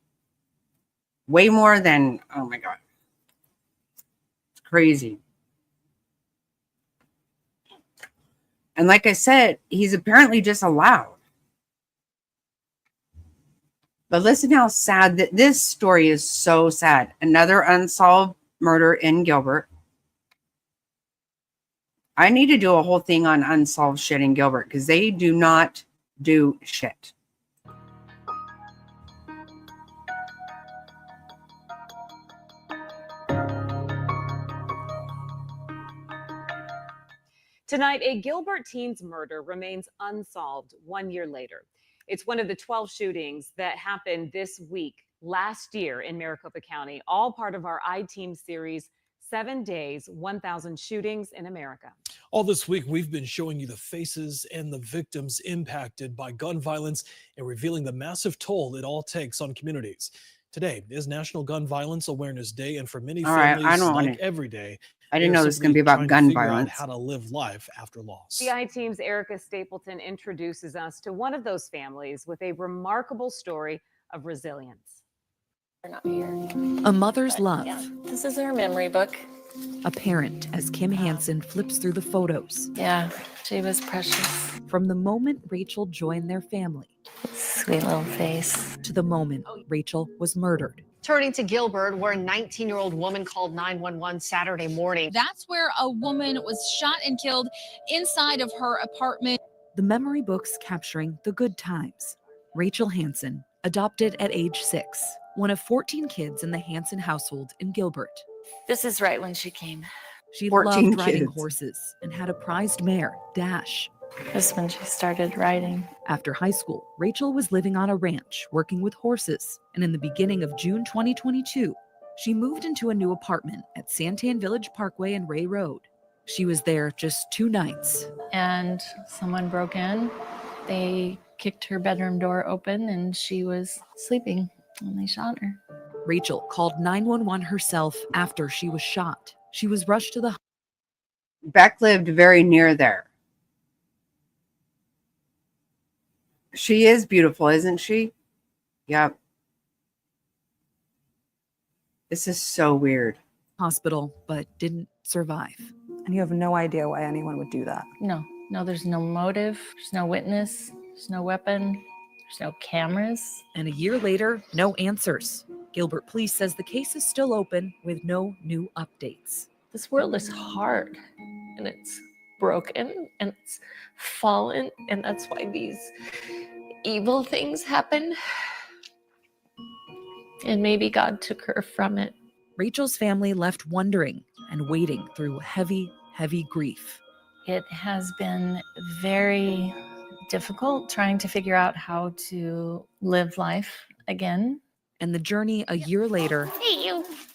Way more than, oh my God. It's crazy. And like I said, he's apparently just allowed. But listen how sad that this story is. So sad. Another unsolved murder in Gilbert. I need to do a whole thing on unsolved shit in Gilbert because they do not do shit. Tonight, a Gilbert teen's murder remains unsolved 1 year later. It's one of the 12 shootings that happened this week, last year in Maricopa County, all part of our I-Team series, 7 Days, 1,000 Shootings in America. All this week, we've been showing you the faces and the victims impacted by gun violence and revealing the massive toll it all takes on communities. Today is National Gun Violence Awareness Day, and for many families, like every day, I didn't know this was going to be about gun violence. How to live life after loss. The I-Team's Erica Stapleton introduces us to one of those families with a remarkable story of resilience. A mother's love. This is our memory book. A parent as Kim Hansen flips through the photos. Yeah, she was precious. From the moment Rachel joined their family. Sweet little face. To the moment Rachel was murdered. Turning to Gilbert, where a 19-year-old woman called 911 Saturday morning. That's where a woman was shot and killed inside of her apartment. The memory books capturing the good times. Rachel Hansen, adopted at age 6, one of 14 kids in the Hansen household in Gilbert. This is right when she came. She 14 loved riding kids. horses and had a prized mare, Dash. This is when she started riding. After high school, Rachel was living on a ranch working with horses, and in the beginning of June 2022, she moved into a new apartment at Santan Village Parkway and Ray Road. She was there just 2 nights. And someone broke in. They kicked her bedroom door open and she was sleeping and they shot her. Rachel called 911 herself after she was shot. She was rushed to the... Beck lived very near there. She is beautiful, isn't she? Yep. This is so weird. Hospital, but didn't survive. And you have no idea why anyone would do that. No, there's no motive. There's no witness. There's no weapon. There's no cameras. And a year later, no answers. Gilbert Police says the case is still open with no new updates. This world is hard and it's broken and it's fallen, and that's why these evil things happen. And maybe God took her from it. Rachel's family left wondering and waiting through heavy, heavy grief. It has been very difficult trying to figure out how to live life again. And the journey a year later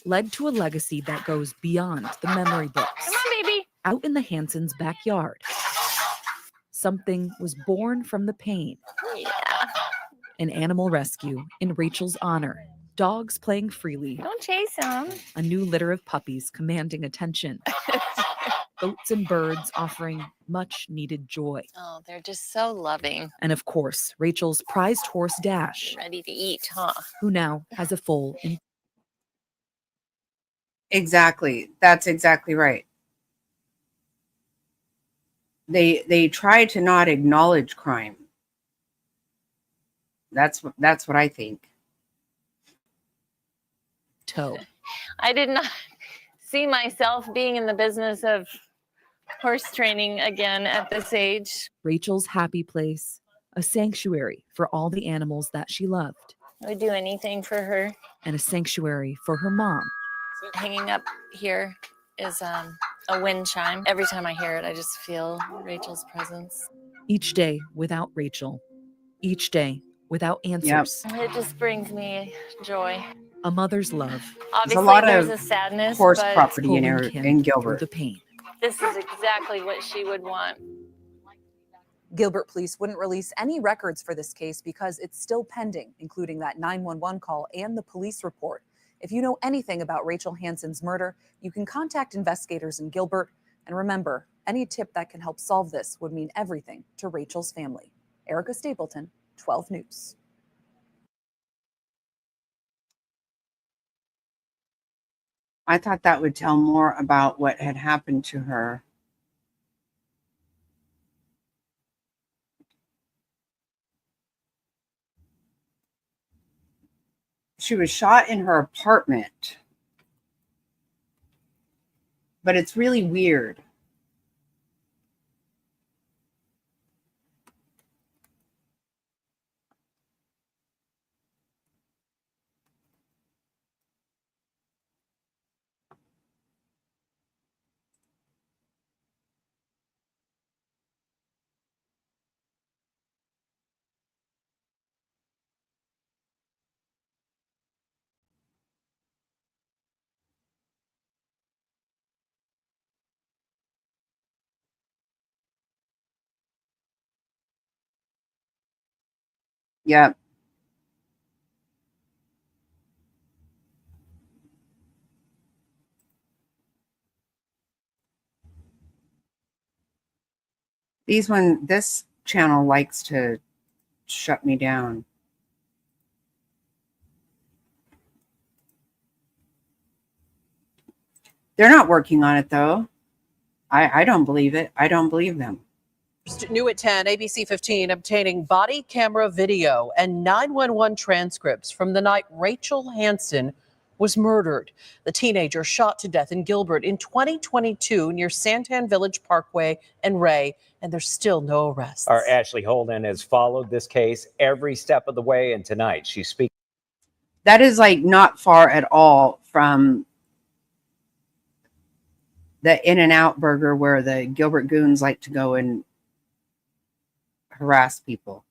led to a legacy that goes beyond the memory books. Come on, baby. Out in the Hansens' backyard, something was born from the pain. Yeah. An animal rescue in Rachel's honor. Dogs playing freely. Don't chase them. A new litter of puppies commanding attention. Goats and birds offering much needed joy. Oh, they're just so loving. And of course, Rachel's prized horse Dash, Ready to eat, huh? who now has a full... Exactly. That's exactly right. They try to not acknowledge crime. That's what I think. Toe. I did not see myself being in the business of horse training again at this age. Rachel's happy place, a sanctuary for all the animals that she loved. I would do anything for her. And a sanctuary for her mom. Hanging up here is a wind chime. Every time I hear it, I just feel Rachel's presence. Each day without Rachel. Each day without answers. Yep. It just brings me joy. A mother's love. Obviously, there's a lot there's of a sadness, horse but property in Gilbert. The pain. This is exactly what she would want. Gilbert Police wouldn't release any records for this case because it's still pending, including that 911 call and the police report. If you know anything about Rachel Hansen's murder, you can contact investigators in Gilbert. And remember, any tip that can help solve this would mean everything to Rachel's family. Erica Stapleton, 12 News. I thought that would tell more about what had happened to her. She was shot in her apartment. But it's really weird. Yep. This channel likes to shut me down. They're not working on it though. I don't believe it. I don't believe them. New at 10, ABC 15 obtaining body camera video and 911 transcripts from the night Rachel Hansen was murdered. The teenager shot to death in Gilbert in 2022 near Santan Village Parkway and Ray, and there's still no arrests. Our Ashley Holden has followed this case every step of the way, and tonight she's speaking. That is like not far at all from the In-N-Out burger where the Gilbert goons like to go and harass people.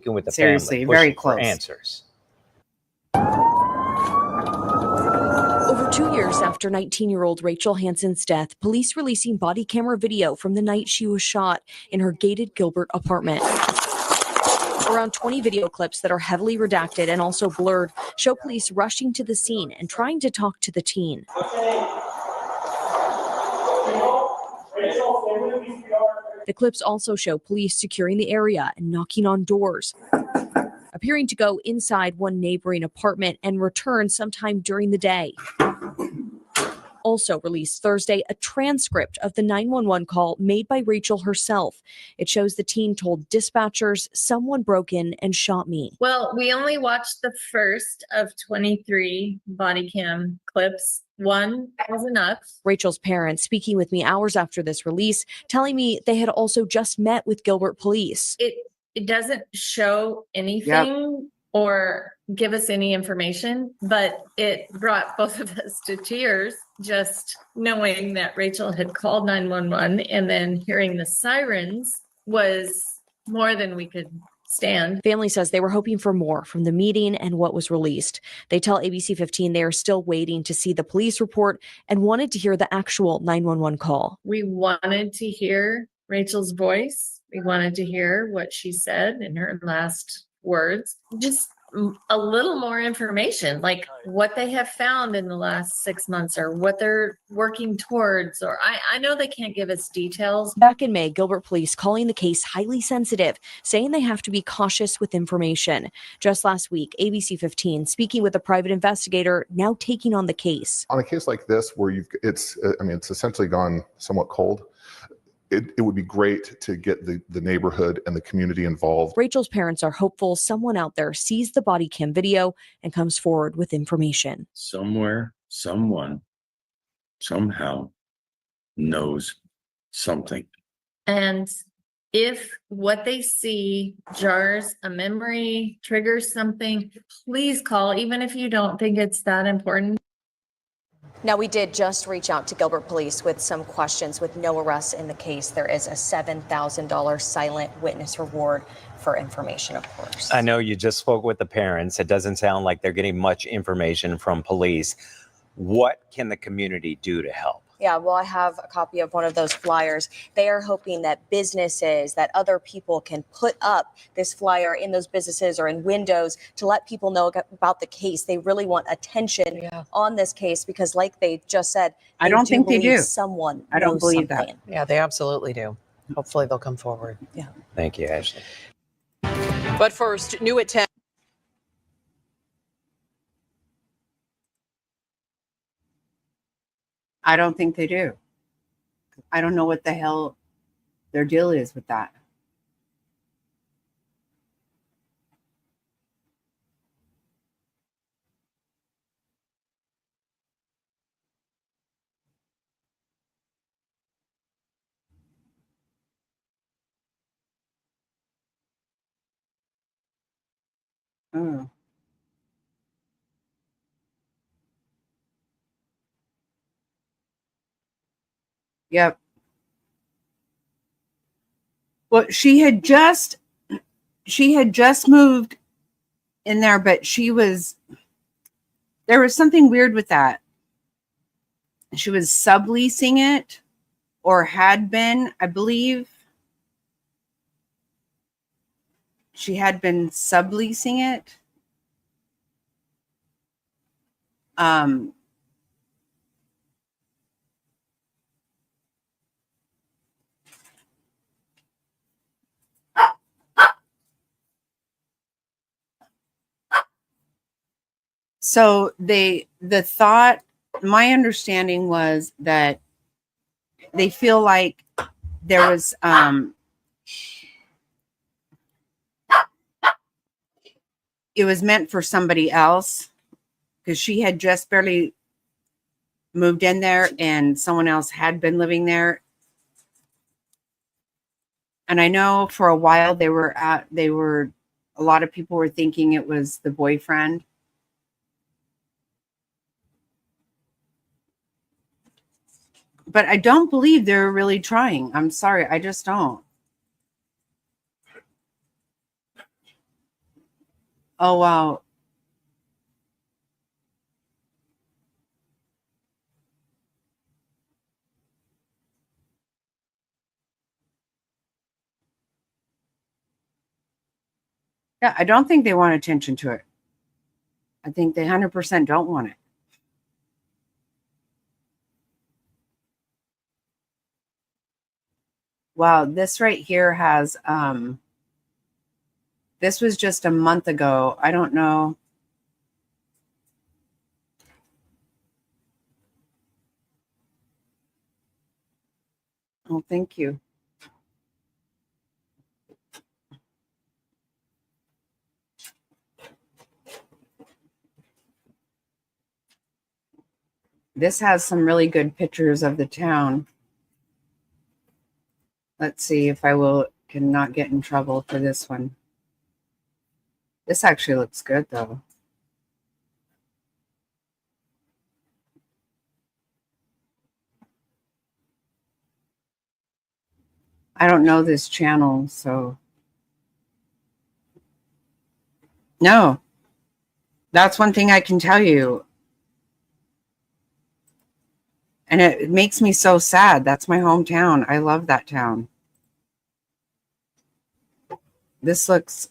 With the Seriously, family, very pushing for close. answers. Over 2 years after 19-year-old Rachel Hansen's death, police releasing body camera video from the night she was shot in her gated Gilbert apartment. Around 20 video clips that are heavily redacted and also blurred show police rushing to the scene and trying to talk to the teen. The clips also show police securing the area and knocking on doors, appearing to go inside one neighboring apartment and return sometime during the day. Also released Thursday, a transcript of the 911 call made by Rachel herself. It shows the teen told dispatchers, "Someone broke in and shot me." Well, we only watched the first of 23 body cam clips. One was enough. Rachel's parents speaking with me hours after this release, telling me they had also just met with Gilbert police. It doesn't show anything or give us any information, but it brought both of us to tears just knowing that Rachel had called 911 and then hearing the sirens was more than we could stand. Family says they were hoping for more from the meeting and what was released. They tell ABC 15 they are still waiting to see the police report and wanted to hear the actual 911 call. We wanted to hear Rachel's voice. We wanted to hear what she said in her last words. Just a little more information, like what they have found in the last 6 months or what they're working towards. Or I know they can't give us details. Back in May, Gilbert police calling the case highly sensitive, saying they have to be cautious with information. Just last week, ABC 15 speaking with a private investigator now taking on the case. On a case like this, where it's essentially gone somewhat cold, it would be great to get the neighborhood and the community involved. Rachel's parents are hopeful someone out there sees the body cam video and comes forward with information. Somewhere, someone, somehow knows something. And if what they see jars a memory, triggers something, please call, even if you don't think it's that important. Now, we did just reach out to Gilbert police with some questions. With no arrests in the case, there is a $7,000 silent witness reward for information, of course. I know you just spoke with the parents. It doesn't sound like they're getting much information from police. What can the community do to help? Yeah, well, I have a copy of one of those flyers. They are hoping that businesses, that other people can put up this flyer in those businesses or in windows to let people know about the case. They really want attention on this case because, like they just said, I don't think they believe do. Someone I don't knows believe something. that. Yeah, they absolutely do. Hopefully they'll come forward. Yeah. Thank you, Ashley. But first, new at 10. I don't think they do. I don't know what the hell their deal is with that. Oh. Yep. Well, she had just moved in there, but there was something weird with that. She was subleasing it, or had been, I believe. She had been subleasing it. So the thought my understanding was that they feel like there was it was meant for somebody else, because she had just barely moved in there and someone else had been living there. And I know for a while a lot of people were thinking it was the boyfriend. But I don't believe they're really trying. I'm sorry, I just don't. Oh, wow. Yeah, I don't think they want attention to it. I think they 100% don't want it. Wow, this right here has, this was just a month ago. I don't know. Oh, thank you. This has some really good pictures of the town. Let's see if I can not get in trouble for this one. This actually looks good though. I don't know this channel, so. No, that's one thing I can tell you. And it makes me so sad. That's my hometown. I love that town. This looks,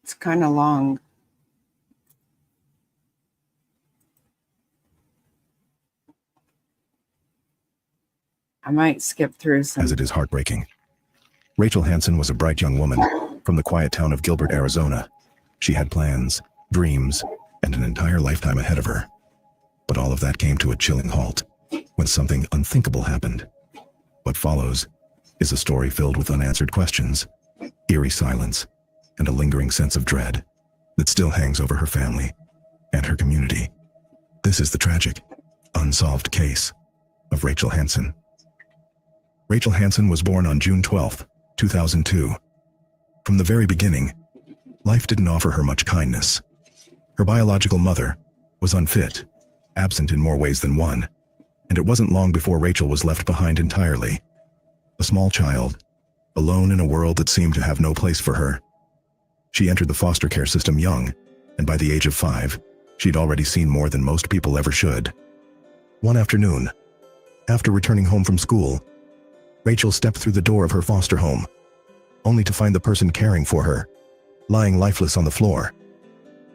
it's kind of long. I might skip through some. As it is heartbreaking. Rachel Hansen was a bright young woman from the quiet town of Gilbert, Arizona. She had plans, dreams, and an entire lifetime ahead of her. But all of that came to a chilling halt when something unthinkable happened. What follows is a story filled with unanswered questions, eerie silence, and a lingering sense of dread that still hangs over her family and her community. This is the tragic, unsolved case of Rachel Hansen. Rachel Hansen was born on June 12, 2002. From the very beginning, life didn't offer her much kindness. Her biological mother was unfit, absent in more ways than one, and it wasn't long before Rachel was left behind entirely. A small child, alone in a world that seemed to have no place for her. She entered the foster care system young, and by the age of 5, she'd already seen more than most people ever should. One afternoon, after returning home from school, Rachel stepped through the door of her foster home, only to find the person caring for her lying lifeless on the floor.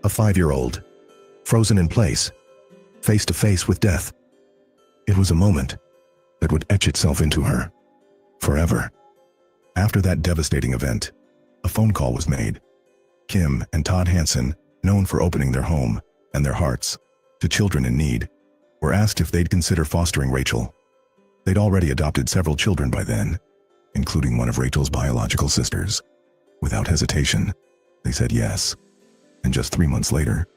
A 5-year-old, frozen in place, face to face with death. It was a moment that would etch itself into her forever. After that devastating event, a phone call was made. Kim and Todd Hansen, known for opening their home and their hearts to children in need, were asked if they'd consider fostering Rachel. They'd already adopted several children by then, including one of Rachel's biological sisters. Without hesitation, they said yes. And just 3 months later,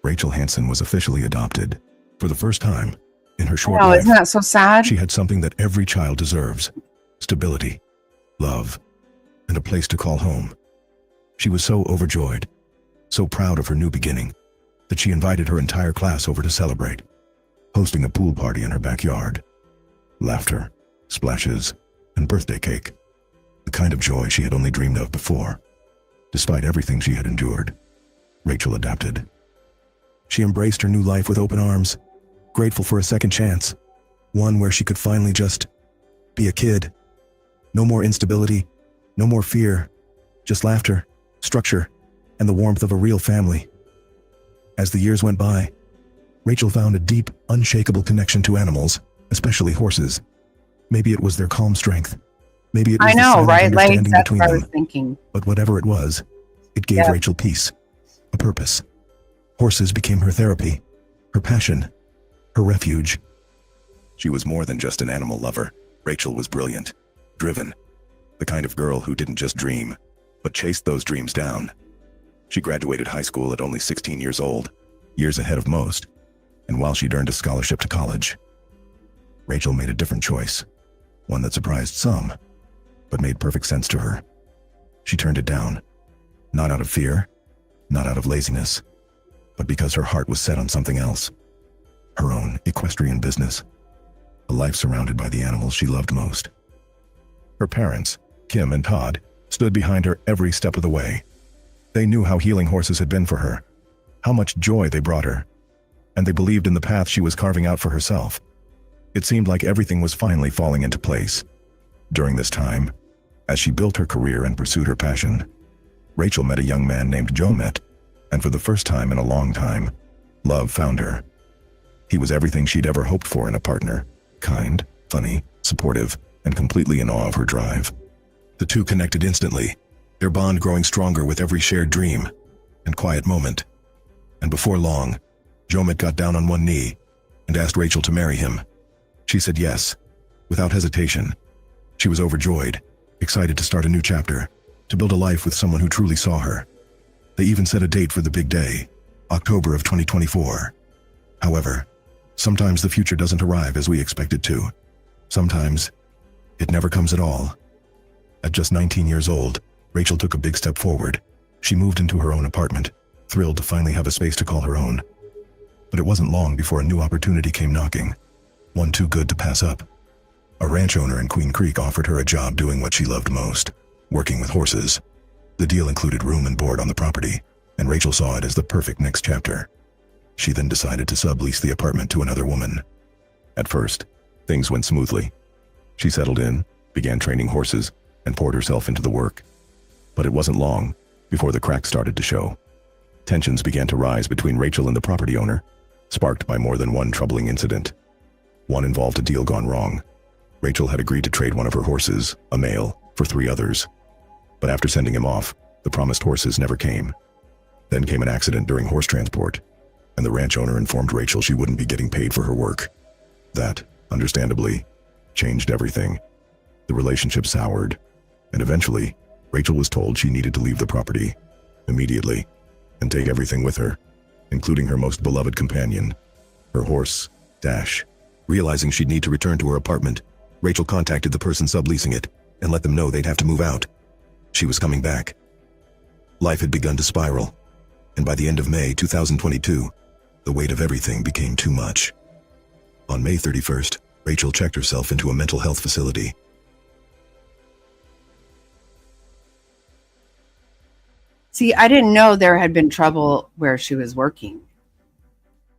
Rachel Hansen was officially adopted. For the first time in her short life, isn't that so sad? She had something that every child deserves: stability, love, and a place to call home. She was so overjoyed, so proud of her new beginning, that she invited her entire class over to celebrate, hosting a pool party in her backyard. Laughter, splashes, and birthday cake. The kind of joy she had only dreamed of before. Despite everything she had endured, Rachel adapted. She embraced her new life with open arms, grateful for a second chance, one where she could finally just be a kid. No more instability, no more fear, just laughter, structure, and the warmth of a real family. As the years went by, Rachel found a deep, unshakable connection to animals, especially horses. Maybe it was their calm strength. Maybe it was the silent understanding That's between what I was them. thinking. But whatever it was, it gave Yeah. Rachel peace, a purpose. Horses became her therapy, her passion, her refuge. She was more than just an animal lover. Rachel was brilliant, driven, the kind of girl who didn't just dream, but chased those dreams down. She graduated high school at only 16 years old, years ahead of most, and while she'd earned a scholarship to college. Rachel made a different choice, one that surprised some, but made perfect sense to her. She turned it down, not out of fear, not out of laziness, but because her heart was set on something else. Her own equestrian business, a life surrounded by the animals she loved most. Her parents, Kim and Todd, stood behind her every step of the way. They knew how healing horses had been for her, how much joy they brought her, and they believed in the path she was carving out for herself. It seemed like everything was finally falling into place. During this time, as she built her career and pursued her passion, Rachel met a young man named Gilbert, and for the first time in a long time, love found her. He was everything she'd ever hoped for in a partner: kind, funny, supportive, and completely in awe of her drive. The two connected instantly, their bond growing stronger with every shared dream and quiet moment. And before long, Gilbert got down on one knee and asked Rachel to marry him. She said yes, without hesitation. She was overjoyed, excited to start a new chapter, to build a life with someone who truly saw her. They even set a date for the big day, October of 2024. However, sometimes the future doesn't arrive as we expect it to. Sometimes, it never comes at all. At just 19 years old, Rachel took a big step forward. She moved into her own apartment, thrilled to finally have a space to call her own. But it wasn't long before a new opportunity came knocking, one too good to pass up. A ranch owner in Queen Creek offered her a job doing what she loved most, working with horses. The deal included room and board on the property, and Rachel saw it as the perfect next chapter. She then decided to sublease the apartment to another woman. At first, things went smoothly. She settled in, began training horses, and poured herself into the work. But it wasn't long before the cracks started to show. Tensions began to rise between Rachel and the property owner, sparked by more than one troubling incident. One involved a deal gone wrong. Rachel had agreed to trade one of her horses, a male, for 3 others. But after sending him off, the promised horses never came. Then came an accident during horse transport, and the ranch owner informed Rachel she wouldn't be getting paid for her work. That, understandably, changed everything. The relationship soured, and eventually, Rachel was told she needed to leave the property, immediately, and take everything with her, including her most beloved companion, her horse, Dash. Realizing she'd need to return to her apartment, Rachel contacted the person subleasing it and let them know they'd have to move out. She was coming back. Life had begun to spiral, and by the end of May 2022, the weight of everything became too much. On May 31st, Rachel checked herself into a mental health facility. See, I didn't know there had been trouble where she was working.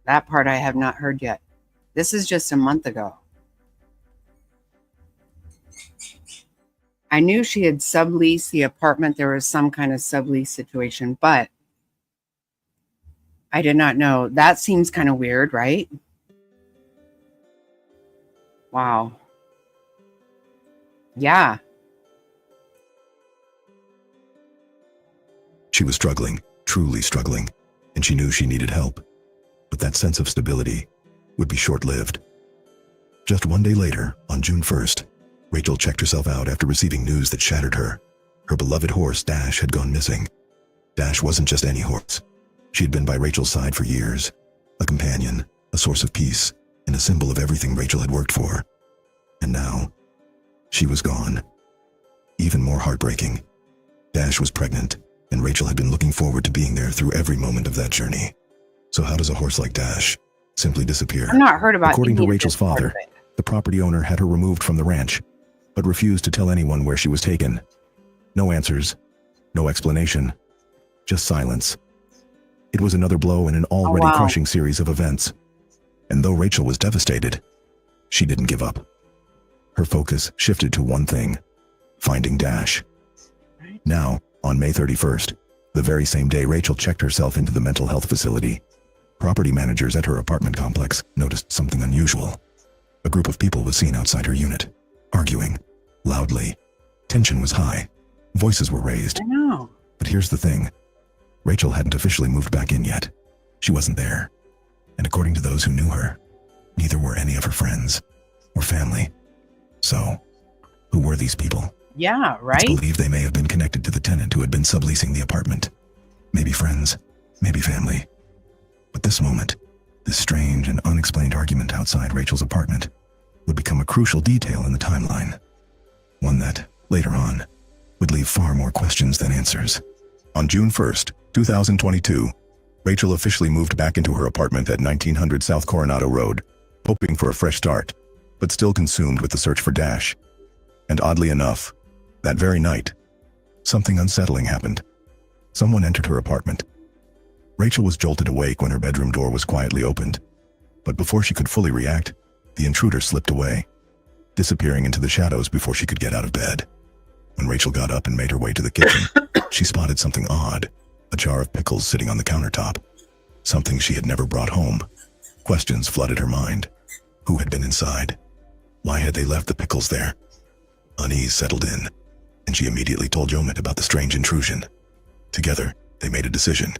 That part I have not heard yet. This is just a month ago. I knew she had subleased the apartment. There was some kind of sublease situation, but I did not know. That seems kind of weird, right? Wow. Yeah. She was struggling, truly struggling, and she knew she needed help. But that sense of stability would be short-lived. Just one day later, on June 1st, Rachel checked herself out after receiving news that shattered her. Her beloved horse, Dash, had gone missing. Dash wasn't just any horse. She had been by Rachel's side for years, a companion, a source of peace, and a symbol of everything Rachel had worked for. And now, she was gone. Even more heartbreaking, Dash was pregnant, and Rachel had been looking forward to being there through every moment of that journey. So how does a horse like Dash simply disappear? I've not heard about According to any of Rachel's this part father, of it. the property owner had her removed from the ranch, but refused to tell anyone where she was taken. No answers, no explanation, just silence. It was another blow in an already crushing series of events. And though Rachel was devastated, she didn't give up. Her focus shifted to one thing: finding Dash. Now, on May 31st, the very same day Rachel checked herself into the mental health facility, property managers at her apartment complex noticed something unusual. A group of people was seen outside her unit, arguing, loudly. Tension was high. Voices were raised. I know. But here's the thing. Rachel hadn't officially moved back in yet. She wasn't there. And according to those who knew her, neither were any of her friends or family. So, who were these people? Yeah, right? It's believed they may have been connected to the tenant who had been subleasing the apartment. Maybe friends, maybe family. But this moment, this strange and unexplained argument outside Rachel's apartment, would become a crucial detail in the timeline. One that, later on, would leave far more questions than answers. On June 1st, 2022, Rachel officially moved back into her apartment at 1900 South Coronado Road, hoping for a fresh start, but still consumed with the search for Dash. And oddly enough, that very night, something unsettling happened. Someone entered her apartment. Rachel was jolted awake when her bedroom door was quietly opened, but before she could fully react, the intruder slipped away, disappearing into the shadows before she could get out of bed. When Rachel got up and made her way to the kitchen, she spotted something odd, a jar of pickles sitting on the countertop, something she had never brought home. Questions flooded her mind. Who had been inside? Why had they left the pickles there? Unease settled in, and she immediately told Jomit about the strange intrusion. Together, they made a decision.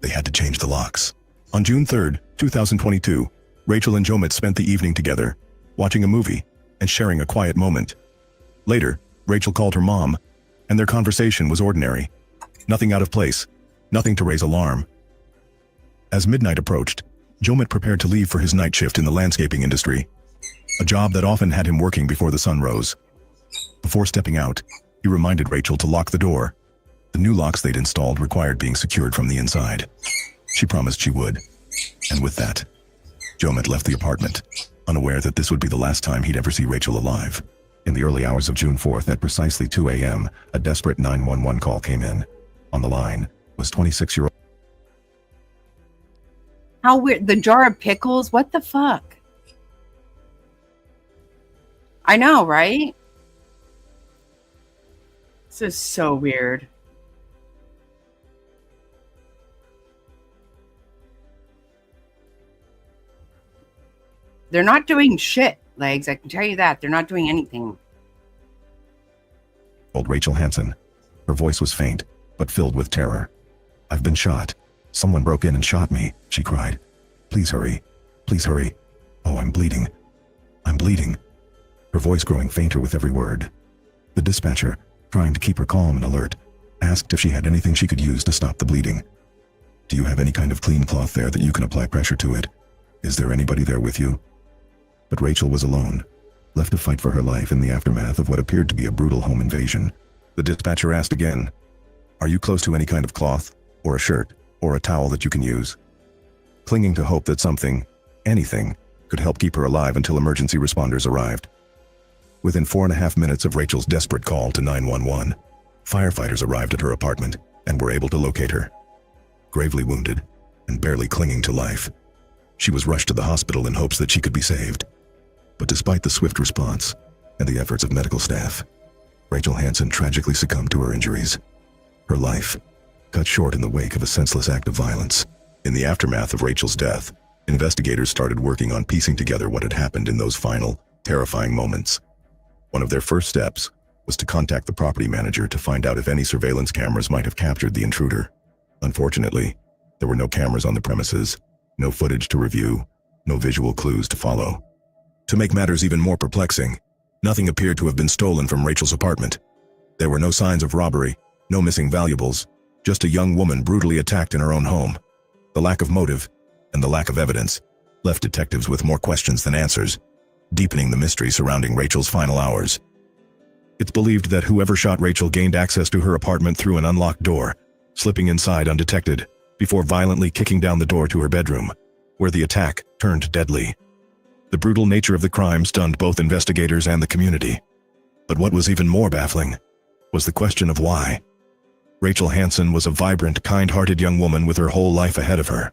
They had to change the locks. On June 3rd, 2022, Rachel and Jomit spent the evening together, watching a movie and sharing a quiet moment. Later, Rachel called her mom, and their conversation was ordinary. Nothing out of place, nothing to raise alarm. As midnight approached, Jomit prepared to leave for his night shift in the landscaping industry, a job that often had him working before the sun rose. Before stepping out, he reminded Rachel to lock the door. The new locks they'd installed required being secured from the inside. She promised she would. And with that, Jomit left the apartment, unaware that this would be the last time he'd ever see Rachel alive. In the early hours of June 4th at precisely 2 a.m., a desperate 911 call came in. On the line was 26-year-old. How weird. The jar of pickles? What the fuck? I know, right? This is so weird. They're not doing shit, Legs. I can tell you that. They're not doing anything. Old Rachel Hansen. Her voice was faint, but filled with terror. "I've been shot. Someone broke in and shot me," she cried. "Please hurry. Please hurry. Oh, I'm bleeding. I'm bleeding." Her voice growing fainter with every word. The dispatcher, trying to keep her calm and alert, asked if she had anything she could use to stop the bleeding. "Do you have any kind of clean cloth there that you can apply pressure to it? Is there anybody there with you?" But Rachel was alone, left to fight for her life in the aftermath of what appeared to be a brutal home invasion. The dispatcher asked again, "Are you close to any kind of cloth, or a shirt, or a towel that you can use?" Clinging to hope that something, anything, could help keep her alive until emergency responders arrived. Within 4.5 minutes of Rachel's desperate call to 911, firefighters arrived at her apartment and were able to locate her. Gravely wounded and barely clinging to life, she was rushed to the hospital in hopes that she could be saved. But despite the swift response and the efforts of medical staff, Rachel Hansen tragically succumbed to her injuries. Her life cut short in the wake of a senseless act of violence. In the aftermath of Rachel's death, investigators started working on piecing together what had happened in those final, terrifying moments. One of their first steps was to contact the property manager to find out if any surveillance cameras might have captured the intruder. Unfortunately, there were no cameras on the premises, no footage to review, no visual clues to follow. To make matters even more perplexing, nothing appeared to have been stolen from Rachel's apartment. There were no signs of robbery, no missing valuables, just a young woman brutally attacked in her own home. The lack of motive and the lack of evidence left detectives with more questions than answers, deepening the mystery surrounding Rachel's final hours. It's believed that whoever shot Rachel gained access to her apartment through an unlocked door, slipping inside undetected, before violently kicking down the door to her bedroom, where the attack turned deadly. The brutal nature of the crime stunned both investigators and the community. But what was even more baffling was the question of why. Rachel Hansen was a vibrant, kind-hearted young woman with her whole life ahead of her.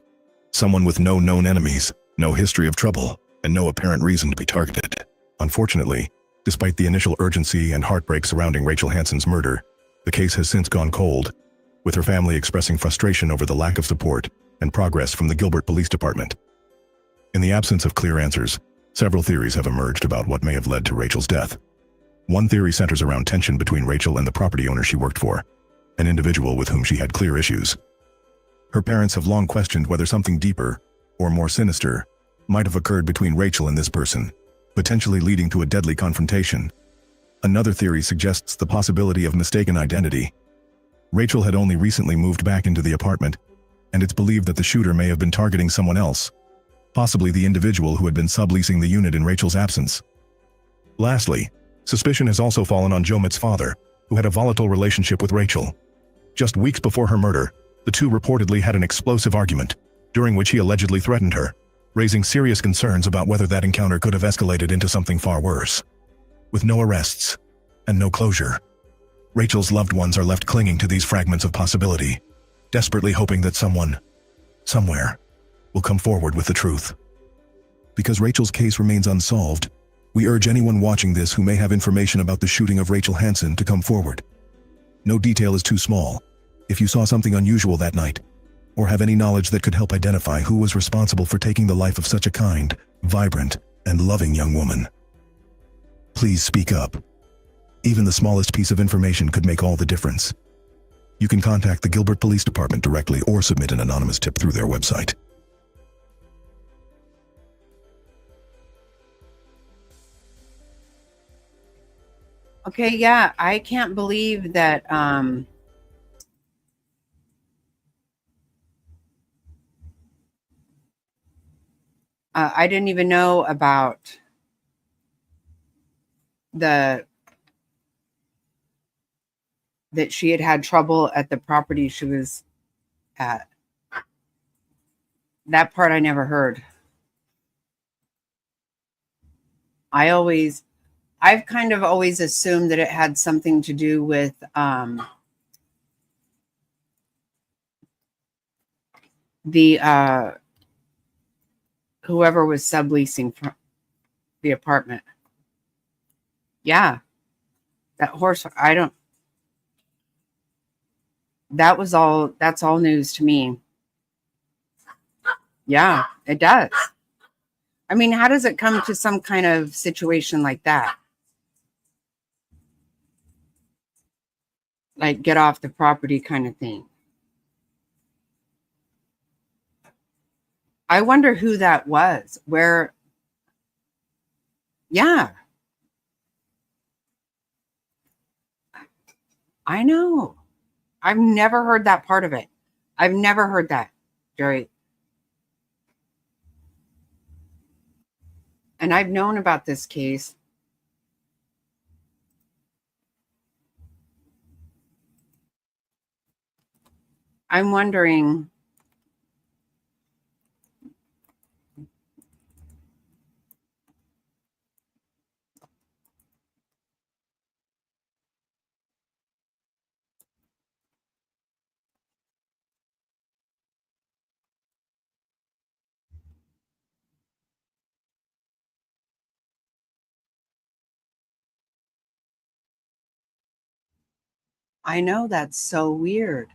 Someone with no known enemies, no history of trouble, and no apparent reason to be targeted. Unfortunately, despite the initial urgency and heartbreak surrounding Rachel Hansen's murder, the case has since gone cold, with her family expressing frustration over the lack of support and progress from the Gilbert Police Department. In the absence of clear answers, several theories have emerged about what may have led to Rachel's death. One theory centers around tension between Rachel and the property owner she worked for, an individual with whom she had clear issues. Her parents have long questioned whether something deeper, or more sinister, might have occurred between Rachel and this person, potentially leading to a deadly confrontation. Another theory suggests the possibility of mistaken identity. Rachel had only recently moved back into the apartment, and it's believed that the shooter may have been targeting someone else, possibly the individual who had been subleasing the unit in Rachel's absence. Lastly, suspicion has also fallen on Jomit's father, who had a volatile relationship with Rachel. Just weeks before her murder, the two reportedly had an explosive argument, during which he allegedly threatened her, raising serious concerns about whether that encounter could have escalated into something far worse. With no arrests and no closure, Rachel's loved ones are left clinging to these fragments of possibility, desperately hoping that someone, somewhere, will come forward with the truth. Because Rachel's case remains unsolved, we urge anyone watching this who may have information about the shooting of Rachel Hansen to come forward. No detail is too small. If you saw something unusual that night, or have any knowledge that could help identify who was responsible for taking the life of such a kind, vibrant, and loving young woman, please speak up. Even the smallest piece of information could make all the difference. You can contact the Gilbert Police Department directly or submit an anonymous tip through their website. Okay, yeah, I can't believe that I didn't even know about that she had trouble at the property she was at. That part I never heard. I've kind of always assumed that it had something to do with the whoever was subleasing from the apartment. Yeah, that horse. That's all news to me. Yeah, it does. I mean, how does it come to some kind of situation like that? Like get off the property kind of thing. I wonder who that was. Where? Yeah. I know. I've never heard that part of it. I've never heard that, Jerry. And I've known about this case. I'm wondering. I know that's so weird.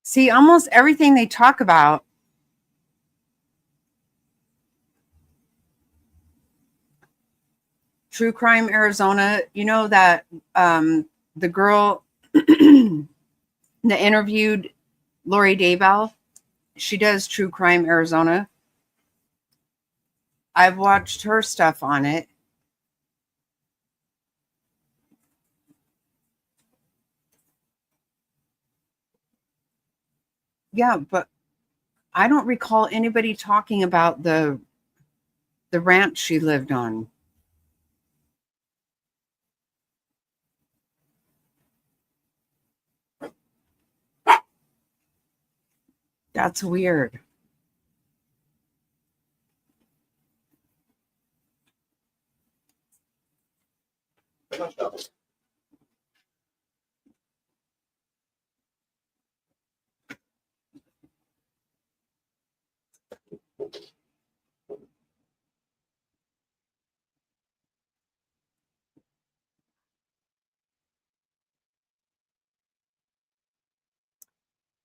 See, almost everything they talk about True Crime Arizona, you know that the girl that interviewed Lori Daybell, she does True Crime Arizona. I've watched her stuff on it. Yeah, but I don't recall anybody talking about the ranch she lived on. That's weird.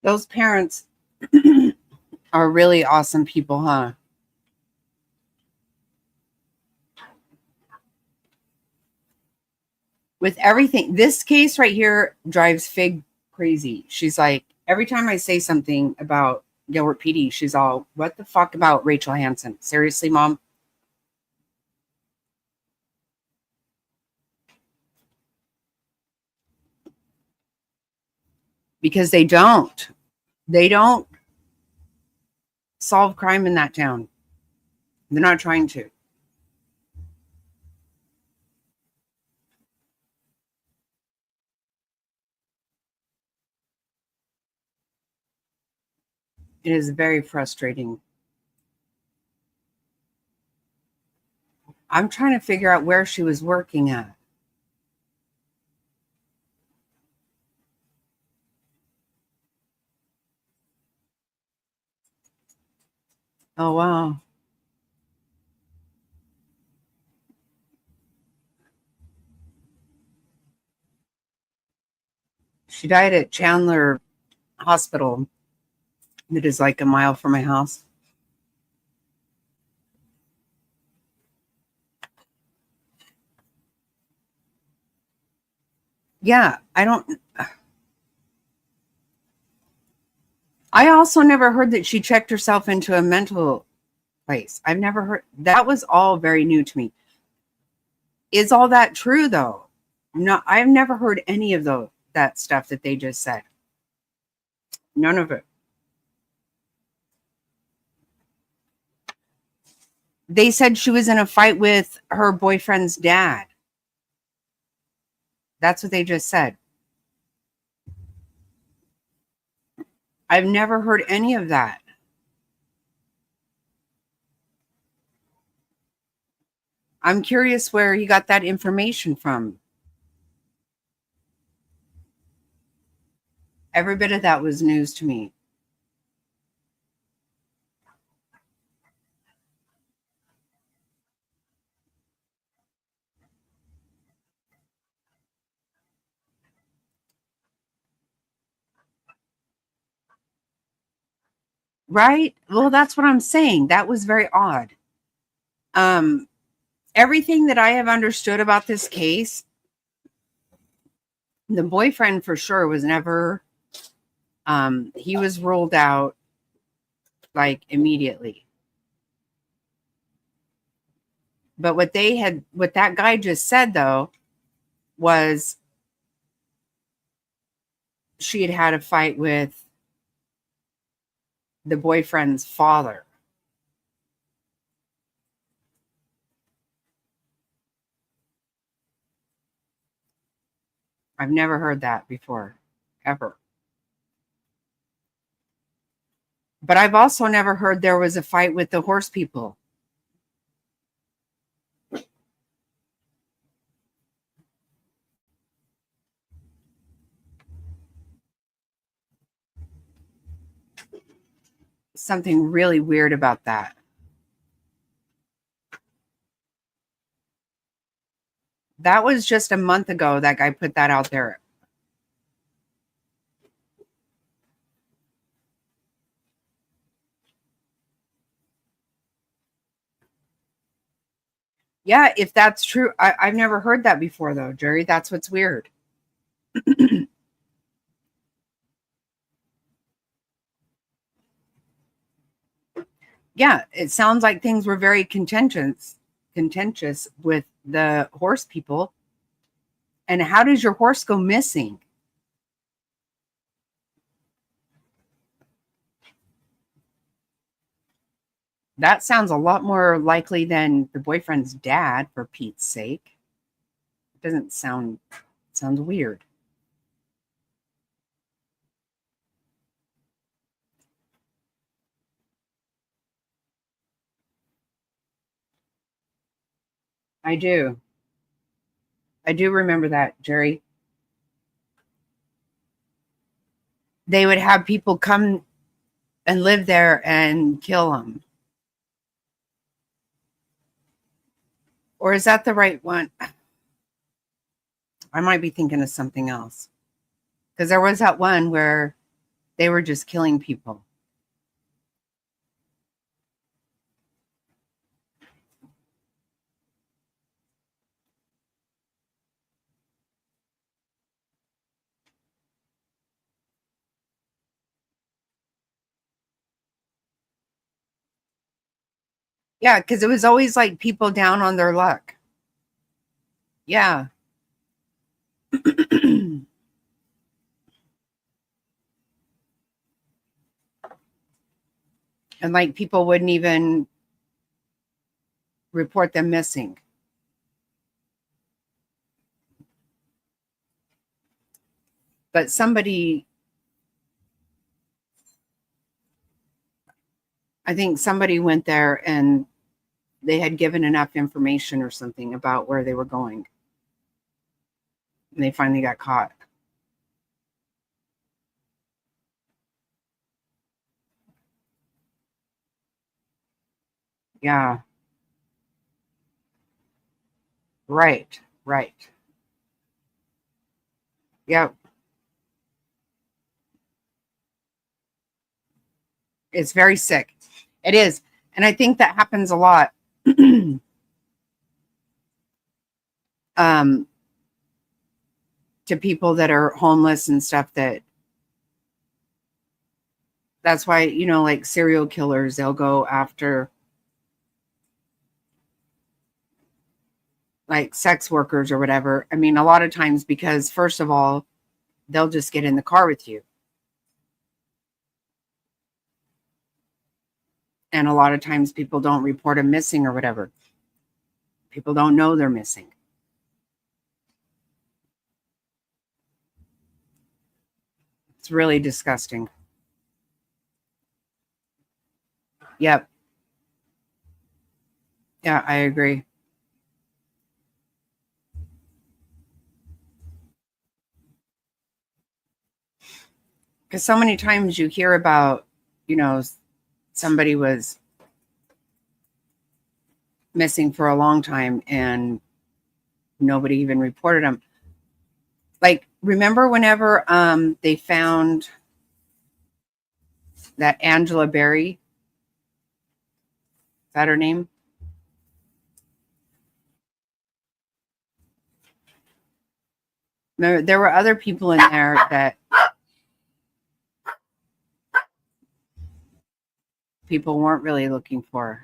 Those parents are really awesome people, huh? With everything, this case right here drives Fig crazy. She's like, every time I say something about Gilbert PD, she's all, what the fuck about Rachel Hansen? Seriously, Mom? Because they don't solve crime in that town. They're not trying to. It is very frustrating. I'm trying to figure out where she was working at. Oh, wow. She died at Chandler Hospital. That is like a mile from my house. Yeah, I also never heard that she checked herself into a mental place. I've never heard. That was all very new to me. Is all that true though? No, I've never heard any of that stuff that they just said. None of it. They said she was in a fight with her boyfriend's dad. That's what they just said. I've never heard any of that. I'm curious where he got that information from. Every bit of that was news to me. Right? Well, that's what I'm saying. That was very odd. Everything that I have understood about this case, the boyfriend for sure was never, he was ruled out like immediately. But what that guy just said though, was she had had a fight with the boyfriend's father. I've never heard that before, ever. But I've also never heard there was a fight with the horse people. Something really weird about that. That was just a month ago that guy put that out there. Yeah, if that's true. I've never heard that before, though, Jerry. That's what's weird. Yeah, it sounds like things were very contentious with the horse people. And how does your horse go missing? That sounds a lot more likely than the boyfriend's dad, for Pete's sake. It doesn't sound, sounds weird. I do. I do remember that, Jerry. They would have people come and live there and kill them. Or is that the right one? I might be thinking of something else. Because there was that one where They were just killing people. Yeah, because it was always like people down on their luck. Yeah. And like people wouldn't even report them missing. But I think somebody went there and they had given enough information or something about where they were going. And they finally got caught. Yeah. Right. Right. Yeah. It's very sick. It is. And I think that happens a lot. To people that are homeless and stuff, that's why, like serial killers, they'll go after like sex workers or whatever. I mean, a lot of times because first of all, they'll just get in the car with you. And a lot of times people don't report them missing or whatever. People don't know they're missing. It's really disgusting. Yep. Yeah, I agree. Because so many times you hear about, somebody was missing for a long time and nobody even reported them. Like, remember whenever they found that Angela Berry? Is that her name? There were other people in there that people weren't really looking for.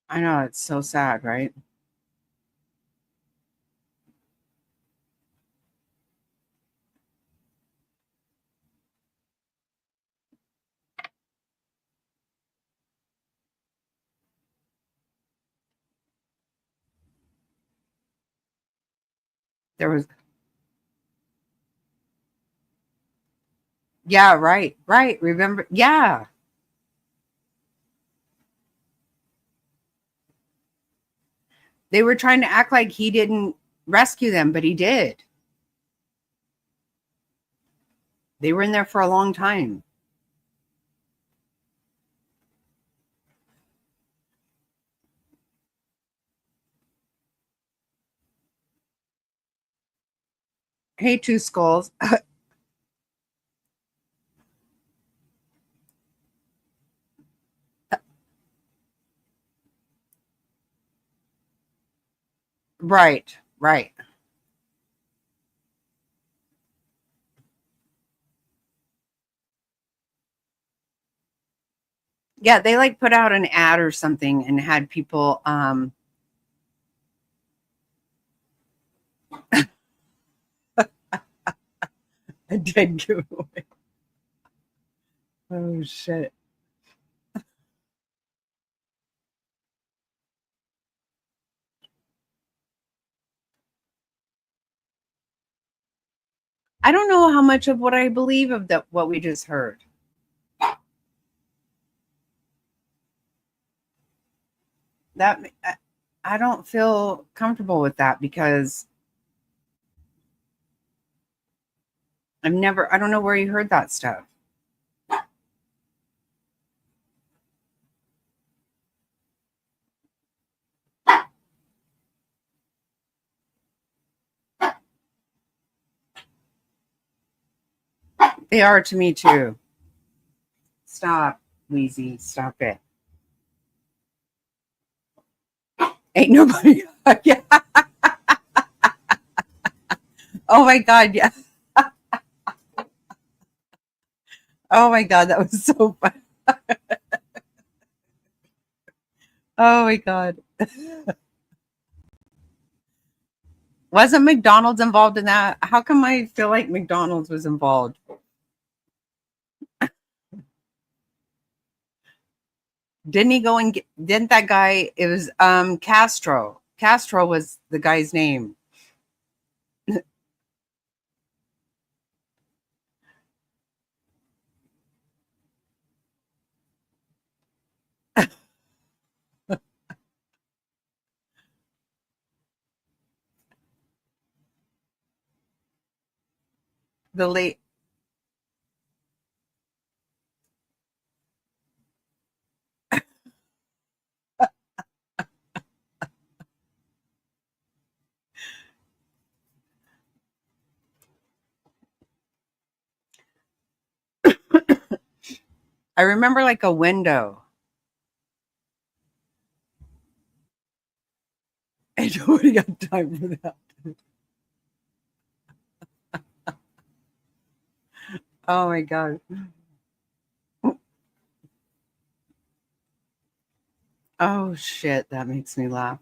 I know, it's so sad, right? There was, yeah, right. Remember, yeah. They were trying to act like he didn't rescue them, but he did. They were in there for a long time. Hey, Two Skulls. Right. Yeah, they like put out an ad or something and had people a dead giveaway. Oh shit. I don't know how much of what I believe of what we just heard. That I don't feel comfortable with that because I don't know where you heard that stuff. They are to me too. Stop, Wheezy. Stop it. Ain't nobody. Yeah. Oh my God. Yeah. Oh my God. That was so fun. Oh my God. Wasn't McDonald's involved in that? How come I feel like McDonald's was involved? Didn't he go and get, didn't that guy, it was Castro. Castro was the guy's name. The late I remember like a window. And nobody got time for that. Oh my God. Oh shit, that makes me laugh.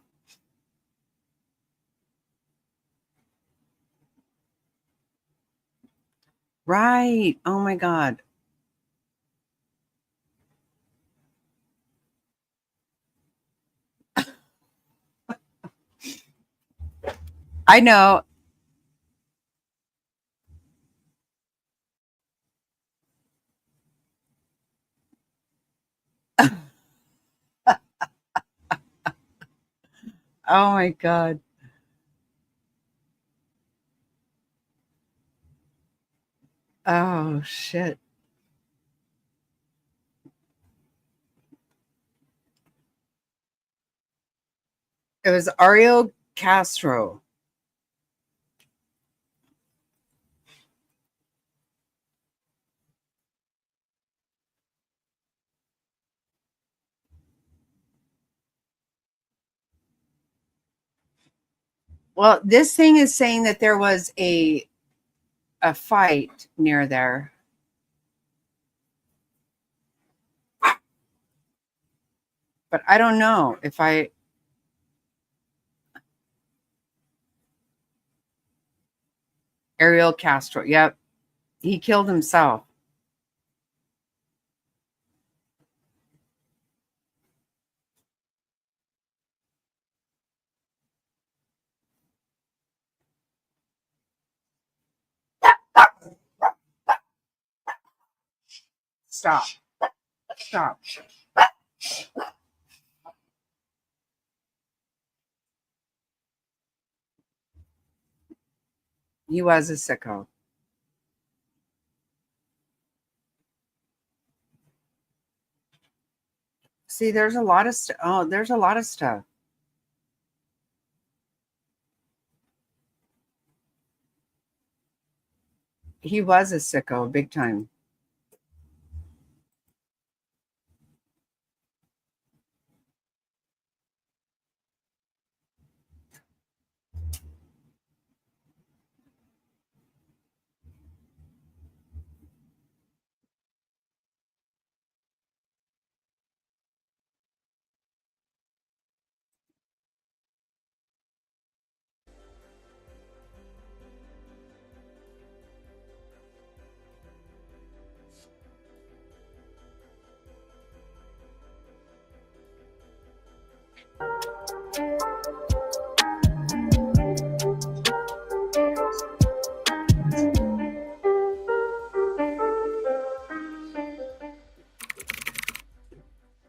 Right. Oh my God. I know. Oh my God. Oh shit. It was Ariel Castro. Well, this thing is saying that there was a fight near there. But I don't know if Ariel Castro. Yep. He killed himself. Stop. Stop. He was a sicko. See, there's a lot of stuff. Oh, there's a lot of stuff. He was a sicko, big time.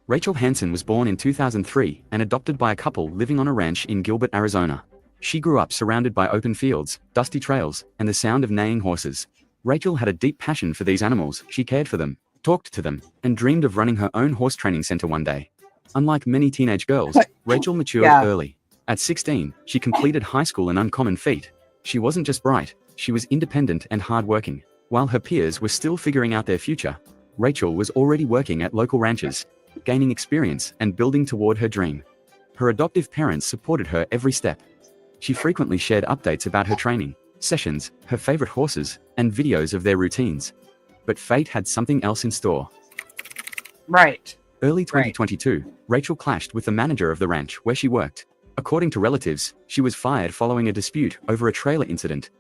Rachel Hansen was born in 2003 and adopted by a couple living on a ranch in Gilbert, Arizona. She grew up surrounded by open fields, dusty trails, and the sound of neighing horses. Rachel had a deep passion for these animals. She cared for them, talked to them, and dreamed of running her own horse training center one day. Unlike many teenage girls, Rachel matured early. At 16, she completed high school, an uncommon feat. She wasn't just bright, she was independent and hardworking. While her peers were still figuring out their future, Rachel was already working at local ranches, gaining experience and building toward her dream. Her adoptive parents supported her every step. She frequently shared updates about her training, sessions, her favorite horses, and videos of their routines. But fate had something else in store. Right. Early 2022, Rachel clashed with the manager of the ranch where she worked. According to relatives, she was fired following a dispute over a trailer incident.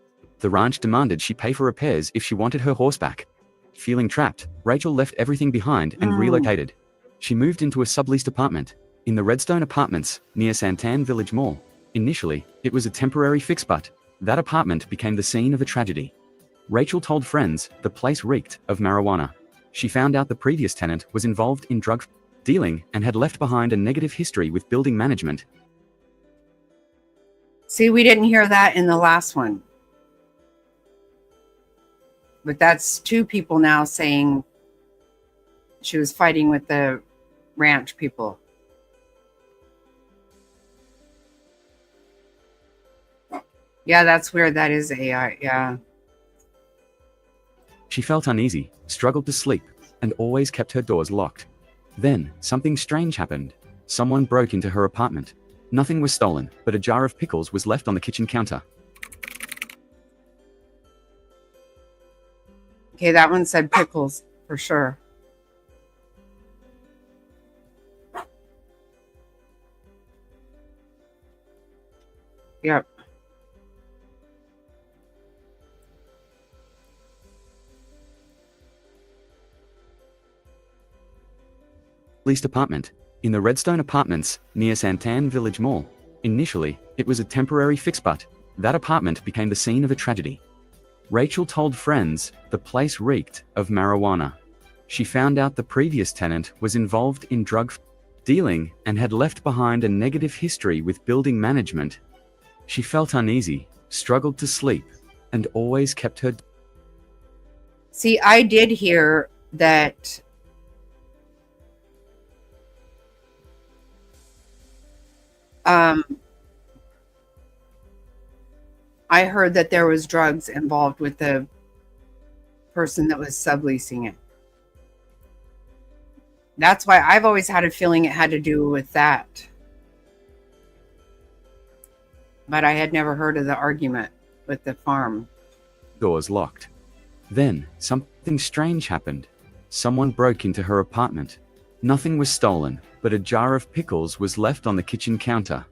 The ranch demanded she pay for repairs if she wanted her horse back. Feeling trapped, Rachel left everything behind and relocated. She moved into a subleased apartment in the Redstone Apartments near Santan Village Mall. Initially, it was a temporary fix, but that apartment became the scene of a tragedy. Rachel told friends the place reeked of marijuana. She found out the previous tenant was involved in drug dealing and had left behind a negative history with building management. See, we didn't hear that in the last one. But that's two people now saying she was fighting with the ranch people. Yeah, that's weird. That is AI. Yeah. She felt uneasy, struggled to sleep, and always kept her doors locked. Then, something strange happened. Someone broke into her apartment. Nothing was stolen, but a jar of pickles was left on the kitchen counter. Okay, that one said pickles for sure. Yep. Leased apartment in the Redstone Apartments near Santan Village Mall. Initially, it was a temporary fix, but that apartment became the scene of a tragedy. Rachel told friends the place reeked of marijuana. She found out the previous tenant was involved in drug dealing and had left behind a negative history with building management. She felt uneasy, struggled to sleep, and always kept her. See, I did hear that I heard that there was drugs involved with the person that was subleasing it. That's why I've always had a feeling it had to do with that. But I had never heard of the argument with the farm. Doors locked. Then, something strange happened. Someone broke into her apartment. Nothing was stolen, but a jar of pickles was left on the kitchen counter.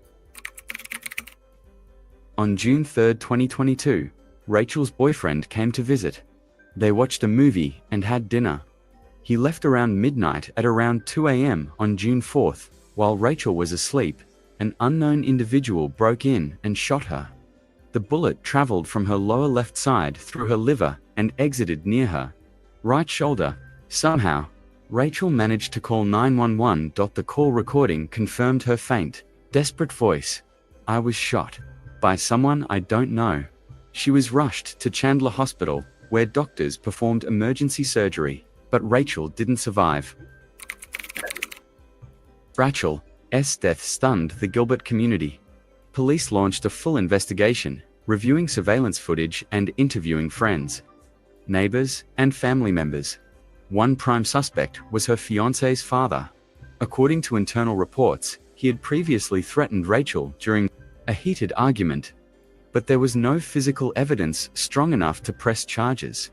On June 3, 2022, Rachel's boyfriend came to visit. They watched a movie and had dinner. He left around midnight. At around 2 a.m. on June 4th, while Rachel was asleep, an unknown individual broke in and shot her. The bullet traveled from her lower left side through her liver and exited near her right shoulder. Somehow, Rachel managed to call 911. The call recording confirmed her faint, desperate voice. "I was shot by someone I don't know." She was rushed to Chandler Hospital, where doctors performed emergency surgery, but Rachel didn't survive. Rachel's death stunned the Gilbert community. Police launched a full investigation, reviewing surveillance footage and interviewing friends, neighbors, and family members. One prime suspect was her fiancé's father. According to internal reports, he had previously threatened Rachel during a heated argument, but there was no physical evidence strong enough to press charges.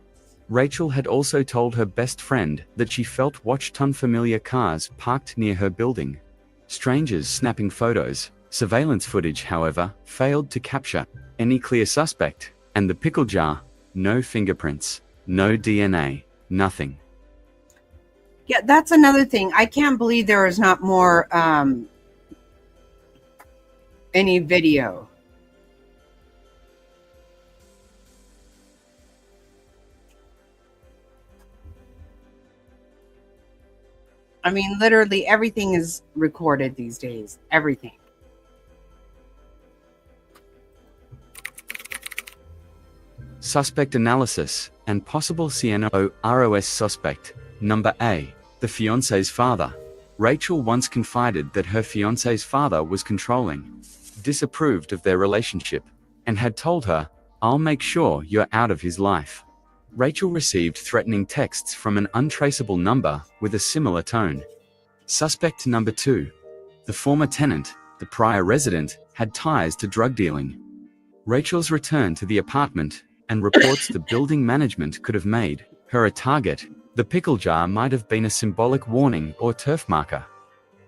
Rachel had also told her best friend that she watched unfamiliar cars parked near her building. Strangers snapping photos. Surveillance footage, however, failed to capture any clear suspect, and the pickle jar, no fingerprints, no DNA, nothing. Yeah, that's another thing. I can't believe there is not more any video. I mean, literally everything is recorded these days. Everything. Suspect analysis and possible CNOROS suspect. Number A, the fiancé's father. Rachel once confided that her fiancé's father was controlling, disapproved of their relationship, and had told her, "I'll make sure you're out of his life." Rachel received threatening texts from an untraceable number with a similar tone. Suspect number 2. The former tenant, the prior resident, had ties to drug dealing. Rachel's return to the apartment and reports the building management could have made her a target. The pickle jar might have been a symbolic warning or turf marker.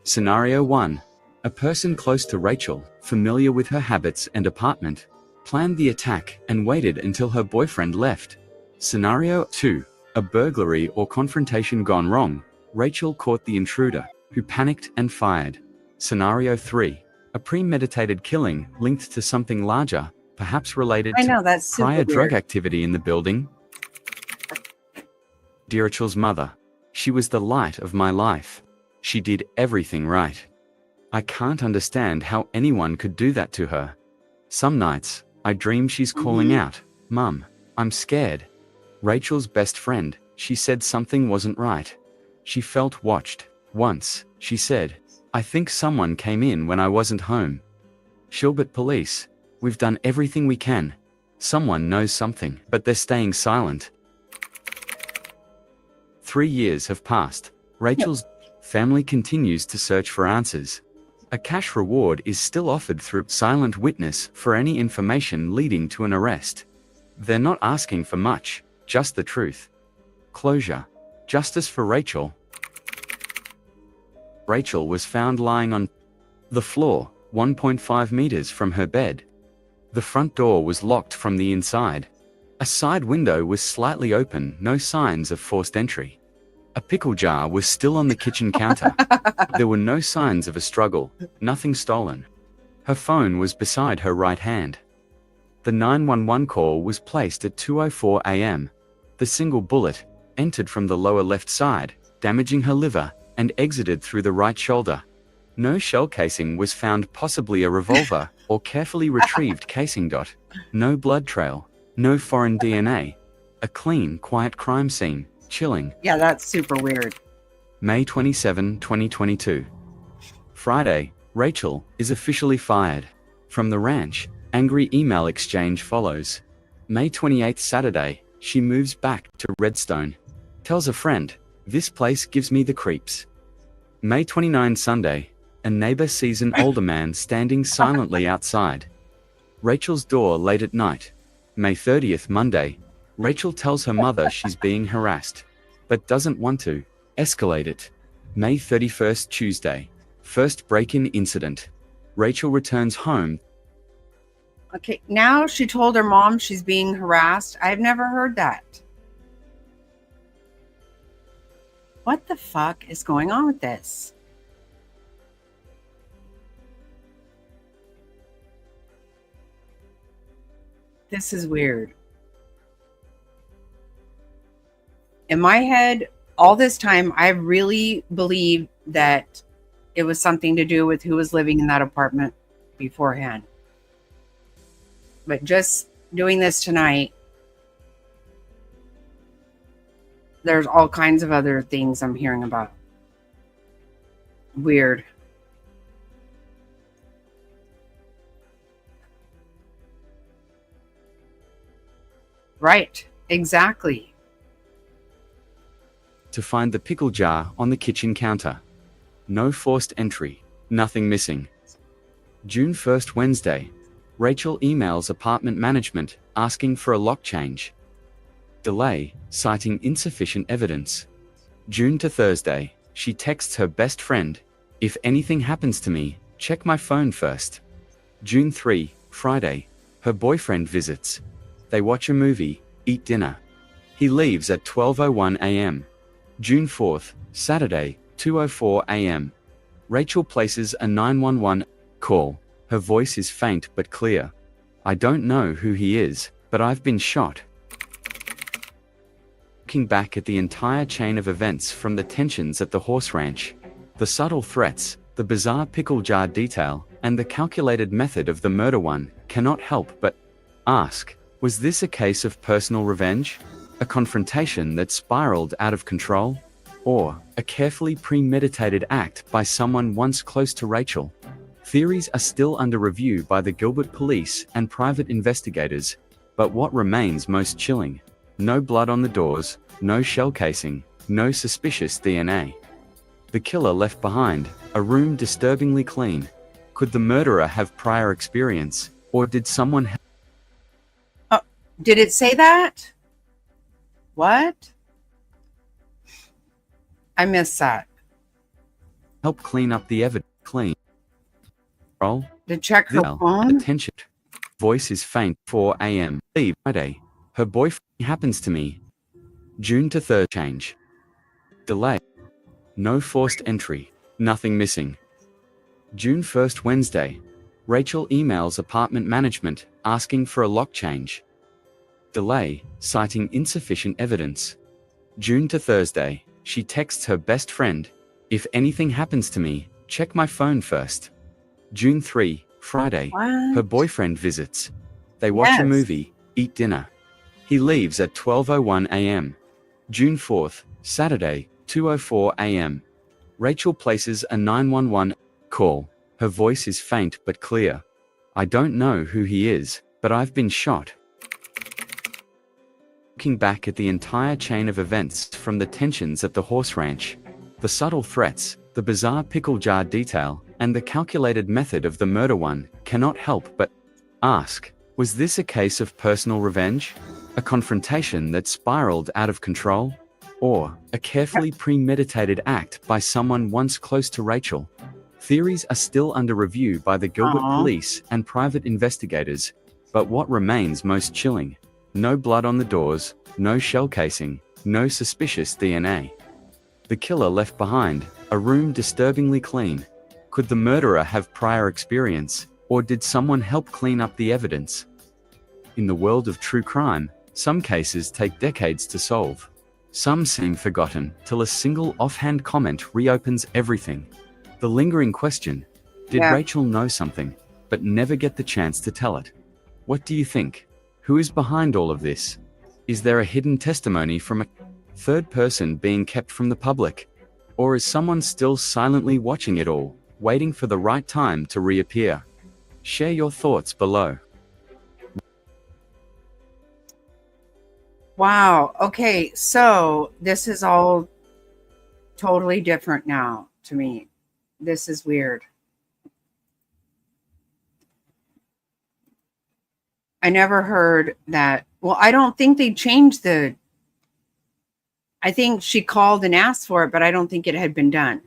Scenario 1. A person close to Rachel, familiar with her habits and apartment, planned the attack and waited until her boyfriend left. Scenario 2. A burglary or confrontation gone wrong. Rachel caught the intruder, who panicked and fired. Scenario 3. A premeditated killing linked to something larger, perhaps related I know, to that's super prior drug weird. activity in the building. Dear Rachel's mother, she was the light of my life. She did everything right. I can't understand how anyone could do that to her. Some nights, I dream she's calling out, "Mum, I'm scared." Rachel's best friend, she said something wasn't right. She felt watched. Once, she said, "I think someone came in when I wasn't home." Gilbert police, we've done everything we can. Someone knows something, but they're staying silent. 3 years have passed. Rachel's family continues to search for answers. A cash reward is still offered through silent witness for any information leading to an arrest. They're not asking for much, just the truth. Closure. Justice for Rachel. Rachel was found lying on the floor, 1.5 meters from her bed. The front door was locked from the inside. A side window was slightly open, no signs of forced entry. A pickle jar was still on the kitchen counter. There were no signs of a struggle, nothing stolen. Her phone was beside her right hand. The 911 call was placed at 2:04 a.m. The single bullet entered from the lower left side, damaging her liver, and exited through the right shoulder. No shell casing was found, possibly a revolver or carefully retrieved casing. No blood trail, no foreign DNA. A clean, quiet crime scene. Chilling. Yeah, that's super weird. May 27, 2022. Friday, Rachel is officially fired. From the ranch, angry email exchange follows. May 28, Saturday, she moves back to Redstone. Tells a friend, "This place gives me the creeps." May 29, Sunday, a neighbor sees an older man standing silently outside Rachel's door late at night. May 30th, Monday, Rachel tells her mother she's being harassed, but doesn't want to escalate it. May 31st, Tuesday, first break-in incident. Rachel returns home. Okay, now she told her mom she's being harassed. I've never heard that. What the fuck is going on with this? This is weird. In my head, all this time, I really believed that it was something to do with who was living in that apartment beforehand. But just doing this tonight, there's all kinds of other things I'm hearing about. Weird. Right, exactly. To find the pickle jar on the kitchen counter. No forced entry, nothing missing. June 1st, Wednesday. Rachel emails apartment management asking for a lock change. Delay, citing insufficient evidence. June to Thursday, she texts her best friend, "If anything happens to me, check my phone first." June 3, Friday, her boyfriend visits. They watch a movie, eat dinner. He leaves at 12:01 a.m. June 4th, Saturday, 2:04 a.m. Rachel places a 911 call. Her voice is faint but clear. "I don't know who he is, but I've been shot." Looking back at the entire chain of events, from the tensions at the horse ranch, the subtle threats, the bizarre pickle jar detail, and the calculated method of the murder, one cannot help but ask, was this a case of personal revenge? A confrontation that spiraled out of control? Or a carefully premeditated act by someone once close to Rachel? Theories are still under review by the Gilbert police and private investigators, but what remains most chilling No blood on the doors, no shell casing, no suspicious DNA. The killer left behind a room disturbingly clean. Could the murderer have prior experience, or did someone Did it say that? What? I missed that. help clean up the evidence? Clean. Roll. To check her phone? Attention. Voice is faint. 4 a.m. Leave Friday. Her boyfriend happens to me. June to 3rd change. Delay. No forced entry. Nothing missing. June 1st Wednesday. Rachel emails apartment management asking for a lock change. Delay, citing insufficient evidence. June to Thursday. She texts her best friend, if anything happens to me, check my phone first. June 3, Friday. What? Her boyfriend visits. They watch a Yes. movie, eat dinner. He leaves at 12:01 a.m. June 4th, Saturday, 2:04 a.m. Rachel places a 911 call. Her voice is faint but clear. I don't know who he is, but I've been shot. Looking back at the entire chain of events, from the tensions at the horse ranch, the subtle threats, the bizarre pickle jar detail, and the calculated method of the murder, one cannot help but ask, was this a case of personal revenge? A confrontation that spiraled out of control? Or a carefully premeditated act by someone once close to Rachel? Theories are still under review by the Gilbert police and private investigators, but what remains most chilling? No blood on the doors, no shell casing, no suspicious DNA. The killer left behind a room disturbingly clean. Could the murderer have prior experience, or did someone help clean up the evidence? In the world of true crime, some cases take decades to solve. Some seem forgotten till a single offhand comment reopens everything. The lingering question, did Rachel know something, but never get the chance to tell it? What do you think? Who is behind all of this? Is there a hidden testimony from a third person being kept from the public? Or is someone still silently watching it all, waiting for the right time to reappear? Share your thoughts below. Wow. Okay. So this is all totally different now to me. This is weird. I never heard that. Well, I don't think they changed the. I think she called and asked for it, but I don't think it had been done.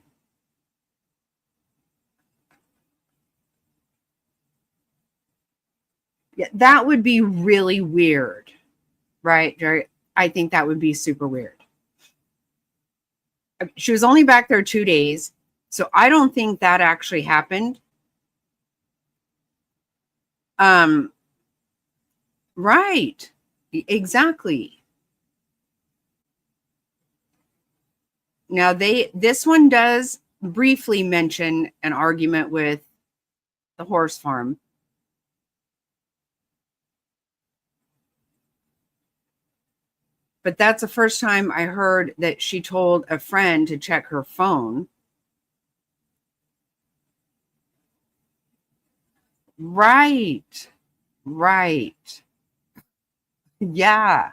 Yeah, that would be really weird, right, Jerry? I think that would be super weird. She was only back there 2 days, so I don't think that actually happened. Right. Exactly. Now this one does briefly mention an argument with the horse farm. But that's the first time I heard that she told a friend to check her phone. Right. Right. Yeah.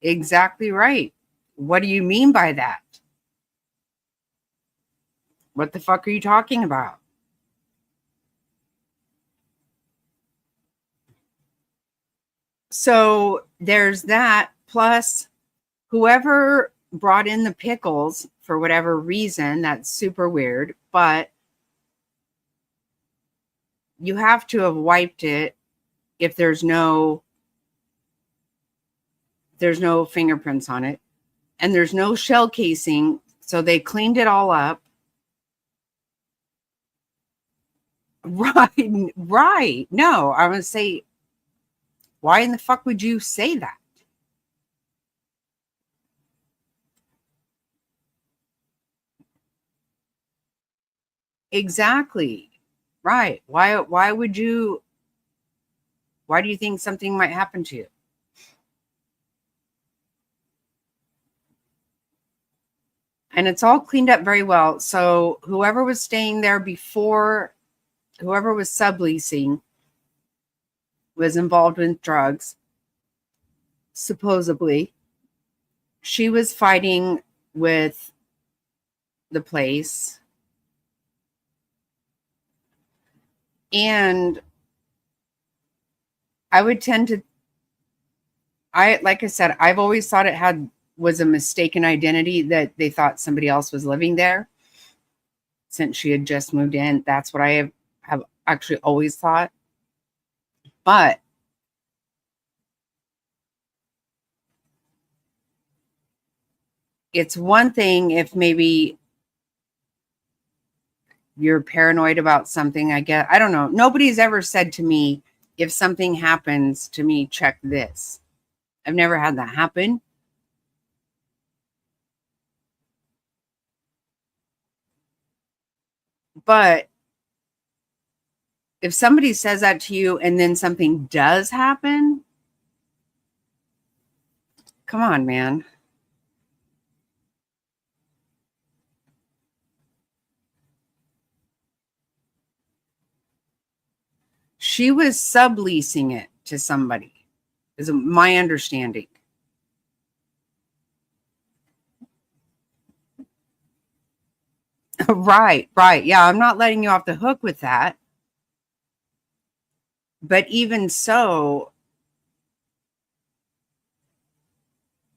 Exactly right. What do you mean by that? What the fuck are you talking about? So there's that, plus whoever brought in the pickles for whatever reason, that's super weird, but you have to have wiped it if there's no fingerprints on it, and there's no shell casing, so they cleaned it all up. Right. No, I would say, why in the fuck would you say that? Exactly. Right. Why do you think something might happen to you? And it's all cleaned up very well. So whoever was staying there before whoever was subleasing was involved in drugs, supposedly. She was fighting with the place. And I would tend to, like I said, I've always thought it was a mistaken identity, that they thought somebody else was living there since she had just moved in. That's what I have actually always thought. But it's one thing if maybe you're paranoid about something, I guess. I don't know. Nobody's ever said to me, if something happens to me, check this. I've never had that happen. But if somebody says that to you and then something does happen, come on, man. She was subleasing it to somebody, is my understanding. Right. Yeah, I'm not letting you off the hook with that. But even so,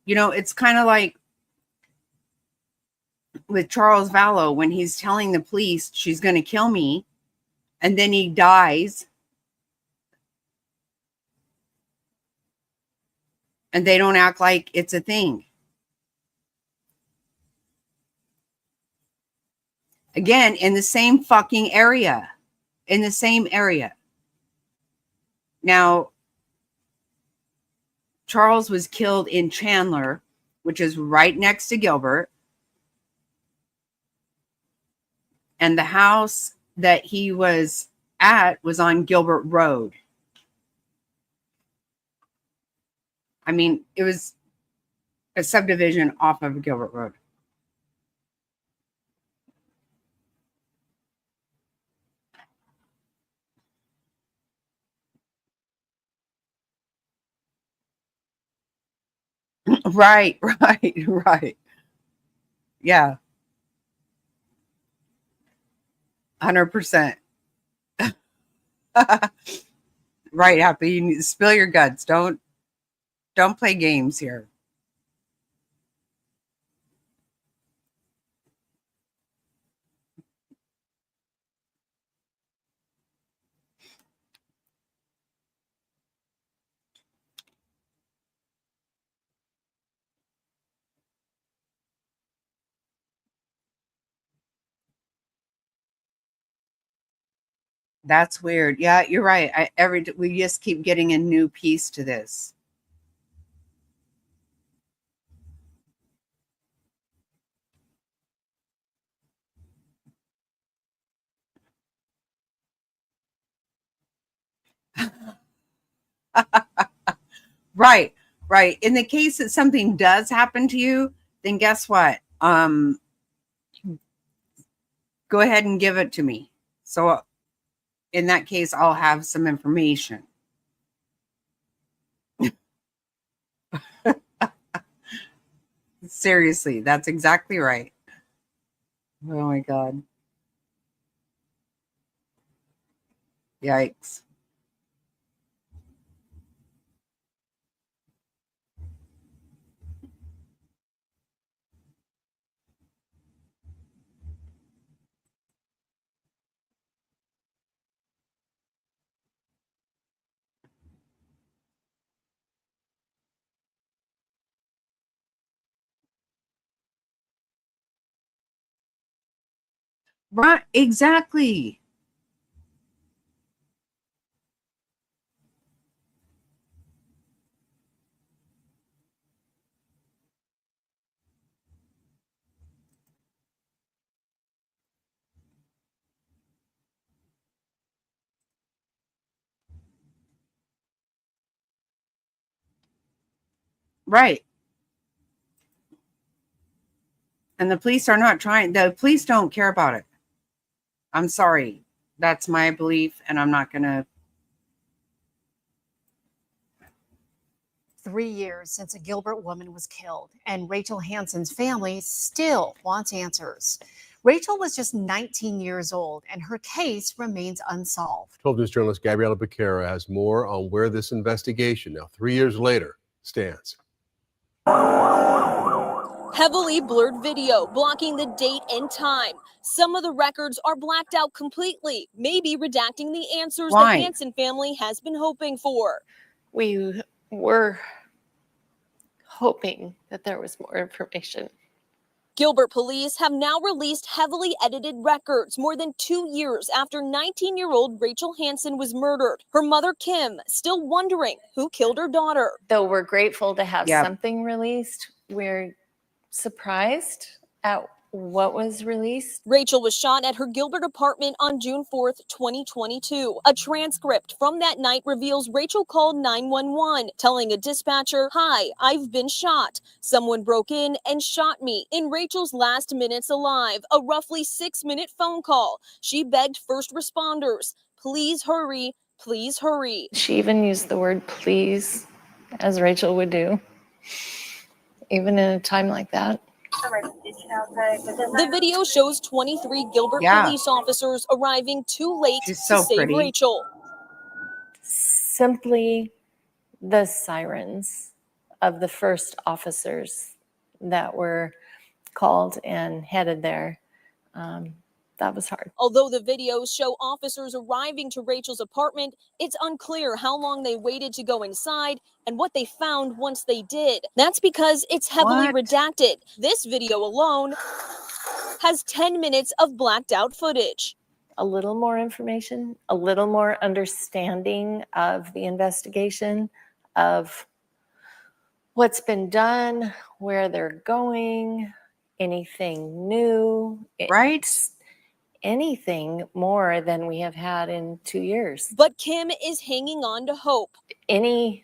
it's kind of like with Charles Vallow when he's telling the police she's going to kill me, and then he dies. And they don't act like it's a thing. Again, in the same fucking area. In the same area. Now, Charles was killed in Chandler, which is right next to Gilbert. And the house that he was at was on Gilbert Road. I mean, it was a subdivision off of Gilbert Road. Right. Yeah. 100%. Right, Happy. You need to spill your guts. Don't play games here. That's weird. Yeah, you're right. We just keep getting a new piece to this. Right. In the case that something does happen to you, then guess what? Go ahead and give it to me. So in that case, I'll have some information. Seriously, that's exactly right. Oh my God. Yikes. Right, exactly. Right. And the police don't care about it. I'm sorry. That's my belief, and I'm not going to. 3 years since a Gilbert woman was killed, and Rachel Hansen's family still wants answers. Rachel was just 19 years old, and her case remains unsolved. 12 News journalist Gabriela Becerra has more on where this investigation, now 3 years later, stands. Heavily blurred video blocking the date and time. Some of the records are blacked out completely, maybe redacting the answers the Why? Hansen family has been hoping for. We were hoping that there was more information. Gilbert police have now released heavily edited records more than 2 years after 19-year-old Rachel Hansen was murdered. Her mother, Kim, still wondering who killed her daughter. Though we're grateful to have Yep. something released, we're surprised at what was released. Rachel was shot at her Gilbert apartment on June 4th, 2022. A transcript from that night reveals Rachel called 911, telling a dispatcher, "Hi, I've been shot. Someone broke in and shot me." In Rachel's last minutes alive, a roughly 6-minute phone call, she begged first responders, "Please hurry, please hurry." She even used the word please, as Rachel would do, even in a time like that. The video shows 23 Gilbert police officers arriving too late to save Rachel. Simply the sirens of the first officers that were called and headed there. That was hard. Although the videos show officers arriving to Rachel's apartment, it's unclear how long they waited to go inside and what they found once they did. That's because it's heavily redacted. This video alone has 10 minutes of blacked out footage. A little more information, a little more understanding of the investigation, of what's been done, where they're going, anything new. Right? Anything more than we have had in 2 years. But Kim is hanging on to hope. Any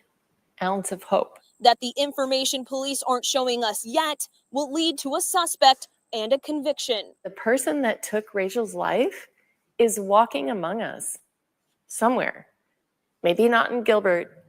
ounce of hope. That the information police aren't showing us yet will lead to a suspect and a conviction. The person that took Rachel's life is walking among us somewhere. Maybe not in Gilbert,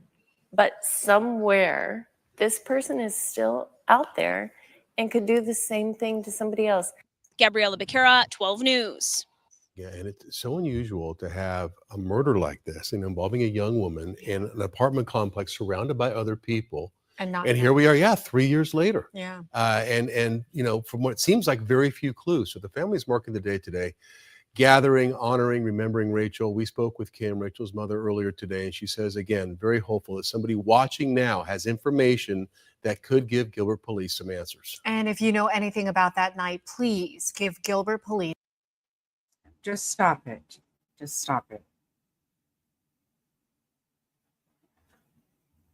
but somewhere. This person is still out there and could do the same thing to somebody else. Gabriela Becerra, 12 News. Yeah, and it's so unusual to have a murder like this and involving a young woman in an apartment complex surrounded by other people. And here we are, 3 years later. Yeah. And you know, from what seems like very few clues. So the family's marking the day today, gathering, honoring, remembering Rachel. We spoke with Kim, Rachel's mother, earlier today, and she says, again, very hopeful that somebody watching now has information that could give Gilbert police some answers. And if you know anything about that night, please give Gilbert police. Just stop it. Just stop it.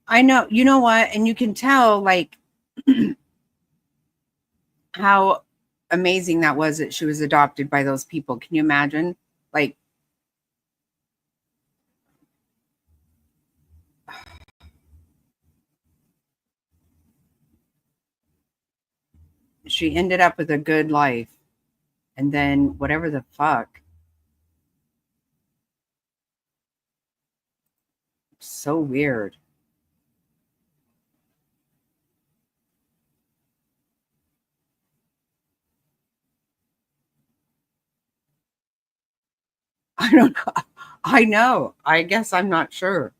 I know, you know what? And you can tell, like, how amazing that was that she was adopted by those people. Can you imagine? Like, she ended up with a good life. And then whatever the fuck. So weird. I don't know. I know. I guess I'm not sure.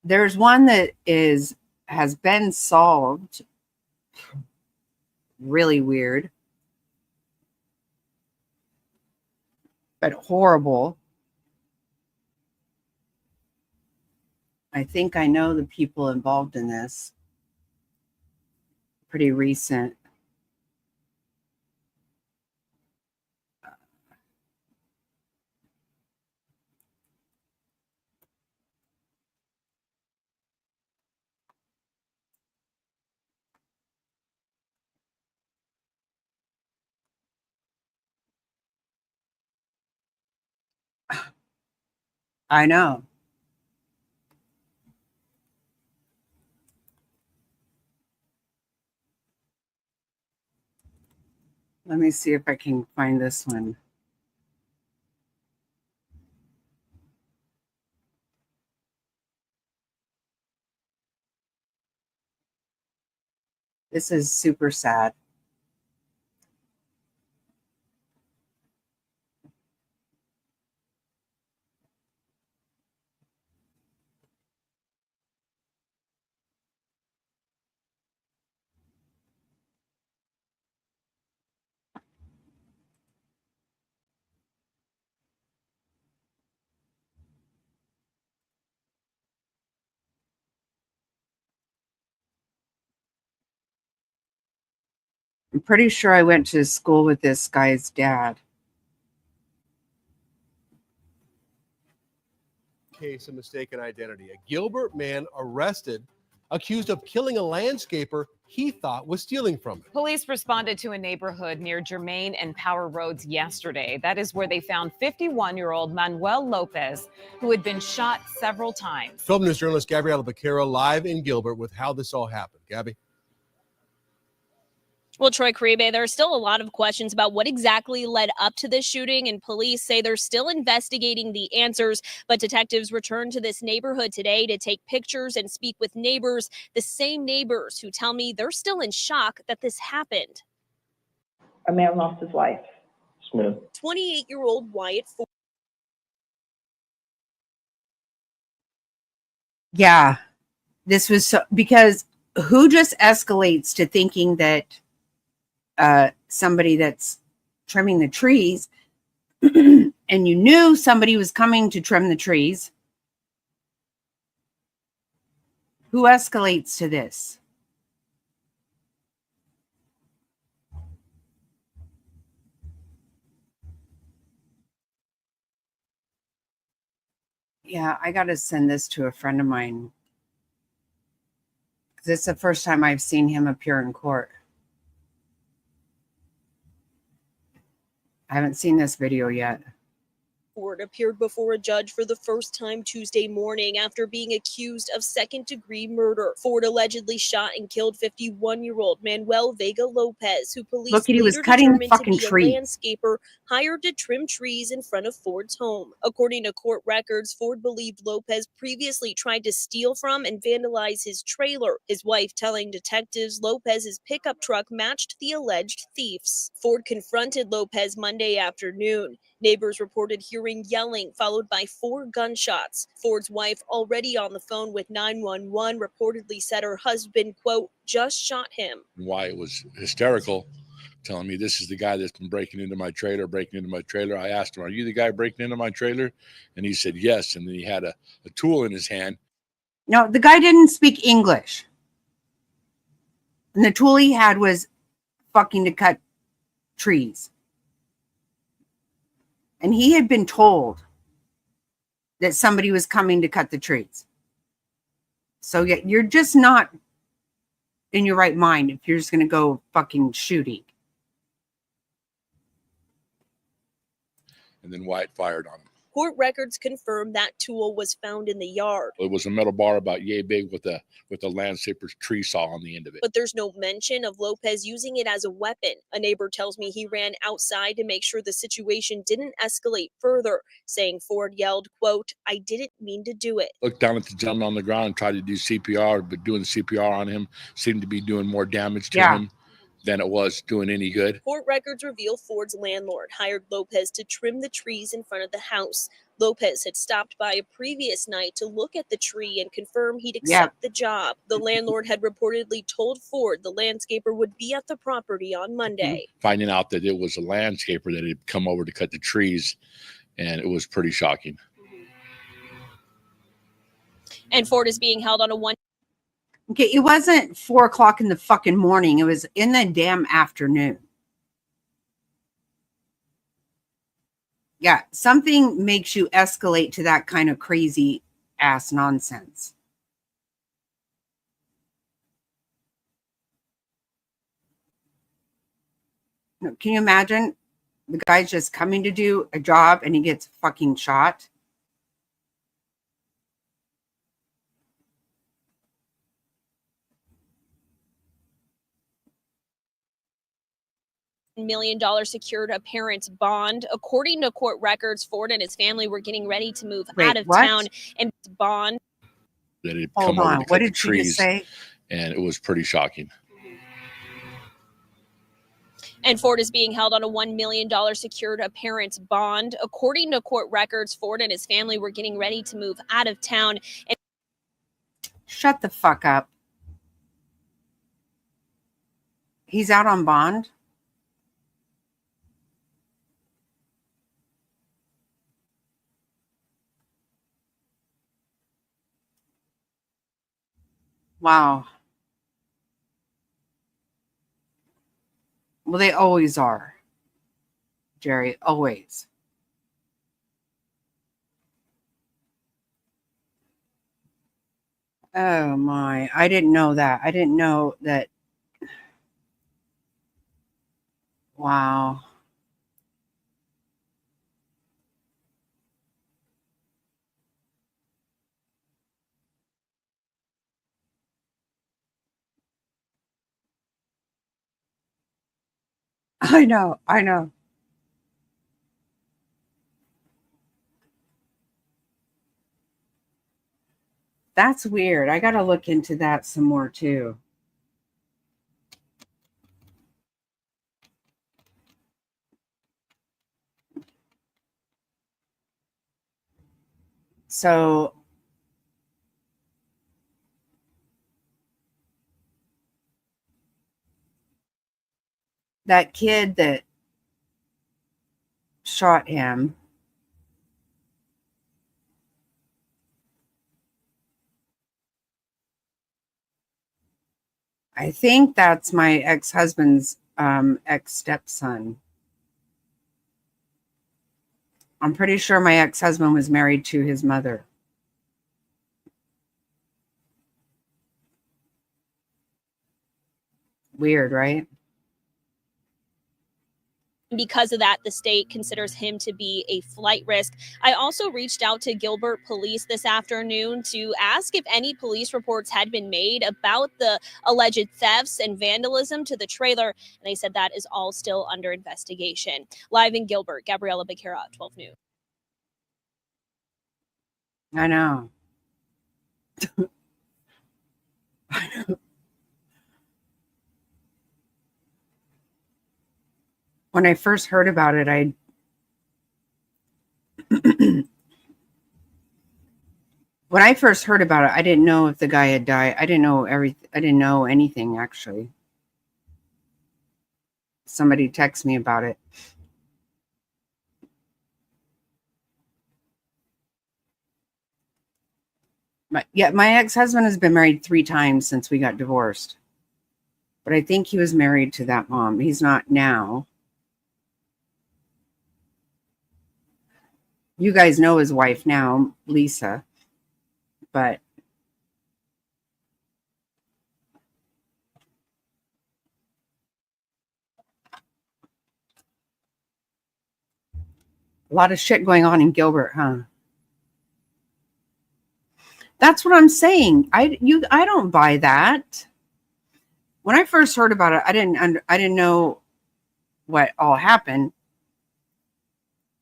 There's one that has been solved. Really weird. But horrible. I think I know the people involved in this. Pretty recent. I know. Let me see if I can find this one. This is super sad. I'm pretty sure I went to school with this guy's dad. Case of mistaken identity. A Gilbert man arrested, accused of killing a landscaper he thought was stealing from him. Police responded to a neighborhood near Germain and Power Roads yesterday. That is where they found 51-year-old Manuel Lopez, who had been shot several times. 12 News journalist Gabriela Becerra live in Gilbert with how this all happened. Gabby? Well, Troy Caribe, there are still a lot of questions about what exactly led up to this shooting, and police say they're still investigating the answers. But detectives returned to this neighborhood today to take pictures and speak with neighbors, the same neighbors who tell me they're still in shock that this happened. A man lost his life. Smooth. 28-year-old Wyatt Ford. Yeah, this was so, because who just escalates to thinking that somebody that's trimming the trees and you knew somebody was coming to trim the trees. Who escalates to this? Yeah, I got to send this to a friend of mine. Because it's the first time I've seen him appear in court. I haven't seen this video yet. Ford appeared before a judge for the first time Tuesday morning after being accused of second-degree murder. Ford allegedly shot and killed 51-year-old Manuel Vega Lopez, who police Look, he was later cutting the determined fucking to be tree. a landscaper hired to trim trees in front of Ford's home. According to court records, Ford believed Lopez previously tried to steal from and vandalize his trailer, his wife telling detectives Lopez's pickup truck matched the alleged thief's. Ford confronted Lopez Monday afternoon. Neighbors reported hearing yelling, followed by 4 gunshots. Ford's wife, already on the phone with 911, reportedly said her husband, quote, just shot him. Wyatt was hysterical, telling me this is the guy that's been breaking into my trailer. I asked him, are you the guy breaking into my trailer? And he said, yes. And then he had a tool in his hand. No, the guy didn't speak English. And the tool he had was fucking to cut trees. And he had been told that somebody was coming to cut the trees. So yeah, you're just not in your right mind if you're just going to go fucking shooting. And then Wyatt fired on him. Court records confirm that tool was found in the yard. It was a metal bar about yay big with a landscaper's tree saw on the end of it. But there's no mention of Lopez using it as a weapon. A neighbor tells me he ran outside to make sure the situation didn't escalate further, saying Ford yelled, quote, I didn't mean to do it. Looked down at the gentleman on the ground and tried to do CPR, but doing the CPR on him seemed to be doing more damage to him than it was doing any good. Court records reveal Ford's landlord hired Lopez to trim the trees in front of the house. Lopez had stopped by a previous night to look at the tree and confirm he'd accept the job. The landlord had reportedly told Ford the landscaper would be at the property on Monday. Finding out that it was a landscaper that had come over to cut the trees, and it was pretty shocking. And Ford is being held on a one. Okay, it wasn't 4 o'clock in the fucking morning. It was in the damn afternoon. Yeah, something makes you escalate to that kind of crazy ass nonsense. Can you imagine? The guy's just coming to do a job and he gets fucking shot. $1 million secured a parent's bond. According to court records, Ford and his family were getting ready to move Wait, out of what? town, and bond. That had Hold come over on. to What cut the did she just trees, say? and it was pretty shocking. And Ford is being held on a $1 million secured a parent's bond. According to court records, Ford and his family were getting ready to move out of town. And Shut the fuck up. He's out on bond? Wow. Well, they always are, Jerry, always. Oh my, I didn't know that. I didn't know that. Wow. I know, I know. That's weird. I got to look into that some more too. So that kid that shot him, I think that's my ex-husband's ex-stepson. I'm pretty sure my ex-husband was married to his mother. Weird, right? because of that, the state considers him to be a flight risk. I also reached out to Gilbert police this afternoon to ask if any police reports had been made about the alleged thefts and vandalism to the trailer, and they said that is all still under investigation. Live in Gilbert, Gabriella Becerra, 12 News. I know. I know. When I first heard about it, when I first heard about it, I didn't know if the guy had died. I didn't know I didn't know anything, actually. Somebody texted me about it. My ex-husband has been married 3 times since we got divorced. But I think he was married to that mom. He's not now. You guys know his wife now, Lisa. But a lot of shit going on in Gilbert, huh? That's what I'm saying. I don't buy that. When I first heard about it, I didn't know what all happened.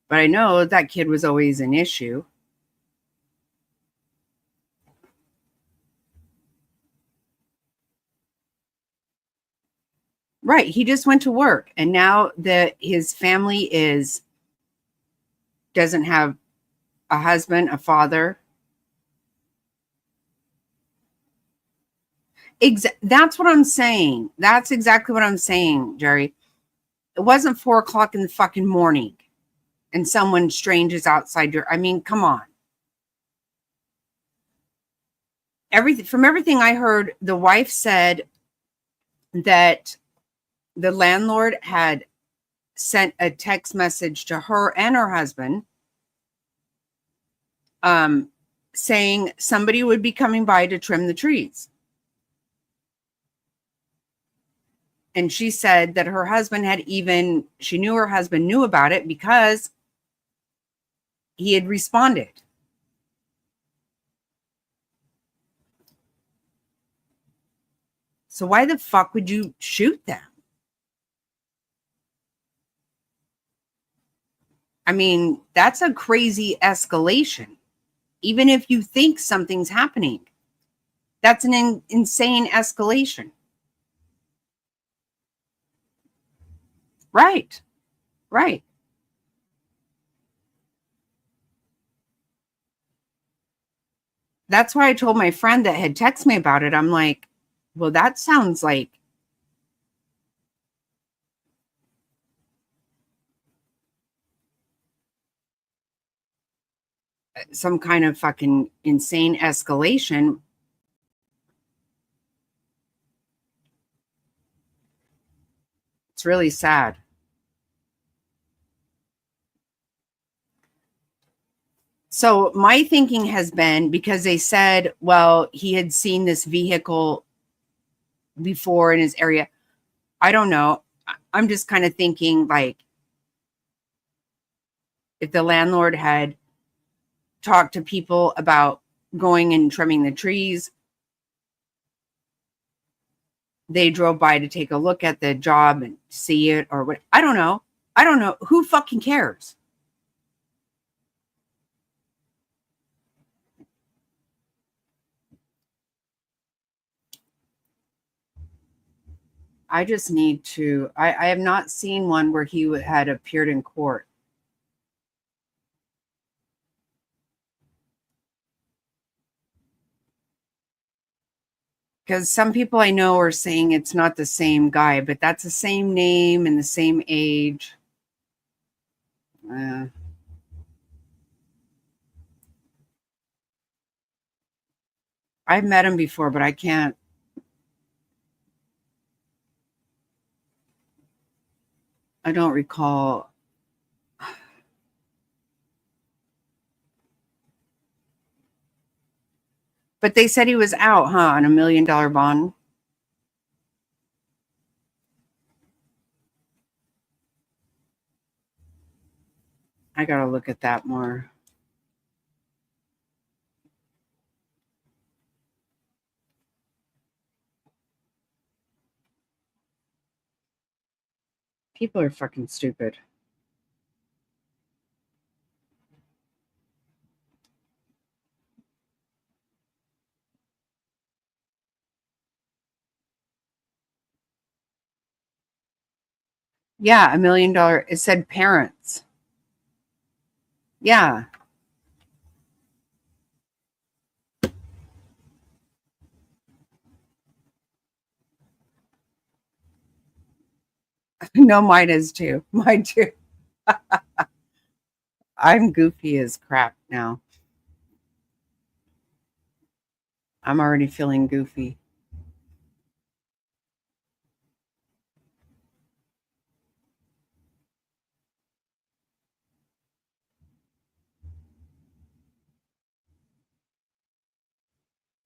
But I know that kid was always an issue. Right. He just went to work. And now that his family doesn't have a husband, a father. That's what I'm saying. That's exactly what I'm saying, Jerry. It wasn't 4:00 in the fucking morning and someone strange is outside your, I mean, come on. From everything I heard, the wife said that the landlord had sent a text message to her and her husband saying somebody would be coming by to trim the trees. And she said that her husband she knew her husband knew about it because he had responded. So why the fuck would you shoot them? I mean, that's a crazy escalation. Even if you think something's happening, that's an insane escalation. Right. Right. That's why I told my friend that had texted me about it. I'm like, well, that sounds like some kind of fucking insane escalation. It's really sad. So my thinking has been, because they said, well, he had seen this vehicle before in his area. I don't know. I'm just kind of thinking, like, if the landlord had talked to people about going and trimming the trees, they drove by to take a look at the job and see it, or what. I don't know. I don't know. Who fucking cares? I just need to, I have not seen one where he had appeared in court. Because some people I know are saying it's not the same guy, but that's the same name and the same age. I've met him before, but I can't. I don't recall. But they said he was out, huh, on $1 million bond. I gotta look at that more. People are fucking stupid. Yeah, $1 million. It said parents. Yeah. No, mine is too. Mine too. I'm goofy as crap now. I'm already feeling goofy.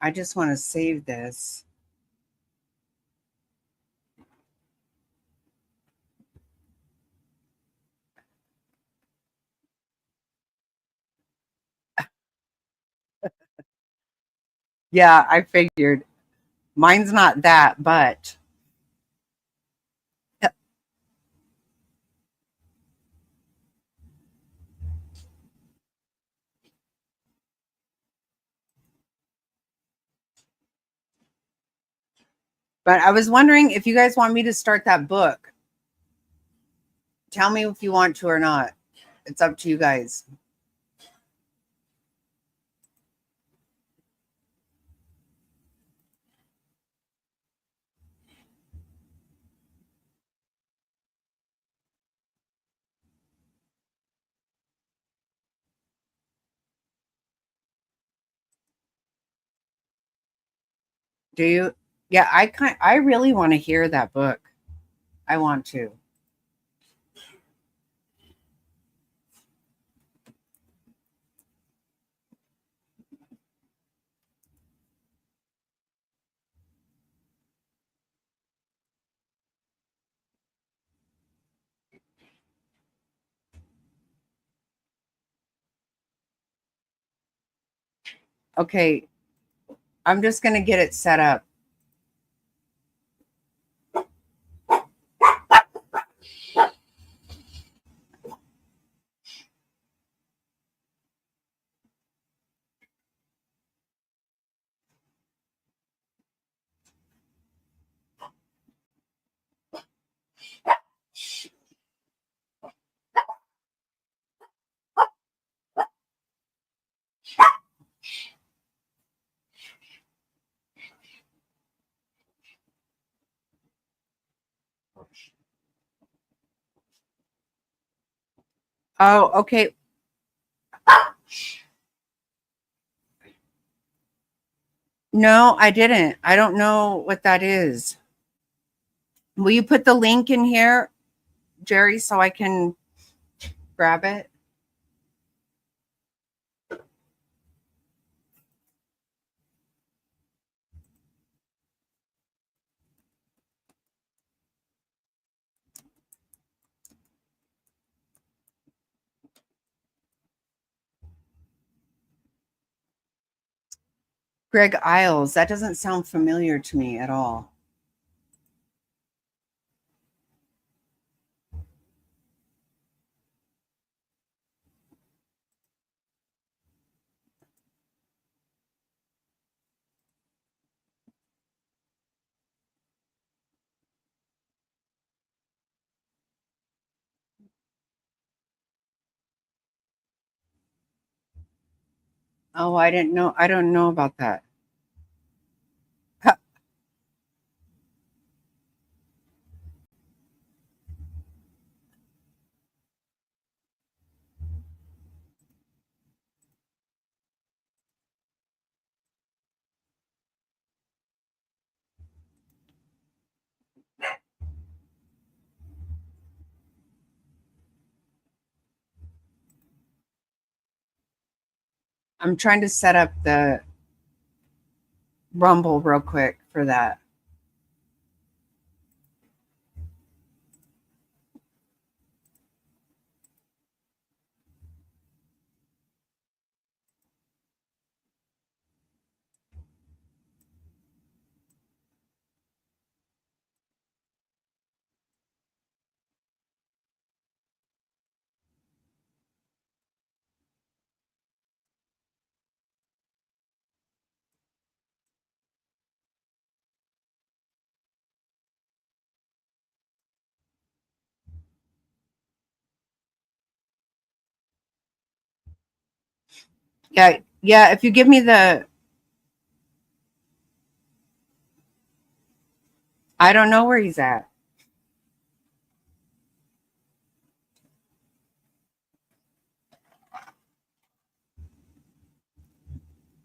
I just want to save this. Yeah, I figured. Mine's not that, but I was wondering if you guys want me to start that book. Tell me if you want to or not. It's up to you guys. Do you? Yeah, I really want to hear that book. I want to. Okay, I'm just going to get it set up. Oh, okay. No, I didn't. I don't know what that is. Will you put the link in here, Jerry, so I can grab it? Greg Isles. That doesn't sound familiar to me at all. Oh, I didn't know. I don't know about that. I'm trying to set up the Rumble real quick for that. Yeah, yeah. If you give me the, I don't know where he's at.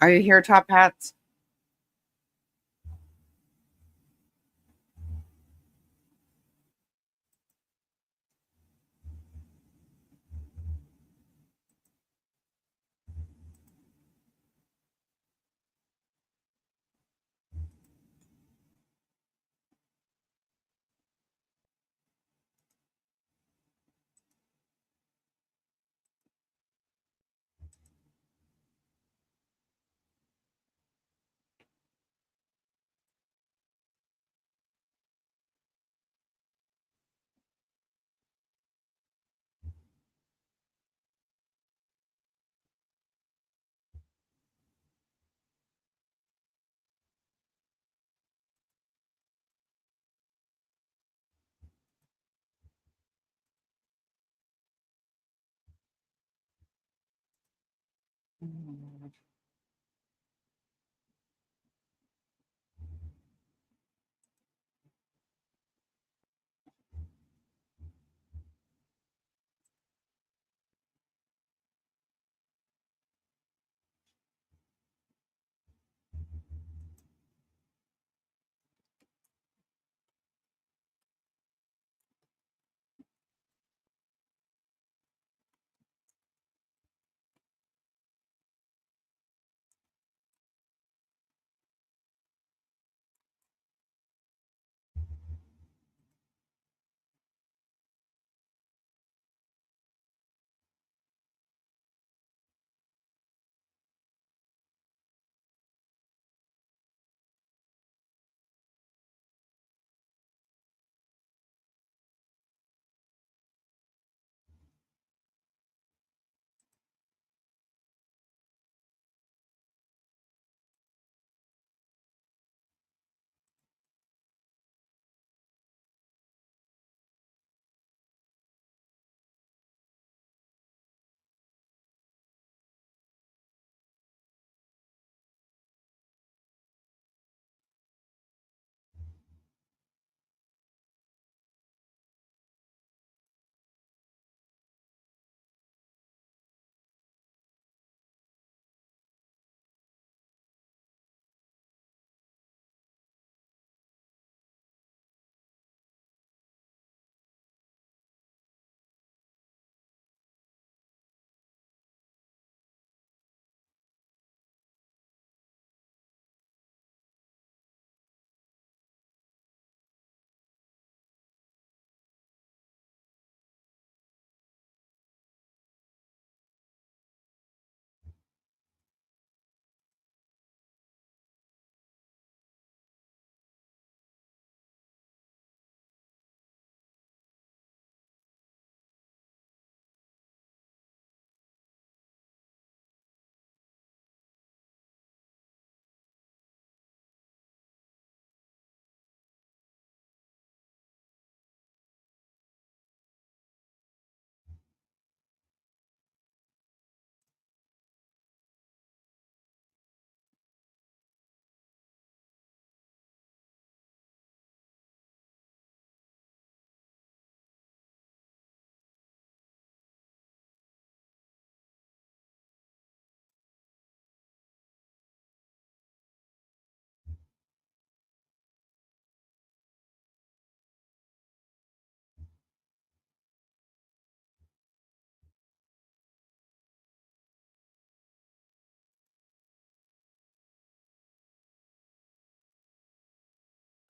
Are you here, Top Hats?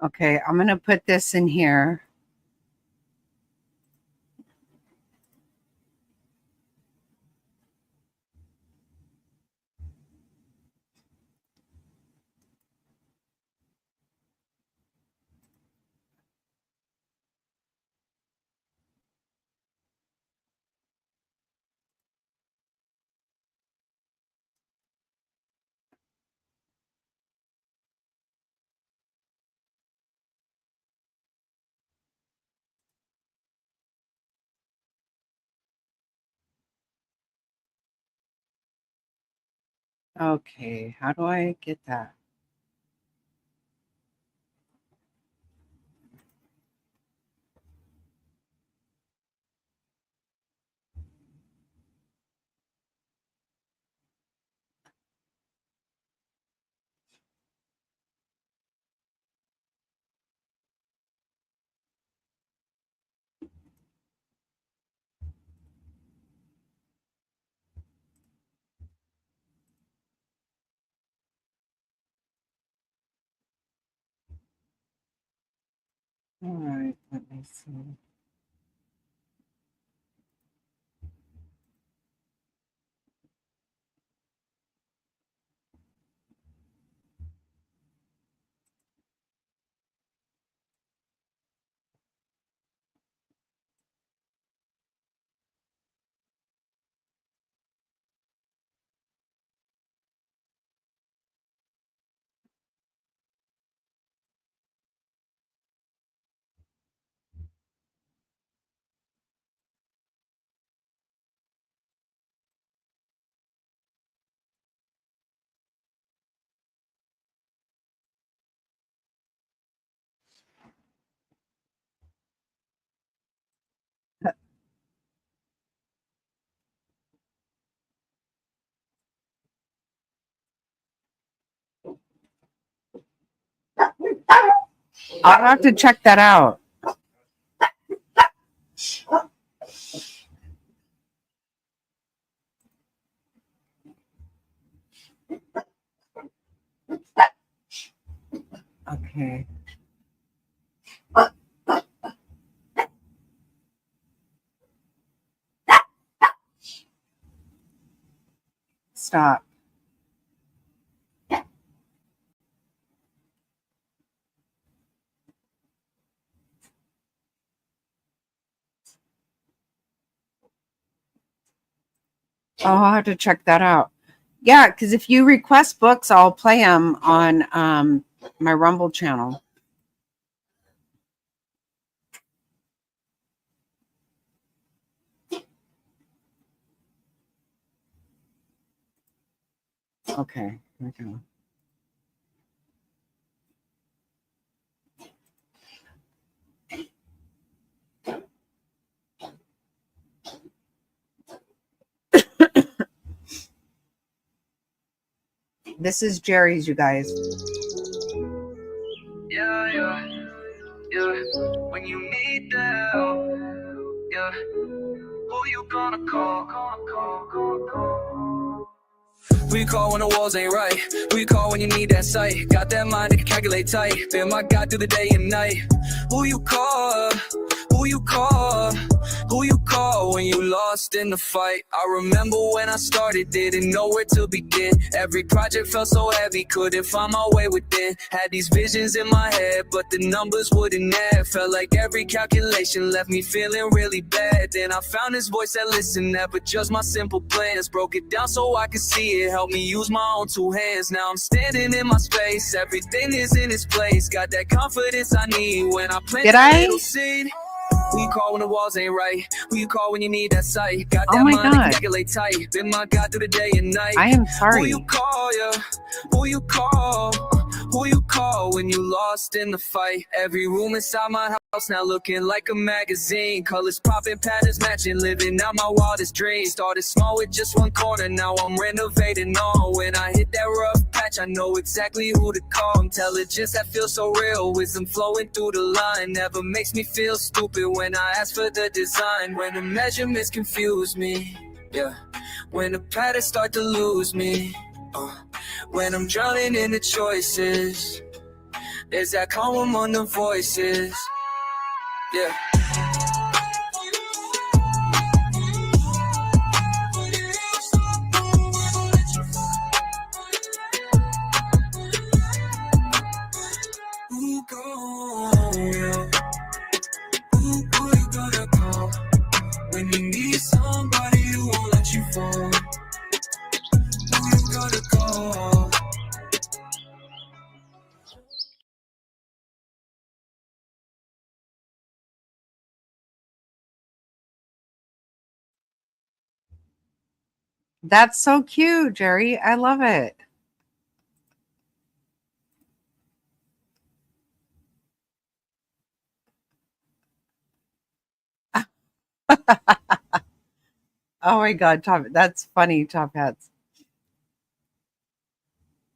Okay, I'm going to put this in here. Okay, how do I get that? All right, let me see. I'll have to check that out. Okay. Stop. I'll have to check that out. Yeah, because if you request books, I'll play them on my Rumble channel. Okay, here we go. This is Jerry's, you guys. Yeah, yeah, yeah. When you need them, yeah. Who you gonna call? Who you call when the walls ain't right? Who you call when you need that sight? Got that mind that can calculate tight. Been my God through the day and night. Who you call? Who you call? Who you call when you lost in the fight? I remember when I started, didn't know where to begin. Every project felt so heavy, couldn't find my way within. Had these visions in my head, but the numbers wouldn't add. Felt like every calculation left me feeling really bad. Then I found this voice that listened, never judged my simple plans. Broke it down so I could see it, helped me use my own two hands. Now I'm standing in my space, everything is in its place. Got that confidence I need when I plant a little seed. Who you call when the walls ain't right? Who you call when you need that sight? Got that mind that can calculate tight. Been my God through the day and night. I am sorry. Who you call, yeah? Who you call? Who you call when you lost in the fight? Every room inside my house now looking like a magazine. Colors popping, patterns matching, living out my wildest dreams. Started small with just one corner, now I'm renovating on. When I hit that rough patch, I know exactly who to call. Intelligence that feels so real, wisdom flowing through the line. Never makes me feel stupid when I ask for the design. When the measurements confuse me, yeah. When the patterns start to lose me, when I'm drowning in the choices. Is that calm among the voices? Yeah. Who you gonna call when you need somebody who won't let you fall? Who you gonna call? That's so cute, Jerry. I love it. Oh my God, Top. That's funny, Top Hats.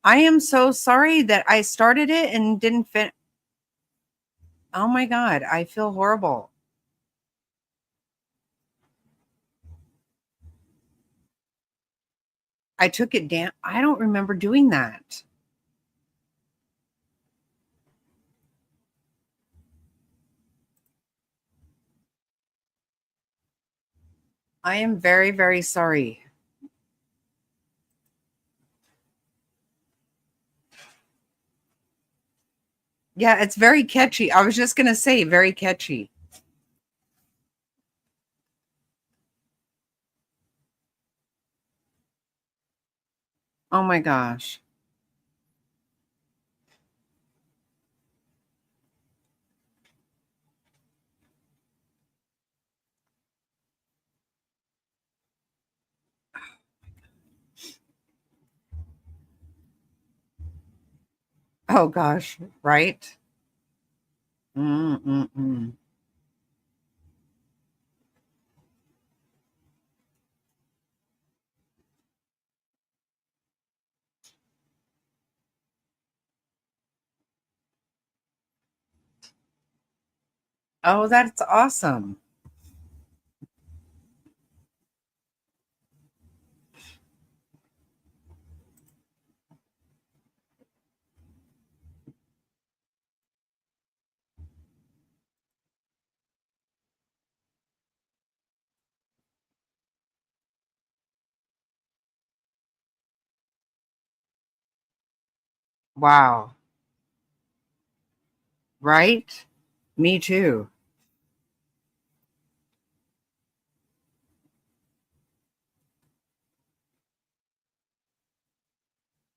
I am so sorry that I started it and didn't fit. Oh my God, I feel horrible. I took it down. I don't remember doing that. I am very, very sorry. Yeah, it's very catchy. I was just going to say very catchy. Oh my gosh. Oh gosh, right? Mm-mm-mm. Oh, that's awesome. Wow. Right? Me too.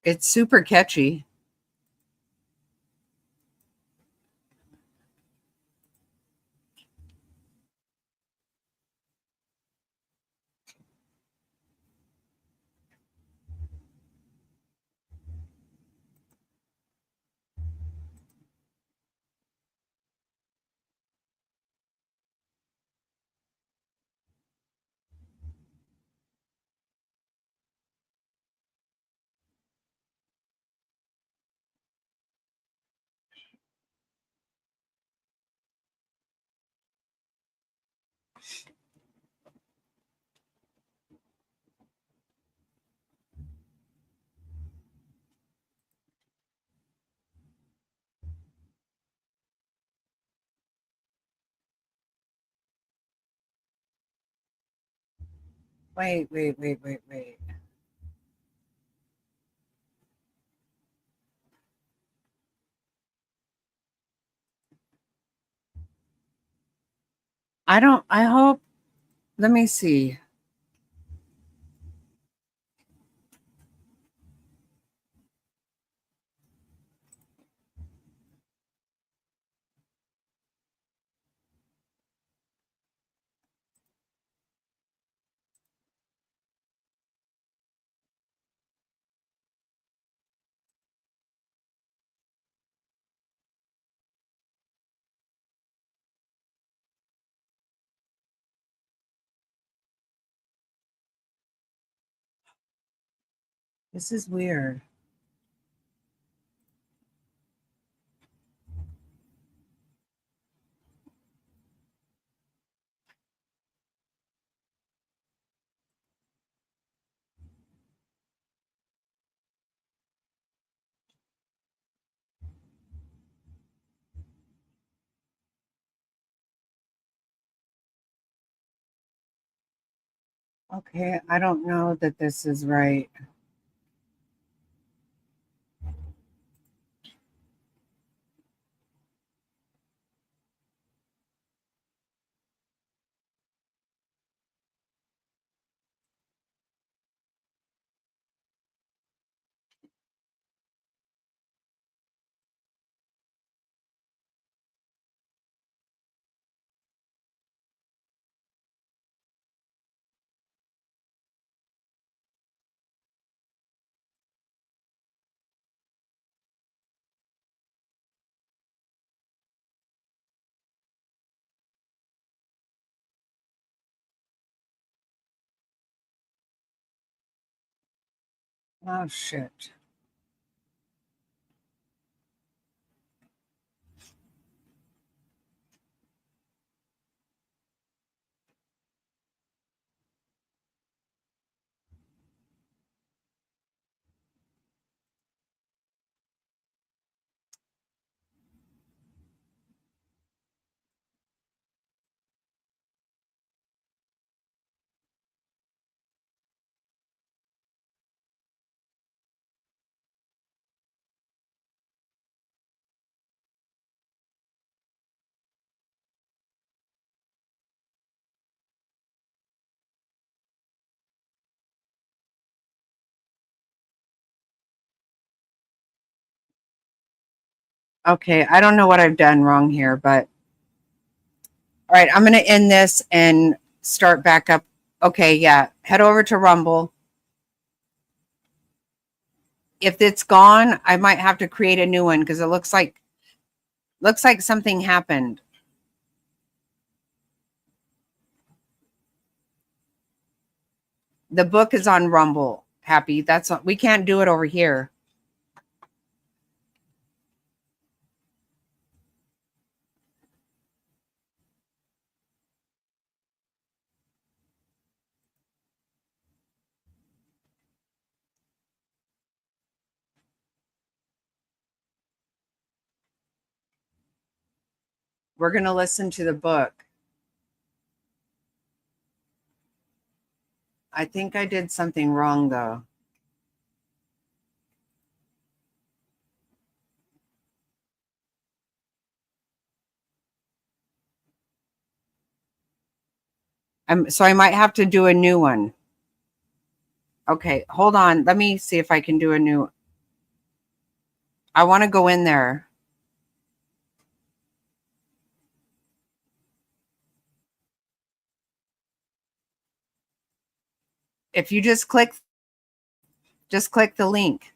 It's super catchy. Wait. I hope, let me see. This is weird. Okay, I don't know that this is right. Oh, shit. Okay, I don't know what I've done wrong here, but all right, I'm going to end this and start back up. Okay, yeah, head over to Rumble. If it's gone, I might have to create a new one because it looks like something happened. The book is on Rumble. Happy. That's we can't do it over here. We're going to listen to the book. I think I did something wrong though. So I might have to do a new one. Okay, hold on. Let me see if I can do a new. I want to go in there. If you just click the link.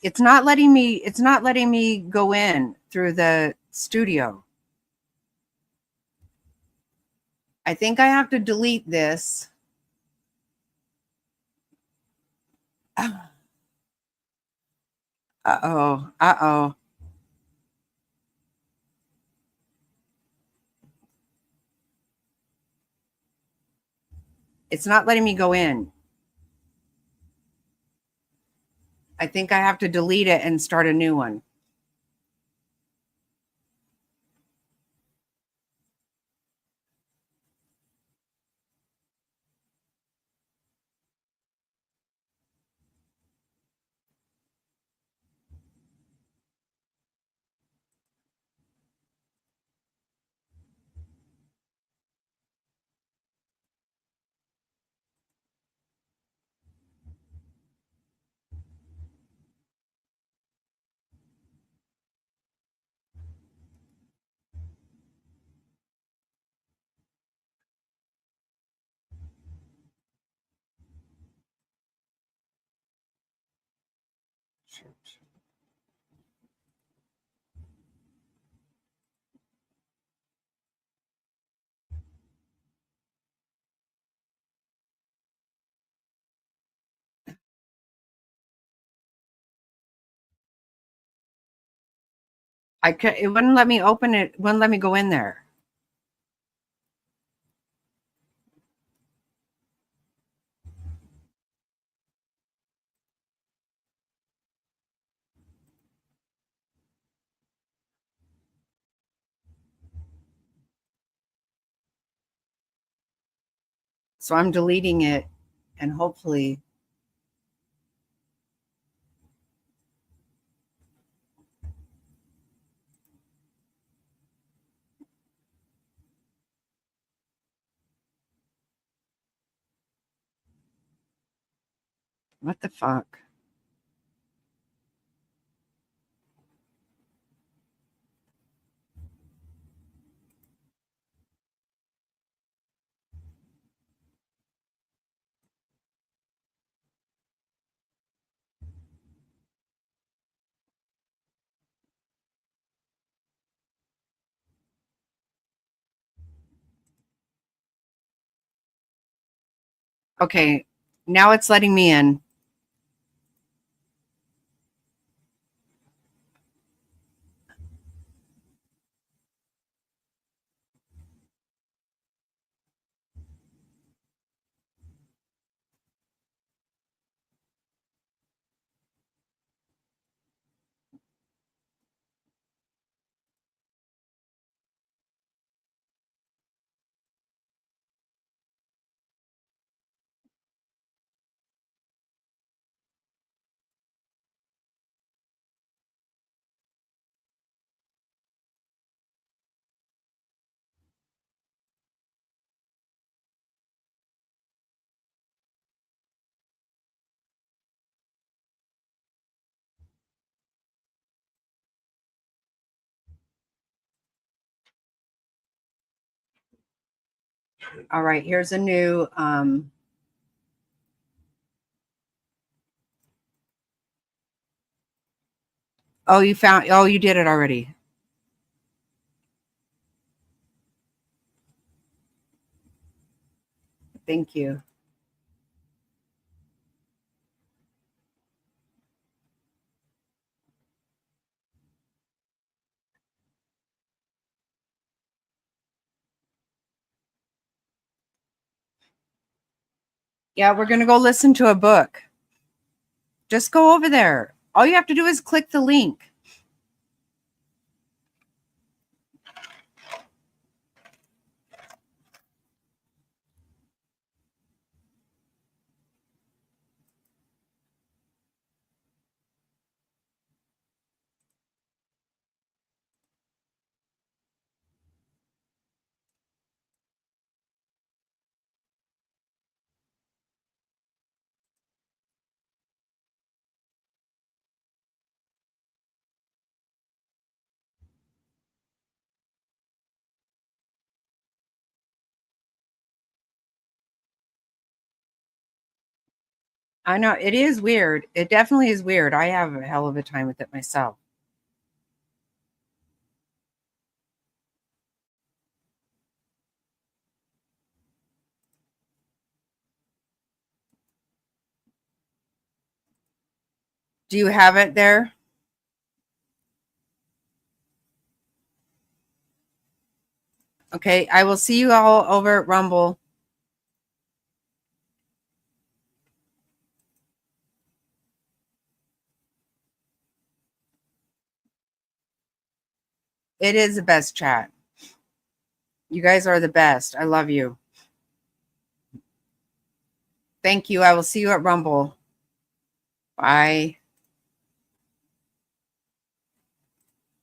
It's not letting me go in through the studio. I think I have to delete this. Uh-oh. It's not letting me go in. I think I have to delete it and start a new one. It wouldn't let me open it, wouldn't let me go in there. So I'm deleting it and hopefully what the fuck? Okay, now it's letting me in. All right, here's a new oh, you did it already. Thank you. Yeah, we're going to go listen to a book. Just go over there. All you have to do is click the link. I know it is weird. It definitely is weird. I have a hell of a time with it myself. Do you have it there? Okay, I will see you all over at Rumble. It is the best chat. You guys are the best. I love you. Thank you. I will see you at Rumble. Bye.